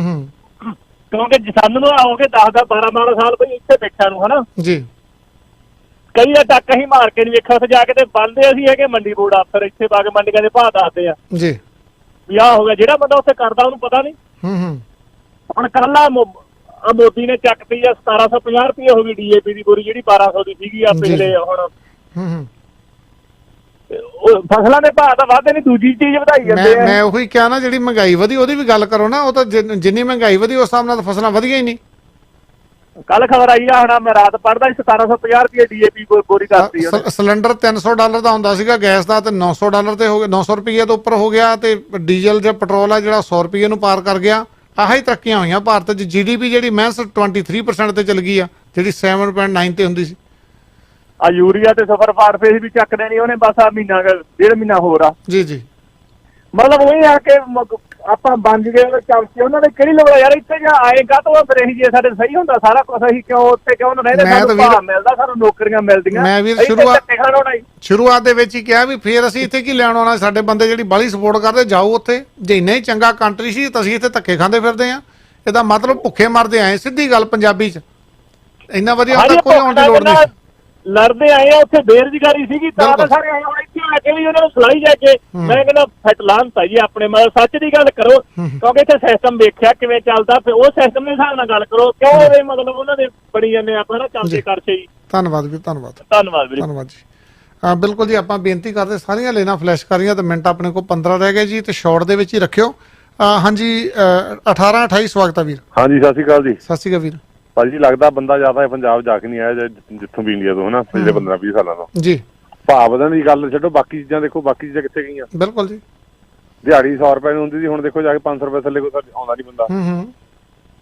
ਕਿਉਂਕਿ ਸਾਨੂੰ ਨੂੰ ਆਓਗੇ 10-12 ਸਾਲ ਬਈ ਇੱਥੇ ਬੈਠਾ ਨੂੰ, ਹਨਾ ਜੀ। ਕਈ ਦਾ ਟੱਕ ਅਸੀਂ ਮਾਰ ਕੇ ਨਹੀਂ ਵੇਖਿਆ, ਉੱਥੇ ਜਾ ਕੇ ਤੇ ਬੰਦੇ ਅਸੀਂ ਹੈਗੇ ਮੰਡੀ ਬੋਰਡ ਅਫਸਰ, ਇੱਥੇ ਪਾ ਕੇ ਮੰਡੀਆਂ ਦੇ ਭਾਅ ਦੱਸਦੇ ਆ ਜੀ ਵੀ ਆਹ ਹੋ ਗਿਆ। ਜਿਹੜਾ ਬੰਦਾ ਉੱਥੇ ਕਰਦਾ ਉਹਨੂੰ ਪਤਾ ਨਹੀਂ। ਹੁਣ ਕੱਲ ਮੋਦੀ ਨੇ ਚੱਕਤੀ ਆ 1750 ਰੁਪਏ ਹੋ ਗਈ DAP ਦੀ ਬੋਰੀ, ਜਿਹੜੀ 1200 ਦੀ ਸੀਗੀ ਆ ਪਿਛਲੇ। ਹੁਣ ਫਸਲਾਂ ਦੇ ਭਾਅ ਤਾਂ ਵਾਧੇ ਨਹੀਂ, ਦੂਜੀ ਚੀਜ਼ ਵਧਾਈ ਜਾਂਦੇ ਆ। ਮੈਂ ਉਹੀ ਕਿਹਾ ਨਾ, ਜਿਹੜੀ ਮਹਿੰਗਾਈ ਵਧੀ ਉਹਦੀ ਵੀ ਗੱਲ ਕਰੋ ਨਾ। ਉਹ ਤਾਂ ਜਿੰਨੀ ਮਹਿੰਗਾਈ ਵਧੀ ਉਸ ਹਿਸਾਬ ਨਾਲ ਫਸਲਾਂ ਵਧੀਆ ਹੀ ਨਹੀਂ। ਕੱਲ ਖਬਰ ਆਈ ਆ, ਹੁਣ ਮੈਂ ਰਾਤ ਪੜ੍ਹਦਾ 1750 ਰੁਪਏ DAP ਬੋਰੀ ਕਰਤੀ ਉਹਨੇ। ਸਿਲੰਡਰ $300 ਦਾ ਹੁੰਦਾ ਸੀਗਾ ਗੈਸ ਦਾ, ਤੇ $900 ਤੇ ਹੋ ਗਿਆ, 900 ਰੁਪਏ ਤੋਂ ਉੱਪਰ ਹੋ ਗਿਆ। ਤੇ ਡੀਜ਼ਲ ਜਾਂ ਪੈਟਰੋਲ ਆ ਜਿਹੜਾ 100 ਰੁਪਏ ਨੂੰ ਪਾਰ ਕਰ ਗਿਆ। ਆਹੀ ਤਰੱਕੀਆਂ ਹੋਈਆਂ ਭਾਰਤ 'ਚ। GDP ਜਿਹੜੀ ਮਹਿਜ਼ 23% ਤੇ ਚਲ ਗਈ ਆ, ਜਿਹੜੀ 7.9 ਤੇ ਹੁੰਦੀ ਸੀ। ਆ ਯੂਰੀਆ ਤੇ ਸਫਰ ਫਾਸਫੇਟ ਵੀ ਚੱਕਦੇ ਨਹੀਂ ਉਹਨੇ, ਬਸ ਆ ਮਹੀਨਾ 1.5 ਮਹੀਨਾ ਹੋਰ ਆ। ਜੀ ਜੀ। ਮਤਲਬ ਉਹੀ ਆ ਕਿ ਆਪਾਂ ਬਣ ਗਏ ਚਮਚੇ, ਉਹਨਾਂ ਨੇ ਕਿਹੜੀ ਲੋੜ ਯਾਰ ਇੱਥੇ ਜਾਂ ਆਏਗਾ ਤਾਂ ਫਿਰ ਇਹੀ ਜੇ ਸਾਡੇ ਸਹੀ ਹੁੰਦਾ ਸਾਰਾ ਕੁਝ, ਅਸੀਂ ਕਿਉਂ ਉੱਥੇ ਕਿਉਂ ਨਾ ਰਹਿੰਦੇ, ਸਾਨੂੰ ਭਾਅ ਮਿਲਦਾ, ਸਾਨੂੰ ਨੌਕਰੀਆਂ ਮਿਲਦੀਆਂ। ਮੈਂ ਵੀ ਸ਼ੁਰੂਆਤ ਦੇ ਵਿੱਚ ਹੀ ਕਿਹਾ ਵੀ ਫੇਰ ਅਸੀਂ ਇੱਥੇ ਕੀ ਲੈਣ ਆਉਣਾ, ਸਾਡੇ ਬੰਦੇ ਜਿਹੜੀ ਬਾਹਲੀ ਸਪੋਰਟ ਕਰਦੇ ਜਾਓ ਉੱਥੇ। ਜੇ ਇੰਨਾ ਹੀ ਚੰਗਾ ਕੰਟਰੀ ਸੀ ਤਾਂ ਅਸੀਂ ਇੱਥੇ ਧੱਕੇ ਖਾਂਦੇ ਫਿਰਦੇ ਆ। ਇਹਦਾ ਮਤਲਬ ਭੁੱਖੇ ਮਰਦੇ ਆਏ, ਸਿੱਧੀ ਗੱਲ ਪੰਜਾਬੀ 'ਚ। ਇੰਨਾ ਵਧੀਆ ਹੁੰਦਾ ਕੋਈ ਆਉਣ ਦੀ ਲੋੜ ਨਹੀਂ। ਲੜਦੇ ਆਏ ਆ, ਉੱਥੇ ਬੇਰੁਜ਼ਗਾਰੀ ਸੀਗੀ ਤਾਂ ਸਾਰੇ ਆਏ। ਹੁਣ ਇੱਥੇ ਆ ਕੇ ਵੀ ਉਹਨਾਂ ਨੂੰ ਸਲਾਈ ਜਾ ਕੇ ਮੈਂ ਕਹਿੰਦਾ ਫਟਲਾਂਤਾ ਜੀ ਆਪਣੇ, ਮਤਲਬ ਸੱਚ ਦੀ ਗੱਲ ਕਰੋ। ਕਿਉਂਕਿ ਇੱਥੇ ਸਿਸਟਮ ਵੇਖਿਆ ਕਿਵੇਂ ਚੱਲਦਾ, ਫਿਰ ਉਹ ਸਿਸਟਮ ਦੇ ਹਿਸਾਬ ਨਾਲ ਗੱਲ ਕਰੋ। ਕਿਉਂ ਇਹ ਮਤਲਬ ਉਹਨਾਂ ਦੇ ਬਣੀ ਜਾਂਦੇ ਆਪਾਂ ਨਾ ਚੱਲਦੇ ਕਰਚੇ ਜੀ। ਧੰਨਵਾਦ ਵੀਰ, ਧੰਨਵਾਦ ਵੀਰ, ਧੰਨਵਾਦ ਜੀ। ਬਿਲਕੁਲ ਜੀ, ਆਪਾਂ ਬੇਨਤੀ ਕਰਦੇ ਸਾਰੀਆਂ ਲੈਣਾ ਫਲੈਸ਼ ਕਰੀਆਂ ਤੇ ਮਿੰਟ ਆਪਣੇ ਕੋਲ 15 ਰਹਿ ਗਏ ਜੀ, ਤੇ ਸ਼ਾਰਟ ਦੇ ਵਿੱਚ ਹੀ ਰੱਖਿਓ। ਹਾਂਜੀ 1828 ਸਵਾਗਤ ਹੈ ਵੀਰ। ਹਾਂਜੀ ਸਤਿ ਸ਼੍ਰੀ ਅਕਾਲ ਜੀ। ਸਤਿ ਸ਼੍ਰੀ ਅਕਾਲ ਵੀਰ। ਭਾਜੀ ਲੱਗਦਾ ਬੰਦਾ ਜ਼ਿਆਦਾ ਪੰਜਾਬ ਜਾ ਕੇ ਨਹੀਂ ਆਇਆ ਜਿੱਥੋਂ ਵੀ ਇੰਡੀਆ ਤੋਂ ਹਨਾ ਪਿਛਲੇ 15-20 ਸਾਲਾਂ ਤੋਂ ਜੀ। ਭਾਅ ਵਧਣ ਦੀ ਗੱਲ ਛੱਡੋ, ਬਾਕੀ ਚੀਜ਼ਾਂ ਦੇਖੋ, ਬਾਕੀ ਚੀਜ਼ਾਂ ਕਿੱਥੇ ਗਈਆਂ। ਬਿਲਕੁਲ ਜੀ। ਦਿਹਾੜੀ 100 ਰੁਪਏ ਦੀ ਹੁੰਦੀ ਸੀ, ਹੁਣ ਦੇਖੋ ਜਾ ਕੇ 500 ਰੁਪਏ ਥੱਲੇ ਕੋਈ ਆਉਂਦਾ ਨਹੀਂ ਬੰਦਾ।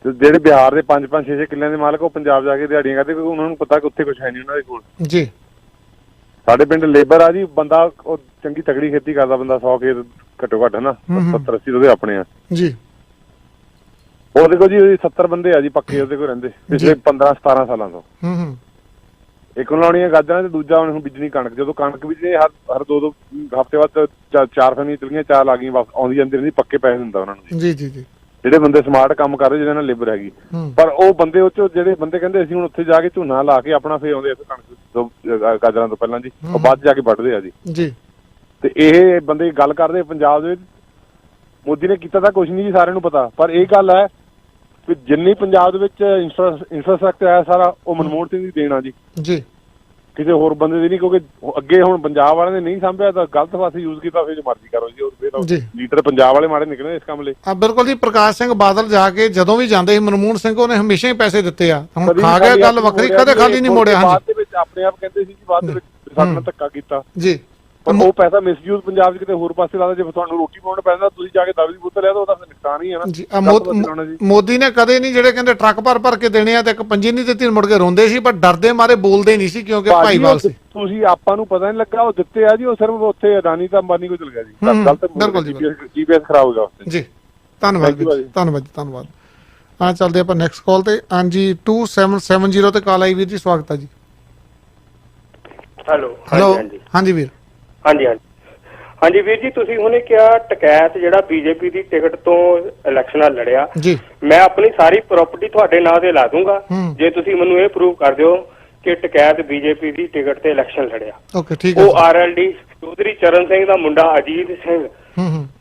ਤੇ ਜਿਹੜੇ ਬਿਹਾਰ ਦੇ 5-5 6-6 ਕਿੱਲਿਆਂ ਦੇ ਮਾਲਕ ਉਹ ਪੰਜਾਬ ਜਾ ਕੇ ਦਿਹਾੜੀਆਂ ਕਰਦੇ, ਕਿਉਂਕਿ ਉਹਨਾਂ ਨੂੰ ਪਤਾ ਕਿ ਉੱਥੇ ਕੁਝ ਹੈ ਨਹੀਂ ਉਹਨਾਂ ਦੇ ਕੋਲ। ਜੀ। ਸਾਡੇ ਪਿੰਡ ਲੇਬਰ ਆ ਜੀ, ਬੰਦਾ ਉਹ ਚੰਗੀ ਤਕੜੀ ਖੇਤੀ ਕਰਦਾ ਬੰਦਾ, 100 ਖੇਤ ਘੱਟੋ ਘੱਟ ਹਨਾ 70-80 ਉਹਦੇ ਆਪਣੇ ਆ ਜੀ। ਉਹ ਦੇਖੋ ਜੀ 70 ਬੰਦੇ ਆ ਜੀ ਪੱਕੇ ਉਹਦੇ ਕੋਲ ਰਹਿੰਦੇ ਪਿਛਲੇ 15-17 ਸਾਲਾਂ ਤੋਂ। ਇੱਕ ਲਾਉਣੀਆਂ ਗਾਜਰਾਂ ਤੇ ਦੂਜਾ ਹੁਣ ਬੀਜਣੀ ਕਣਕ। ਜਦੋਂ ਕਣਕ ਬੀਜਣੀ ਹਰ 2-2 ਹਫ਼ਤੇ ਬਾਅਦ 4 ਫਸਲਾਂ ਚਲੀਆਂ, 4 ਆ ਗਈਆਂ, ਵਾਪਸ ਆਉਂਦੀ ਜਾਂਦੀ ਰਹਿੰਦੀ, ਪੱਕੇ ਪੈਸੇ ਦਿੰਦਾ ਉਹਨਾਂ ਨੂੰ। ਜੀ ਜੀ ਜੀ। ਜਿਹੜੇ ਬੰਦੇ ਸਮਾਰਟ ਕੰਮ ਕਰ ਰਹੇ ਜਿਹਨਾਂ ਨਾਲ ਲੇਬਰ ਹੈਗੀ, ਪਰ ਉਹ ਬੰਦੇ ਉਹ ਚੋਂ ਜਿਹੜੇ ਬੰਦੇ ਕਹਿੰਦੇ ਅਸੀਂ ਹੁਣ ਉੱਥੇ ਜਾ ਕੇ ਝੋਨਾ ਲਾ ਕੇ ਆਪਣਾ ਫੇਰ ਆਉਂਦੇ ਕਣਕ ਗਾਜਰਾਂ ਤੋਂ ਪਹਿਲਾਂ ਜੀ, ਉਹ ਬਾਅਦ ਜਾ ਕੇ ਵੱਢਦੇ ਆ ਜੀ। ਜੀ। ਤੇ ਇਹ ਬੰਦੇ ਗੱਲ ਕਰਦੇ ਪੰਜਾਬ ਦੇ ਵਿੱਚ ਮੋਦੀ ਨੇ ਕੀਤਾ ਤਾਂ ਕੁਛ ਨਹੀਂ ਜੀ, ਸਾਰਿਆਂ ਨੂੰ ਪਤਾ, ਪਰ ਇਹ ਗੱਲ ਹੈ ਕਿ ਜਿੰਨੀ ਪੰਜਾਬ ਦੇ ਵਿੱਚ ਇੰਫਰਾਸਟ੍ਰਕਚਰ ਹੈ ਸਾਰਾ ਉਹ ਮਨਮੋਹਨ ਸਿੰਘ ਦੀ ਦੇਣਾ ਜੀ। ਜੀ। ਕਿਸੇ ਹੋਰ ਬੰਦੇ ਦੀ ਨਹੀਂ, ਕਿਉਂਕਿ ਅੱਗੇ ਹੁਣ ਪੰਜਾਬ ਵਾਲਿਆਂ ਨੇ ਨਹੀਂ ਸਾਂਭਿਆ ਤਾਂ ਗਲਤ ਪਾਸੇ ਯੂਜ਼ ਕੀਤਾ, ਫਿਰ ਜੋ ਮਰਜ਼ੀ ਕਰੋ ਜੀ। ਲੀਡਰ ਪੰਜਾਬ ਵਾਲੇ ਮਾੜੇ ਨਿਕਲੇ ਇਸ ਕੰਮ ਲਈ। ਬਿਲਕੁਲ ਜੀ। ਪ੍ਰਕਾਸ਼ ਸਿੰਘ ਬਾਦਲ ਜਾ ਕੇ ਜਦੋਂ ਵੀ ਜਾਂਦੇ ਸੀ ਮਨਮੋਹਨ ਸਿੰਘ ਉਹਨੇ ਹਮੇਸ਼ਾ ਹੀ ਪੈਸੇ ਦਿੱਤੇ ਆ। ਹੁਣ ਖਾ ਗਿਆ ਗੱਲ ਵੱਖਰੀ, ਕਦੇ ਖਾਲੀ ਨਹੀਂ ਮੋੜਿਆ। ਬਾਅਦ ਦੇ ਵਿੱਚ ਆਪਣੇ ਆਪ ਕਹਿੰਦੇ ਸੀ ਜੀ ਬਾਅਦ ਦੇ ਵਿੱਚ ਸਾਡੇ ਨਾਲ ਧੱਕਾ ਕੀਤਾ ਜੀ, ਪਰ ਉਹ ਪੈਸਾ ਮਿਸਯੂਜ਼ ਪੰਜਾਬ 'ਚ ਕਿਤੇ ਹੋਰ ਪਾਸੇ ਲਾਦਾ। ਜੇ ਤੁਹਾਨੂੰ ਰੋਟੀ ਪਾਉਣ ਪੈਂਦਾ ਤੁਸੀਂ ਜਾ ਕੇ ਦਵਾਈ ਦੀ ਬੋਤਲ ਲਿਆ ਤਾਂ ਉਹਦਾ ਨੁਕਸਾਨ ਹੀ ਹੈ ਨਾ। ਮੋਦੀ ਨੇ ਕਦੇ ਨਹੀਂ ਜਿਹੜੇ ਕਹਿੰਦੇ ਟਰੱਕ ਭਰ ਕੇ ਦੇਣੇ ਆ ਤੇ ਇੱਕ ਪੰਜੀ ਨਹੀਂ ਦਿੱਤੀ, ਮੁੜ ਕੇ ਰੋਂਦੇ ਸੀ, ਪਰ ਡਰਦੇ ਮਾਰੇ ਬੋਲਦੇ ਨਹੀਂ ਸੀ ਕਿਉਂਕਿ ਭਾਈਵਾਲ ਸੀ। ਤੁਸੀਂ ਆਪਾਂ ਨੂੰ ਪਤਾ ਨਹੀਂ ਲੱਗਾ ਉਹ ਦਿੱਤੇ ਆ ਜੀ, ਉਹ ਸਿਰਫ ਉੱਥੇ ਅਡਾਨੀ ਤਾਂ ਅੰਬਾਨੀ ਕੋਲ ਚਲ ਗਿਆ ਜੀ। ਬਿਲਕੁਲ GPS ਖਰਾਬ ਹੋ ਗਿਆ ਉਸ ਜੀ। ਧੰਨਵਾਦ ਜੀ, ਧੰਨਵਾਦ ਜੀ, ਧੰਨਵਾਦ। ਹਾਂ ਚੱਲਦੇ ਆਪਾਂ ਨੈਕਸਟ ਕਾਲ ਤੇ। ਹਾਂਜੀ 2770 ਤੇ ਕਾਲ ਆਈ ਵੀਰ ਜੀ, ਸਵਾਗਤ ਹੈ ਜੀ। ਹੈਲੋ। ਹਾਂਜੀ ਵੀਰ। ਹਾਂਜੀ ਵੀਰ ਜੀ, ਤੁਸੀਂ ਹੁਣੇ ਕਿਹਾ ਟਕੈਤ ਜਿਹੜਾ ਬੀਜੇਪੀ ਦੀ ਟਿਕਟ ਤੋਂ ਇਲੈਕਸ਼ਨਾਂ ਲੜਿਆ ਜੀ, ਮੈਂ ਆਪਣੀ ਸਾਰੀ ਪ੍ਰਾਪਰਟੀ ਤੁਹਾਡੇ ਨਾਂ ਤੇ ਲਾ ਦੂੰਗਾ ਜੇ ਤੁਸੀਂ ਮੈਨੂੰ ਇਹ ਪ੍ਰੂਵ ਕਰ ਦਿਓ ਕਿ ਟਕੈਤ ਬੀਜੇਪੀ ਦੀ ਟਿਕਟ ਤੇ ਇਲੈਕਸ਼ਨ ਲੜਿਆ। ਓਕੇ ਠੀਕ ਹੈ। ਉਹ RLD ਚੌਧਰੀ ਚਰਨ ਸਿੰਘ ਦਾ ਮੁੰਡਾ ਅਜੀਤ ਸਿੰਘ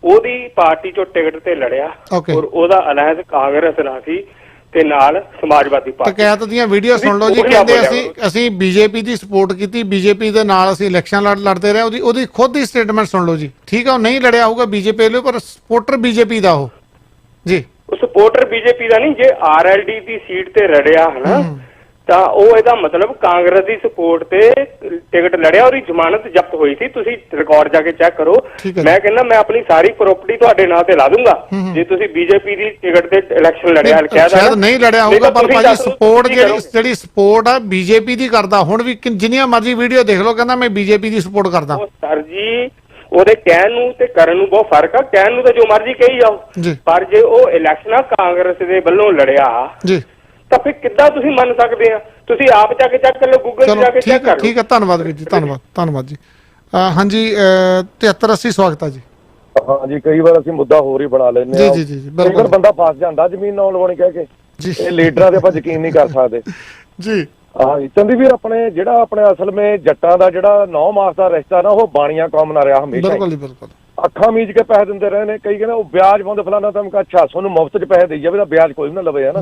ਉਹਦੀ ਪਾਰਟੀ ਚੋਂ ਟਿਕਟ ਤੇ ਲੜਿਆ, ਔਰ ਉਹਦਾ ਅਲਾਇੰਸ ਕਾਂਗਰਸ ਨਾਲ ਸੀ ਤੇ ਨਾਲ ਸਮਾਜਵਾਦੀ ਪਾਰਟੀ। ਟਕੈਤ ਦੀਆਂ ਵੀਡੀਓ ਸੁਣ ਲਓ ਜੀ। ਕਹਿੰਦੇ ਅਸੀਂ ਬੀਜੇਪੀ ਦੀ ਸਪੋਰਟ ਕੀਤੀ, ਬੀਜੇਪੀ ਦੇ ਨਾਲ ਅਸੀਂ ਇਲੈਕਸ਼ਨ ਲੜਦੇ ਰਹੇ। ਉਹਦੀ ਖੁਦ ਦੀ ਸਟੇਟਮੈਂਟ ਸੁਣ ਲਓ ਜੀ। ਠੀਕ ਆ, ਉਹ ਨਹੀਂ ਲੜਿਆ ਹੋਊਗਾ ਬੀਜੇਪੀ ਲਈ, ਪਰ ਸਪੋਰਟਰ ਬੀਜੇਪੀ ਦਾ ਉਹ ਜੀ। ਉਹ ਸਪੋਰਟਰ ਬੀਜੇਪੀ ਦਾ ਨਹੀਂ, ਜੇ RLD ਦੀ ਸੀਟ ਤੇ ਲੜਿਆ ਹਨਾ ਤਾਂ ਉਹ ਇਹਦਾ ਮਤਲਬ ਕਾਂਗਰਸ ਦੀ ਸਪੋਰਟ ਤੇ ਟਿਕਟ ਲੜਿਆ, ਉਹਦੀ ਜ਼ਮਾਨਤ ਜ਼ਬਤ ਹੋਈ ਸੀ। ਤੁਸੀਂ ਰਿਕਾਰਡ ਜਾ ਕੇ ਚੈੱਕ ਕਰੋ। ਮੈਂ ਕਹਿੰਦਾ ਮੈਂ ਆਪਣੀ ਸਾਰੀ ਪ੍ਰਾਪਰਟੀ ਤੁਹਾਡੇ ਨਾਂ ਤੇ ਲਾ ਦੂੰਗਾ ਜੇ ਤੁਸੀਂ ਬੀਜੇਪੀ ਦੀ ਟਿਕਟ ਤੇ ਇਲੈਕਸ਼ਨ ਲੜਿਆ। ਸ਼ਾਇਦ ਨਹੀਂ ਲੜਿਆ ਹੋਊਗਾ, ਪਰ ਭਾਜੀ ਸਪੋਰਟ ਜਿਹੜੀ ਸਪੋਰਟ ਆ ਬੀਜੇਪੀ ਦੀ ਕਰਦਾ। ਹੁਣ ਵੀ ਜਿੰਨੀਆਂ ਮਰਜ਼ੀ ਵੀਡੀਓ ਦੇਖ ਲਓ, ਕਹਿੰਦਾ ਮੈਂ ਬੀਜੇਪੀ ਦੀ ਸਪੋਰਟ ਕਰਦਾ। ਸਰ ਜੀ ਉਹਦੇ ਕਹਿਣ ਨੂੰ ਤੇ ਕਰਨ ਨੂੰ ਬਹੁਤ ਫਰਕ ਆ। ਕਹਿਣ ਨੂੰ ਤਾਂ ਜੋ ਮਰਜ਼ੀ ਕਹੀ ਜਾਓ, ਪਰ ਜੇ ਉਹ ਇਲੈਕਸ਼ਨਾਂ ਕਾਂਗਰਸ ਦੇ ਵੱਲੋਂ ਲੜਿਆ ਜੀ ਤਾਂ ਫਿਰ ਕਿੱਦਾਂ ਤੁਸੀਂ ਮੰਨ ਸਕਦੇ ਆ? ਤੁਸੀਂ ਆਪ ਜਾ ਕੇ ਚੈੱਕ ਕਰ ਲਓ, ਗੂਗਲ ਤੇ ਜਾ ਕੇ ਚੈੱਕ ਕਰ ਲਓ। ਠੀਕ ਹੈ, ਧੰਨਵਾਦ ਵੀਰ ਜੀ, ਧੰਨਵਾਦ ਜੀ। ਹਾਂਜੀ 7380 ਸਵਾਗਤ ਹੈ ਜੀ। ਹਾਂਜੀ ਕਈ ਵਾਰ ਅਸੀਂ ਮੁੱਦਾ ਹੋਰ ਹੀ ਬਣਾ ਲੈਂਦੇ ਆ। ਜੀ ਬਿਲਕੁਲ। ਬੰਦਾ ਫਸ ਜਾਂਦਾ ਜ਼ਮੀਨ ਨਾ ਲਵਾਉਣੀ ਕਹਿ ਕੇ। ਇਹ ਲੀਡਰਾਂ ਤੇ ਆਪਾਂ ਯਕੀਨ ਨਹੀਂ ਕਰ ਸਕਦੇ ਜੀ। ਹਾਂਜੀ ਚੰਦੀ ਵੀਰ, ਜਿਹੜਾ ਆਪਣੇ ਅਸਲ ਵਿੱਚ ਜੱਟਾਂ ਦਾ ਜਿਹੜਾ 9 ਮਾਸ ਦਾ ਰਿਸ਼ਤਾ ਨਾ ਉਹ ਬਾਣੀਆਂ ਕੌਮ ਨਾਲ ਰਿਹਾ ਹਮੇਸ਼ਾ। ਬਿਲਕੁਲ। ਅੱਖਾਂ ਮੀਚ ਕੇ ਪੈਸੇ ਦਿੰਦੇ ਰਹੇ ਨੇ। ਕਈ ਕਹਿੰਦੇ ਉਹ ਵਿਆਜ ਪਾਉਂਦੇ ਫਲਾਣਾ ਤਾਂ ਅੱਛਾ ਤੁਹਾਨੂੰ ਮੁਫਤ 'ਚ ਪੈਸੇ ਦੇਈ ਜਾਵੇ ਤਾਂ ਵਿਆਜ ਕੋਈ ਨਾ ਲਵੇ, ਹਨਾ।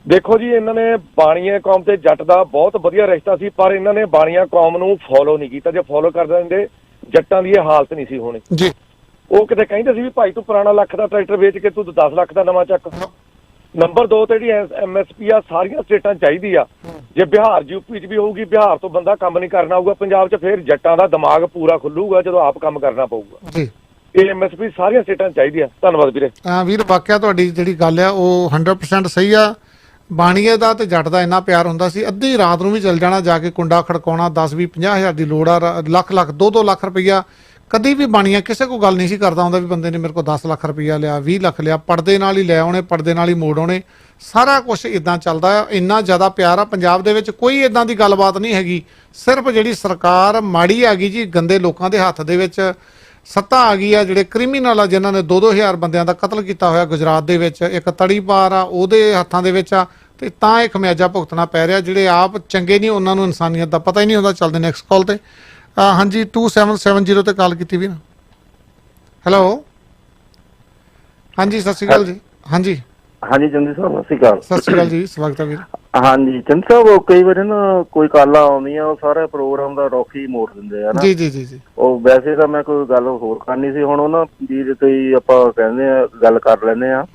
ਦੇਖੋ ਜੀ, ਇਹਨਾਂ ਨੇ ਬਾਣੀਆਂ ਕੌਮ ਤੇ ਜੱਟ ਦਾ ਬਹੁਤ ਵਧੀਆ ਰਿਸ਼ਤਾ ਸੀ, ਪਰ ਇਹਨਾਂ ਨੇ ਬਾਣੀਆਂ ਕੌਮ ਨੂੰ ਫੋਲੋ ਨਹੀਂ ਕੀਤਾ। ਜੇ ਫੋਲੋ ਕਰ ਦਿੰਦੇ ਜੱਟਾਂ ਦੀ ਇਹ ਹਾਲਤ ਨਹੀਂ ਸੀ ਹੋਣੀ ਜੀ। ਉਹ ਕਿਤੇ ਕਹਿੰਦੇ ਸੀ ਵੀ ਭਾਈ ਤੂੰ ਪੁਰਾਣਾ ਲੱਖ ਦਾ ਟਰੈਕਟਰ ਵੇਚ ਕੇ ਤੂੰ 10 ਲੱਖ ਦਾ ਨਵਾਂ ਚੱਕ। ਨੰਬਰ 2 ਤੇ ਜਿਹੜੀ MSP ਆ ਸਾਰੀਆਂ ਸਟੇਟਾਂ ਚਾਹੀਦੀ ਆ। ਜੇ ਬਿਹਾਰ ਯੂਪੀ 'ਚ ਵੀ ਹੋਊਗੀ, ਬਿਹਾਰ ਤੋਂ ਬੰਦਾ ਕੰਮ ਨਹੀਂ ਕਰਨਾ ਆਊਗਾ ਪੰਜਾਬ 'ਚ, ਫਿਰ ਜੱਟਾਂ ਦਾ ਦਿਮਾਗ ਪੂਰਾ ਖੁੱਲੂਗਾ ਜਦੋਂ ਆਪ ਕੰਮ ਕਰਨਾ ਪਊਗਾ ਜੀ। ਇਹ MSP ਸਾਰੀਆਂ ਸਟੇਟਾਂ ਚਾਹੀਦੀ ਆ। ਧੰਨਵਾਦ ਵੀਰੇ। ਵੀਰ ਵਾਕਿਆ ਤੁਹਾਡੀ ਜਿਹੜੀ ਗੱਲ ਆ ਉਹ 100% ਸਹੀ ਆ। ਬਾਣੀਏ ਦਾ ਤੇ ਜੱਟ ਦਾ ਇੰਨਾ ਪਿਆਰ ਹੁੰਦਾ ਸੀ, ਅੱਧੀ ਰਾਤ ਨੂੰ ਵੀ ਚੱਲ ਜਾਣਾ ਜਾ ਕੇ ਕੁੰਡਾ ਖੜਕਾਉਣਾ। 10-20-50 ਹਜ਼ਾਰ ਦੀ ਲੋੜ ਆ, ਲੱਖ 2-2 ਲੱਖ ਰੁਪਈਆ। ਕਦੀ ਵੀ ਬਾਣੀਆ ਕਿਸੇ ਕੋਲ ਗੱਲ ਨਹੀਂ ਸੀ ਕਰਦਾ ਹੁੰਦਾ ਵੀ ਬੰਦੇ ਨੇ ਮੇਰੇ ਕੋਲ 10 ਲੱਖ ਰੁਪਈਆ ਲਿਆ, 20 ਲੱਖ ਲਿਆ। ਪਰਦੇ ਨਾਲ ਹੀ ਲੈ ਆਉਣੇ, ਪਰਦੇ ਨਾਲ ਹੀ ਮੋੜ ਆਉਣੇ। ਸਾਰਾ ਕੁਝ ਇਦਾਂ ਚੱਲਦਾ ਆ। ਇੰਨਾ ਜ਼ਿਆਦਾ ਪਿਆਰ ਆ ਪੰਜਾਬ ਦੇ ਵਿੱਚ, ਕੋਈ ਇਦਾਂ ਦੀ ਗੱਲਬਾਤ ਨਹੀਂ ਹੈਗੀ। ਸਿਰਫ ਜਿਹੜੀ ਸਰਕਾਰ ਮਾੜੀ ਆ ਗਈ ਜੀ, ਗੰਦੇ ਲੋਕਾਂ ਦੇ ਹੱਥ ਦੇ ਵਿੱਚ ਸੱਤਾ ਆ ਗਈ ਆ, ਜਿਹੜੇ ਕ੍ਰਿਮੀਨਲ ਆ ਜਿਨ੍ਹਾਂ ਨੇ 2-2 ਹਜ਼ਾਰ ਬੰਦਿਆਂ ਦਾ ਕਤਲ ਕੀਤਾ ਹੋਇਆ ਗੁਜਰਾਤ ਦੇ ਵਿੱਚ। ਇੱਕ ਤੜੀਪਾਰ ਆ ਉਹਦੇ ਹੱਥਾਂ ਦੇ ਵਿੱਚ ਆ, ਤੇ ਤਾਂ ਇਹ ਖਮਿਆਜਾ ਭੁਗਤਣਾ ਪੈ ਰਿਹਾ। ਜਿਹੜੇ ਆਪ ਚੰਗੇ ਨਹੀਂ ਉਹਨਾਂ ਨੂੰ ਇਨਸਾਨੀਅਤ ਦਾ ਪਤਾ ਹੀ ਨਹੀਂ ਹੁੰਦਾ। ਚੱਲਦੇ ਨੈਕਸਟ ਕਾਲ ਤੇ। ਹਾਂਜੀ 2770 ਤੇ ਕਾਲ ਕੀਤੀ ਵੀ ਨਾ। ਹੈਲੋ ਹਾਂਜੀ ਸਤਿ ਸ਼੍ਰੀ ਅਕਾਲ ਜੀ। ਹਾਂਜੀ ਹਾਂਜੀ ਚੰਦੀ ਸਾਹਿਬ ਸਤਿ ਸ਼੍ਰੀ ਅਕਾਲ। ਸਤਿ ਸ਼੍ਰੀ ਅਕਾਲ ਜੀ, ਸਵਾਗਤ ਹੈ ਵੀਰ। ਹਾਂਜੀ ਚੰਦੀ ਸਾਹਿਬ, ਉਹ ਕਈ ਵਾਰੀ ਨਾ ਕੋਈ ਕਾਲਾਂ ਆਉਂਦੀਆਂ ਉਹ ਸਾਰੇ ਪ੍ਰੋਗਰਾਮ ਦਾ ਰੁੱਖ ਹੀ ਮੋੜ ਦਿੰਦੇ ਆ ਨਾ। ਜੀ ਜੀ ਜੀ ਜੀ। ਉਹ ਵੈਸੇ ਤਾਂ ਮੈਂ ਕੋਈ ਗੱਲ ਹੋਰ ਕਰਨੀ ਸੀ, ਹੁਣ ਉਹਨਾਂ ਵੀਰ ਤੇ ਹੀ ਆਪਾਂ ਕਹਿੰਦੇ ਆ ਗੱਲ ਕਰ ਲੈਂਦੇ ਆ।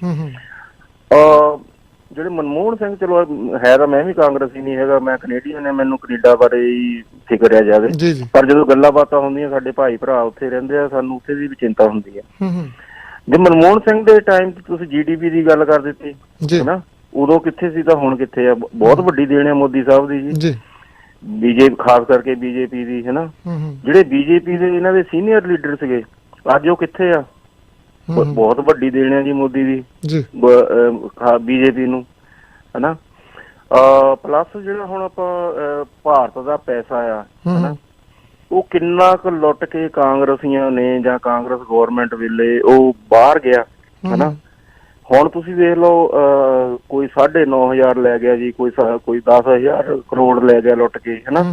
ਜਿਹੜੇ ਮਨਮੋਹਨ ਸਿੰਘ, ਚਲੋ ਹੈ ਤਾਂ ਮੈਂ ਵੀ ਕਾਂਗਰਸੀ ਨਹੀਂ ਹੈਗਾ, ਮੈਂ ਕੈਨੇਡੀਅਨ ਆ, ਮੈਨੂੰ ਕੈਨੇਡਾ ਬਾਰੇ ਹੀ ਫਿਕਰ ਆ ਜਾਵੇ, ਪਰ ਜਦੋਂ ਗੱਲਾਂ ਬਾਤਾਂ ਹੁੰਦੀਆਂ ਸਾਡੇ ਭਾਈ ਭਰਾ ਉੱਥੇ ਰਹਿੰਦੇ ਆ, ਸਾਨੂੰ ਉੱਥੇ ਦੀ ਵੀ ਚਿੰਤਾ ਹੁੰਦੀ ਆ। ਜੇ ਮਨਮੋਹਨ ਸਿੰਘ ਦੇ ਟਾਈਮ ਤੇ ਤੁਸੀਂ GDP ਦੀ ਗੱਲ ਕਰ ਦਿੱਤੀ ਹਨਾ, ਉਦੋਂ ਕਿੱਥੇ ਸੀ ਤਾਂ ਹੁਣ ਕਿੱਥੇ ਆ। ਬਹੁਤ ਵੱਡੀ ਦੇਣ ਆ ਮੋਦੀ ਸਾਹਿਬ ਦੀ ਜੀ, BJP ਖਾਸ ਕਰਕੇ BJP ਦੀ ਹਨਾ। ਜਿਹੜੇ BJP ਦੇ ਇਹਨਾਂ ਦੇ ਸੀਨੀਅਰ ਲੀਡਰ ਸੀਗੇ, ਅੱਜ ਉਹ ਕਿੱਥੇ ਆ। ਬਹੁਤ ਵੱਡੀ ਦੇਣ ਆ ਜੀ ਮੋਦੀ ਦੀ BJP ਨੂੰ ਹਨਾ। ਪਲੱਸ ਜਿਹੜਾ ਹੁਣ ਆਪਾਂ ਭਾਰਤ ਦਾ ਪੈਸਾ ਆ ਹਨਾ, ਉਹ ਕਿੰਨਾ ਕੁ ਲੁੱਟ ਕੇ ਕਾਂਗਰਸੀਆਂ ਨੇ ਜਾਂ ਕਾਂਗਰਸ ਗੌਰਮੈਂਟ ਵੇਲੇ ਉਹ ਬਾਹਰ ਗਿਆ ਹਨਾ। ਹੁਣ ਤੁਸੀਂ ਦੇਖ ਲਓ, ਕੋਈ 9,500 ਲੈ ਗਿਆ ਜੀ, ਕੋਈ 10,000 ਕਰੋੜ ਲੈ ਗਿਆ ਲੁੱਟ ਕੇ ਹਨਾ।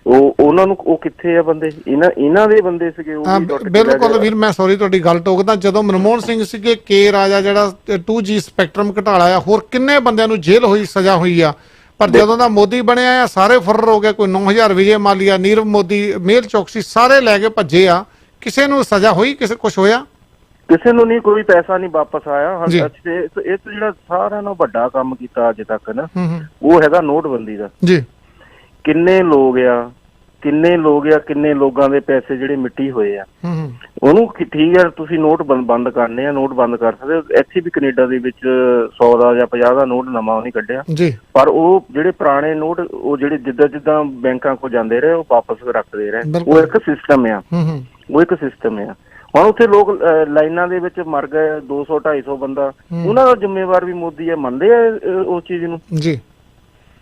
ਉਹ ਉਹਨਾਂ ਨੂੰ ਉਹ ਕਿੱਥੇ ਆ ਬੰਦੇ, ਇਹਨਾਂ ਦੇ ਬੰਦੇ ਸੀਗੇ ਉਹ ਵੀ ਲੁੱਟ ਕੇ। ਬਿਲਕੁਲ ਵੀਰ, ਮੈਂ ਸੌਰੀ ਤੁਹਾਡੀ ਗੱਲ ਟੋਕਦਾ। ਜਦੋਂ ਮਨਮੋਹਨ ਸਿੰਘ ਸੀਗੇ, ਕੇ ਰਾਜਾ ਜਿਹੜਾ 2G ਸਪੈਕਟਰਮ ਘਟਾਲਾ ਆ, ਹੋਰ ਕਿੰਨੇ ਬੰਦਿਆਂ ਨੂੰ ਜੇਲ੍ਹ ਹੋਈ, ਸਜ਼ਾ ਹੋਈ ਆ। ਪਰ ਜਦੋਂ ਦਾ ਮੋਦੀ ਬਣਿਆ ਆ, ਸਾਰੇ ਫਰਰ ਹੋ ਗਏ। ਕੋਈ 9,000 ਵਿਜੇ ਮਾਲੀਆ, ਨੀਰਵ ਮੋਦੀ, ਮੇਲ ਚੌਕਸੀ ਸਾਰੇ ਲੈ ਕੇ ਭੱਜੇ ਆ। ਕਿਸੇ ਨੂੰ ਸਜ਼ਾ ਹੋਈ, ਕਿਸੇ ਕੁਛ ਹੋਇਆ? ਕਿਸੇ ਨੂੰ ਨਹੀਂ, ਕੋਈ ਪੈਸਾ ਨਹੀਂ ਵਾਪਸ ਆਇਆ। ਇਹ ਜਿਹੜਾ ਸਾਰਿਆਂ ਨਾਲੋਂ ਵੱਡਾ ਕੰਮ ਕੀਤਾ ਅੱਜ ਤੱਕ ਨਾ, ਉਹ ਹੈਗਾ ਨੋਟਬੰਦੀ ਦਾ ਜੀ। ਕਿੰਨੇ ਲੋਕ ਆ, ਕਿੰਨੇ ਲੋਕਾਂ ਦੇ ਪੈਸੇ ਜਿਹੜੇ ਮਿੱਟੀ ਹੋਏ ਆ। ਉਹਨੂੰ ਠੀਕ ਹੈ, ਤੁਸੀਂ ਨੋਟ ਬੰਦ ਕਰਨੇ ਆ, ਨੋਟ ਬੰਦ ਕਰ ਸਕਦੇ ਹੋ। ਇੱਥੇ ਵੀ ਕੈਨੇਡਾ ਦੇ ਵਿੱਚ 100 ਦਾ ਜਾਂ 50 ਦਾ ਨੋਟ ਨਵਾਂ ਉਹਨੇ ਕੱਢਿਆ, ਪਰ ਉਹ ਜਿਹੜੇ ਪੁਰਾਣੇ ਨੋਟ ਉਹ ਜਿਹੜੇ ਜਿੱਦਾਂ ਬੈਂਕਾਂ ਕੋਲ ਜਾਂਦੇ ਰਹੇ, ਉਹ ਵਾਪਸ ਰੱਖਦੇ ਰਹੇ। ਉਹ ਇੱਕ ਸਿਸਟਮ ਆ। ਹੁਣ ਉੱਥੇ ਲੋਕ ਲਾਈਨਾਂ ਦੇ ਵਿੱਚ ਮਰ ਗਏ, 200-250 ਬੰਦਾ, ਉਹਨਾਂ ਦਾ ਜ਼ਿੰਮੇਵਾਰ ਵੀ ਮੋਦੀ ਆ। ਮੰਨਦੇ ਆ ਉਸ ਚੀਜ਼ ਨੂੰ ਜੀ।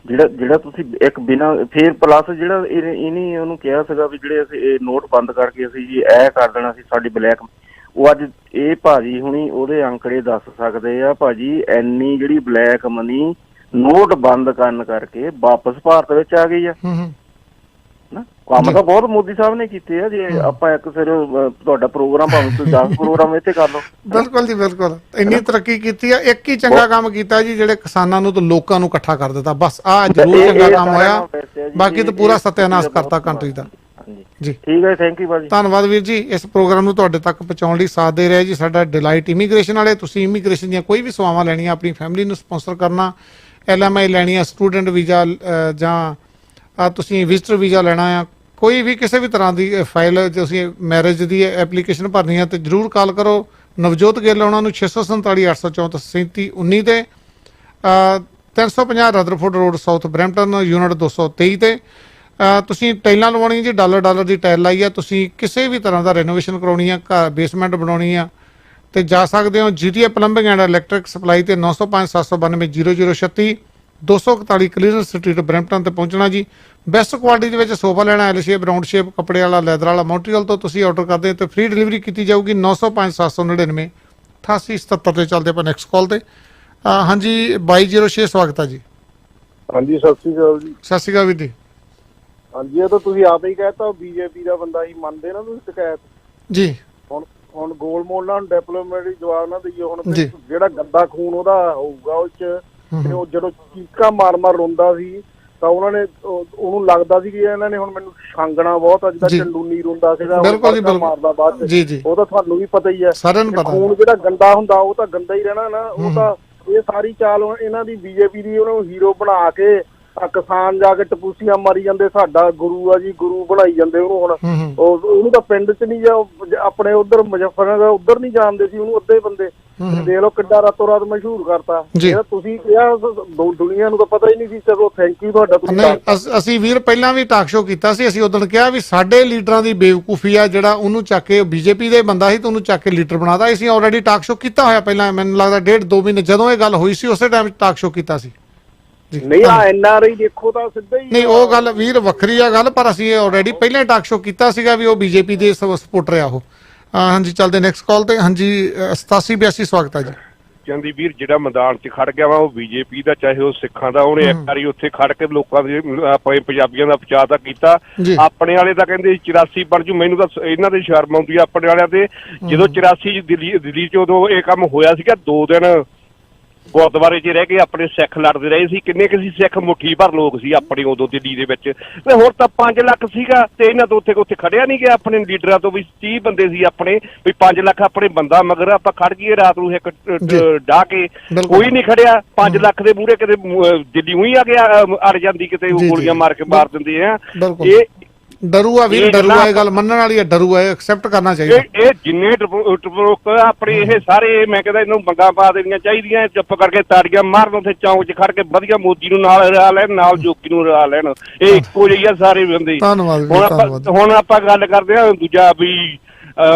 ਜਿਹੜਾ ਤੁਸੀਂ ਇੱਕ ਬਿਨਾਂ ਫੇਰ ਪਲੱਸ ਜਿਹੜਾ ਇਹਨੇ ਉਹਨੂੰ ਕਿਹਾ ਸੀਗਾ ਵੀ ਜਿਹੜੇ ਅਸੀਂ ਇਹ ਨੋਟ ਬੰਦ ਕਰਕੇ ਅਸੀਂ ਜੀ ਇਹ ਕਰ ਦੇਣਾ ਸੀ ਸਾਡੀ ਬਲੈਕ, ਉਹ ਅੱਜ ਇਹ ਭਾਜੀ ਹੁਣੀ ਉਹਦੇ ਅੰਕੜੇ ਦੱਸ ਸਕਦੇ ਆ ਭਾਜੀ, ਇੰਨੀ ਜਿਹੜੀ ਬਲੈਕ ਮਨੀ ਨੋਟ ਬੰਦ ਕਰਨ ਕਰਕੇ ਵਾਪਸ ਭਾਰਤ ਵਿੱਚ ਆ ਗਈ ਆ। ਕੰਮ ਤਾਂ ਬਹੁਤ ਮੋਦੀ ਸਾਹਿਬ ਨੇ ਕੀਤੇ ਆ। ਜੇ ਆਪਾਂ ਇੱਕ ਫਿਰ ਤੁਹਾਡਾ ਪ੍ਰੋਗਰਾਮ ਭਾਵੇਂ ਤੁਸੀਂ 10 ਪ੍ਰੋਗਰਾਮ ਇੱਥੇ ਕਰ ਲਓ। ਬਿਲਕੁਲ ਜੀ, ਬਿਲਕੁਲ। ਇੰਨੀ ਤਰੱਕੀ ਕੀਤੀ ਆ। ਇੱਕ ਹੀ ਚੰਗਾ ਕੰਮ ਕੀਤਾ ਜੀ, ਜਿਹੜੇ ਕਿਸਾਨਾਂ ਨੂੰ ਤੇ ਲੋਕਾਂ ਨੂੰ ਇਕੱਠਾ ਕਰ ਦਿੱਤਾ, ਬਸ ਆਹ ਜ਼ਰੂਰ ਚੰਗਾ ਕੰਮ ਹੋਇਆ। ਬਾਕੀ ਤਾਂ ਪੂਰਾ ਸਤਿਆਨਾਸ਼ ਕਰਤਾ ਕੰਟਰੀ ਦਾ ਜੀ। ਠੀਕ ਹੈ, ਥੈਂਕ ਯੂ ਭਾਜੀ, ਧੰਨਵਾਦ ਵੀਰ ਜੀ। ਇਸ ਪ੍ਰੋਗਰਾਮ ਨੂੰ ਤੁਹਾਡੇ ਤੱਕ ਪਹੁੰਚਾਉਣ ਲਈ ਸਾਥ ਦੇ ਰਿਹਾ ਜੀ ਸਾਡਾ ਡਿਲਾਈਟ ਇਮੀਗ੍ਰੇਸ਼ਨ ਵਾਲੇ। ਤੁਸੀਂ ਇਮੀਗ੍ਰੇਸ਼ਨ ਦੀਆਂ ਕੋਈ ਵੀ ਸੇਵਾਵਾਂ ਲੈਣੀਆਂ, ਆਪਣੀ ਫੈਮਿਲੀ ਨੂੰ ਸਪਾਂਸਰ ਕਰਨਾ, LMI ਲੈਣੀ ਆ, ਸਟੂਡੈਂਟ ਵੀਜ਼ਾ ਜਾਂ ਤੁਸੀਂ ਵਿਜ਼ਟਰ ਵੀਜ਼ਾ ਲੈਣਾ ਆ, ਕੋਈ ਵੀ ਕਿਸੇ ਵੀ ਤਰ੍ਹਾਂ ਦੀ ਫਾਈਲ, ਤੁਸੀਂ ਮੈਰਿਜ ਦੀ ਐਪਲੀਕੇਸ਼ਨ ਭਰਨੀ ਹੈ ਤੇ ਜ਼ਰੂਰ ਕਾਲ ਕਰੋ ਨਵਜੋਤ ਗਿੱਲ ਉਹਨਾਂ ਨੂੰ 647 864 3719 ਤੇ 350 Rutherford road south Brampton, unit 223 ਤੇ। ਤੁਸੀਂ ਟਾਈਲਾਂ ਲਵਾਉਣੀ ਜੀ, ਡਾਲਰ ਦੀ ਟਾਈਲ ਲਾਈ ਆ। ਤੁਸੀਂ ਕਿਸੇ ਵੀ ਤਰ੍ਹਾਂ ਦਾ ਰੈਨੋਵੇਸ਼ਨ ਕਰਾਉਣੀ ਆ, ਘਰ ਬੇਸਮੈਂਟ ਬਣਾਉਣੀ ਆ, ਤੇ ਜਾ ਸਕਦੇ ਹੋ GTA plumbing and electric supply ਤੇ 905 792 0036 241 ਕਲੀਅਰੈਂਸ ਸਟਰੀਟ ਬਰੈਂਪਟਨ ਤੇ ਪਹੁੰਚਣਾ ਜੀ। ਬੈਸਟ ਕੁਆਲਿਟੀ ਦੇ ਵਿੱਚ ਸੋਫਾ ਲੈਣਾ, L ਸ਼ੇਪ, ਰਾਉਂਡ ਸ਼ੇਪ, ਕੱਪੜੇ ਵਾਲਾ, ਲੈਦਰ ਵਾਲਾ, ਮੌਂਟਰੀਅਲ ਤੋਂ ਤੁਸੀਂ ਆਰਡਰ ਕਰਦੇ ਤੇ ਫ੍ਰੀ ਡਿਲੀਵਰੀ ਕੀਤੀ ਜਾਊਗੀ। 905 799 8877 ਤੇ ਚੱਲਦੇ ਆਪਾਂ ਨੈਕਸਟ ਕਾਲ ਤੇ। ਹਾਂਜੀ 2206 ਸਵਾਗਤ ਹੈ ਜੀ। ਹਾਂਜੀ ਸਤਿ ਸ਼੍ਰੀ ਅਕਾਲ ਜੀ। ਸਤਿ ਸ਼੍ਰੀ ਅਕਾਲ ਵੀਰ ਜੀ। ਹਾਂਜੀ, ਇਹ ਤਾਂ ਤੁਸੀਂ ਆਪ ਹੀ ਕਹਿਤਾ BJP ਦਾ ਬੰਦਾ ਹੀ ਮੰਨਦੇ ਨਾ ਤੁਸੀਂ ਸ਼ਿਕਾਇਤ ਜੀ। ਹੁਣ ਗੋਲਮੋਲ ਨਾਲ ਡਿਪਲੋਮੈਟ ਜਵਾਬ ਨਾ ਦਈਏ। ਹੁਣ ਜਿਹੜਾ ਗੰਦਾ ਖੂਨ ਉਹਦਾ ਹੋਊਗਾ ਉਹ ਚ, ਉਹ ਜਦੋਂ ਚੀਕਾਂ ਮਾਰ ਰੋਂਦਾ ਸੀ ਤਾਂ ਉਹਨਾਂ ਨੇ ਉਹਨੂੰ ਲੱਗਦਾ ਸੀ ਕਿ ਇਹਨਾਂ ਨੇ ਹੁਣ ਮੈਨੂੰ ਛਾਂਗਣਾ ਬਹੁਤ ਆ। ਜਿੱਦਾਂ ਚੰਡੂਨੀ ਰੋਂਦਾ ਸੀਗਾ ਮਾਰਦਾ ਬਾਅਦ ਚ, ਉਹ ਤਾਂ ਤੁਹਾਨੂੰ ਵੀ ਪਤਾ ਹੀ ਹੈ। ਖੂਨ ਜਿਹੜਾ ਗੰਦਾ ਹੁੰਦਾ ਉਹ ਤਾਂ ਗੰਦਾ ਹੀ ਰਹਿਣਾ ਨਾ। ਉਹ ਤਾਂ ਇਹ ਸਾਰੀ ਚਾਲ ਇਹਨਾਂ ਦੀ BJP ਦੀ, ਉਹਨੂੰ ਹੀਰੋ ਬਣਾ ਕੇ ਕਿਸਾਨ ਜਾ ਕੇ ਟਪੂਸੀਆਂ ਮਾਰੀ ਜਾਂਦੇ, ਸਾਡਾ ਗੁਰੂ ਆ ਜੀ, ਗੁਰੂ ਬਣਾਈ ਜਾਂਦੇ ਉਹਨੂੰ। ਹੁਣ ਉਹਨੂੰ ਤਾਂ ਪਿੰਡ ਚ ਨਹੀਂ, ਜਾਂ ਆਪਣੇ ਉਧਰ ਮੁਜ਼ੱਫਰਨਗਰ ਉਧਰ ਨਹੀਂ ਜਾਣਦੇ ਸੀ ਉਹਨੂੰ ਅੱਧੇ ਬੰਦੇ। ਦੇਖ ਲਓ ਕਿੱਡਾ ਰਾਤੋਂ ਰਾਤ ਮਸ਼ਹੂਰ ਕਰਤਾ। ਤੁਸੀਂ ਕਿਹਾ ਦੁਨੀਆ ਨੂੰ ਤਾਂ ਪਤਾ ਹੀ ਨਹੀਂ ਸੀ। ਚਲੋ ਥੈਂਕ ਯੂ ਤੁਹਾਡਾ। ਅਸੀਂ ਵੀਰ ਪਹਿਲਾਂ ਵੀ ਟਾਕ ਸ਼ੋ ਕੀਤਾ ਸੀ, ਅਸੀਂ ਉਦੋਂ ਕਿਹਾ ਵੀ ਸਾਡੇ ਲੀਡਰਾਂ ਦੀ ਬੇਵਕੂਫੀ ਆ, ਜਿਹੜਾ ਉਹਨੂੰ ਚੱਕ ਕੇ BJP ਦੇ ਬੰਦਾ ਸੀ ਤੇ ਉਹਨੂੰ ਚੱਕ ਕੇ ਲੀਡਰ ਬਣਾਦਾ। ਅਸੀਂ ਆਲਰੇਡੀ ਟਾਕ ਸ਼ੋ ਕੀਤਾ ਹੋਇਆ ਪਹਿਲਾਂ, ਮੈਨੂੰ ਲੱਗਦਾ 1.5-2 ਮਹੀਨੇ ਜਦੋਂ ਇਹ ਗੱਲ ਹੋਈ ਸੀ ਉਸੇ ਟਾਈਮ ਟਾਕ ਸ਼ੋ ਕੀਤਾ ਸੀ। ਨਹੀਂ NRI ਦੇਖੋ ਤਾਂ ਸਿੱਧਾ ਹੀ ਨਹੀਂ, ਉਹ ਗੱਲ ਵੀਰ ਵੱਖਰੀ ਆ ਗੱਲ, ਪਰ ਅਸੀਂ ਆਲਰੇਡੀ ਪਹਿਲਾਂ ਟਾਕ ਸ਼ੋ ਕੀਤਾ ਸੀਗਾ ਵੀ ਉਹ BJP ਦੇ ਸਪੋਰਟਰ ਆ ਉਹ। ਹਾਂਜੀ ਚੱਲਦੇ ਨੈਕਸਟ ਕਾਲ ਤੇ। ਹਾਂਜੀ 8782 ਸਵਾਗਤ ਹੈ ਜੀ। ਚੰਦੀ ਵੀਰ, ਜਿਹੜਾ ਮੈਦਾਨ 'ਚ ਖੜ ਗਿਆ ਵਾ ਉਹ BJP ਦਾ, ਚਾਹੇ ਉਹ ਸਿੱਖਾਂ ਦਾ। ਉਹਨੇ ਇੱਕ ਵਾਰੀ ਉੱਥੇ ਖੜ ਕੇ ਲੋਕਾਂ ਦੇ ਆਪਣੇ ਪੰਜਾਬੀਆਂ ਦਾ ਬਚਾਅ ਤਾਂ ਕੀਤਾ। ਆਪਣੇ ਵਾਲੇ ਤਾਂ ਕਹਿੰਦੇ 84 ਬਣ ਜੂ। ਮੈਨੂੰ ਤਾਂ ਇਹਨਾਂ ਦੀ ਸ਼ਰਮ ਆਉਂਦੀ ਆ ਆਪਣੇ ਵਾਲਿਆਂ ਤੇ। ਜਦੋਂ 84 ਦਿੱਲੀ 'ਚ ਉਦੋਂ ਇਹ ਕੰਮ ਹੋਇਆ ਸੀਗਾ, 2 ਦਿਨ ਗੁਰਦੁਆਰੇ 'ਚ ਰਹਿ ਕੇ ਆਪਣੇ ਸਿੱਖ ਲੜਦੇ ਰਹੇ ਸੀ। ਕਿੰਨੇ ਕੁ ਸੀ ਸਿੱਖ? ਮੁੱਠੀ ਭਰ ਲੋਕ ਸੀ ਆਪਣੇ ਉਦੋਂ ਦਿੱਲੀ ਦੇ ਵਿੱਚ, ਤੇ ਹੋਰ ਤਾਂ 5 ਲੱਖ ਸੀਗਾ। ਤੇ ਇਹਨਾਂ ਤੋਂ ਉੱਥੇ ਖੜਿਆ ਨਹੀਂ ਗਿਆ ਆਪਣੇ ਲੀਡਰਾਂ ਤੋਂ ਵੀ 30 ਬੰਦੇ ਸੀ ਆਪਣੇ, ਵੀ 5 ਲੱਖ ਆਪਣੇ ਬੰਦਾ ਮਗਰ ਆਪਾਂ ਖੜ ਜੀਏ ਰਾਤ ਨੂੰ ਇੱਕ ਡਾਹ ਕੇ, ਕੋਈ ਨਹੀਂ ਖੜਿਆ। 5 ਲੱਖ ਦੇ ਮੂਹਰੇ ਕਿਤੇ ਦਿੱਲੀ ਉਹੀ ਆ ਗਿਆ ਅੜ ਜਾਂਦੀ, ਕਿਤੇ ਉਹ ਗੋਲੀਆਂ ਮਾਰ ਕੇ ਮਾਰ ਦਿੰਦੇ ਆ। ਇਹ ਡਰੂ ਆ ਵੀਰ, ਡਰੂ ਆ, ਇਹ ਗੱਲ ਮੰਨਣ ਵਾਲੀ ਹੈ, ਡਰੂ ਆ, ਐਕਸੈਪਟ ਕਰਨਾ ਚਾਹੀਦਾ। ਇਹ ਜਿੰਨੇ ਟਪਰੋਕ ਆਪਣੇ ਇਹ ਸਾਰੇ, ਮੈਂ ਕਹਿੰਦਾ ਇਹਨੂੰ ਮੰਗਾਂ ਪਾ ਦੇਣੀਆਂ ਚਾਹੀਦੀਆਂ, ਚੁੱਪ ਕਰਕੇ ਤਾੜੀਆਂ ਮਾਰਨ ਉੱਥੇ ਚੌਂਕ 'ਚ ਖੜ ਕੇ, ਵਧੀਆ ਮੋਦੀ ਨੂੰ ਨਾਲ ਰਲਾ ਲੈਣ, ਨਾਲ ਜੋਗੀ ਨੂੰ ਰਲਾ ਲੈਣ, ਇਹ ਇੱਕੋ ਜਿਹੀ ਆ ਸਾਰੇ ਬੰਦੇ। ਹੁਣ ਆਪਾਂ ਗੱਲ ਕਰਦੇ ਹਾਂ ਦੂਜਾ ਵੀ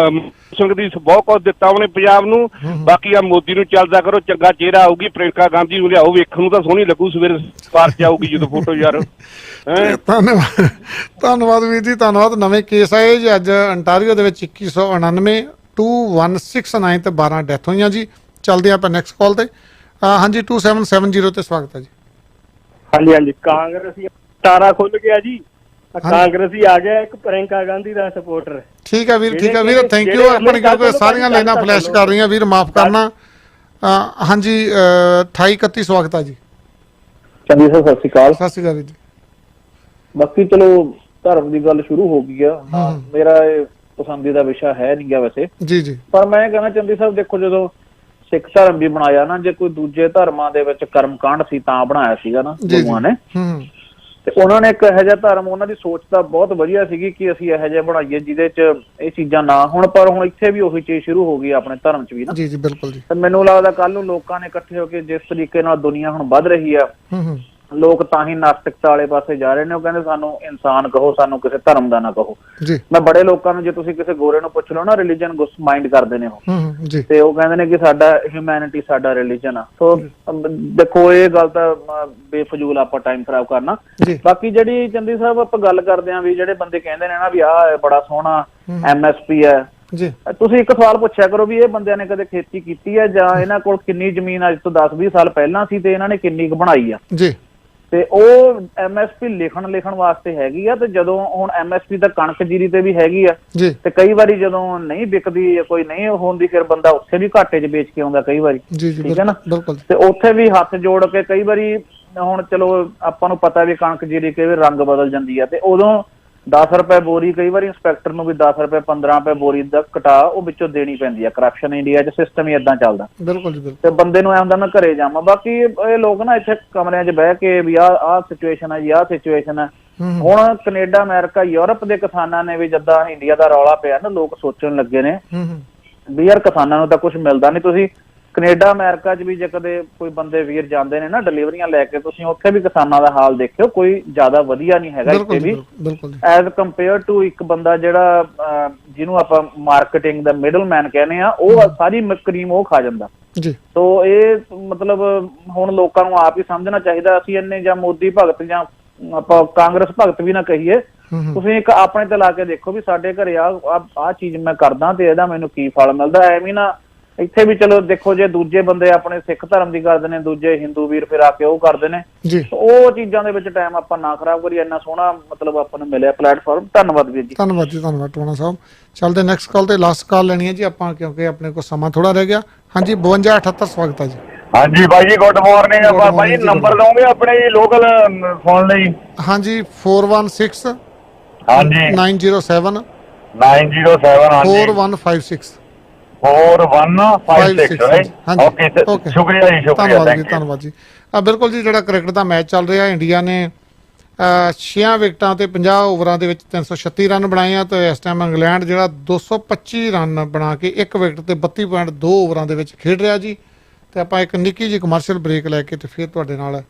ਸਿੰਘ ਦੀ ਬਹੁਤ ਕੁਝ ਦਿੱਤਾ ਉਹਨੇ ਪੰਜਾਬ ਨੂੰ, ਬਾਕੀ ਆ ਮੋਦੀ ਨੂੰ ਚੱਲਦਾ ਕਰੋ, ਚੰਗਾ ਚਿਹਰਾ ਆਊਗੀ। ਪ੍ਰਿੰਕਾ ਗਾਂਧੀ ਨੂੰ ਲਿਆਓ, ਵੇਖਣ ਨੂੰ ਤਾਂ ਸੋਹਣੀ ਲੱਗੂ, ਸਵੇਰੇ ਸਵਾਰ ਚ ਆਊਗੀ ਜਦੋਂ ਫੋਟੋ ਯਾਰ। ਧੰਨਵਾਦ ਵੀਰ ਜੀ, ਧੰਨਵਾਦ। ਨਵੇਂ ਕੇਸ ਆਏ ਜੀ ਅੱਜ ਅੰਟਾਰੀਓ ਦੇ ਵਿੱਚ 2199 2169 ਤੇ 12 ਡੈਥ ਹੋਈਆਂ ਜੀ। ਚੱਲਦੇ ਆਪਾਂ ਨੈਕਸਟ ਕਾਲ ਤੇ। ਹਾਂਜੀ 2770 ਤੇ ਸਵਾਗਤ ਹੈ ਜੀ। ਹਾਂਜੀ ਕਾਂਗਰਸੀ ਤਾਰਾ ਖੁੱਲ ਗਿਆ ਜੀ, ਕਾਂਗਰਸੀ ਆ ਗਿਆ ਇੱਕ ਪ੍ਰਿੰਕਾ ਗਾਂਧੀ ਦਾ ਸਪੋਰਟਰ। ਠੀਕ ਹੈ ਵੀਰ, ਠੀਕ ਹੈ ਵੀਰ, ਥੈਂਕ ਯੂ। ਆਪਣੀ ਕਿਉਂਕਿ ਸਾਰੀਆਂ ਲਾਈਨਾਂ ਫਲੈਸ਼ ਕਰ ਰਹੀਆਂ ਵੀਰ, ਮਾਫ ਕਰਨਾ। ਹਾਂਜੀ 2831 ਸਵਾਗਤ ਹੈ ਜੀ। ਚੰਗੀ ਸਰ, ਸਤਿ ਸ਼੍ਰੀ ਅਕਾਲ। ਸਤਿ ਸ਼੍ਰੀ ਅਕਾਲ ਵੀਰ ਜੀ। ਬਾਕੀ ਚਲੋ ਧਰਮ ਦੀ ਗੱਲ ਸ਼ੁਰੂ ਹੋ ਗਈ ਆ, ਮੇਰਾ ਇਹ ਪਸੰਦੀਦਾ ਵਿਸ਼ਾ ਹੈ ਨਹੀਂ ਗਾ ਵੈਸੇ ਜੀ, ਪਰ ਮੈਂ ਕਹਿਣਾ ਚਾਹੁੰਦੀ ਸਾਹਿਬ, ਦੇਖੋ ਜਦੋਂ ਸਿੱਖ ਧਰਮ ਵੀ ਬਣਾਇਆ ਨਾ, ਜੇ ਕੋਈ ਦੂਜੇ ਧਰਮਾਂ ਦੇ ਵਿੱਚ ਕਰਮਕਾਂਡ ਸੀ ਤਾਂ ਬਣਾਇਆ ਸੀਗਾ ਨਾ ਗੁਰੂਆਂ ਨੇ, ਤੇ ਉਹਨਾਂ ਨੇ ਇੱਕ ਇਹੋ ਜਿਹਾ ਧਰਮ, ਉਹਨਾਂ ਦੀ ਸੋਚ ਤਾਂ ਬਹੁਤ ਵਧੀਆ ਸੀਗੀ ਕਿ ਅਸੀਂ ਇਹੋ ਜਿਹਾ ਬਣਾਈਏ ਜਿਹਦੇ ਚ ਇਹ ਚੀਜ਼ਾਂ ਨਾ ਹੋਣ, ਪਰ ਹੁਣ ਇੱਥੇ ਵੀ ਉਹੀ ਚੀਜ਼ ਸ਼ੁਰੂ ਹੋ ਗਈ ਆਪਣੇ ਧਰਮ ਚ ਵੀ ਨਾ। ਜੀ ਬਿਲਕੁਲ ਜੀ। ਤੇ ਮੈਨੂੰ ਲੱਗਦਾ ਕੱਲ ਨੂੰ ਲੋਕਾਂ ਨੇ ਇਕੱਠੇ ਹੋ ਕੇ ਜਿਸ ਤਰੀਕੇ ਨਾਲ ਦੁਨੀਆ ਹੁਣ ਵੱਧ ਰਹੀ ਆ, ਲੋਕ ਤਾਂ ਹੀ ਨਾਸਤਿਕਤਾ ਵਾਲੇ ਪਾਸੇ ਜਾ ਰਹੇ ਨੇ। ਉਹ ਕਹਿੰਦੇ ਸਾਨੂੰ ਇਨਸਾਨ ਕਹੋ, ਸਾਨੂੰ ਕਿਸੇ ਧਰਮ ਦਾ ਨਾ ਕਹੋ। ਮੈਂ ਬੜੇ ਲੋਕਾਂ ਨੂੰ, ਜੇ ਤੁਸੀਂ ਕਿਸੇ ਗੋਰੇ ਨੂੰ ਪੁੱਛ ਲਓ ਨਾ, ਰਿਲੀਜਨ ਮਾਈਂਡ ਕਰਦੇ ਨੇ ਉਹ, ਤੇ ਉਹ ਕਹਿੰਦੇ ਨੇ ਕਿ ਸਾਡਾ ਹਿਊਮੈਨਿਟੀ ਸਾਡਾ ਰਿਲੀਜਨ ਆ। ਸੋ ਦੇਖੋ ਇਹ ਗੱਲ ਤਾਂ ਬੇਫਜ਼ੂਲ ਆਪਾਂ ਟਾਈਮ ਖਰਾਬ ਕਰਨਾ। ਬਾਕੀ ਜਿਹੜੀ ਚੰਦੀ ਸਾਹਿਬ ਆਪਾਂ ਗੱਲ ਕਰਦੇ ਆਂ ਵੀ ਜਿਹੜੇ ਬੰਦੇ ਕਹਿੰਦੇ ਨੇ ਨਾ ਵੀ ਆਹ ਬੜਾ ਸੋਹਣਾ MSP ਹੈ, ਤੁਸੀਂ ਇੱਕ ਸਵਾਲ ਪੁੱਛਿਆ ਕਰੋ ਵੀ ਇਹ ਬੰਦਿਆਂ ਨੇ ਕਦੇ ਖੇਤੀ ਕੀਤੀ ਹੈ, ਜਾਂ ਇਹਨਾਂ ਕੋਲ ਕਿੰਨੀ ਜ਼ਮੀਨ ਅੱਜ ਤੋਂ 10-20 ਸਾਲ ਪਹਿਲਾਂ ਸੀ ਤੇ ਇਹਨਾਂ ਨੇ ਕਿੰਨੀ ਕੁ ਬਣਾਈ ਆ। ਤੇ ਉਹ MSP ਲਿਖਣ ਵਾਸਤੇ ਹੈਗੀ ਆ, ਤੇ ਜਦੋਂ ਹੁਣ MSP ਤਾਂ ਕਣਕ ਜੀਰੀ ਤੇ ਵੀ ਹੈਗੀ ਆ, ਤੇ ਕਈ ਵਾਰੀ ਜਦੋਂ ਨਹੀਂ ਵਿਕਦੀ, ਕੋਈ ਨਹੀਂ ਹੁੰਦੀ, ਫਿਰ ਬੰਦਾ ਉੱਥੇ ਵੀ ਘਾਟੇ 'ਚ ਵੇਚ ਕੇ ਆਉਂਦਾ ਕਈ ਵਾਰੀ, ਠੀਕ ਹੈ ਨਾ। ਤੇ ਉੱਥੇ ਵੀ ਹੱਥ ਜੋੜ ਕੇ ਕਈ ਵਾਰੀ, ਹੁਣ ਚਲੋ ਆਪਾਂ ਨੂੰ ਪਤਾ ਵੀ ਕਣਕ ਜੀਰੀ ਕਈ ਵਾਰ ਰੰਗ ਬਦਲ ਜਾਂਦੀ ਆ, ਤੇ ਉਦੋਂ 10 ਰੁਪਏ ਬੋਰੀ, ਕਈ ਵਾਰੀ ਇੰਸਪੈਕਟਰ ਨੂੰ ਵੀ 10 ਰੁਪਏ 15 ਰੁਪਏ ਬੋਰੀ ਦਾ ਘਟਾ ਉਹ ਵਿੱਚੋਂ ਦੇਣੀ ਪੈਂਦੀ ਆ। ਕਰਪਸ਼ਨ ਇੰਡੀਆ 'ਚ ਸਿਸਟਮ ਹੀ ਏਦਾਂ ਚੱਲਦਾ। ਬਿਲਕੁਲ ਜੀ। ਤੇ ਬੰਦੇ ਨੂੰ ਐ ਹੁੰਦਾ ਮੈਂ ਘਰੇ ਜਾਵਾਂ। ਬਾਕੀ ਇਹ ਲੋਕ ਨਾ ਇੱਥੇ ਕਮਰਿਆਂ 'ਚ ਬਹਿ ਕੇ ਵੀ ਆਹ ਸਿਚੁਏਸ਼ਨ ਹੈ ਜੀ, ਆਹ ਸਿਚੁਏਸ਼ਨ ਹੈ। ਹੁਣ ਕੈਨੇਡਾ, ਅਮਰੀਕਾ, ਯੂਰਪ ਦੇ ਕਿਸਾਨਾਂ ਨੇ ਵੀ ਜਿੱਦਾਂ ਇੰਡੀਆ ਦਾ ਰੌਲਾ ਪਿਆ ਨਾ, ਲੋਕ ਸੋਚਣ ਲੱਗੇ ਨੇ ਵੀ ਯਾਰ ਕਿਸਾਨਾਂ ਨੂੰ ਤਾਂ ਕੁਝ ਮਿਲਦਾ ਨਹੀਂ। ਤੁਸੀਂ ਕੈਨੇਡਾ, ਅਮਰੀਕਾ 'ਚ ਵੀ ਜੇ ਕਦੇ ਕੋਈ ਬੰਦੇ ਵੀਰ ਜਾਂਦੇ ਨੇ ਨਾ ਡਿਲੀਵਰੀਆਂ ਲੈ ਕੇ, ਤੁਸੀਂ ਉੱਥੇ ਵੀ ਕਿਸਾਨਾਂ ਦਾ ਹਾਲ ਦੇਖਿਓ, ਕੋਈ ਜ਼ਿਆਦਾ ਵਧੀਆ ਨਹੀਂ ਹੈਗਾ ਇੱਥੇ ਵੀ, ਐਜ਼ ਕੰਪੇਅਰ ਟੂ ਇੱਕ ਬੰਦਾ ਜਿਹੜਾ ਜਿਹਨੂੰ ਆਪਾਂ ਮਾਰਕੀਟਿੰਗ ਦਾ ਮਿਡਲਮੈਨ ਕਹਿੰਦੇ ਆ, ਉਹ ਸਾਰੀ ਕਰੀਮ ਉਹ ਖਾ ਜਾਂਦਾ। ਸੋ ਇਹ ਮਤਲਬ ਹੁਣ ਲੋਕਾਂ ਨੂੰ ਆਪ ਹੀ ਸਮਝਣਾ ਚਾਹੀਦਾ। ਅਸੀਂ ਇੰਨੇ ਜਾਂ ਮੋਦੀ ਭਗਤ ਜਾਂ ਆਪਾਂ ਕਾਂਗਰਸ ਭਗਤ ਵੀ ਨਾ ਕਹੀਏ, ਤੁਸੀਂ ਇੱਕ ਆਪਣੇ ਤੇ ਲਾ ਕੇ ਦੇਖੋ ਵੀ ਸਾਡੇ ਘਰੇ ਆਹ ਚੀਜ਼ ਮੈਂ ਕਰਦਾ ਤੇ ਇਹਦਾ ਮੈਨੂੰ ਕੀ ਫਲ ਮਿਲਦਾ। ਐਵੇਂ ਨਾ ਇੱਥੇ ਵੀ ਚਲੋ ਦੇਖੋ, ਜੇ ਦੂਜੇ ਬੰਦੇ ਆਪਣੇ ਸਿੱਖ ਧਰਮ ਦੀ ਕਰਦੇ ਨੇ, ਦੂਜੇ ਹਿੰਦੂ ਵੀਰ ਫਿਰ ਆ ਕੇ ਉਹ ਕਰਦੇ ਨੇ, ਉਹ ਚੀਜ਼ਾਂ ਦੇ ਵਿੱਚ ਟਾਈਮ ਆਪਾਂ ਨਾ ਖਰਾਬ ਕਰੀਏ। ਇੰਨਾ ਸੋਹਣਾ ਮਤਲਬ ਆਪਾਂ ਨੂੰ ਮਿਲਿਆ ਪਲੇਟਫਾਰਮ। ਧੰਨਵਾਦ ਵੀਰ ਜੀ। ਧੰਨਵਾਦ ਜੀ, ਧੰਨਵਾਦ ਟੋਣਾ ਸਾਹਿਬ। ਚੱਲਦੇ ਨੈਕਸਟ ਕਾਲ ਤੇ, ਲਾਸਟ ਕਾਲ ਲੈਣੀ ਹੈ ਜੀ ਆਪਾਂ, ਕਿਉਂਕਿ ਆਪਣੇ ਕੋਲ ਸਮਾਂ ਥੋੜਾ ਰਹਿ ਗਿਆ। ਹਾਂਜੀ 5278 ਸਵਾਗਤ ਹੈ ਜੀ। ਹਾਂਜੀ ਬਾਈ ਜੀ, ਗੁੱਡ ਮਾਰਨਿੰਗ। ਆਪਾਂ ਬਾਈ ਨੰਬਰ ਦਵਾਂਗੇ ਆਪਣੇ ਲੋਕਲ ਫੋਨ ਲਈ। ਹਾਂਜੀ 416 ਹਾਂਜੀ 907 4156 4156 ਓਕੇ, ਸ਼ੁਕਰੀਆ ਜੀ, ਸ਼ੁਕਰੀਆ, ਧੰਨਵਾਦ ਜੀ। ਬਿਲਕੁਲ ਜੀ, ਜਿਹੜਾ ਕ੍ਰਿਕਟ ਦਾ ਮੈਚ ਚੱਲ ਰਿਹਾ, ਇੰਡੀਆ ਨੇ 6 ਵਿਕਟਾਂ ਤੇ 50 ਓਵਰਾਂ ਦੇ ਵਿੱਚ 336 ਰਨ ਬਣਾਏ ਆ, ਤੇ ਇਸ ਟਾਈਮ ਇੰਗਲੈਂਡ ਜਿਹੜਾ 225 ਰਨ ਬਣਾ ਕੇ 1 ਵਿਕਟ ਤੇ 32.2 ਓਵਰਾਂ ਦੇ ਵਿੱਚ ਖੇਡ ਰਿਹਾ ਜੀ। ਤੇ ਆਪਾਂ ਇੱਕ ਨਿੱਕੀ ਜਿਹੀ ਕਮਰਸ਼ੀਅਲ ਬ੍ਰੇਕ ਲੈ ਕੇ ਤੇ ਫਿਰ ਤੁਹਾਡੇ ਨਾਲ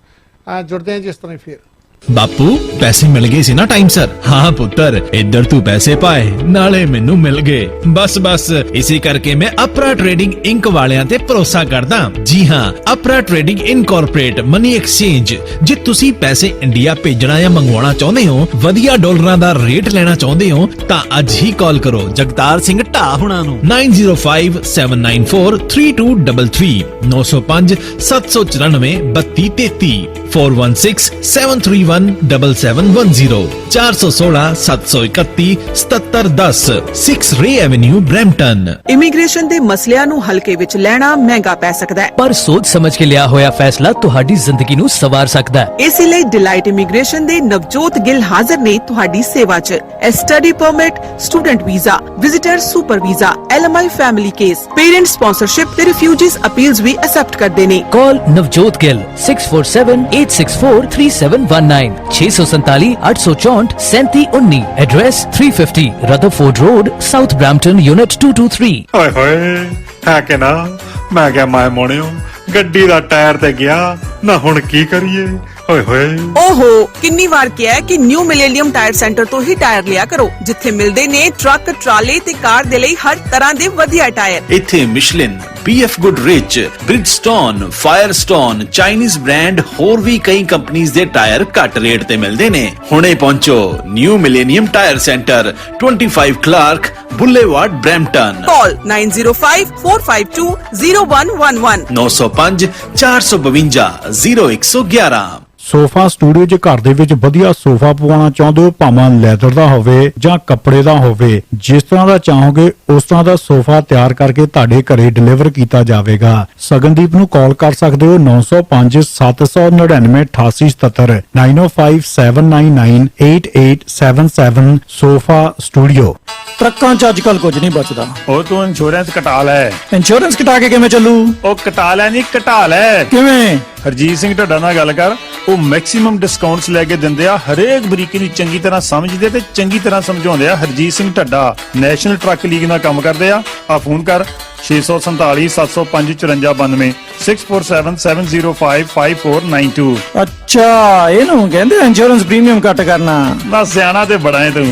ਜੁੜਦੇ ਹਾਂ ਜੀ ਇਸ ਤਰ੍ਹਾਂ ਹੀ ਫਿਰ। ਬਾਪੂ ਪੈਸੇ ਮਿਲ ਗਏ ਸੀ ਨਾ ਟਾਈਮ ਸਰ? ਹਾਂ ਪੁੱਤਰ, ਇੱਧਰ ਤੂੰ ਪੈਸੇ ਪਾਏ ਨਾਲੇ ਮੈਨੂੰ ਮਿਲ ਗਏ। ਬਸ ਇਸੇ ਕਰਕੇ ਮੈਂ ਅਪਰਾ ਟ੍ਰੇਡਿੰਗ ਇੰਕ ਵਾਲਿਆਂ ਤੇ ਭਰੋਸਾ ਕਰਦਾ। ਜੀ ਹਾਂ, ਅਪਰਾ ਟ੍ਰੇਡਿੰਗ ਇਨਕੋਰਪੋਰੇਟ ਮਨੀ ਐਕਸਚੇਂਜ। ਜੇ ਤੁਸੀਂ ਪੈਸੇ ਇੰਡੀਆ ਭੇਜਣਾ ਜਾਂ ਮੰਗਵਾਉਣਾ ਚਾਹੁੰਦੇ ਹੋ, ਵਧੀਆ ਡਾਲਰਾਂ ਦਾ ਰੇਟ ਲੈਣਾ ਚਾਹੁੰਦੇ ਹੋ, ਤਾਂ ਅੱਜ ਹੀ ਕਾਲ ਕਰੋ ਜਗਤਾਰ ਸਿੰਘ ਢਾ ਹੁਣਾਂ ਨੂੰ 9057943233 905 794 3233 416 731 917710 416-731-7710 6 ਰੇ ਐਵੇਨਿਊ ਬਰੈਂਪਟਨ। ਇਮੀਗ੍ਰੇਸ਼ਨ ਦੇ ਮਸਲਿਆਂ ਨੂੰ ਹਲਕੇ ਵਿੱਚ ਲੈਣਾ ਮਹਿੰਗਾ ਪੈ ਸਕਦਾ ਹੈ, ਪਰ ਸੋਚ ਸਮਝ ਕੇ ਲਿਆ ਹੋਇਆ ਫੈਸਲਾ ਤੁਹਾਡੀ ਜ਼ਿੰਦਗੀ ਨੂੰ ਸਵਾਰ ਸਕਦਾ ਹੈ। ਇਸੇ ਲਈ ਡਿਲਾਈਟ ਇਮੀਗ੍ਰੇਸ਼ਨ ਦੇ ਨਵਜੋਤ ਗਿੱਲ ਹਾਜ਼ਰ ਨੇ ਤੁਹਾਡੀ ਸੇਵਾ 'ਚ। Study permit, student visa, visitor super visa, LMI family case, parent sponsorship ਤੇ ਰਿਫਿਊਜੀਜ਼ ਅਪੀਲਸ ਵੀ ਐਕਸੈਪਟ ਕਰਦੇ ਨੇ। Call Navjot Gill 6478643719 647-864-3719। Address 350 Rutherford road, south Brampton, unit 223। ਓਏ ਹੋਏ ਹੈ ਕਿ ਨਾ, ਮੈਂ ਕਿਹਾ ਮੈਂ ਮੋਣਿਓ ਗੱਡੀ ਦਾ ਟਾਇਰ ਤੇ ਗਿਆ ਨਾ, ਹੁਣ ਕੀ ਕਰੀਏ? ਓਏ ਹੋਏ ਓਹੋ, ਕਿੰਨੀ ਵਾਰ ਕਿਹਾ ਕਿ ਨਿਊ ਮਿਲੇਨੀਅਮ ਟਾਇਰ ਸੈਂਟਰ ਤੋਂ ਹੀ ਟਾਇਰ ਲਿਆ ਕਰੋ, ਜਿੱਥੇ ਮਿਲਦੇ ਨੇ ਟਰੱਕ, ਟਰਾਲੇ ਤੇ ਕਾਰ ਦੇ ਲਈ ਹਰ ਤਰ੍ਹਾਂ ਦੇ ਵਧੀਆ ਟਾਇਰ। ਇੱਥੇ ਮਿਸ਼ਲਿਨ, BF ਗੁੱਡਰਿਚ, ਬ੍ਰਿਜਸਟੋਨ, ਫਾਇਰਸਟੋਨ, ਚਾਈਨੀਜ਼ ਬ੍ਰਾਂਡ ਹੋਰ ਵੀ ਕਈ ਕੰਪਨੀਆਂ ਦੇ ਟਾਇਰ ਘੱਟ ਰੇਟ ਤੇ ਮਿਲਦੇ ਨੇ। ਹੁਣੇ ਪਹੁੰਚੋ new millennium tyre centre, 25 Clarke boulevard, Brampton. Call 9054520111 905-452-0111। Sofa studio 'ਚ ਘਰ ਦੇ ਵਿੱਚ ਵਧੀਆ ਸੋਫਾ ਪਵਾਉਣਾ ਚਾਹੁੰਦੇ ਹੋ, ਭਾਵੇਂ ਲੈਦਰ ਦਾ ਹੋਵੇ ਜਾਂ ਕੱਪੜੇ ਦਾ ਹੋਵੇ, ਜਿਸ ਤਰ੍ਹਾਂ ਦਾ ਚਾਹੋਗੇ ਉਸ ਤਰ੍ਹਾਂ ਦਾ ਸੋਫਾ ਤਿਆਰ ਕਰਕੇ ਤੁਹਾਡੇ ਘਰੇ ਡਿਲੀਵਰ ਕੀਤਾ ਜਾਵੇਗਾ। ਸਗਨਦੀਪ ਨੂੰ ਕਾਲ ਕਰ ਸਕਦੇ ਹੋ 905-799-8877 9057998877 ਸੋਫਾ ਸਟੂਡੀਓ। ਟਰੱਕਾਂ 'ਚ ਅੱਜ ਕੱਲ ਕੁਝ ਨਹੀਂ ਬਚਦਾ। ਉਹ ਤੂੰ ਇੰਸ਼ੋਰੈਂਸ ਕਟਾ ਲੈ। ਇੰਸ਼ੋਰੈਂਸ ਕਟਾ ਕੇ ਕਿਵੇਂ ਚੱਲੂ? ਉਹ ਕਟਾ ਲੈ ਨਹੀਂ, ਘਟਾ ਲੈ। ਕਿਵੇਂ? ਹਰਜੀਤ ਸਿੰਘ ਢੱਡਾ ਨਾਲ ਗੱਲ ਕਰ, ਉਹ ਮੈਕਸਿਮਮ ਡਿਸਕਾਊਂਟਸ ਲੈ ਕੇ ਦਿੰਦੇ ਆ। ਹਰੇਕ ਬਰੀਕੀ ਨੂੰ ਚੰਗੀ ਤਰ੍ਹਾਂ ਸਮਝਦੇ ਤੇ ਚੰਗੀ ਤਰ੍ਹਾਂ ਸਮਝਾਉਂਦੇ ਆ। Harjit Singh Dhadda national truck league ਨਾਲ ਕੰਮ ਕਰਦੇ ਆ। ਫੋਨ ਕਰ 647-705-5492 6477055492। ਅੱਛਾ, ਇਹਨੂੰ ਕਹਿੰਦੇ ਇੰਸ਼ੋਰੈਂਸ ਪ੍ਰੀਮੀਅਮ ਕੱਟ ਕਰਨਾ। ਨਾ ਸਿਆਣਾ ਤੇ ਬੜਾ ਹੈ ਤੂੰ।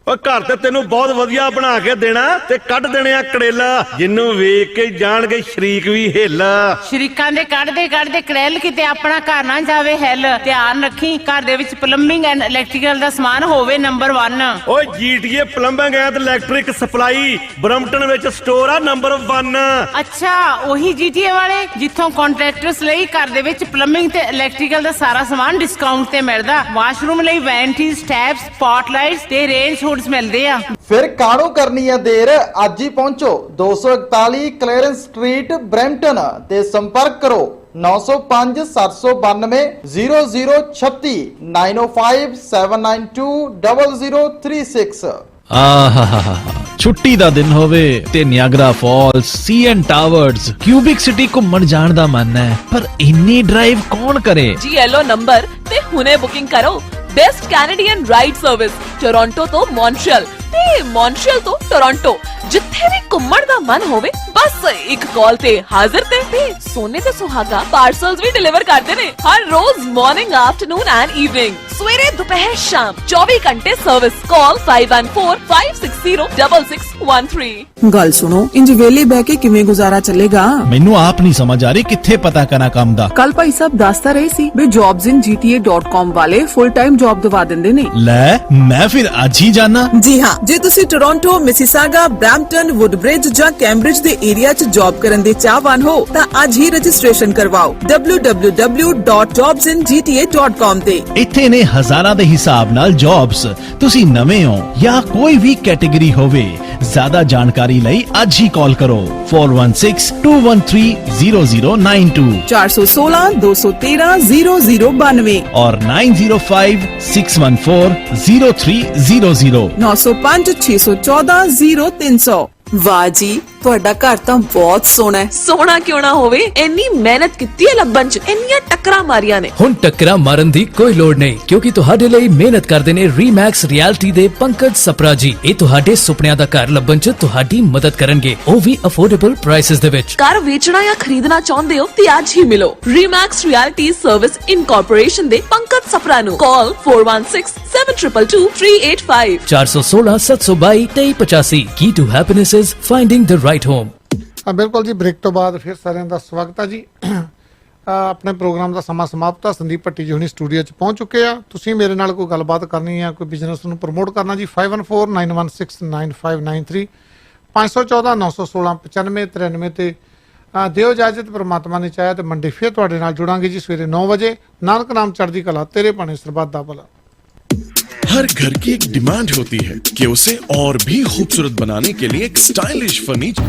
ਉਹ ਘਰ ਤੇ ਤੈਨੂੰ ਬਹੁਤ ਵਧੀਆ ਬਣਾ ਕੇ ਦੇਣਾ ਤੇ ਕੱਢ ਦੇਣੇ ਆ ਕੜੇਲਾ, ਜਿੰਨੂੰ ਵੇਖ ਕੇ ਜਾਣਗੇ ਸ਼ਰੀਕ ਵੀ ਹਿੱਲ। ਸ਼ਰੀਕਾਂ ਦੇ ਕੱਢਦੇ ਕੜੇਲ ਕਿਤੇ ਆਪਣਾ ਘਰ ਨਾ ਜਾਵੇ ਹਿੱਲ। ਧਿਆਨ ਰੱਖੀ, ਘਰ ਦੇ ਵਿੱਚ ਪਲੰਬਿੰਗ ਐਂਡ ਇਲੈਕਟ੍ਰੀਕਲ ਦਾ ਸਮਾਨ ਹੋਵੇ ਨੰਬਰ 1। ਓਏ GTA plumbing and electric supply Brampton ਵਿੱਚ ਸਟੋਰ ਆ ਨੰਬਰ 1। ਅੱਛਾ, ਉਹੀ GTA ਵਾਲੇ ਜਿੱਥੋਂ ਕੰਟਰੈਕਟਰਸ ਲਈ ਘਰ ਦੇ ਵਿੱਚ ਪਲੰਬਿੰਗ ਤੇ ਇਲੈਕਟ੍ਰੀਕਲ ਦਾ ਸਾਰਾ ਸਮਾਨ ਡਿਸਕਾਊਂਟ ਤੇ ਮਿਲਦਾ। ਵਾਸ਼ਰੂਮ ਲਈ ਵੈਂਟੀਜ਼, ਟੈਪਸ, ਸਪੌਟਲਾਈਟਸ ਤੇ ਰੇਂਜ ਮਿਲਦੇ ਆ। ਫਿਰ ਕਾਹਨੂੰ ਕਰਨੀ ਹੈ ਦੇਰ, ਅੱਜ ਹੀ ਪਹੁੰਚੋ 241 ਕਲੈਰੈਂਸ ਸਟਰੀਟ, ਬਰੈਂਪਟਨ ਤੇ ਸੰਪਰਕ ਕਰੋ 905-792-0036 9057920036। ਆਹਾਹਾਹਾ, ਛੁੱਟੀ ਦਾ ਦਿਨ ਹੋਵੇ ਤੇ Niagara falls, CN towers, Quebec city ਘੁੰਮਣ ਜਾਣ ਦਾ ਮਨ ਹੈ, ਪਰ ਇੰਨੀ ਡਰਾਈਵ ਕੌਣ ਕਰੇ? ਜੀ ਐਲੋ ਨੰਬਰ ਤੇ ਹੁਣੇ ਬੁਕਿੰਗ ਕਰੋ। Best Canadian ride service Toronto तो मॉन्ट्रियल ते मॉन्ट्रियल तो टोरंटो, जिथे भी घुम्मण दा मन होवे बस एक कॉल ते हाजिर ते सोने ते सुहागा पार्सल्स भी डिलीवर करते ने हर रोज मॉर्निंग, आफ्टरनून एंड इवनिंग, सवेरे दोपहर शाम 24 घंटे सर्विस। कॉल 5145606613। ਗੱਲ ਸੁਣੋ, ਇੰਜ ਵੇਲੇ ਬਹਿ ਕੇ ਕਿਵੇਂ ਗੁਜ਼ਾਰਾ ਚੱਲੇਗਾ? ਮੈਨੂੰ ਆਪ ਨਹੀਂ ਸਮਝ ਆ ਰਹੀ ਕਿੱਥੇ ਪਤਾ ਕਰਾਂ ਕੰਮ ਦਾ। ਕੱਲ ਭਾਈ ਸਾਹਿਬ ਦੱਸਦਾ ਰਹੇ ਸੀ ਵੀ jobsinGTA.com ਵਾਲੇ ਫੁੱਲ ਟਾਈਮ ਜੌਬ ਦਵਾ ਦਿੰਦੇ ਨੇ। ਲੈ, ਮੈਂ ਫਿਰ ਅੱਜ ਹੀ ਜਾਣਾ। ਜੀ ਹਾਂ, ਜੇ ਤੁਸੀਂ ਟੋਰਾਂਟੋ, ਮਿਸੀਸਾਗਾ, ਬਰੈਂਪਟਨ, ਵੁੱਡਬ੍ਰਿਜ ਜਾਂ ਕੈਂਬਰਿਜ ਦੇ ਏਰੀਆ 'ਚ ਜੌਬ ਕਰਨ ਦੇ ਚਾਹਵਾਨ ਹੋ ਤਾਂ ਅੱਜ ਹੀ ਰਜਿਸਟ੍ਰੇਸ਼ਨ ਕਰਵਾਓ www.jobsingta.com ਤੇ। ਇੱਥੇ ਨੇ ਹਜ਼ਾਰਾਂ ਦੇ ਹਿਸਾਬ ਨਾਲ ਜੌਬਸ। ਤੁਸੀਂ ਨਵੇਂ ਹੋ ਜਾਂ ਕੋਈ ਵੀ ਕੈਟੇਗਰੀ ਹੋਵੇ, ਜ਼ਿਆਦਾ ਜਾਣਕਾਰੀ ਲਈ ਅੱਜ ਹੀ ਕਾਲ ਕਰੋ 4162130092 416-213-0092 और 9056140300 905-614-0300। ਵਾਹ ਜੀ, ਤੁਹਾਡਾ ਘਰ ਤਾਂ ਬਹੁਤ ਸੋਹਣਾ ਹੈ। ਸੋਹਣਾ ਕਿਉਂ ਨਾ ਹੋਵੇ, ਇੰਨੀ ਮਿਹਨਤ ਕੀਤੀ ਹੈ ਲੱਭਣ 'ਚ, ਇੰਨੀਆਂ ਟੱਕਰਾਂ ਮਾਰੀਆਂ ਨੇ। ਹੁਣ ਟੱਕਰਾਂ ਮਾਰਨ ਦੀ ਕੋਈ ਲੋੜ ਨਹੀਂ, ਕਿਉਂਕਿ ਤੁਹਾਡੇ ਲਈ ਮਿਹਨਤ ਕਰਦੇ ਨੇ ਰੀਮੈਕਸ ਰਿਐਲਿਟੀ ਦੇ ਪੰਕਜ ਸਪਰਾ ਜੀ। ਇਹ ਤੁਹਾਡੇ ਸੁਪਨਿਆਂ ਦਾ ਘਰ ਲੱਭਣ 'ਚ ਤੁਹਾਡੀ ਮਦਦ ਕਰਨਗੇ, ਉਹ ਵੀ ਅਫੋਰਡੇਬਲ ਪ੍ਰਾਈਸਸ ਦੇ ਵਿੱਚ। ਘਰ ਵੇਚਣਾ ਜਾਂ ਖਰੀਦਣਾ ਚਾਹੁੰਦੇ ਹੋ ਤੇ ਅੱਜ ਹੀ ਮਿਲੋ ਰੀਮੈਕਸ ਰਿਐਲਿਟੀ ਸਰਵਿਸ ਇਨਕੋਰਪੋਰੇਸ਼ਨ ਦੇ ਪੰਕਜ ਸਪਰਾ ਨੂੰ। ਕਾਲ 4167222385 416-722-2385। Key to happiness is finding the right home। ਬਿਲਕੁਲ ਜੀ, ਬ੍ਰੇਕ ਤੋਂ ਬਾਅਦ ਫਿਰ ਸਾਰਿਆਂ ਦਾ ਸਵਾਗਤ ਹੈ ਜੀ। ਆਪਣੇ ਪ੍ਰੋਗਰਾਮ ਦਾ ਸਮਾਂ ਸਮਾਪਤ ਆ। ਸੰਦੀਪ ਭੱਟੀ ਜੀ ਹੁਣੀ ਸਟੂਡੀਓ 'ਚ ਪਹੁੰਚ ਚੁੱਕੇ ਆ। ਤੁਸੀਂ ਮੇਰੇ ਨਾਲ ਕੋਈ ਗੱਲਬਾਤ ਕਰਨੀ ਆ, ਕੋਈ ਬਿਜ਼ਨਸ ਨੂੰ ਪ੍ਰਮੋਟ ਕਰਨਾ ਜੀ, 5149169593 514 916 9593 ਤੇ ਦਿਓ ਇਜਾਜ਼ਤ, ਪ੍ਰਮਾਤਮਾ ਨੇ ਚਾਹਿਆ ਤੇ ਮੰਡੇ ਫਿਰ ਤੁਹਾਡੇ ਨਾਲ ਜੁੜਾਂਗੇ ਜੀ ਸਵੇਰੇ 9 ਵਜੇ। ਨਾਨਕ ਨਾਮ ਚੜ੍ਹਦੀ ਕਲਾ, ਤੇਰੇ ਭਾਣੇ ਸਰਬੱਤ ਦਾ ਭਲਾ। हर घर की एक डिमांड होती है कि उसे और भी खूबसूरत बनाने के लिए एक स्टाइलिश फर्नीचर